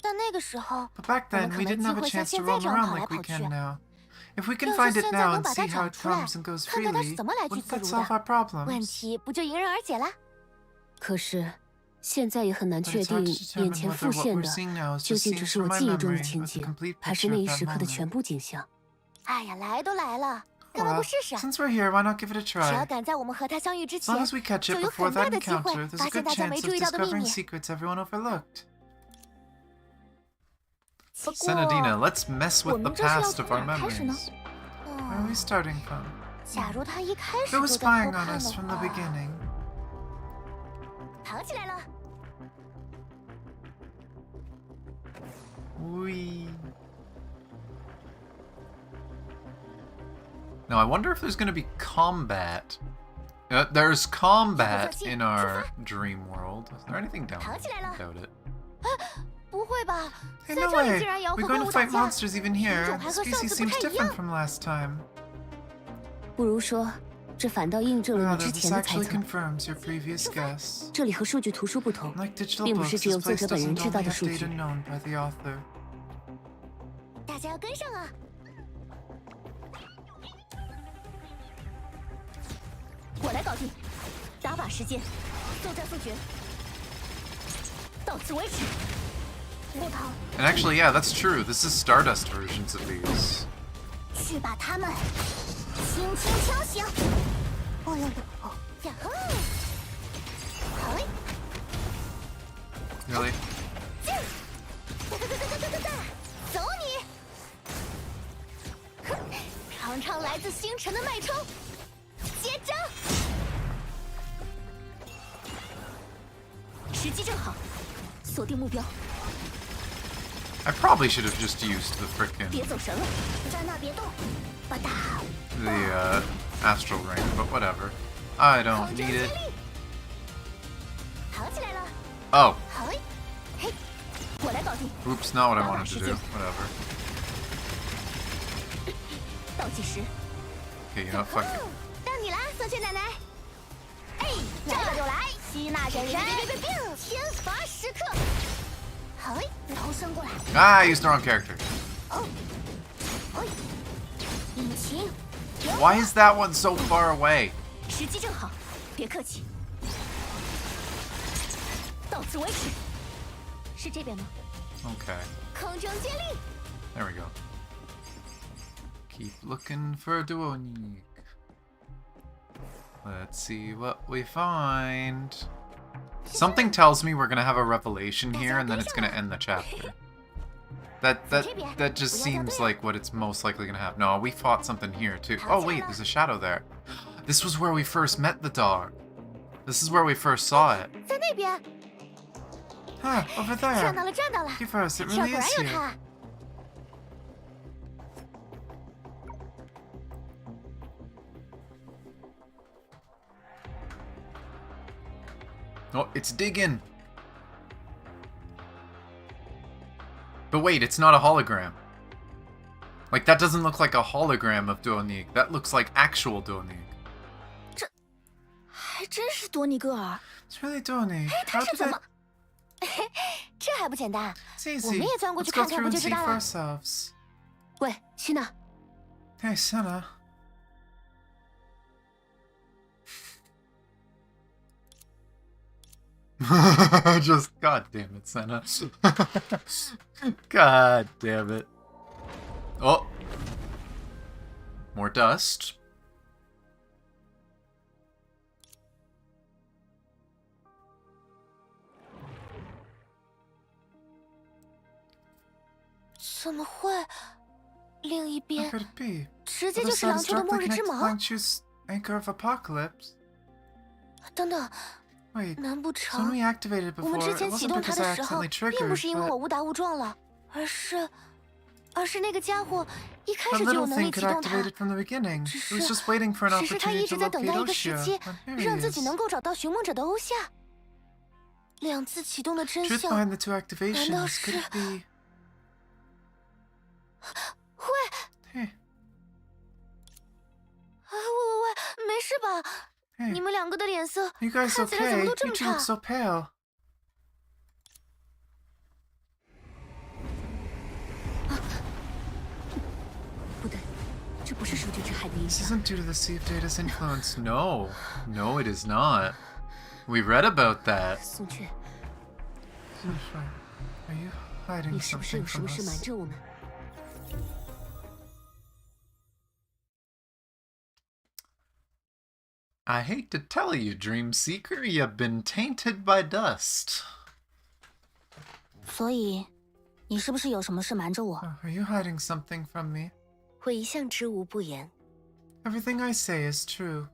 但那个时候， But back 我们 then, 可 we 没 didn't 机 have a 会像 chance to 现在 roam 这样 around 跑来 like we 跑去。 can now. If we can 要是 find it 现在 now 能 and 把它 see how 找 it 出来， comes and goes 看看它是 freely, 怎么来去 wouldn't 自 that 如 solve our 的，问 problems? 题不就迎刃而解啦？可是，现在也很难 But 确 it's hard 定 to 眼 determine 前 whether 复 what 现 we're 的 seeing now is 究 just 竟只 scenes 是 from 我 my 记忆中的 memory 情 or the 景， complete 还是 picture 那 of 一 that 时刻的 moment. 全部景象。哎呀，来都来了，干 Oh 嘛不 well, 试试？ since we're here, why not give it a 只要 try? 赶在我们和它相遇之 As long 前， as we catch 就 it 有 before 很大 that 的机会 encounter, there's 发 a 现 good 大家 chance 没 of 注意到的秘 discovering 密。 secrets everyone overlooked. 不过， Senadina, let's mess 我 with the 们这是要 past 从 of our 哪儿开始呢？ memories. Where are we starting from? 假如他一开 If 始 it 就 was 在 spying 偷 on 看 us 的 from the 话， beginning. 藏起来了。 Wee. Now, I wonder if there's going to be combat. There's combat in our dream world. Is there anything down there? I doubt it. 不会吧？ Hey, 在 no 这里 way! 竟然也要和 We're 怪 going 物 to 打 fight 架？ monsters even 品 here. 种还 The 和上 species 次不 seems 太一样 different。from last time. 不如说，这反倒印证了 Rather, 你之 this 前的猜 actually 测。 confirms your previous guess. 这里和数据图书不同， Like digital 并不 books, 是只有 this 作 place 者本人 doesn't 知道 only 的 have 数据 data。known by the author. 大家要跟上啊！我来搞定，打靶时间，速战速决，到此为止。木头， And actually, yeah, that's true. This is Stardust versions of these. 去把他们轻轻敲醒。哦呦呦哦，呀呵！嘿， Really? 劲儿！哒哒哒哒哒哒哒！走你！哼，尝尝来自星辰的脉冲，接招！时机正好，锁定目标， I probably should have just used the 别 frickin' 走神了。在那别动！吧嗒！ the astral ring, but whatever. I don't 空中 need 接 it. 力，好起来了！ Oh, 嘿，嘿，我来搞定， oops, not what I wanted to do. Whatever. 倒计时， Okay, you know what? Fuck it. 到你啦，色雀奶奶！哎，这就来，吸纳神山，天罚时刻！嘿，头伸过来， Ah, I used the wrong character. 哦，嘿，引擎， Why is that one so far away? 时机正好，别客气，到此为止。是这边吗？ Okay, 空中接力， there we go. Keep looking for Duonique. Let's see what we find. Something tells me we're gonna have a revelation here, and then it's gonna end the chapter. That just seems like what it's most likely gonna have. No, we fought something here too. Oh wait, there's a shadow there. This was where we first met the dog. This is where we first saw it. 在那边， Huh, over 转 there. 到了，转到了， Give us, it 这 really 果然 is 有 here. 它。 Oh, it's digging. But wait, it's not a hologram. Like, that doesn't look like a hologram of Duonique. That looks like actual Duonique. 还真是多尼戈尔。 It's really Duonique. 它 How 是 did 怎 it... 么？这还不简单？ It's 我们 easy. 也钻过去 Let's go 看看 through 不 and 就 see 知道 for 了？ ourselves. 喂，希娜， Hey, Senna. Just, god damn it, Senna. God damn it. Oh. More dust. 怎么会？另一 What 边 could it be? 直接 The 就是 sun 狼 is 丘的末 directly 日之 connected to 矛。 Langchu's anchor of apocalypse. 等等， Wait, 难不 so when 成 we activated 我们 before, 之 it 前启 wasn't 动它 because I 的时候， accidentally 并不 triggered, 是因为 but 我误打误撞了，而是那个家伙一开 that 始就有 little 能力 thing 启 could 动它 activate，it from the beginning. 只 It was 是 just waiting for an 只是他一 opportunity 直 to 在等待 locate 一个时 Oshia. 机， And here he 让自己 is. 能够找到寻梦者的欧夏。两次启动的真 Truth 相， behind the two activations. Could 是 it be? Hey, 喂，没事吧？ hey, 你们两个的脸色 you guys 看起来怎么 okay? 都这 You 么 two look 差？ so pale. 不对，这不是数据之海的影 This 响。 isn't due to the sea of data's influence. No. No, it is not. We read about that. 宋雀， Are you hiding 你是不是 something 有什 from 么事瞒 us? 着我们？ I hate to tell you, Dream Seeker, you've been tainted by dust. 所以，你是不是有什么事瞒着我？ Are you hiding something from me? 我一向知无不言。 Everything I say is true.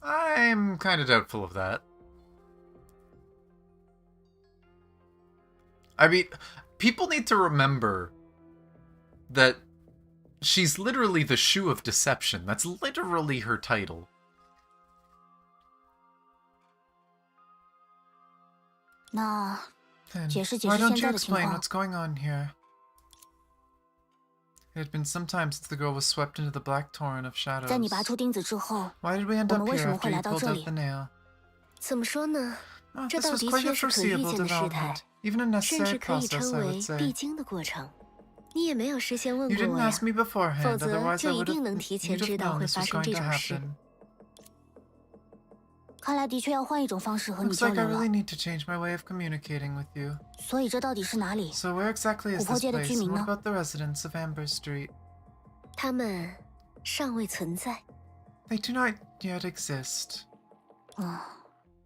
I'm kind of doubtful of that. I mean, people need to remember that she's literally the shoe of deception. That's literally her title. 那 Then 解释解 why 释 don't 现 you 在的情 explain 况。 what's going on here? It had been some time since the girl was swept into the black torrent of shadows. 在你拔出钉子之后， Why did we end 我 up 们为 here 什么 after 会 you 来到 pulled 这 out 里？ the nail? 怎么说呢？ Oh, 这 this 倒 was 的 quite 确 a 是可预 foreseeable 见的事态 development. Even a 甚 necessary 至可以 process, 称 I 为 would say. 必经的过程。你也没有事先问 You 过 didn't 我呀 ask，me beforehand, 否则 otherwise 就 I 一 would 定 have 能提前 you'd 知 have 道 known 会 this 发 was 生 going 这 to 种事。 happen. 看来的确要换一种方式和你 Looks 交 like I 流了 really。need to change my way of communicating with you. 所以这到底是哪里？ So where exactly is 琥珀 this 街的 place? 居民 And what 呢？ about the residents of Amber Street? 他们尚未存在。 They do not yet exist.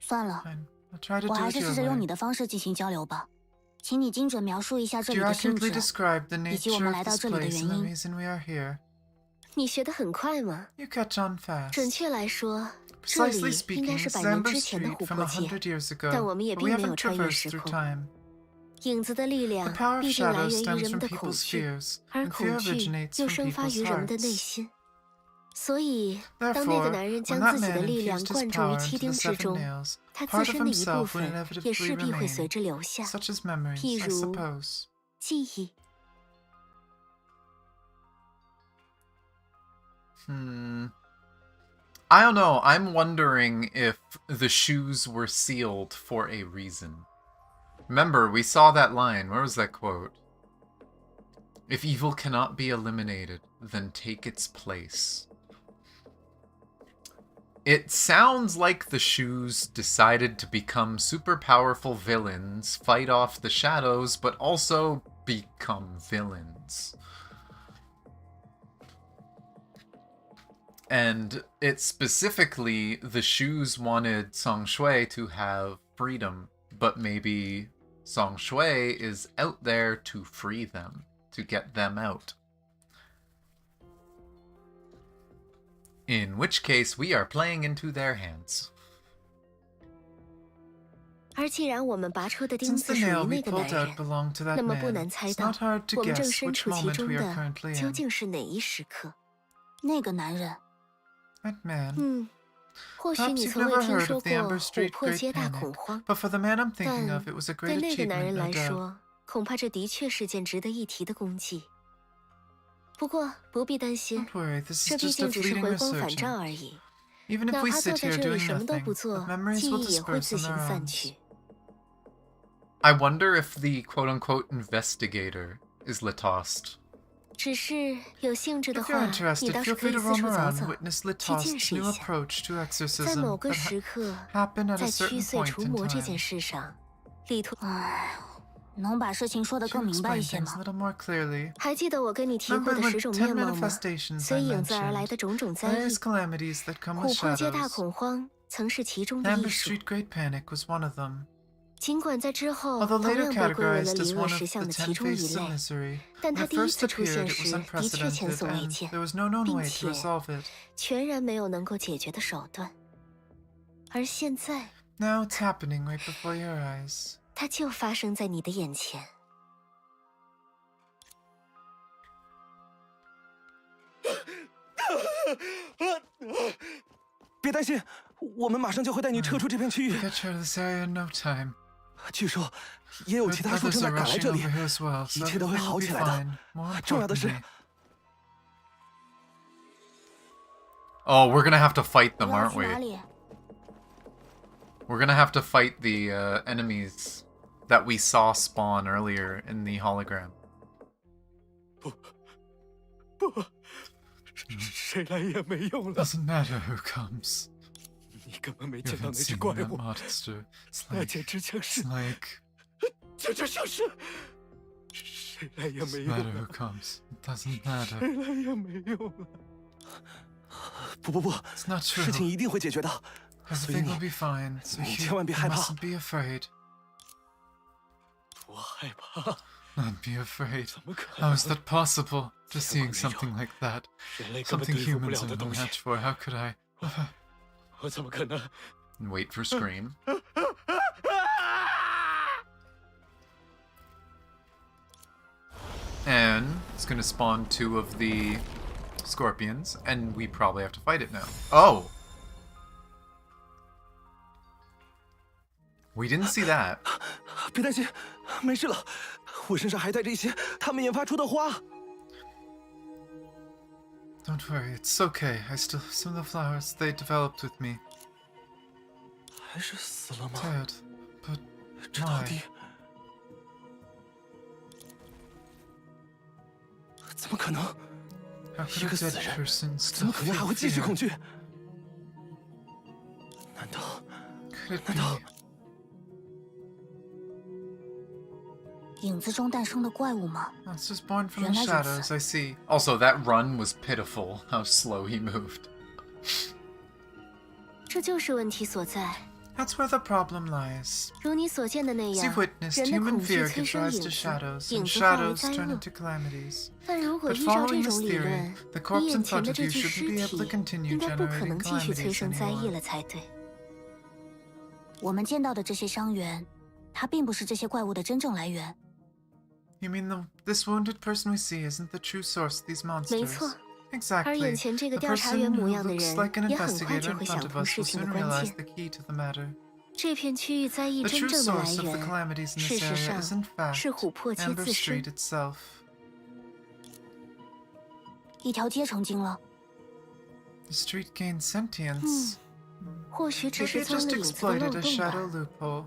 算了， Fine. I'll try to 我 do 还 it 是 your 试着用 way. 你的方式进行交流吧。请你精准描述一下这 Could 里 you 的性 accurately 质， describe the 以及我 nature 们 of 来到 this 这里的 place 原 and the 因。 reason we are here? 你学得很快吗？ You catch on fast. 准确来说，这 Precisely 里应该 speaking, 是 this is 百年 Amber 之前的 Street 琥 from 珀街。 100 years 但 ago, 我们也 but 并 we 没有 haven't 穿越 traversed 时 through 空。 time. 影子的力 The 量 power of 必定来 shadow 源于 stems 人们 from 的恐 people's 惧， fears, 而 and 恐 fear 惧 originates 又 from 生发 people's 于人们的内 hearts. 心。所以，当那 Therefore, 个男人 when 将 that 自己的 man 力量 infused his 灌注于 power 七 into the 丁之 seven 中， nails, 他自 part of 身的一部 himself would 分也 inevitably 势必会 remain, 随之留下， such as memories, 譬 I 如 suppose. 记忆。 I don't know. I'm wondering if the shoes were sealed for a reason. Remember, we saw that line. Where was that quote? If evil cannot be eliminated, then take its place. It sounds like the shoes decided to become super powerful villains, fight off the shadows, but also become villains. And it specifically, the shoes wanted Song Shui to have freedom, but maybe Song Shui is out there to free them, to get them out. In which case, we are playing into their hands. 而既然我们拔出的钉 Since 子 the 属于 nail we 那个男 pulled out 人， belonged to that 那么不 man, 难猜 it's 到 not hard to 我们正 guess 身 which 处其 moment 中 we are 的 currently 究 in. 竟是哪一时刻？那个男人， That man. 或许 Perhaps 你 you've 从未 never 听 heard 说 of the 过 Amber 琥 Street 珀 Great 街大 Panic, 恐慌， but for the man I'm thinking 但 of, it was a 对 great 那个男 achievement, 人 no 来 doubt. 说，恐怕这的确是件值得一提的功绩。不过不必担心， Don't worry, this 这 is 毕 just 竟 a 只是 fleeting 回光返照 resurgence. 而已。 Even if 哪 we 怕坐 sit 在 here 这里 doing 什么都 nothing, 不 the 做， memories 记 will 忆也会 disperse 自 on 行 their 散 own. 去。 I wonder if the quote-unquote investigator is Litost. 只是有兴致的 If 话 you're，你 interested, 倒是 feel 可 free 以 to 四 roam 处走 around, 走， witness 去见 Litost's 识一 new 下。 approach to 在 exorcism 某个 that 时刻， happened at 在 a 驱 certain 祟 point 除 in 魔这件 time. 事上，里图 能把事情说得 To 更明白一 explain 些 things 吗 a？little more clearly, 还记得我跟你提过 remember 的 the 10种 10面貌吗？ manifestations 随 I 影子而来 mentioned, 的种种灾 various 异， calamities that come with 琥珀街大 shadows. 恐慌曾是其中的 Amber 艺术。 Street Great Panic was one of them. 尽管在之后 Although 同 later 样被归为了 categorized 离 as 恶 one 石 of 像 the 的 10 其中一 faces of 类， misery, 但 when 它 it 第一 first 次出 appeared, 现 it was 时的确前 unprecedented, 所未 and 见， there was no known 并 way to 且 resolve it. 全然没有能够解决的手段。而现在， Now it's happening right before your eyes. 它就发生在你的眼前。 别担心，我们马上就会带你撤出这片区域。 We'll get you out of this area in no time. 据说也有其他树 Others 正在 are 赶来 rushing 这里， over here as well, 一 so 切都会 everything will 好 be 起来的。 fine. More 重要的是， importantly... Oh, we're gonna have to fight 我 them, 要 aren't 去哪 we? 里？ We're gonna have to fight the enemies that we saw spawn earlier in the hologram. 不，谁来也没用了。 Doesn't matter who comes. 你根本没 You 见到 haven't 那只 seen 怪 that 物， monster. It's 那 like... 简直像是 It's like... 简直像是，谁来也没 Doesn't 用 matter who 了， comes. It doesn't matter. 谁来也没用了。不， It's not true. 事情一定会解决的，所以 Everything 你 will be fine. So 你 you 千万别害怕， mustn't be afraid. 不害怕， Not be afraid. 怎么可 How 能？ is that possible? Just seeing something like that. 人类根本 Something 对付不 humans 了 are 的 no 东西， match for. How could I? 我怎么可能？ Wait for scream. And it's gonna spawn 2 of the scorpions, and we probably have to fight it now. Oh! We didn't see that. 别担心，没事了，我身上还带着一些他们研发出的花。 Don't worry, it's okay. I still have some of the flowers they developed with me. 还是死了吗？ Tired, but 这到底 why? 怎么可能？ How 一 could a 个死 dead 人 person 怎 still 么可能还 feel 会继续 fear? 恐惧？难道 Could it be? 影子中诞生的怪物吗？ Monsters born from the 原来如此。 shadows, I see. Also, that run was pitiful, how slow he moved. 这就是问题所在。 That's where the problem lies. 如你所见的那 As 样， you've witnessed, 人的 human 恐惧 fear 催 gives 生 rise 影 to 子， shadows, 影 and 子化为 shadows 灾 turn 厄。 into calamities. 但如果 But 依照这 following 种 this 理 theory, 论， the 你 corpse 眼 in 前 front 的 of 这 you 具 shouldn't 尸 be able to 体 continue 应该不可 generating 能继续催 calamities 生灾异 anymore. 了才对。我们见到的这些伤源，它并不是这些怪物的真正来源。 You mean this wounded person we see isn't the true source of these 没 monsters? 错，而 Exactly. 眼前这个 The 调查 person 员模 who 样的 looks 人 like an 也很快 investigator 就 in 会 front 想 of 通 us 事 will 情的 soon 关 realize 键。 the key to the matter. 这片区域灾异 The 真 true 正的来 source of the 源， calamities in 事 this 实 area 上 is in fact 是琥珀街 Amber 自身 Street。itself. 一条街成精了， The street gained sentience. 或许只 Maybe 是 it 钻 just 了影子的漏 exploited a 洞 shadow 吧。 loophole.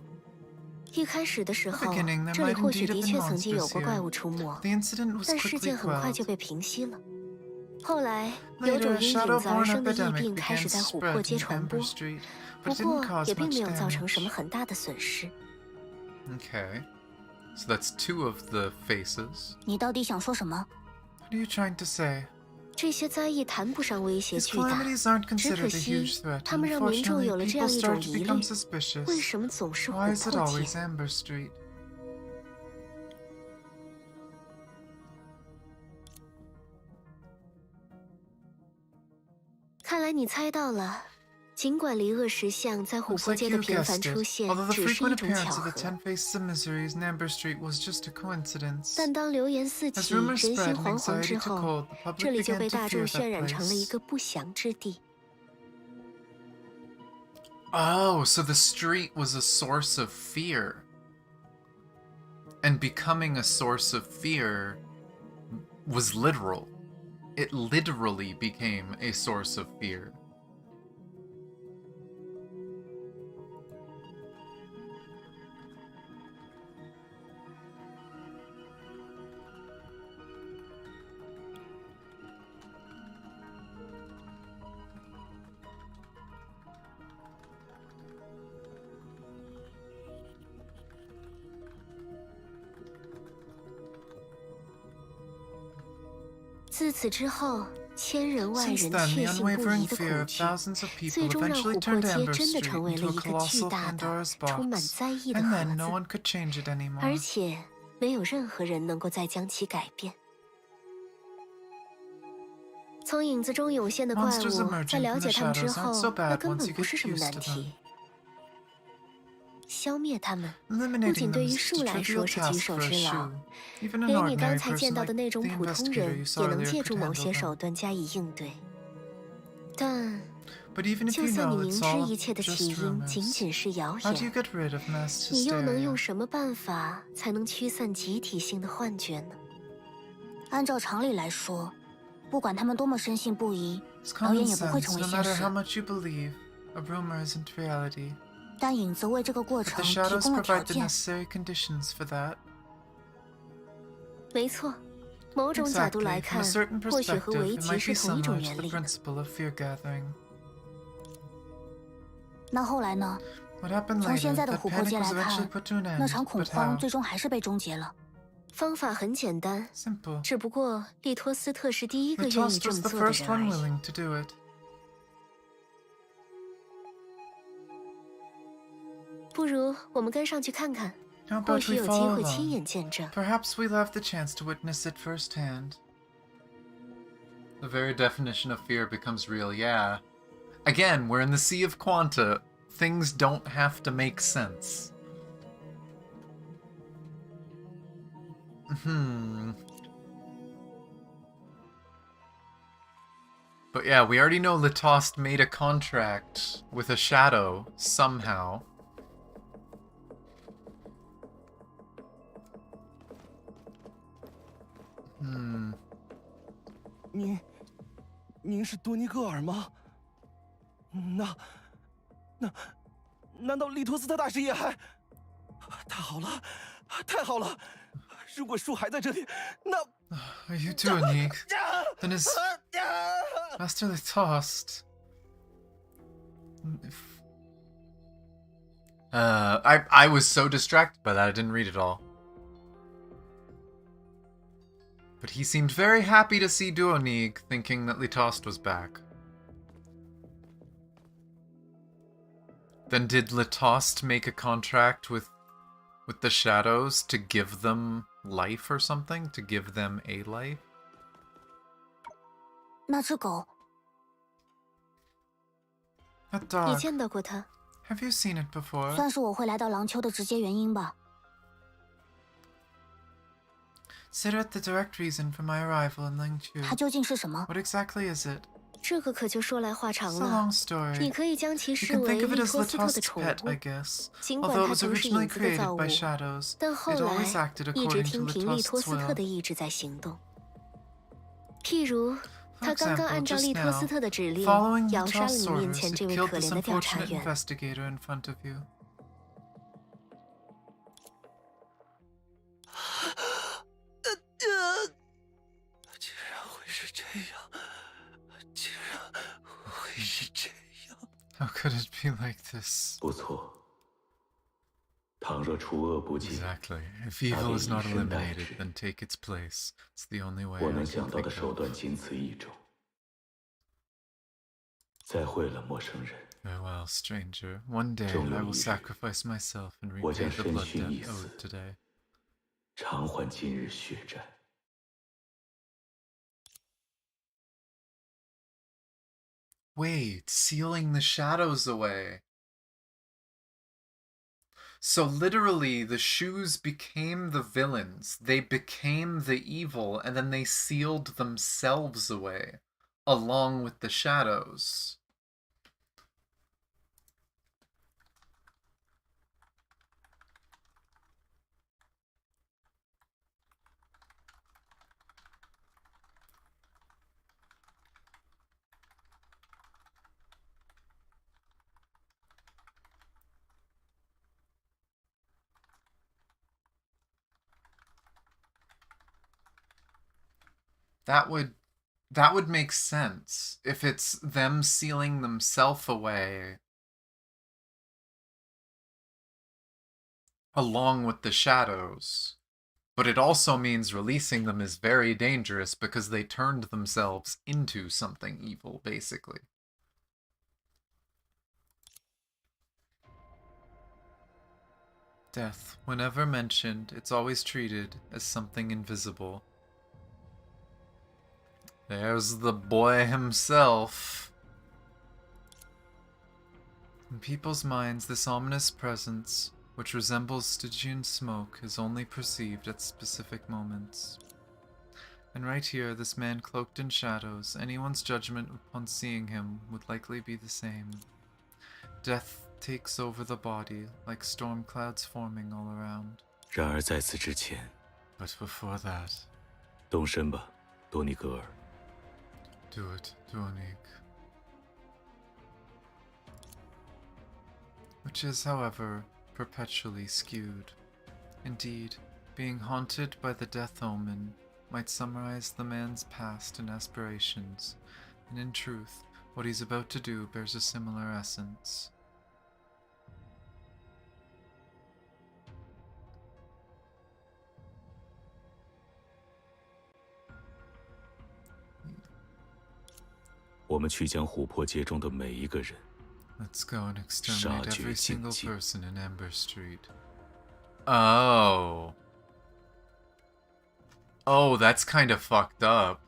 一开始的时 The 候， beginning, there 这里 might 或许 indeed 的 have 确 been 曾经有 monsters 过怪 here. 物出没， The incident was 但事 quickly 件很快 quelled. 就被平息了。后来，有 Later, 种 a 因影子而 shadow-born 生的疫 epidemic 病开 began 始 to 在琥珀 spread 街 in 传播， Amber Street, 不 but it 过 didn't cause 也并 much 没有造成 damage. 什么很大的损失。 Okay. So that's 2 of the faces. 你到底想说什么？ What are you trying to say? 这些灾异谈不上威胁 These 巨大， calamities aren't 只可 considered a 惜 huge threat. 他们让民众有 Unfortunately, 了这 people 样一种 start to 疑 become 虑： suspicious. 为什么总是 Why 琥 is it 珀 always 街？ Amber Street? 看来你猜到了。尽管离恶石像在琥 Looks 珀 like 街的 you 频繁 guessed 出 it. 现 Although the 只是一 frequent 种巧 appearance of 合， the 10 faces of miseries in Amber Street was just a coincidence. 但当流言四 As 起、 rumors 人心 spread and 惶惶 anxiety 之 took 后， hold, the 这 public 里就 began 被 to 大众 fear 渲 that 染成了一 place. 个不祥之地。 Oh, so the street was a source of fear. And becoming a source of fear was literal. It literally became a source of fear. “自此之后，千人万 Since 人 then, 确 the 信不 unwavering 疑的 fear 恐 of 惧， thousands of 最 people 终让 eventually 琥珀 turned 街 Amber 真的 Street 成为了 into a 一个巨 colossal 大的、 Pandora's 充满 box, 灾异的 and 盒 then no 子， one could change it 而 anymore. 且没有任何人能够再将其改变。从影子中涌现的怪 Monsters 物， emerging 在了 from the 解他们之 shadows aren't 后 so，那 bad 根 once 本 you 不 get 是什么 used 难 to 题 them.。消灭他们，不 Eliminating 仅 them 对于 is 树 just a 来 trivial 说是棘 task 手 for a 之劳， shoe. Even an 连你刚 ordinary 才见 person 到的 like 那种 the 普通 investigator 人 you saw 也能 earlier 借 could 助某 handle 些 them. 手段加以应对。但 But even if 就 you 算你 know 明 it's 知 all 一切的起 just 因仅 rumors, 仅是谣 how do you 言， get rid of mass 你又能 hysteria? 用什么办法才能驱散集体性的幻觉呢？按照常理来说，不管他们多么深信不疑， It's 谣 common 言也不会成 sense, 为 no 现 matter 实 how。much you believe, a rumor isn't reality. 但影子为这个过 But 程 the 提 shadows 供了条 provide the 件。 necessary conditions for that. 没错，某种角度 Exactly. 来 From a 看， certain 或许和 perspective, 围 it 棋 might 是 be 同一种 similar to 原 the 理的。 principle of fear gathering. 那后来呢？ What happened 从 later? 现在的 That 琥珀 panic 界 was 来 eventually 看， put to an 那 end. 场恐 But 慌 how? 最终还是被终结了。 方法很简单， Simple. 只不过利托斯特是第一个愿意 Litost 这 was 么 the 做的 first 人而 one 已。 willing to do it. 不如我们跟上去看看， How 或 about 许 we 有机 follow 会亲 along? 眼见证。 Perhaps we'll have the chance to witness it firsthand. The very definition of fear becomes real, yeah. Again, we're in the sea of quanta. Things don't have to make sense. But yeah, we already know Litost made a contract with a shadow, somehow. Hmm. 您是多尼戈尔吗？难道利托斯特大师也还？太好了，太好了！如果树还在这里，那 Are you doing, Nick? Then is Master Litost. I was so distracted by that I didn't read it all. But he seemed very happy to see Duonig, thinking that Litost was back. Then did Litost make a contract with the shadows to give them life or something? To give them a life? 那只狗， That 你 dog. 见到过他？ Have you seen it before? 算是我会来到廊丘的直接原因吧。 Consider it the direct reason for my arrival in Lingqiu. 它究竟是什么？ What exactly is it? 这个可就说来话长 It's a 了 long。story. 你可以将其 You 视 can 为 think of 利 it as 托斯特的 Litost's 宠 pet, 物 I，guess. 尽管 Although it 它 was 曾是 originally 影子的造 created 物 by，shadows, 但后 it 来 always acted 一直 according 听 to 凭利托 Litost's 斯特 will. 的意志在行动。譬如， For 他刚刚 example, 按照 just 利托 now, 斯特的指令 following 咬杀了 Litost's 你面 orders, 前 it 这位 killed 可 this 怜的调查 unfortunate 员。 investigator in front of you. 竟然会是这样，竟然会是这样。 How could it be like this? 不错。倘若除恶不尽， Exactly. If evil is not eliminated, then take its place. It's the only way 我 I 能 can 想到的 think 手 of. 段仅此一种。再会了，陌生人。 Farewell, stranger. One day 终有 I 一 will 日， sacrifice myself and 我 repay 将 the 身 blood 殉一 debt 死， owed today. 偿还今日血债。 Wait, sealing the shadows away. So literally, the shoes became the villains. They became the evil, and then they sealed themselves away, along with the shadows. That would make sense if it's them sealing themselves away along with the shadows. But it also means releasing them is very dangerous because they turned themselves into something evil, basically. Death, whenever mentioned, it's always treated as something invisible. There's the boy himself. In people's minds, this ominous presence, which resembles Stygian smoke, is only perceived at specific moments. And right here, this man cloaked in shadows, anyone's judgment upon seeing him would likely be the same. Death takes over the body, like storm clouds forming all around. 然而在此之前， But before that, 动身吧，多尼格尔。 do it, Duonig. Which is, however, perpetually skewed. Indeed, being haunted by the death omen might summarize the man's past and aspirations, and in truth, what he's about to do bears a similar essence. Let's go and exterminate every single person in Amber Street. Oh. Oh, that's kind of fucked up.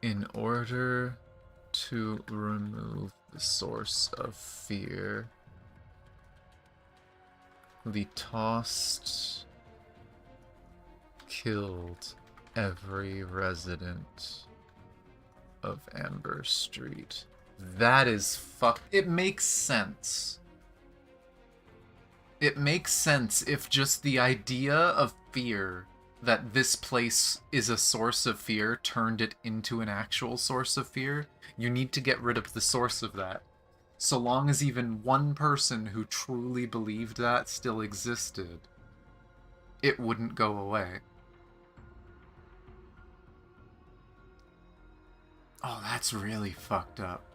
In order to remove the source of fear, the tossed killed every resident of Amber Street. That is fuck. It makes sense. It makes sense if just the idea of fear, that this place is a source of fear, turned it into an actual source of fear. You need to get rid of the source of that. So long as even one person who truly believed that still existed, it wouldn't go away. Oh, that's really fucked up.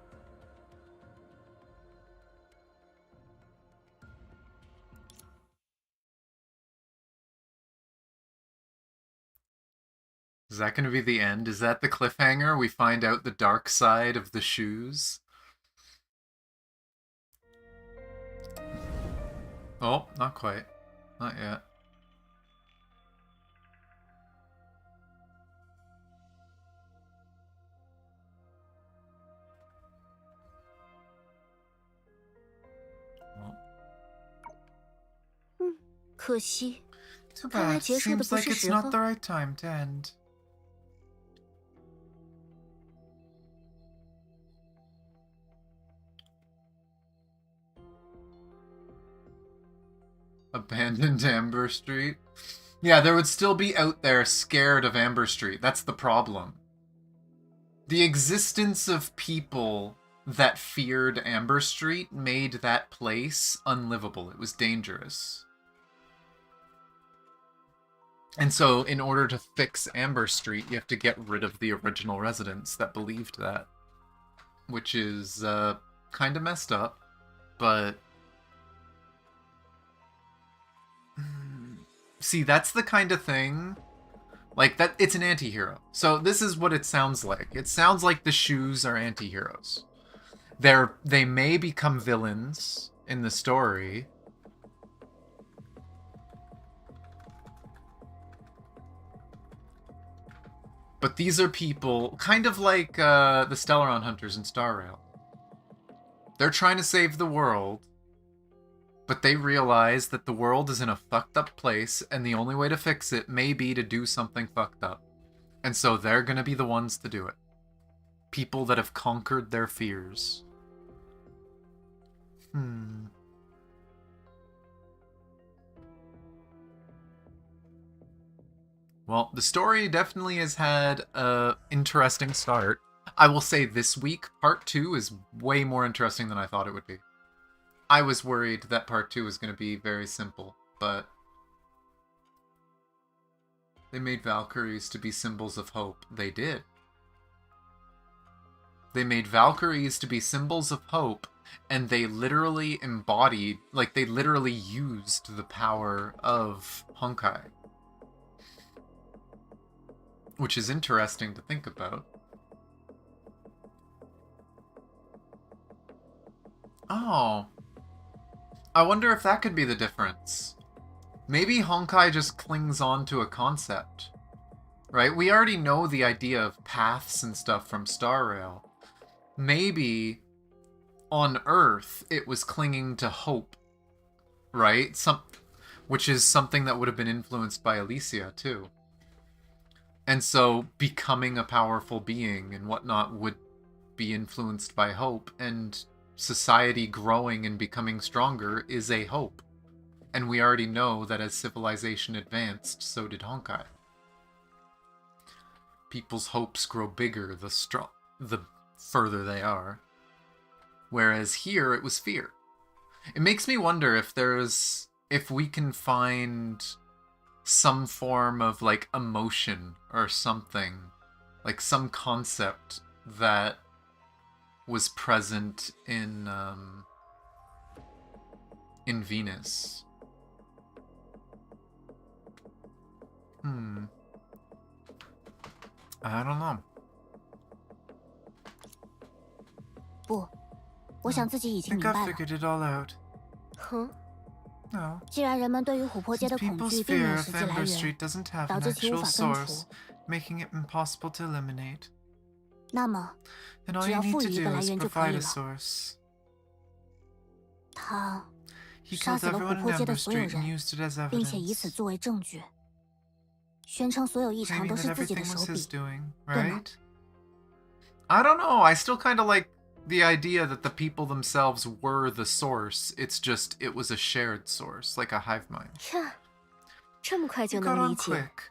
Is that going to be the end? Is that the cliffhanger? We find out the dark side of the shoes? Oh, not quite. Not yet. Hmm, 可惜， Too 看来 bad. 结束的 Seems 不 like 是 it's 时候。 not the right time to end. Abandoned Amber Street? Yeah, there would still be out there scared of Amber Street. That's the problem. The existence of people that feared Amber Street made that place unlivable. It was dangerous. And so, in order to fix Amber Street, you have to get rid of the original residents that believed that. Which is, kind of messed up, but... See, that's the kind of thing... Like, that it's an anti-hero. So this is what it sounds like. It sounds like the shoes are anti-heroes. They may become villains in the story. But these are people, kind of like the Stellaron Hunters in Star Rail. They're trying to save the world, but they realize that the world is in a fucked up place, and the only way to fix it may be to do something fucked up. And so they're gonna be the ones to do it. People that have conquered their fears. Well, the story definitely has had an interesting start. I will say this week, part 2 is way more interesting than I thought it would be. I was worried that part 2 was going to be very simple, but they made Valkyries to be symbols of hope. They did. They made Valkyries to be symbols of hope, and they literally embodied, like they literally used the power of Honkai. Which is interesting to think about. Oh. I wonder if that could be the difference. Maybe Honkai just clings on to a concept. Right? We already know the idea of paths and stuff from Star Rail. Maybe on Earth it was clinging to hope. Right? which is something that would have been influenced by Alicia, too. And so becoming a powerful being and whatnot would be influenced by hope, and society growing and becoming stronger is a hope. And we already know that as civilization advanced, so did Honkai. People's hopes grow bigger the further they are. Whereas here, it was fear. It makes me wonder if we can find some form of, like, emotion or something, like some concept that was present in Venus. I don't know. 不，我想自己已 I 经 think 明 I 白了。 figured it all out. 哼， No. 既然人们对于琥珀街的 Since 恐 people's 惧并没 fear 有 of 实际来 Amber 源， Street doesn't have 导 an 致其无 actual 法根 source, 除， making it impossible to eliminate, 那么 then all 只 you 要 need 赋 to 予一个 do 来 is 源就可 provide 以 a 了。 source. 他 He 杀 killed 死了 everyone 琥 in 珀街的 Amber 所有 Street and 人， used it as 并且以此 evidence, 作为证据，宣称所有异常 claiming 都 that 是自己的 everything 手 was 笔 his。doing, 对吗？ right? I don't know. I still kind of like the idea that the people themselves were the source. It's just, it was a shared source, like a hive mind. 呀，这么快就 You 能 got 理 on 解？ quick.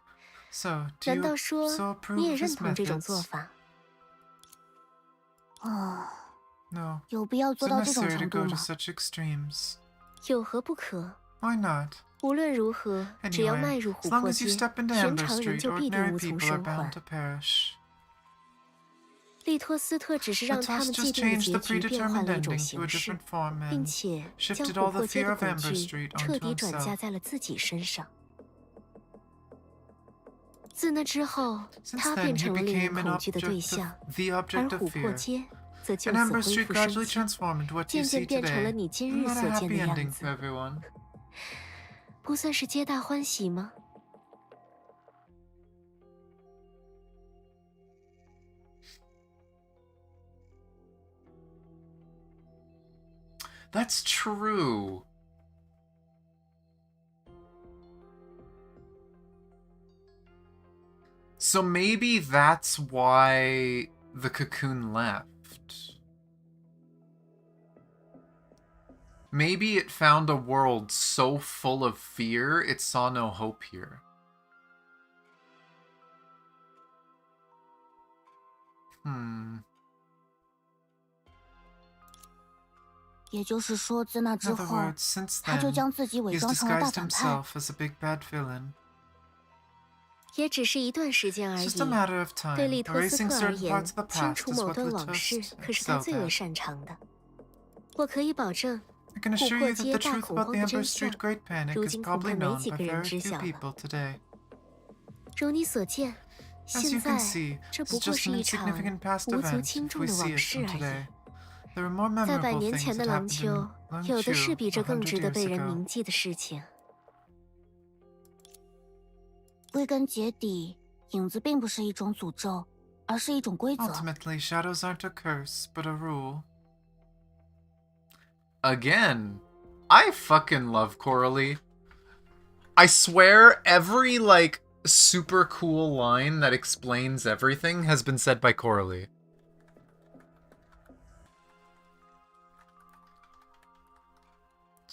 So, do 难 you 道说 so 你 approve 也 of 认 his 同这种做 methods? 法？啊， No. 有必要 Is 做 it 到这种 necessary to 程度 go to 吗？ such extremes? 有何不可？ Why not? 无论如何，只要 Anyway, 迈入 as 琥 long 珀 as you 街， step into 寻 Amber 常人 Street, 就必定 ordinary 无从 people are 生 bound 还 to。perish. 利托斯特只是 The 让他 toss 们既 just 定的 changed 结 the 局变换 predetermined 了一种 ending to a 形式， different form 并 and 且将 shifted 琥 all the 珀街 fear 的 of 恐 Amber 惧 Street 彻 onto 底转嫁 himself. 在了自己身上。自那之后， Since 他 then, 变 he 成了令人 became an 恐惧的对 object 象， of, the 而 object of 琥珀 fear. 街则就 And 此 Amber 恢 Street 复生 gradually 机， transformed into what 渐 you 渐 see 变成了 today. 你今日 Not 所 a 见的 happy 样 ending 子 for。everyone. 不算是皆大欢喜吗？ That's true. So maybe that's why the cocoon left. Maybe it found a world so full of fear, it saw no hope here. 也就是说，自那 In 之 other 后， words, since 他就 then, 将自己伪 he's 装成了大 disguised 反派。 himself as a big bad villain. 也只是一段时间而 It's 已。 just a matter of 对 time. 利托斯 Erasing 特而 certain 言 parts of the，清 past 除 is 某 what 段往事 Litost 可是他 excelled 最为 at. 擅长的。我可以保证， I can 琥 assure 珀 you that 街 the 大 truth 恐 about 慌 the 的 Amber 真相 Street Great Panic 如 is 今恐怕 probably 没 known 几 by 个人 very 知 few 晓了。 people today. 如你所见， As 现 you 在 can see, 这 it's 不过 just 是 an 一场 insignificant past 无足 event 轻 if 重 we 的 see 往 it 事 from 而已。 today. There are more 在百 memorable 年 things 前的 that 廊 happened 丘， in 有的是 Longchu 比这更 100值得 years 被人 ago. 铭记的事情。归根结底，影子并不是一种诅咒，而是一种规则。 Ultimately, shadows aren't a curse, but a rule. Again, I fucking love Coralie. I swear every, like, super cool line that explains everything has been said by Coralie.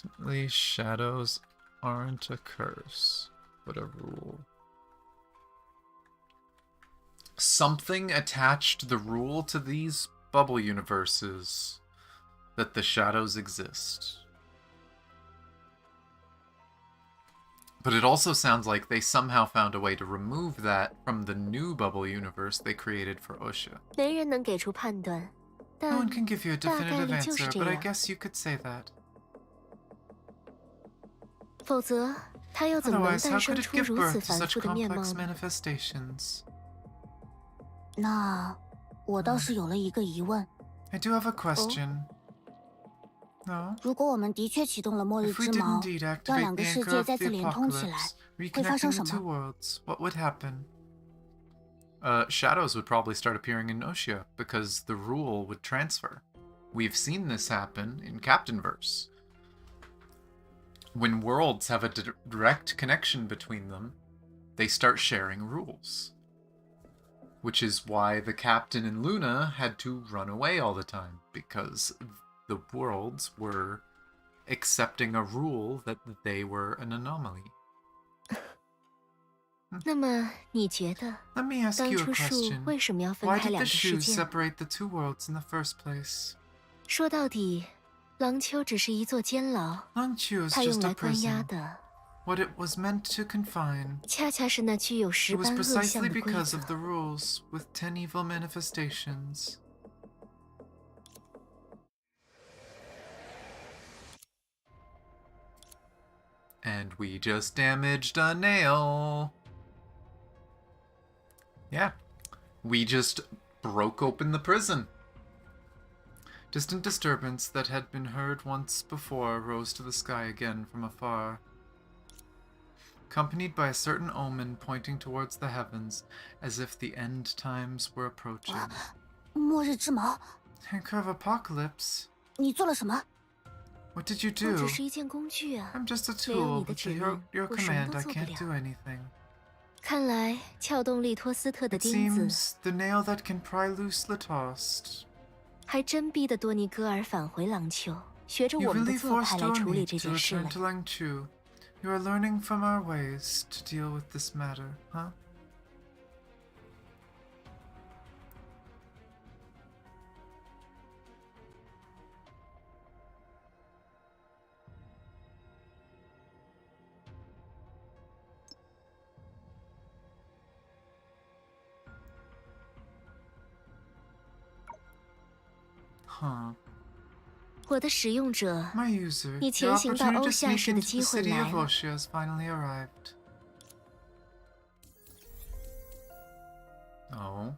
Ultimately, shadows aren't a curse, but a rule. Something attached the rule to these bubble universes that the shadows exist. But it also sounds like they somehow found a way to remove that from the new bubble universe they created for Osha. 没人能给出判断， No 但 one can give you a 大概 definitive 率就是 answer, 这 but I 样。 guess you could say that. 否则，他又怎么能 Otherwise, 诞 how 生 could it 出 give 如 birth 此 to 繁 such 复的面貌 complex 呢？ manifestations? 那我倒是有了一个疑问： I do have a question. No? 如果我们的确启动了末日 If we 之 did 矛， indeed 让 activate 两 the 个世 anchor 界 of 再 the 次连通起来， apocalypse, 会发生 reconnecting 什 the two 么？ worlds, what would happen? Shadows would probably start appearing in Oshia, because the rule would transfer. We've seen this happen in Captainverse. when worlds have a direct connection between them, they start sharing rules. Which is why the captain and Luna had to run away all the time, because the worlds were accepting a rule that they were an anomaly. 那么你觉得 Let me ask 当 you a 初树 question. 为什么要分 Why 开 did 两 the 个世 shoes 界？ separate the two worlds in the first place? 说到底，廊丘只是一座监牢， Langqiu is 它用 just 来 a 关押 prison. 的， What it was meant to confine. 恰恰是那具有 It 十 was 般恶相 precisely 的规 because 则 of。the rules, with 10 evil manifestations. And we just damaged a nail. Yeah. We just broke open the prison. Distant disturbance that had been heard once before rose to the sky again from afar, accompanied by a certain omen pointing towards the heavens, as if the end times were approaching. 末日之矛， Anchor of Apocalypse? 你做了什么？ What did you 我只 do? 是一件工具啊， I'm just a 没有 tool. 你的 With 指 your 令， your 我什么 command, 都 I 做不 can't do 了。 anything. 看来撬动利托斯特的 It 钉子， seems the nail that can pry loose Latost. 还真逼得多尼戈尔返回廊丘，学着 You 我们的 really 做派 forced 来处理 Oni 这 to 件事 return 了。 to Langchu. You are learning from our ways to deal with this matter, huh? Huh. 我的使用者， My user, 你 your 前行到 opportunity 欧 to 夏 sneak 市的 into 机 the 会 city 来 of 了。 Oshia has finally arrived. Oh.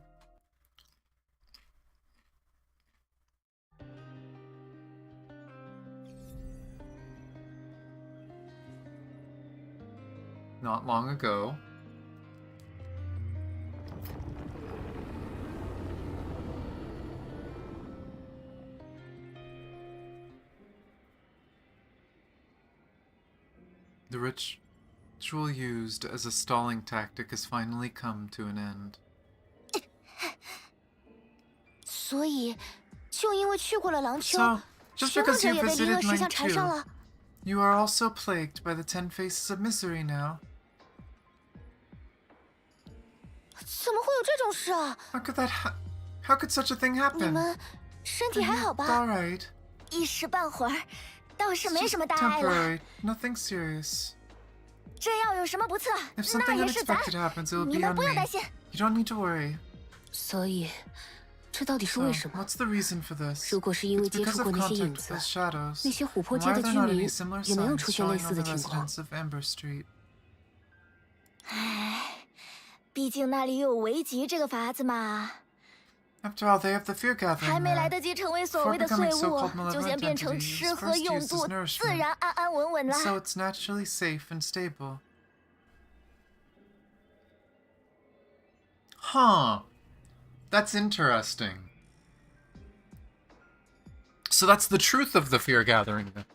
Not long ago. The ritual used as a stalling tactic has finally come to an end. 所以，就因为去过了廊丘， So, just 寻梦 because 者 you 也被离恶 visited 石像缠上 Langchu, 了。 you are also plagued by the 10 faces of misery now. 怎么会有这种事啊？ How could such a thing 你 happen? 们身体 Are 还 you 好吧？ alright? 一时半会儿，倒是 It's 没 just 什么大碍了。 temporary, nothing serious. 真要有什么不测， If 那 something 也是咱。 unexpected happens, it will 你 be 们 on 不要 me. 担心。 You don't need to worry. 所以，这到底是 So, 为什么？ what's the reason for this? 如果是因为 It's 接 because 触 of 过那些 contact 影 with 子， those shadows. 那些琥珀 Why 街 are 的 there 居 not 民 any similar 也没有 signs 出现类 showing 似 on 的 the 情况。 residents of Amber Street? 唉，毕竟那里有围棋这个法子嘛。 After all, they have the fear 还 gathering 没来 there. 得及成为所谓 Before 的碎 becoming 物， so-called 就先 malevolent 变成 entities, 吃喝 first 用 used 度 as nourishment. 自然安安稳稳 And 啦。 so it's naturally safe and stable. Huh. That's interesting. So that's the truth of the fear gathering then.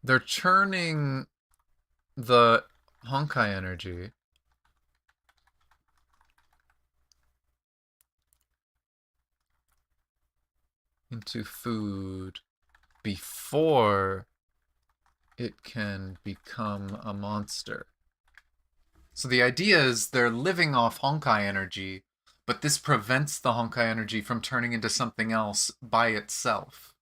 They're churning the Honkai energy into food before it can become a monster. So the idea is they're living off Honkai energy, but this prevents the Honkai energy from turning into something else by itself.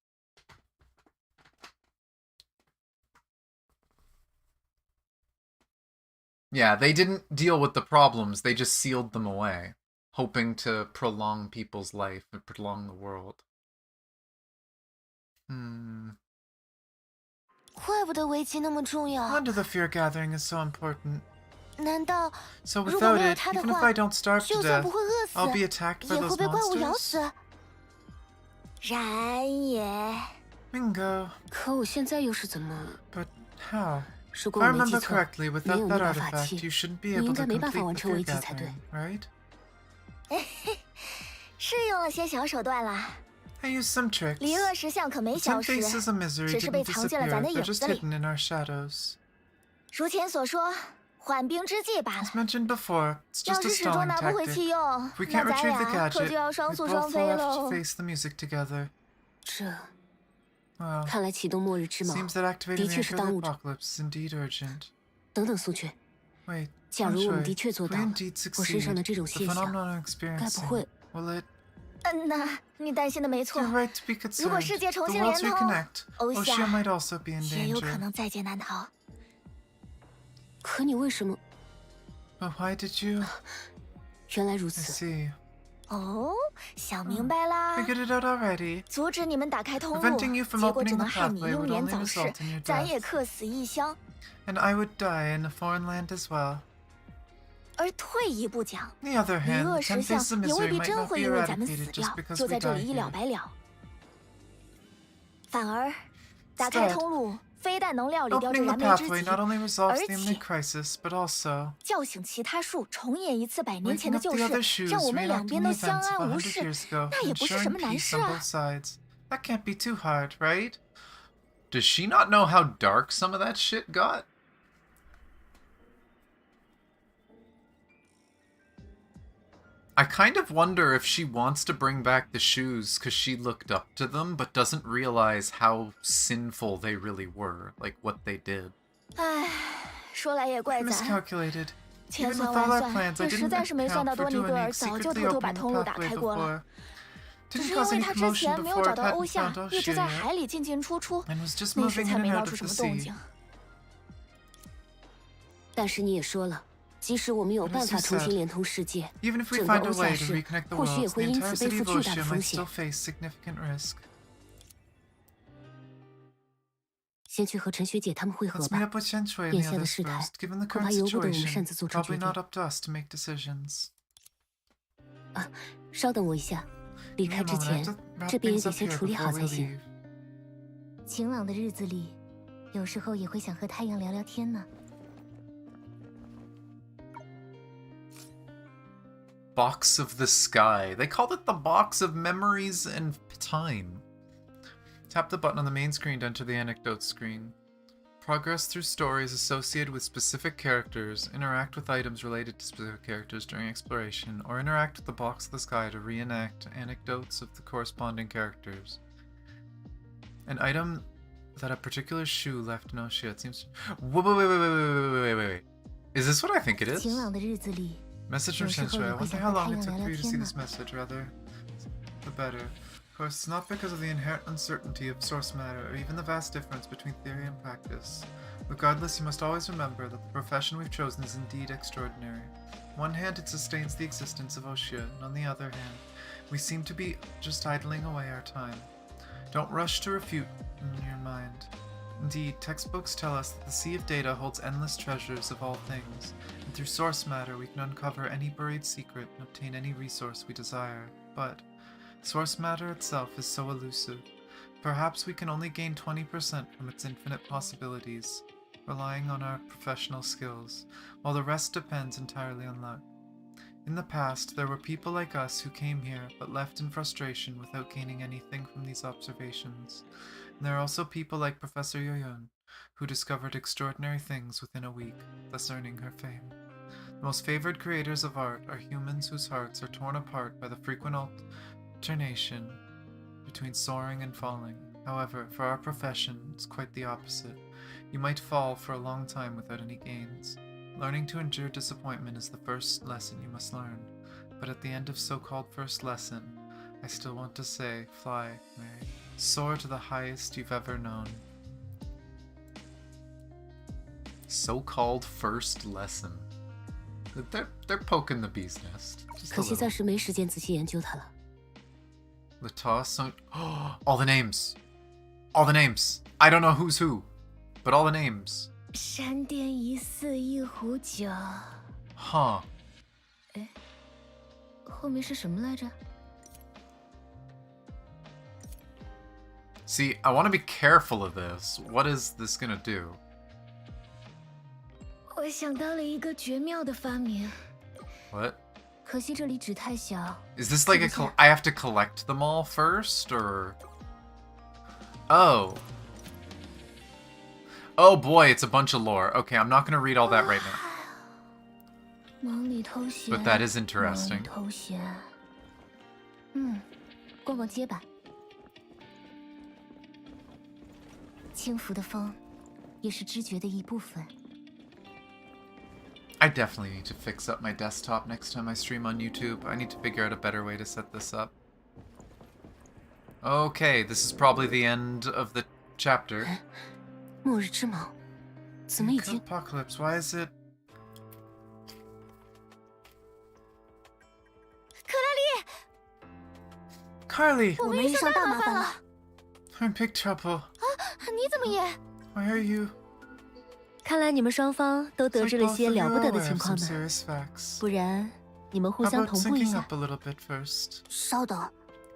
Yeah, they didn't deal with the problems, they just sealed them away, hoping to prolong people's life and prolong the world. 怪不得围棋那么重 No 要。 wonder the fear gathering is so important. 难道 So 如果 without 没有 it, 它的 even if 话 I，don't starve to 就算 death, 不会饿死， I'll be attacked by 也会 those 被怪物咬 monsters. 死。然也， Bingo. 可我现在又是怎么？ But how? 如 If 果 I 我没记 remember 错， correctly, 没 without 有 that 那把法 artifact, 器， you shouldn't be 你 able 应 to 该没办 complete 法完 the 成 fear 危机才对。 gathering, right? 是用了些小手段啦。 I used some tricks. 离恶石像可没 The 消 10失， faces of misery 只是被 didn't 藏进了咱 disappear. 的 They're 影 just 子里。 hidden in our shadows. 如前所说，缓兵之计罢 As 了。 mentioned before, it's 要 just a 是始终 stalling 拿不回 tactic. 弃用， If we 那 can't 咱 retrieve the 俩可 gadget, 就要 we 双宿 both 双 will 飞 have to 喽。 face the music together. 这 Well, 看来启动末日之矛 seems that activating 的 the 确是 anchor 当 of 务 the 者。 apocalypse is indeed urgent. 等等，苏雀， Wait, 假如我们 Shui, 的确做 if 到 we 了， indeed 我身上的 succeed, 这种 the 现象， phenomenon I'm 该不 experiencing, 会 will it? 那你担心的没错 You're，right to be 如果 concerned. 世界重 The 新连 worlds 通， reconnect. 欧 Oshia 夏 might also be in 也有可 danger. 能在劫难逃。可你为什么？ But why did you? 原来如 I 此。 see. 哦，想明白啦。 Figured it out already. 阻止你们打开通路， Preventing you from 结果 opening 只 the 能害你 pathway 英 would 年 only 早逝 result in your， 咱 death. 也客死异乡。 And I would die in a foreign land as well. 而退一步讲， On the other 离 hand, 恶 the 石 10像 faces of 也未 misery 必 might 真 not 会 be 因为咱们死 eradicated 掉 just，because 就 we 在这 die 里一了 here. 百了。反而，打开 Instead， 通路，非但能料理掉这 Opening 燃 the 眉之 pathway 急， not only resolves 而 the 且 imminent crisis, but also 叫醒其他树，重演一次100年前 waking 的 up 旧 the other 事， shoes, 让我们两 reenacting 边 the 都相 events 安 of 无 100事， years ago, 那也不是 ensuring 什么难 peace 事 on 啊 both。sides. That can't be too hard, right? Does she not know how dark some of that shit got? I kind of wonder if she wants to bring back the shoes because she looked up to them, but doesn't realize how sinful they really were, like what they did. 唉，说来也怪咱， Miscalculated. 千 Even 算 with all 万 our 算， plans, I 也实 didn't 在是没算 account 到 for 多尼 doing 格尔 it 早就 secretly 偷偷把 opening 通 the 路打 pathway 开过了。 before. 只 Didn't 是因 cause 为 any 他之 commotion 前没有 before 找 it 到欧 hadn't 夏， found 一直 Oshia 在 yet, 海里进进出出， and was just 那时 moving 才 in 没 and 闹 out 出 of 什 the 么动 sea. 静。但是你也说了，即使我们有 But 办 as 法 you 重新 said, 连通世界， even if we 整个 find 欧 a 夏 way to 市 reconnect the 或许也 worlds, the 会因 entire 此背 city 负 of 巨大的 Oshia 风 might 险 still。face significant risk. 先去和陈学姐他们会合 Let's meet 吧。 up with Shen-Shui and 眼 the 下的 others 事态 first. Given the 恐怕 current 由不得我们擅 situation, 自做出决 probably 定 not。up to us to make decisions. 稍等我一下，离 Give me 开 a 之 moment, I 前 have to，wrap 这边也 things 得 up 先 here 处理 before 好 we 才行。 leave. 晴朗的日子里，有时候也会想和太阳聊聊天呢。 Box of the Sky. They called it the Box of Memories and Time. Tap the button on the main screen to enter the anecdote screen. Progress through stories associated with specific characters, interact with items related to specific characters during exploration, or interact with the Box of the Sky to reenact anecdotes of the corresponding characters. An item that a particular shoe left no shit seems... Wait. Is this what I think it is? 晴朗的日子里， Message from 有时候 Shen-Shui. 也 I 会 wonder 想 how 和 long 太 it 阳 took 聊 for 聊 you to see 天呢 this。message, rather. The better. Of course, it's not because of the inherent uncertainty of source matter, or even the vast difference between theory and practice. Regardless, you must always remember that the profession we've chosen is indeed extraordinary. On one hand, it sustains the existence of Oshia, and on the other hand, we seem to be just idling away our time. Don't rush to refute in your mind. Indeed, textbooks tell us that the sea of data holds endless treasures of all things, and through source matter we can uncover any buried secret and obtain any resource we desire. But source matter itself is so elusive. Perhaps we can only gain 20% from its infinite possibilities, relying on our professional skills, while the rest depends entirely on luck. In the past, there were people like us who came here but left in frustration without gaining anything from these observations. And there are also people like Professor Yoyun, who discovered extraordinary things within a week, thus earning her fame. The most favored creators of art are humans whose hearts are torn apart by the frequent alternation between soaring and falling. However, for our profession, it's quite the opposite. You might fall for a long time without any gains. Learning to endure disappointment is the first lesson you must learn. But at the end of so-called first lesson, I still want to say, fly, Mary. Soar to the highest you've ever known. So-called first lesson. They're poking the bee's nest. Just a 可惜 little. 暂时没时间仔细研究它了。 Latos, all the names. All the names. I don't know who's who, but all the names. 山巅一寺一壶酒， Huh. 后面是什么来着？ See, I want to be careful of this. What is this gonna do? 我想到了一个绝妙的发明， What? 可惜这里纸太小。 Is this like I have to collect them all first, or? Oh. Oh boy, it's a bunch of lore. Okay, I'm not gonna read all that right now. 忙里偷闲。 But that is interesting. 忙里偷闲。逛逛街吧。轻拂的风，也是知觉的一部分。 I definitely need to fix up my desktop next time I stream on YouTube. I need to figure out a better way to set this up. Okay, this is probably the end of the chapter. 末日之矛，怎么已经？ Apocalypse, why is it? 克拉丽， Carly! 我们遇上大麻烦了。 I'm in big trouble. 你怎么也？ Why are you? 看来你们双方都得知了些了不得的情况呢。 facts. 不然，你们互 How 相 about 同步一 syncing 下。 up a little bit first? 稍等，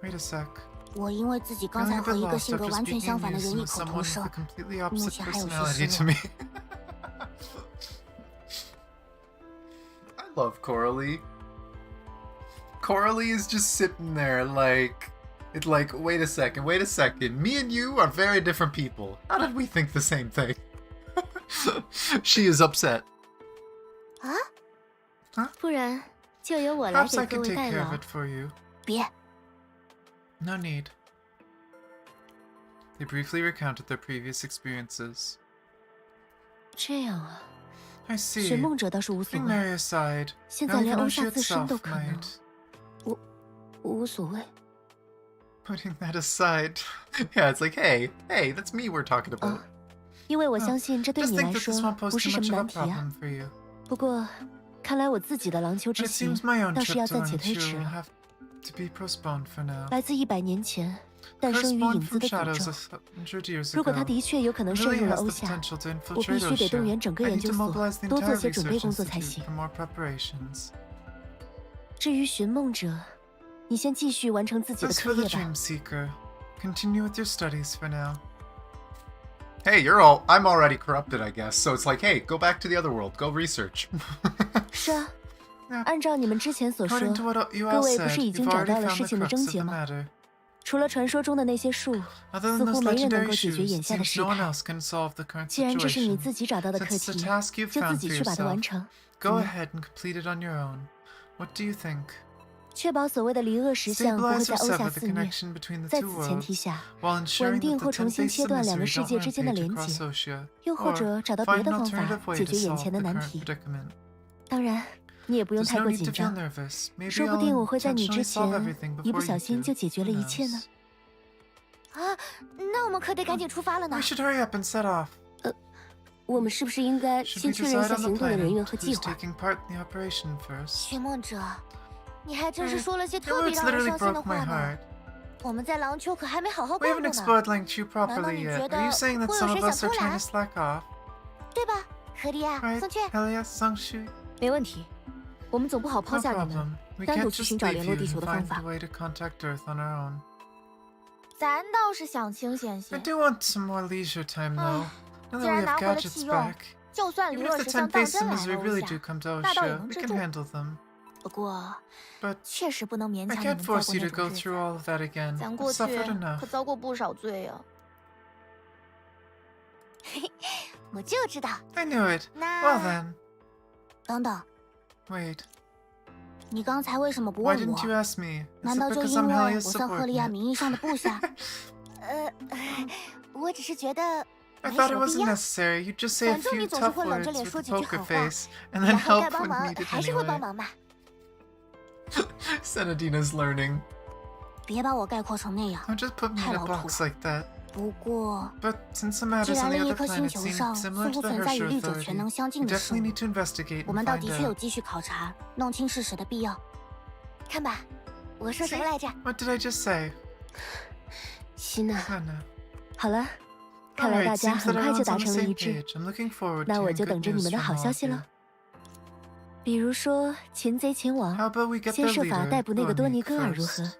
Wait a sec. 我因为自己刚 Feeling 才 a 和 bit 一个 lost 性格 after 完全 speaking 相反的 news 人异 with 口 someone 同 with 声 a，completely 目 opposite 前还有些 personality 失 to 落 me. I love Coralie. Coralie is just sitting there like, it's like, wait a second. Me and you are very different people. How did we think the same thing? She is upset. 不然就由我来 Perhaps 给 I 各 could 位 take 代 care of 劳。 it for you. 别， No need. They briefly recounted their previous experiences. 这样啊， I see. 寻梦者倒是无所 Putting 谓， Mary aside, 现 now 在连 even 欧 Oshi 夏自身 itself 都可能 might.，无所谓。 Putting that aside, yeah, it's like, hey, that's me we're talking about. 哦，因为我相信这对 Just 你 think 来 that 说 this won't pose 不是 too 什么 much of a 难题啊。 problem for you. 不过，看来我自己的廊丘 But 之 it 行 seems my own 倒是 trip 要 to 暂且推迟 Langchu will 了。 have to be postponed for now. 来自100年前诞生于 Firstborn 影子 from 的诅 shadows 咒， 100 years 如果他 ago. 的确有可能渗 Lily 入了 has 欧 the 夏， potential to 我必 infiltrate 须得动员 Oshia. 整个 I 研 need 究 to 所， mobilize the 多做 entire 些准备 research 工作才 institute 行。 for more preparations. 至于寻梦者，你先继续完成自己的 As 课 for the 业吧。 Dream Seeker, continue with your studies for now. Hey, I'm already corrupted, I guess. So it's like, hey, go back to the other world, go research. 是啊， Yeah. 按照你们之前所说， According to what you 各 all 位不 said, 是已 you've 经找 already 到了 found 事 the 情的 crux 症 of 结 the 吗？ matter. 除了传说中的那些树， Other 似 than 乎 those 没人能 legendary 够解决 shoes, 眼 it 下的 seems 事 no one 态。 else can solve the current 既然这是你 situation. 自己找到的课 Since 题， the task you've 就自 found 己 for 去把它 yourself, 完成。 go 怎么 ahead and complete it on your own. What do you think? 确保所谓的离恶石像不会 Stabilize 在 or 欧夏 sever the 肆虐。 connection between the 在 two 此前提 worlds, 下， while 稳 ensuring 定 that 或 the 重 10 新 faces 切 of 断两个 misery 世 don't 界之间的 rampage 连 across 结， Oshia, 又或 or 者找到别 find 的 an 方法 alternative way 解 to 决眼 solve 前的 the 难 current 题。 predicament. 当然，你也不用 There's 太 no 过 need 紧 to feel 张， nervous. Maybe 说不 I'll 定我会在你之 intentionally solve 前 everything 一不 before 小 you 心 do. 就解决了 Who 一切呢 knows?。啊，那我们可得赶紧出发了呢 We。should hurry up and set off. 我们是不是应该 Should 先 we 确认一 decide 下 on the 行动的 plan 人员 and 和计 who's 划？ taking part in the operation first? 寻梦者，你还真是说了些 Your 特别 words 让人 literally 伤心的 broke my 话呢。 heart. 我们在廊丘可还没好好 We 逛 haven't 过呢， explored Langchu properly 你 yet. 觉 Are 得 you saying that 会有 some 谁 of 想 us are 偷 trying 懒 to？slack off? 对吧，何丽亚、 Right? 宋雀？ Hell yes, Sangshu. 没问题，我们总不好抛 No 下你们， problem. We 单独 can't 去 just 寻找 leave 联 you 络地 and 球的方 find 法 a。way to contact Earth on our own. 咱倒是想清闲 I 些。 do want some more leisure time though. Now 既 that we 然拿 have 回了 gadgets 器用， back, 就算离 even 恶 if the 石像 10 当 faces 真 of 来 misery 了 really 欧 do 夏， come to 那倒也 Oshia, 能 we 治 can 住。 handle them. 不过 But 确实不能勉 I 强你 can't 们再 force 过 you 那 to 种 go 日子。 through all of that again. 咱 I've 过去 suffered enough. 可遭过不少罪啊。我就知道。 I knew it. 那 Well then, 等等， wait. 你刚才为什么不 Why 问 didn't you 我？ ask me? Is 难 it 道就 because 因 I'm 为 Helia's 我算赫利亚 subordinate? 名义上的部下？我只是觉得 I 没 thought 什 it 么必 wasn't 要。 necessary. You'd just say a 反正 few 你总是 tough 会冷着 words 脸 with 说 a 几句 poker 好话， face, and then 然后 help 该帮 when 忙 needed 还是会帮 anyway. 忙嘛。Senadina's learning. 别把我概括成那样。 Don't just put me in a 太老土 box like that. 不过， But since the 既 matters 然 on the 另一 other 颗星 planet 球 seem 上似 similar 乎 to the 存在与 Hersher 力者 Authority, 全能相 we 近的事 definitely 物， need to investigate 我 and 们倒 find 的确有 out. 继续考察、弄清事实的必要。看吧，我说什么来着？ What did I just say? 希娜， Hannah. 好了，看来 Alright, 大家 seems 很 that 快就 everyone's 达 on the 成了 same 一致。 page. I'm looking forward to 那我 hearing 就 good 等着你 news 们的 from 好 all 消 of 息 you. 了。比如说，擒贼擒王， How about we get 先 their 设法 leader, 逮捕那个多尼 Dornik, 戈尔如何？ first.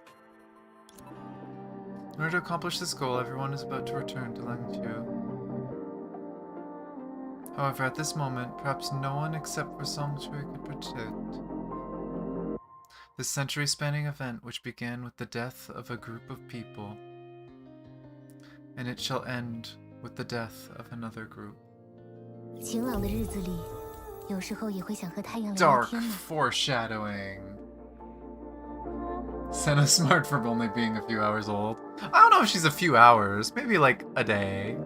In order to accomplish this goal, everyone is about to return to Langchu. However, at this moment, perhaps no one except for Sanctuary could predict this century-spanning event which began with the death of a group of people, and it shall end with the death of another group. 晴朗的日子里，有时候也会想和太阳聊聊 Dark 天呢。 foreshadowing. Senna smart for only being a few hours old. I don't know if she's a few hours. Maybe like a day.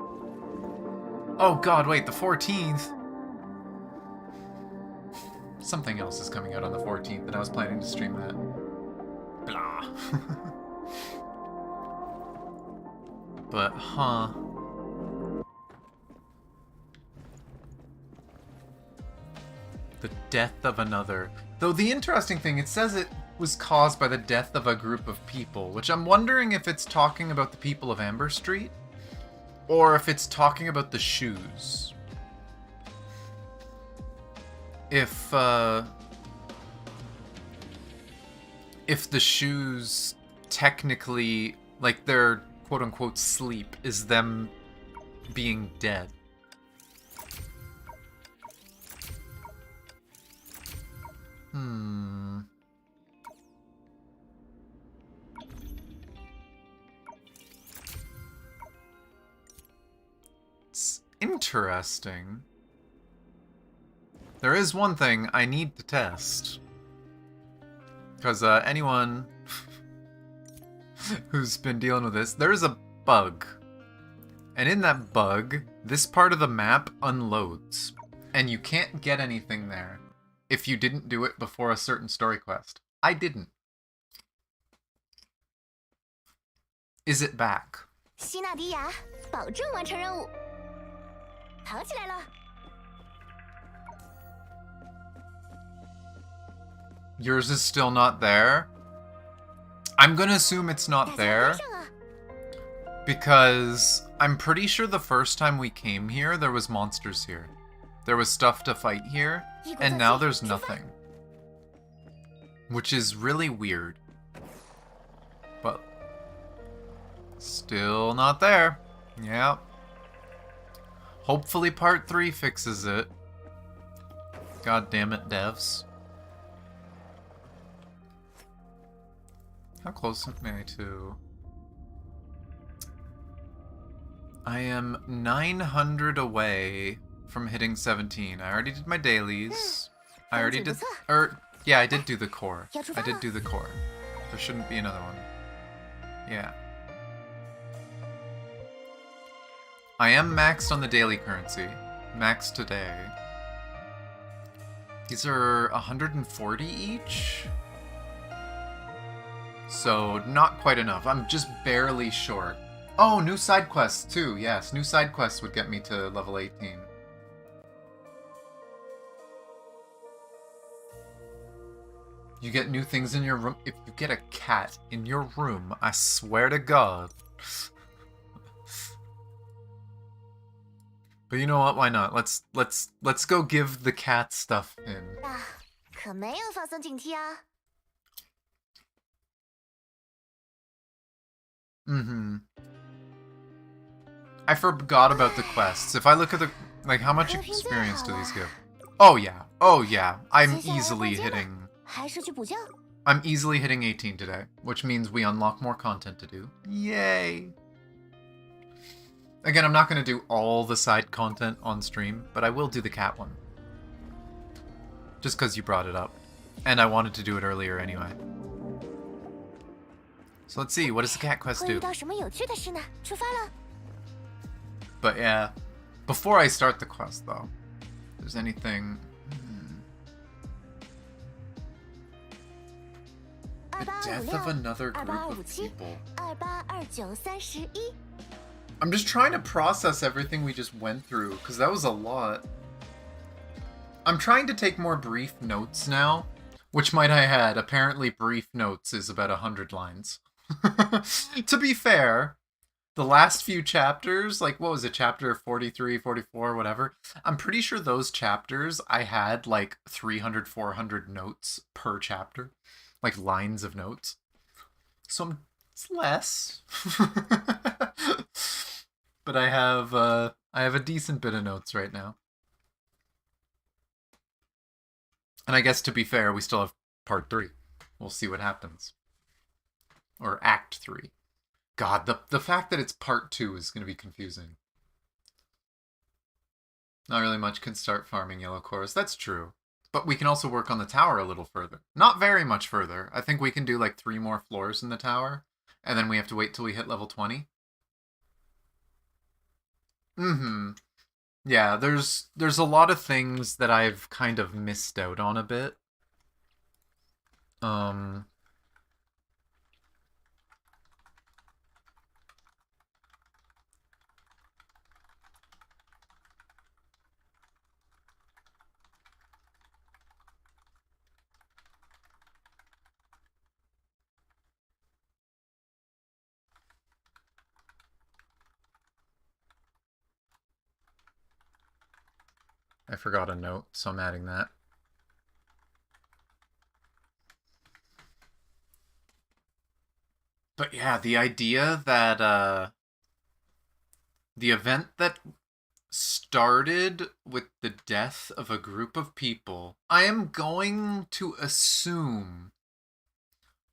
Oh god, wait, the 14th? Something else is coming out on the 14th, and I was planning to stream that. Blah. But, huh. The death of another. Though the interesting thing, it says it was caused by the death of a group of people, which I'm wondering if it's talking about the people of Amber Street, or if it's talking about the shoes. If the shoes technically, like their quote-unquote sleep, is them being dead. It's interesting. There is one thing I need to test. Because anyone who's been dealing with this, there is a bug. And in that bug, this part of the map unloads. And you can't get anything there if you didn't do it before a certain story quest. I didn't. Is it back? 希纳迪亚，保证完成任务。跑起来了！ Yours is still not there? I'm gonna assume it's not 大家 there. 跟上啊！ Because I'm pretty sure the first time we came here, there was monsters here. There was stuff to fight here, and now there's nothing. Which is really weird. But still not there. Yeah. Hopefully part 3 fixes it. God damn it, devs. How close am I to... I am 900 away from hitting 17. I already did my dailies. I already did... yeah, I did do the core. I did do the core. There shouldn't be another one. Yeah. I am maxed on the daily currency. Maxed today. These are 140 each? So, not quite enough. I'm just barely short. Oh, new side quests too. Yes, new side quests would get me to level 18. You get new things in your room. If you get a cat in your room, I swear to God. But you know what? Why not? Let's go give the cat stuff in. 啊，可没有放松警惕啊！ I forgot about the quests. If I look at the... Like, how much experience do these give? Oh, yeah. Oh, yeah. I'm easily hitting... 还是去补觉？ I'm easily hitting 18 today, which means we unlock more content to do. Yay! Again, I'm not going to do all the side content on stream, but I will do the cat one. Just because you brought it up. And I wanted to do it earlier anyway. So let's see, what does the cat quest 会 do? 遇到什么有趣的事呢？出发了！ But yeah, before I start the quest though, if there's anything... The death of another group of people. 282931。 I'm just trying to process everything we just went through, because that was a lot. I'm trying to take more brief notes now, which might I had. Apparently brief notes is about 100 lines. To be fair, the last few chapters, like what was it, chapter 43, 44, whatever, I'm pretty sure those chapters I had like 300, 400 notes per chapter. Like lines of notes. So it's less. But I have a decent bit of notes right now. And I guess to be fair, we still have part 3. We'll see what happens. Or act 3. God, the fact that it's part 2 is going to be confusing. Not really much can start farming yellow cores. That's true. But we can also work on the tower a little further. Not very much further. I think we can do like 3 more floors in the tower. And then we have to wait till we hit level 20. Mm-hmm. Yeah, there's a lot of things that I've kind of missed out on a bit. I forgot a note, so I'm adding that. But yeah, the idea that the event that started with the death of a group of people, I am going to assume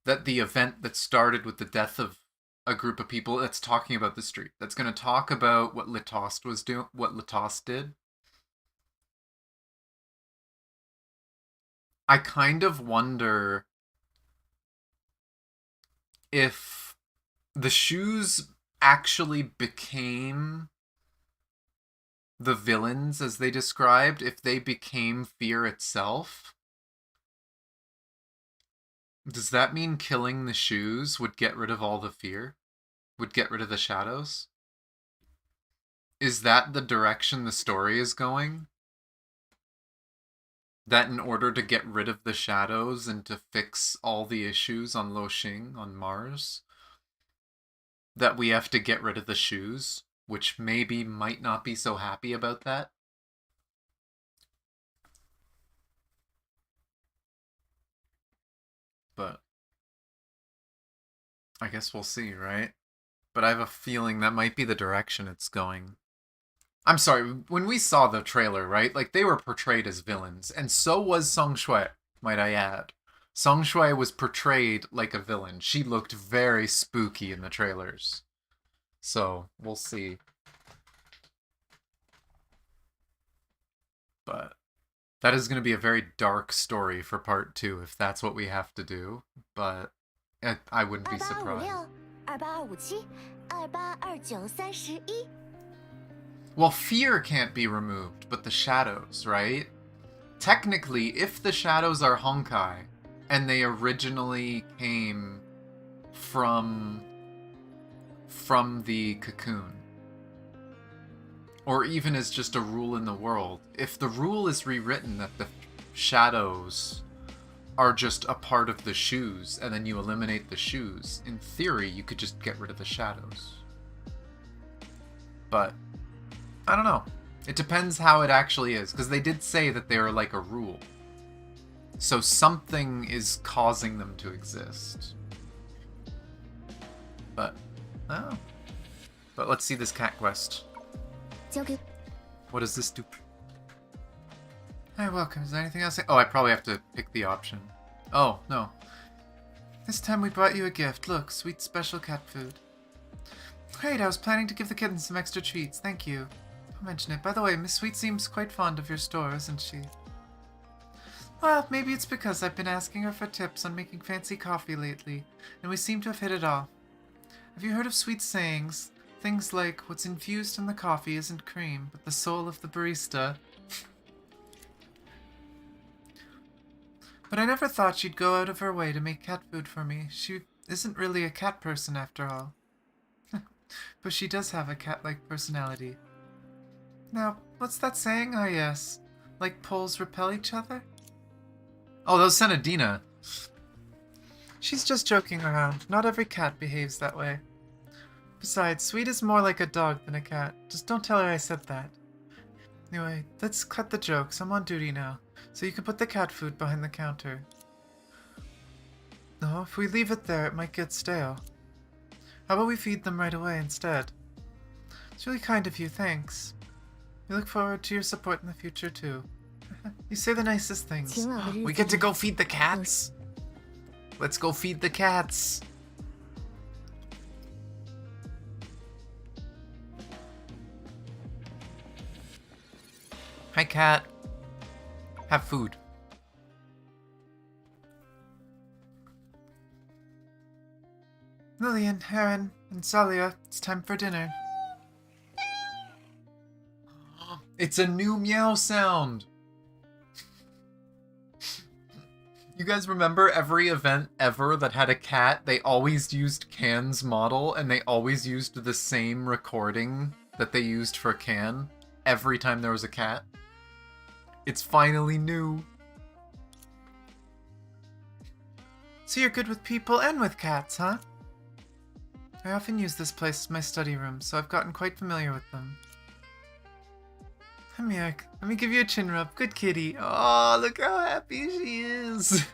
that the event that started with the death of a group of people that's talking about the street, that's going to talk about what Litost was doing, what Litost did. I kind of wonder if the shoes actually became the villains as they described, if they became fear itself. Does that mean killing the shoes would get rid of all the fear? Would get rid of the shadows? Is that the direction the story is going? That in order to get rid of the shadows and to fix all the issues on Lo Xing, on Mars, that we have to get rid of the shoes, which maybe might not be so happy about that? But I guess we'll see, right? But I have a feeling that might be the direction it's going. I'm sorry, when we saw the trailer, right? Like, they were portrayed as villains, and so was Song Shui, might I add. Song Shui was portrayed like a villain. She looked very spooky in the trailers. So, we'll see. But that is going to be a very dark story for part 2 if that's what we have to do. But I wouldn't be surprised. Well, fear can't be removed, but the shadows, right? Technically, if the shadows are Honkai, and they originally came from the cocoon, or even as just a rule in the world, if the rule is rewritten that the shadows are just a part of the shoes, and then you eliminate the shoes, in theory, you could just get rid of the shadows. But I don't know. It depends how it actually is, because they did say that they are like a rule. So something is causing them to exist. But, oh. But let's see this cat quest. What does this do? Hi, welcome. Is there anything else? Oh, I probably have to pick the option. Oh, no. This time we brought you a gift. Look, sweet special cat food. Great, I was planning to give the kittens some extra treats. Thank you. Don't mention it. By the way, Miss Sweet seems quite fond of your store, isn't she? Well, maybe it's because I've been asking her for tips on making fancy coffee lately, and we seem to have hit it off. Have you heard of Sweet's sayings? Things like, what's infused in the coffee isn't cream, but the soul of the barista. But I never thought she'd go out of her way to make cat food for me. She isn't really a cat person after all. But she does have a cat-like personality. Now, what's that saying? Ah, yes. Like poles repel each other? Oh, that was Senadina. She's just joking around. Not every cat behaves that way. Besides, Sweet is more like a dog than a cat. Just don't tell her I said that. Anyway, let's cut the jokes. I'm on duty now, so you can put the cat food behind the counter. No, if we leave it there, it might get stale. How about we feed them right away instead? It's really kind of you, thanks. We look forward to your support in the future, too. You say the nicest things. 晴朗的日子 We get to 里 go feed the cats. Let's go feed the cats. Hi, cat. Have food. Lillian, Aaron, and Salia, it's time for dinner. It's a new meow sound! You guys remember every event ever that had a cat? They always used Can's model, and they always used the same recording that they used for Can every time there was a cat. It's finally new. So you're good with people and with cats, huh? I often use this place as my study room, so I've gotten quite familiar with them. Come here, let me give you a chin rub. Good kitty. Oh, look how happy she is.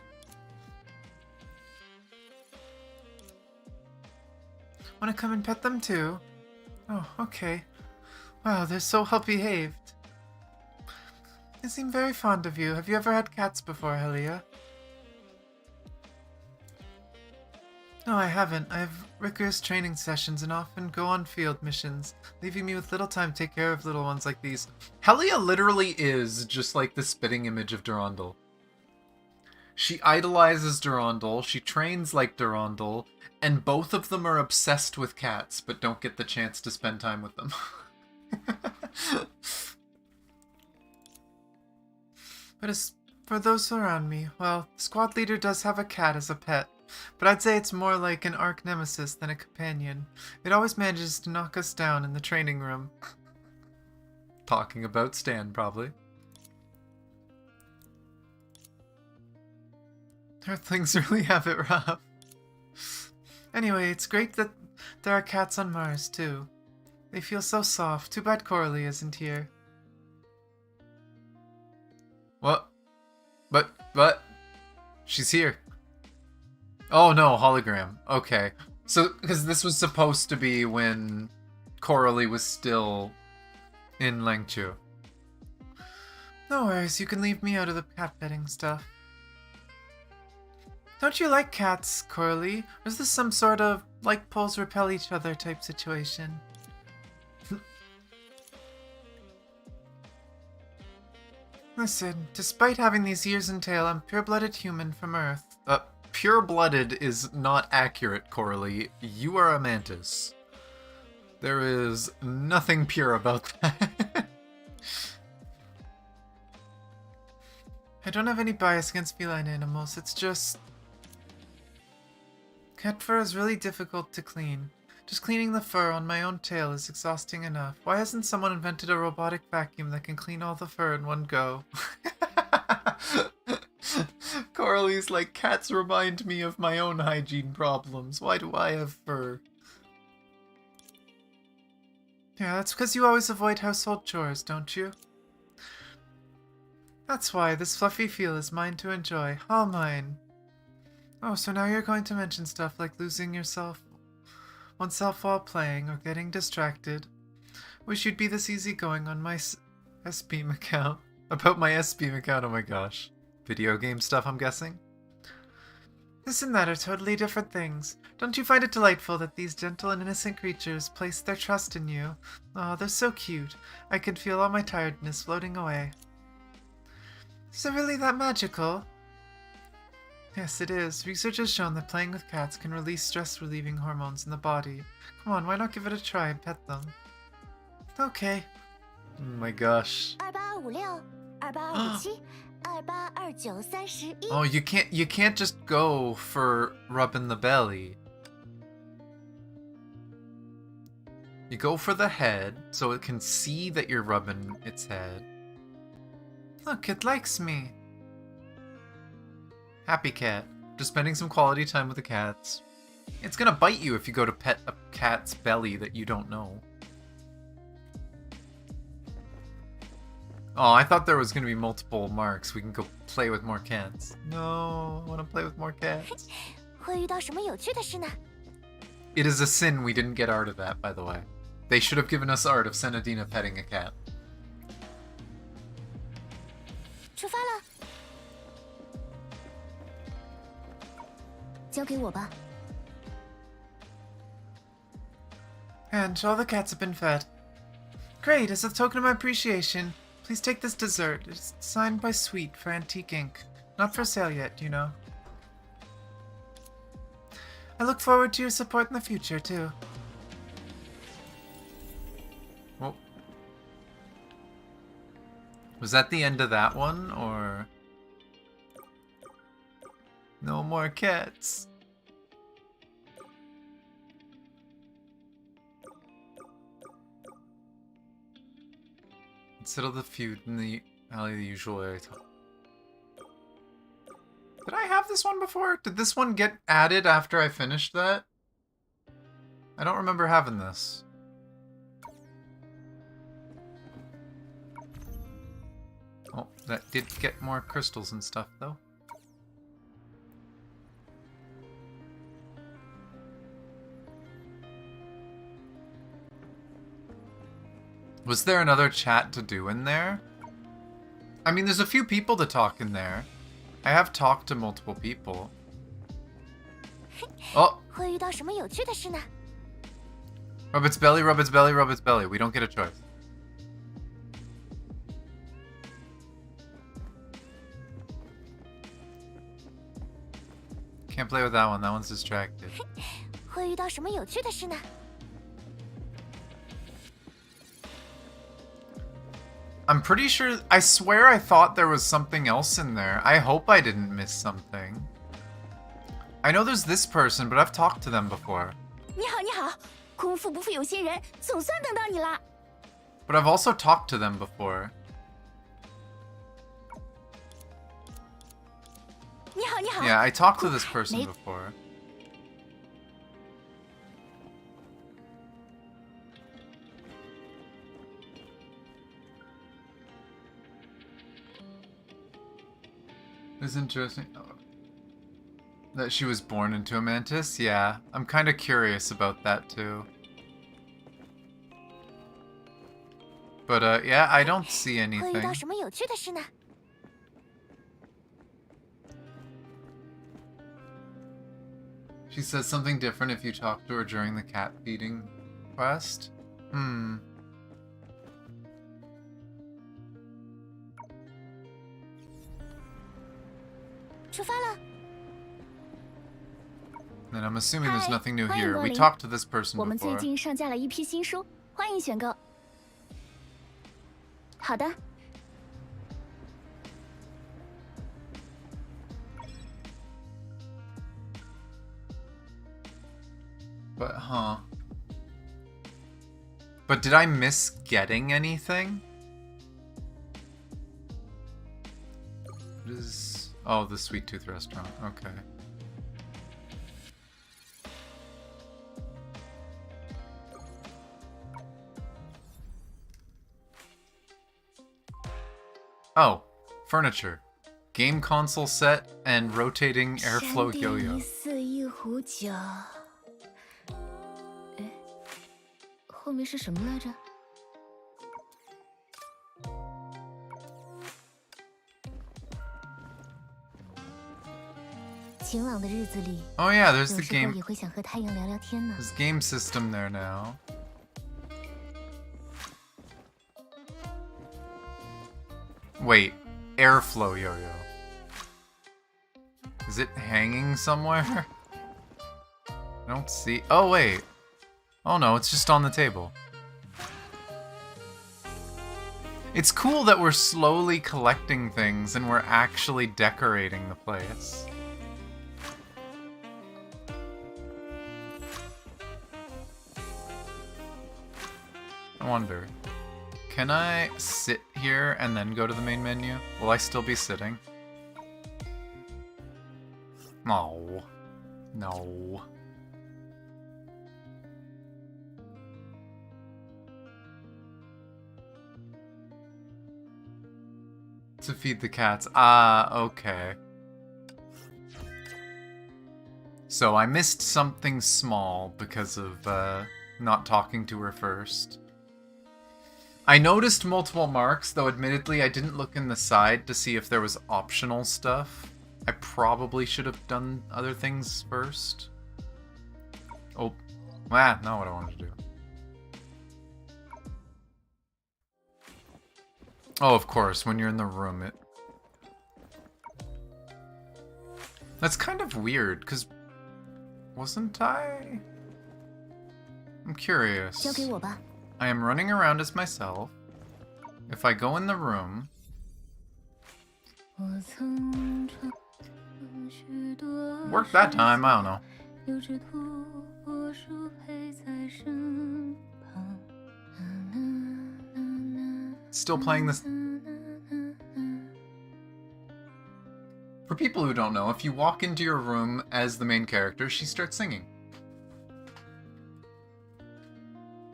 Want to come and pet them too? Oh, okay. Wow, they're so well behaved. They seem very fond of you. Have you ever had cats before, Helia? No, I haven't. I have rigorous training sessions and often go on field missions, leaving me with little time to take care of little ones like these. Helia literally is just like the spitting image of Durandal. She idolizes Durandal, she trains like Durandal, and both of them are obsessed with cats, but don't get the chance to spend time with them. But as for those around me, well, the squad leader does have a cat as a pet. But I'd say it's more like an arch nemesis than a companion. It always manages to knock us down in the training room. Talking about Stan, probably. Earthlings really have it rough. Anyway, it's great that there are cats on Mars, too. They feel so soft. Too bad Coralie isn't here. What? But... She's here. Oh no, hologram. Okay. So, because this was supposed to be when Coralie was still in Langchu. No worries, you can leave me out of the cat petting stuff. Don't you like cats, Coralie? Or is this some sort of like poles repel each other type situation? Listen, despite having these ears and tail, I'm pure-blooded human from Earth. Pure-blooded is not accurate, Coralie. You are a mantis. There is nothing pure about that. I don't have any bias against feline animals, it's just... Cat fur is really difficult to clean. Just cleaning the fur on my own tail is exhausting enough. Why hasn't someone invented a robotic vacuum that can clean all the fur in one go? Coralie's like, cats remind me of my own hygiene problems. Why do I have fur? Yeah, that's because you always avoid household chores, don't you? That's why this fluffy feel is mine to enjoy. All mine. Oh, so now you're going to mention stuff like losing oneself while playing or getting distracted. Wish you'd be this easygoing on my S-Beam account. About my S-Beam account, oh my gosh. Video game stuff, I'm guessing? This and that are totally different things. Don't you find it delightful that these gentle and innocent creatures place their trust in you? Oh, they're so cute. I could feel all my tiredness floating away. Is it really that magical? Yes, it is. Research has shown that playing with cats can release stress-relieving hormones in the body. Come on, why not give it a try and pet them? Okay. Oh my gosh. 2856 2857 2829 31 Oh, you can't just go for rubbing the belly. You go for the head, so it can see that you're rubbing its head. Look, it likes me. Happy cat. Just spending some quality time with the cats. It's gonna bite you if you go to pet a cat's belly that you don't know. Oh, I thought there was gonna be multiple marks. We can go play with more cats. No, I wanna play with more cats. 会遇到什么有趣的事呢？ It is a sin we didn't get art of that, by the way. They should have given us art of Senadina petting a cat. 出发了。交给我吧。 And all the cats have been fed. Great, as a token of my appreciation, please take this dessert. It's signed by Sweet for antique ink. Not for sale yet, you know. I look forward to your support in the future, too. Oh. Was that the end of that one, or... No more cats. Settle the feud in the alley of the usual area. Did I have this one before? Did this one get added after I finished that? I don't remember having this. Oh, that did get more crystals and stuff, though. Was there another chat to do in there? I mean, there's a few people to talk in there. I have talked to multiple people. Oh! 会遇到什么有趣的事呢？ Rub its belly, rub its belly, rub its belly. We don't get a choice. Can't play with that one. That one's distracted. 会遇到什么有趣的事呢？ I'm pretty sure... I swear I thought there was something else in there. I hope I didn't miss something. I know there's this person, but I've talked to them before. 你好，你好，功夫不负有心人，总算等到你啦。 But I've also talked to them before. 你好，你好。 Yeah, I talked to this person before. It's interesting that she was born into a mantis. Yeah, I'm kind of curious about that too. But yeah, I don't see 会遇到 anything. 什么有趣的事呢？ She says something different if you talk to her during the cat feeding quest. Hmm. And I'm assuming there's nothing new here. We talked to this person 我们最 before. 近上架了一批新书，欢迎选购。好的。 But, huh. But did I miss getting anything? What is... Oh, the Sweet Tooth restaurant. Okay. Oh, furniture. Game console set and rotating airflow yo-yo. 似一壶酒。哎，后面是什么来着？ 晴朗的日子里， Oh yeah, there's 有 the 时候 game. 也会想和太阳聊聊天呢。 There's game system there now. Wait, airflow yo-yo. Is it hanging somewhere? I don't see... Oh, wait. Oh no, it's just on the table. It's cool that we're slowly collecting things and we're actually decorating the place. I wonder, can I sit here and then go to the main menu? Will I still be sitting? No. No. To feed the cats. Ah, okay. So I missed something small because of not talking to her first. I noticed multiple marks, though admittedly I didn't look in the side to see if there was optional stuff. I probably should have done other things first. Oh, not what I wanted to do. Oh, of course, when you're in the room, it... That's kind of weird, because... Wasn't I? I'm curious. 交给我吧。 I am running around as myself. If I go in the room... 我曾穿许多 Worked that time, I don't know. 有只土拨鼠陪在身旁。 Still playing this... For people who don't know, if you walk into your room as the main character, she starts singing.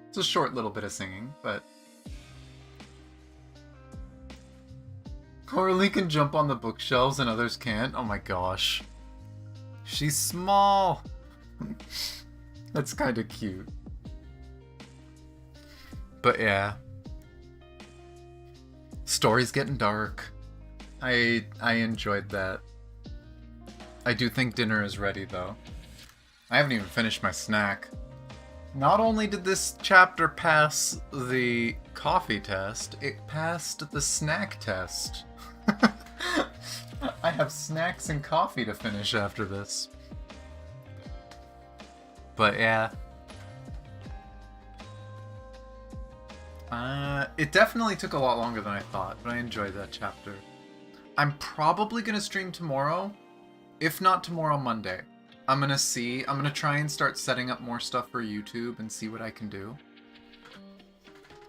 It's a short little bit of singing, but... Coralie can jump on the bookshelves and others can't. Oh my gosh. She's small! That's kind of cute. But yeah. Story's getting dark. I enjoyed that. I do think dinner is ready, though. I haven't even finished my snack. Not only did this chapter pass the coffee test, it passed the snack test. I have snacks and coffee to finish after this. But yeah. It definitely took a lot longer than I thought, but I enjoyed that chapter. I'm probably gonna stream tomorrow. If not tomorrow, Monday. I'm gonna try and start setting up more stuff for YouTube and see what I can do.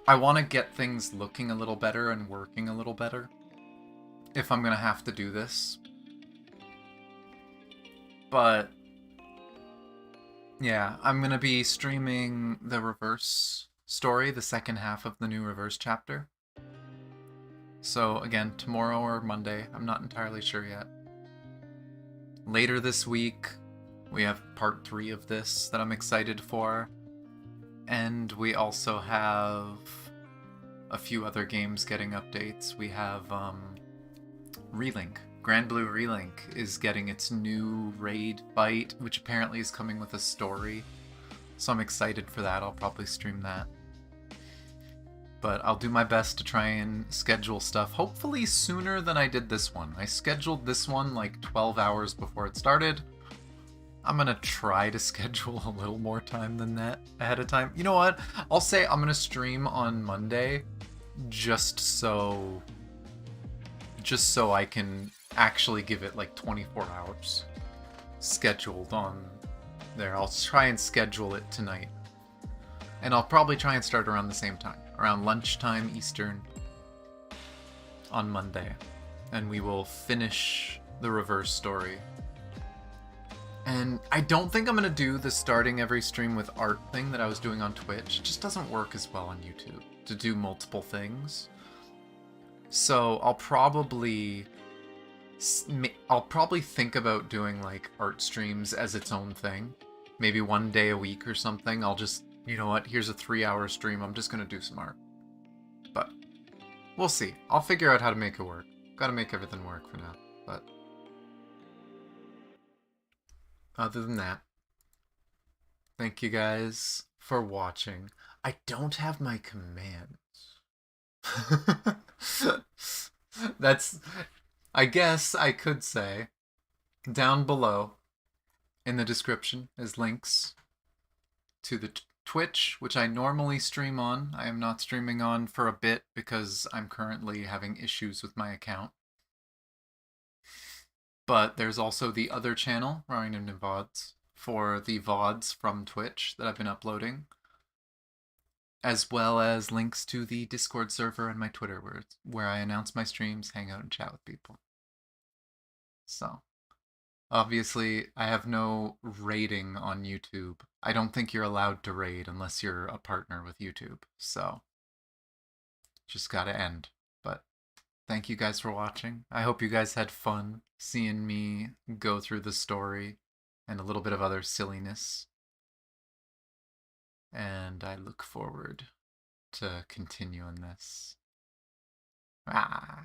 I want to get things looking a little better and working a little better. If I'm gonna have to do this. But... yeah, I'm gonna be streaming the reverse story, the second half of the new reverse chapter. So again, tomorrow or Monday, I'm not entirely sure yet. Later this week, we have part 3 of this that I'm excited for. And we also have a few other games getting updates. We have Relink. Grand Blue Relink is getting its new raid fight, which apparently is coming with a story. So I'm excited for that. I'll probably stream that. But I'll do my best to try and schedule stuff, hopefully sooner than I did this one. I scheduled this one like 12 hours before it started. I'm gonna try to schedule a little more time than that ahead of time. You know what? I'll say I'm gonna stream on Monday just so I can actually give it like 24 hours scheduled on there. I'll try and schedule it tonight. And I'll probably try and start around the same time, around lunchtime Eastern on Monday. And we will finish the reverse story. And I don't think I'm going to do the starting every stream with art thing that I was doing on Twitch. It just doesn't work as well on YouTube to do multiple things. So I'll probably think about doing like art streams as its own thing. Maybe one day a week or something. I'll just, you know what, here's a 3-hour stream. I'm just going to do some art. But we'll see. I'll figure out how to make it work. Gotta make everything work for now. But other than that, thank you guys for watching. I don't have my commands. That's, I guess I could say, down below in the description is links to the Twitch, which I normally stream on. I am not streaming on for a bit because I'm currently having issues with my account. But there's also the other channel, Roaring Into VODs, for the VODs from Twitch that I've been uploading. As well as links to the Discord server and my Twitter, where I announce my streams, hang out, and chat with people. So, obviously, I have no rating on YouTube. I don't think you're allowed to raid unless you're a partner with YouTube. So, just gotta end. But thank you guys for watching. I hope you guys had fun seeing me go through the story and a little bit of other silliness. And I look forward to continue in this. Ah.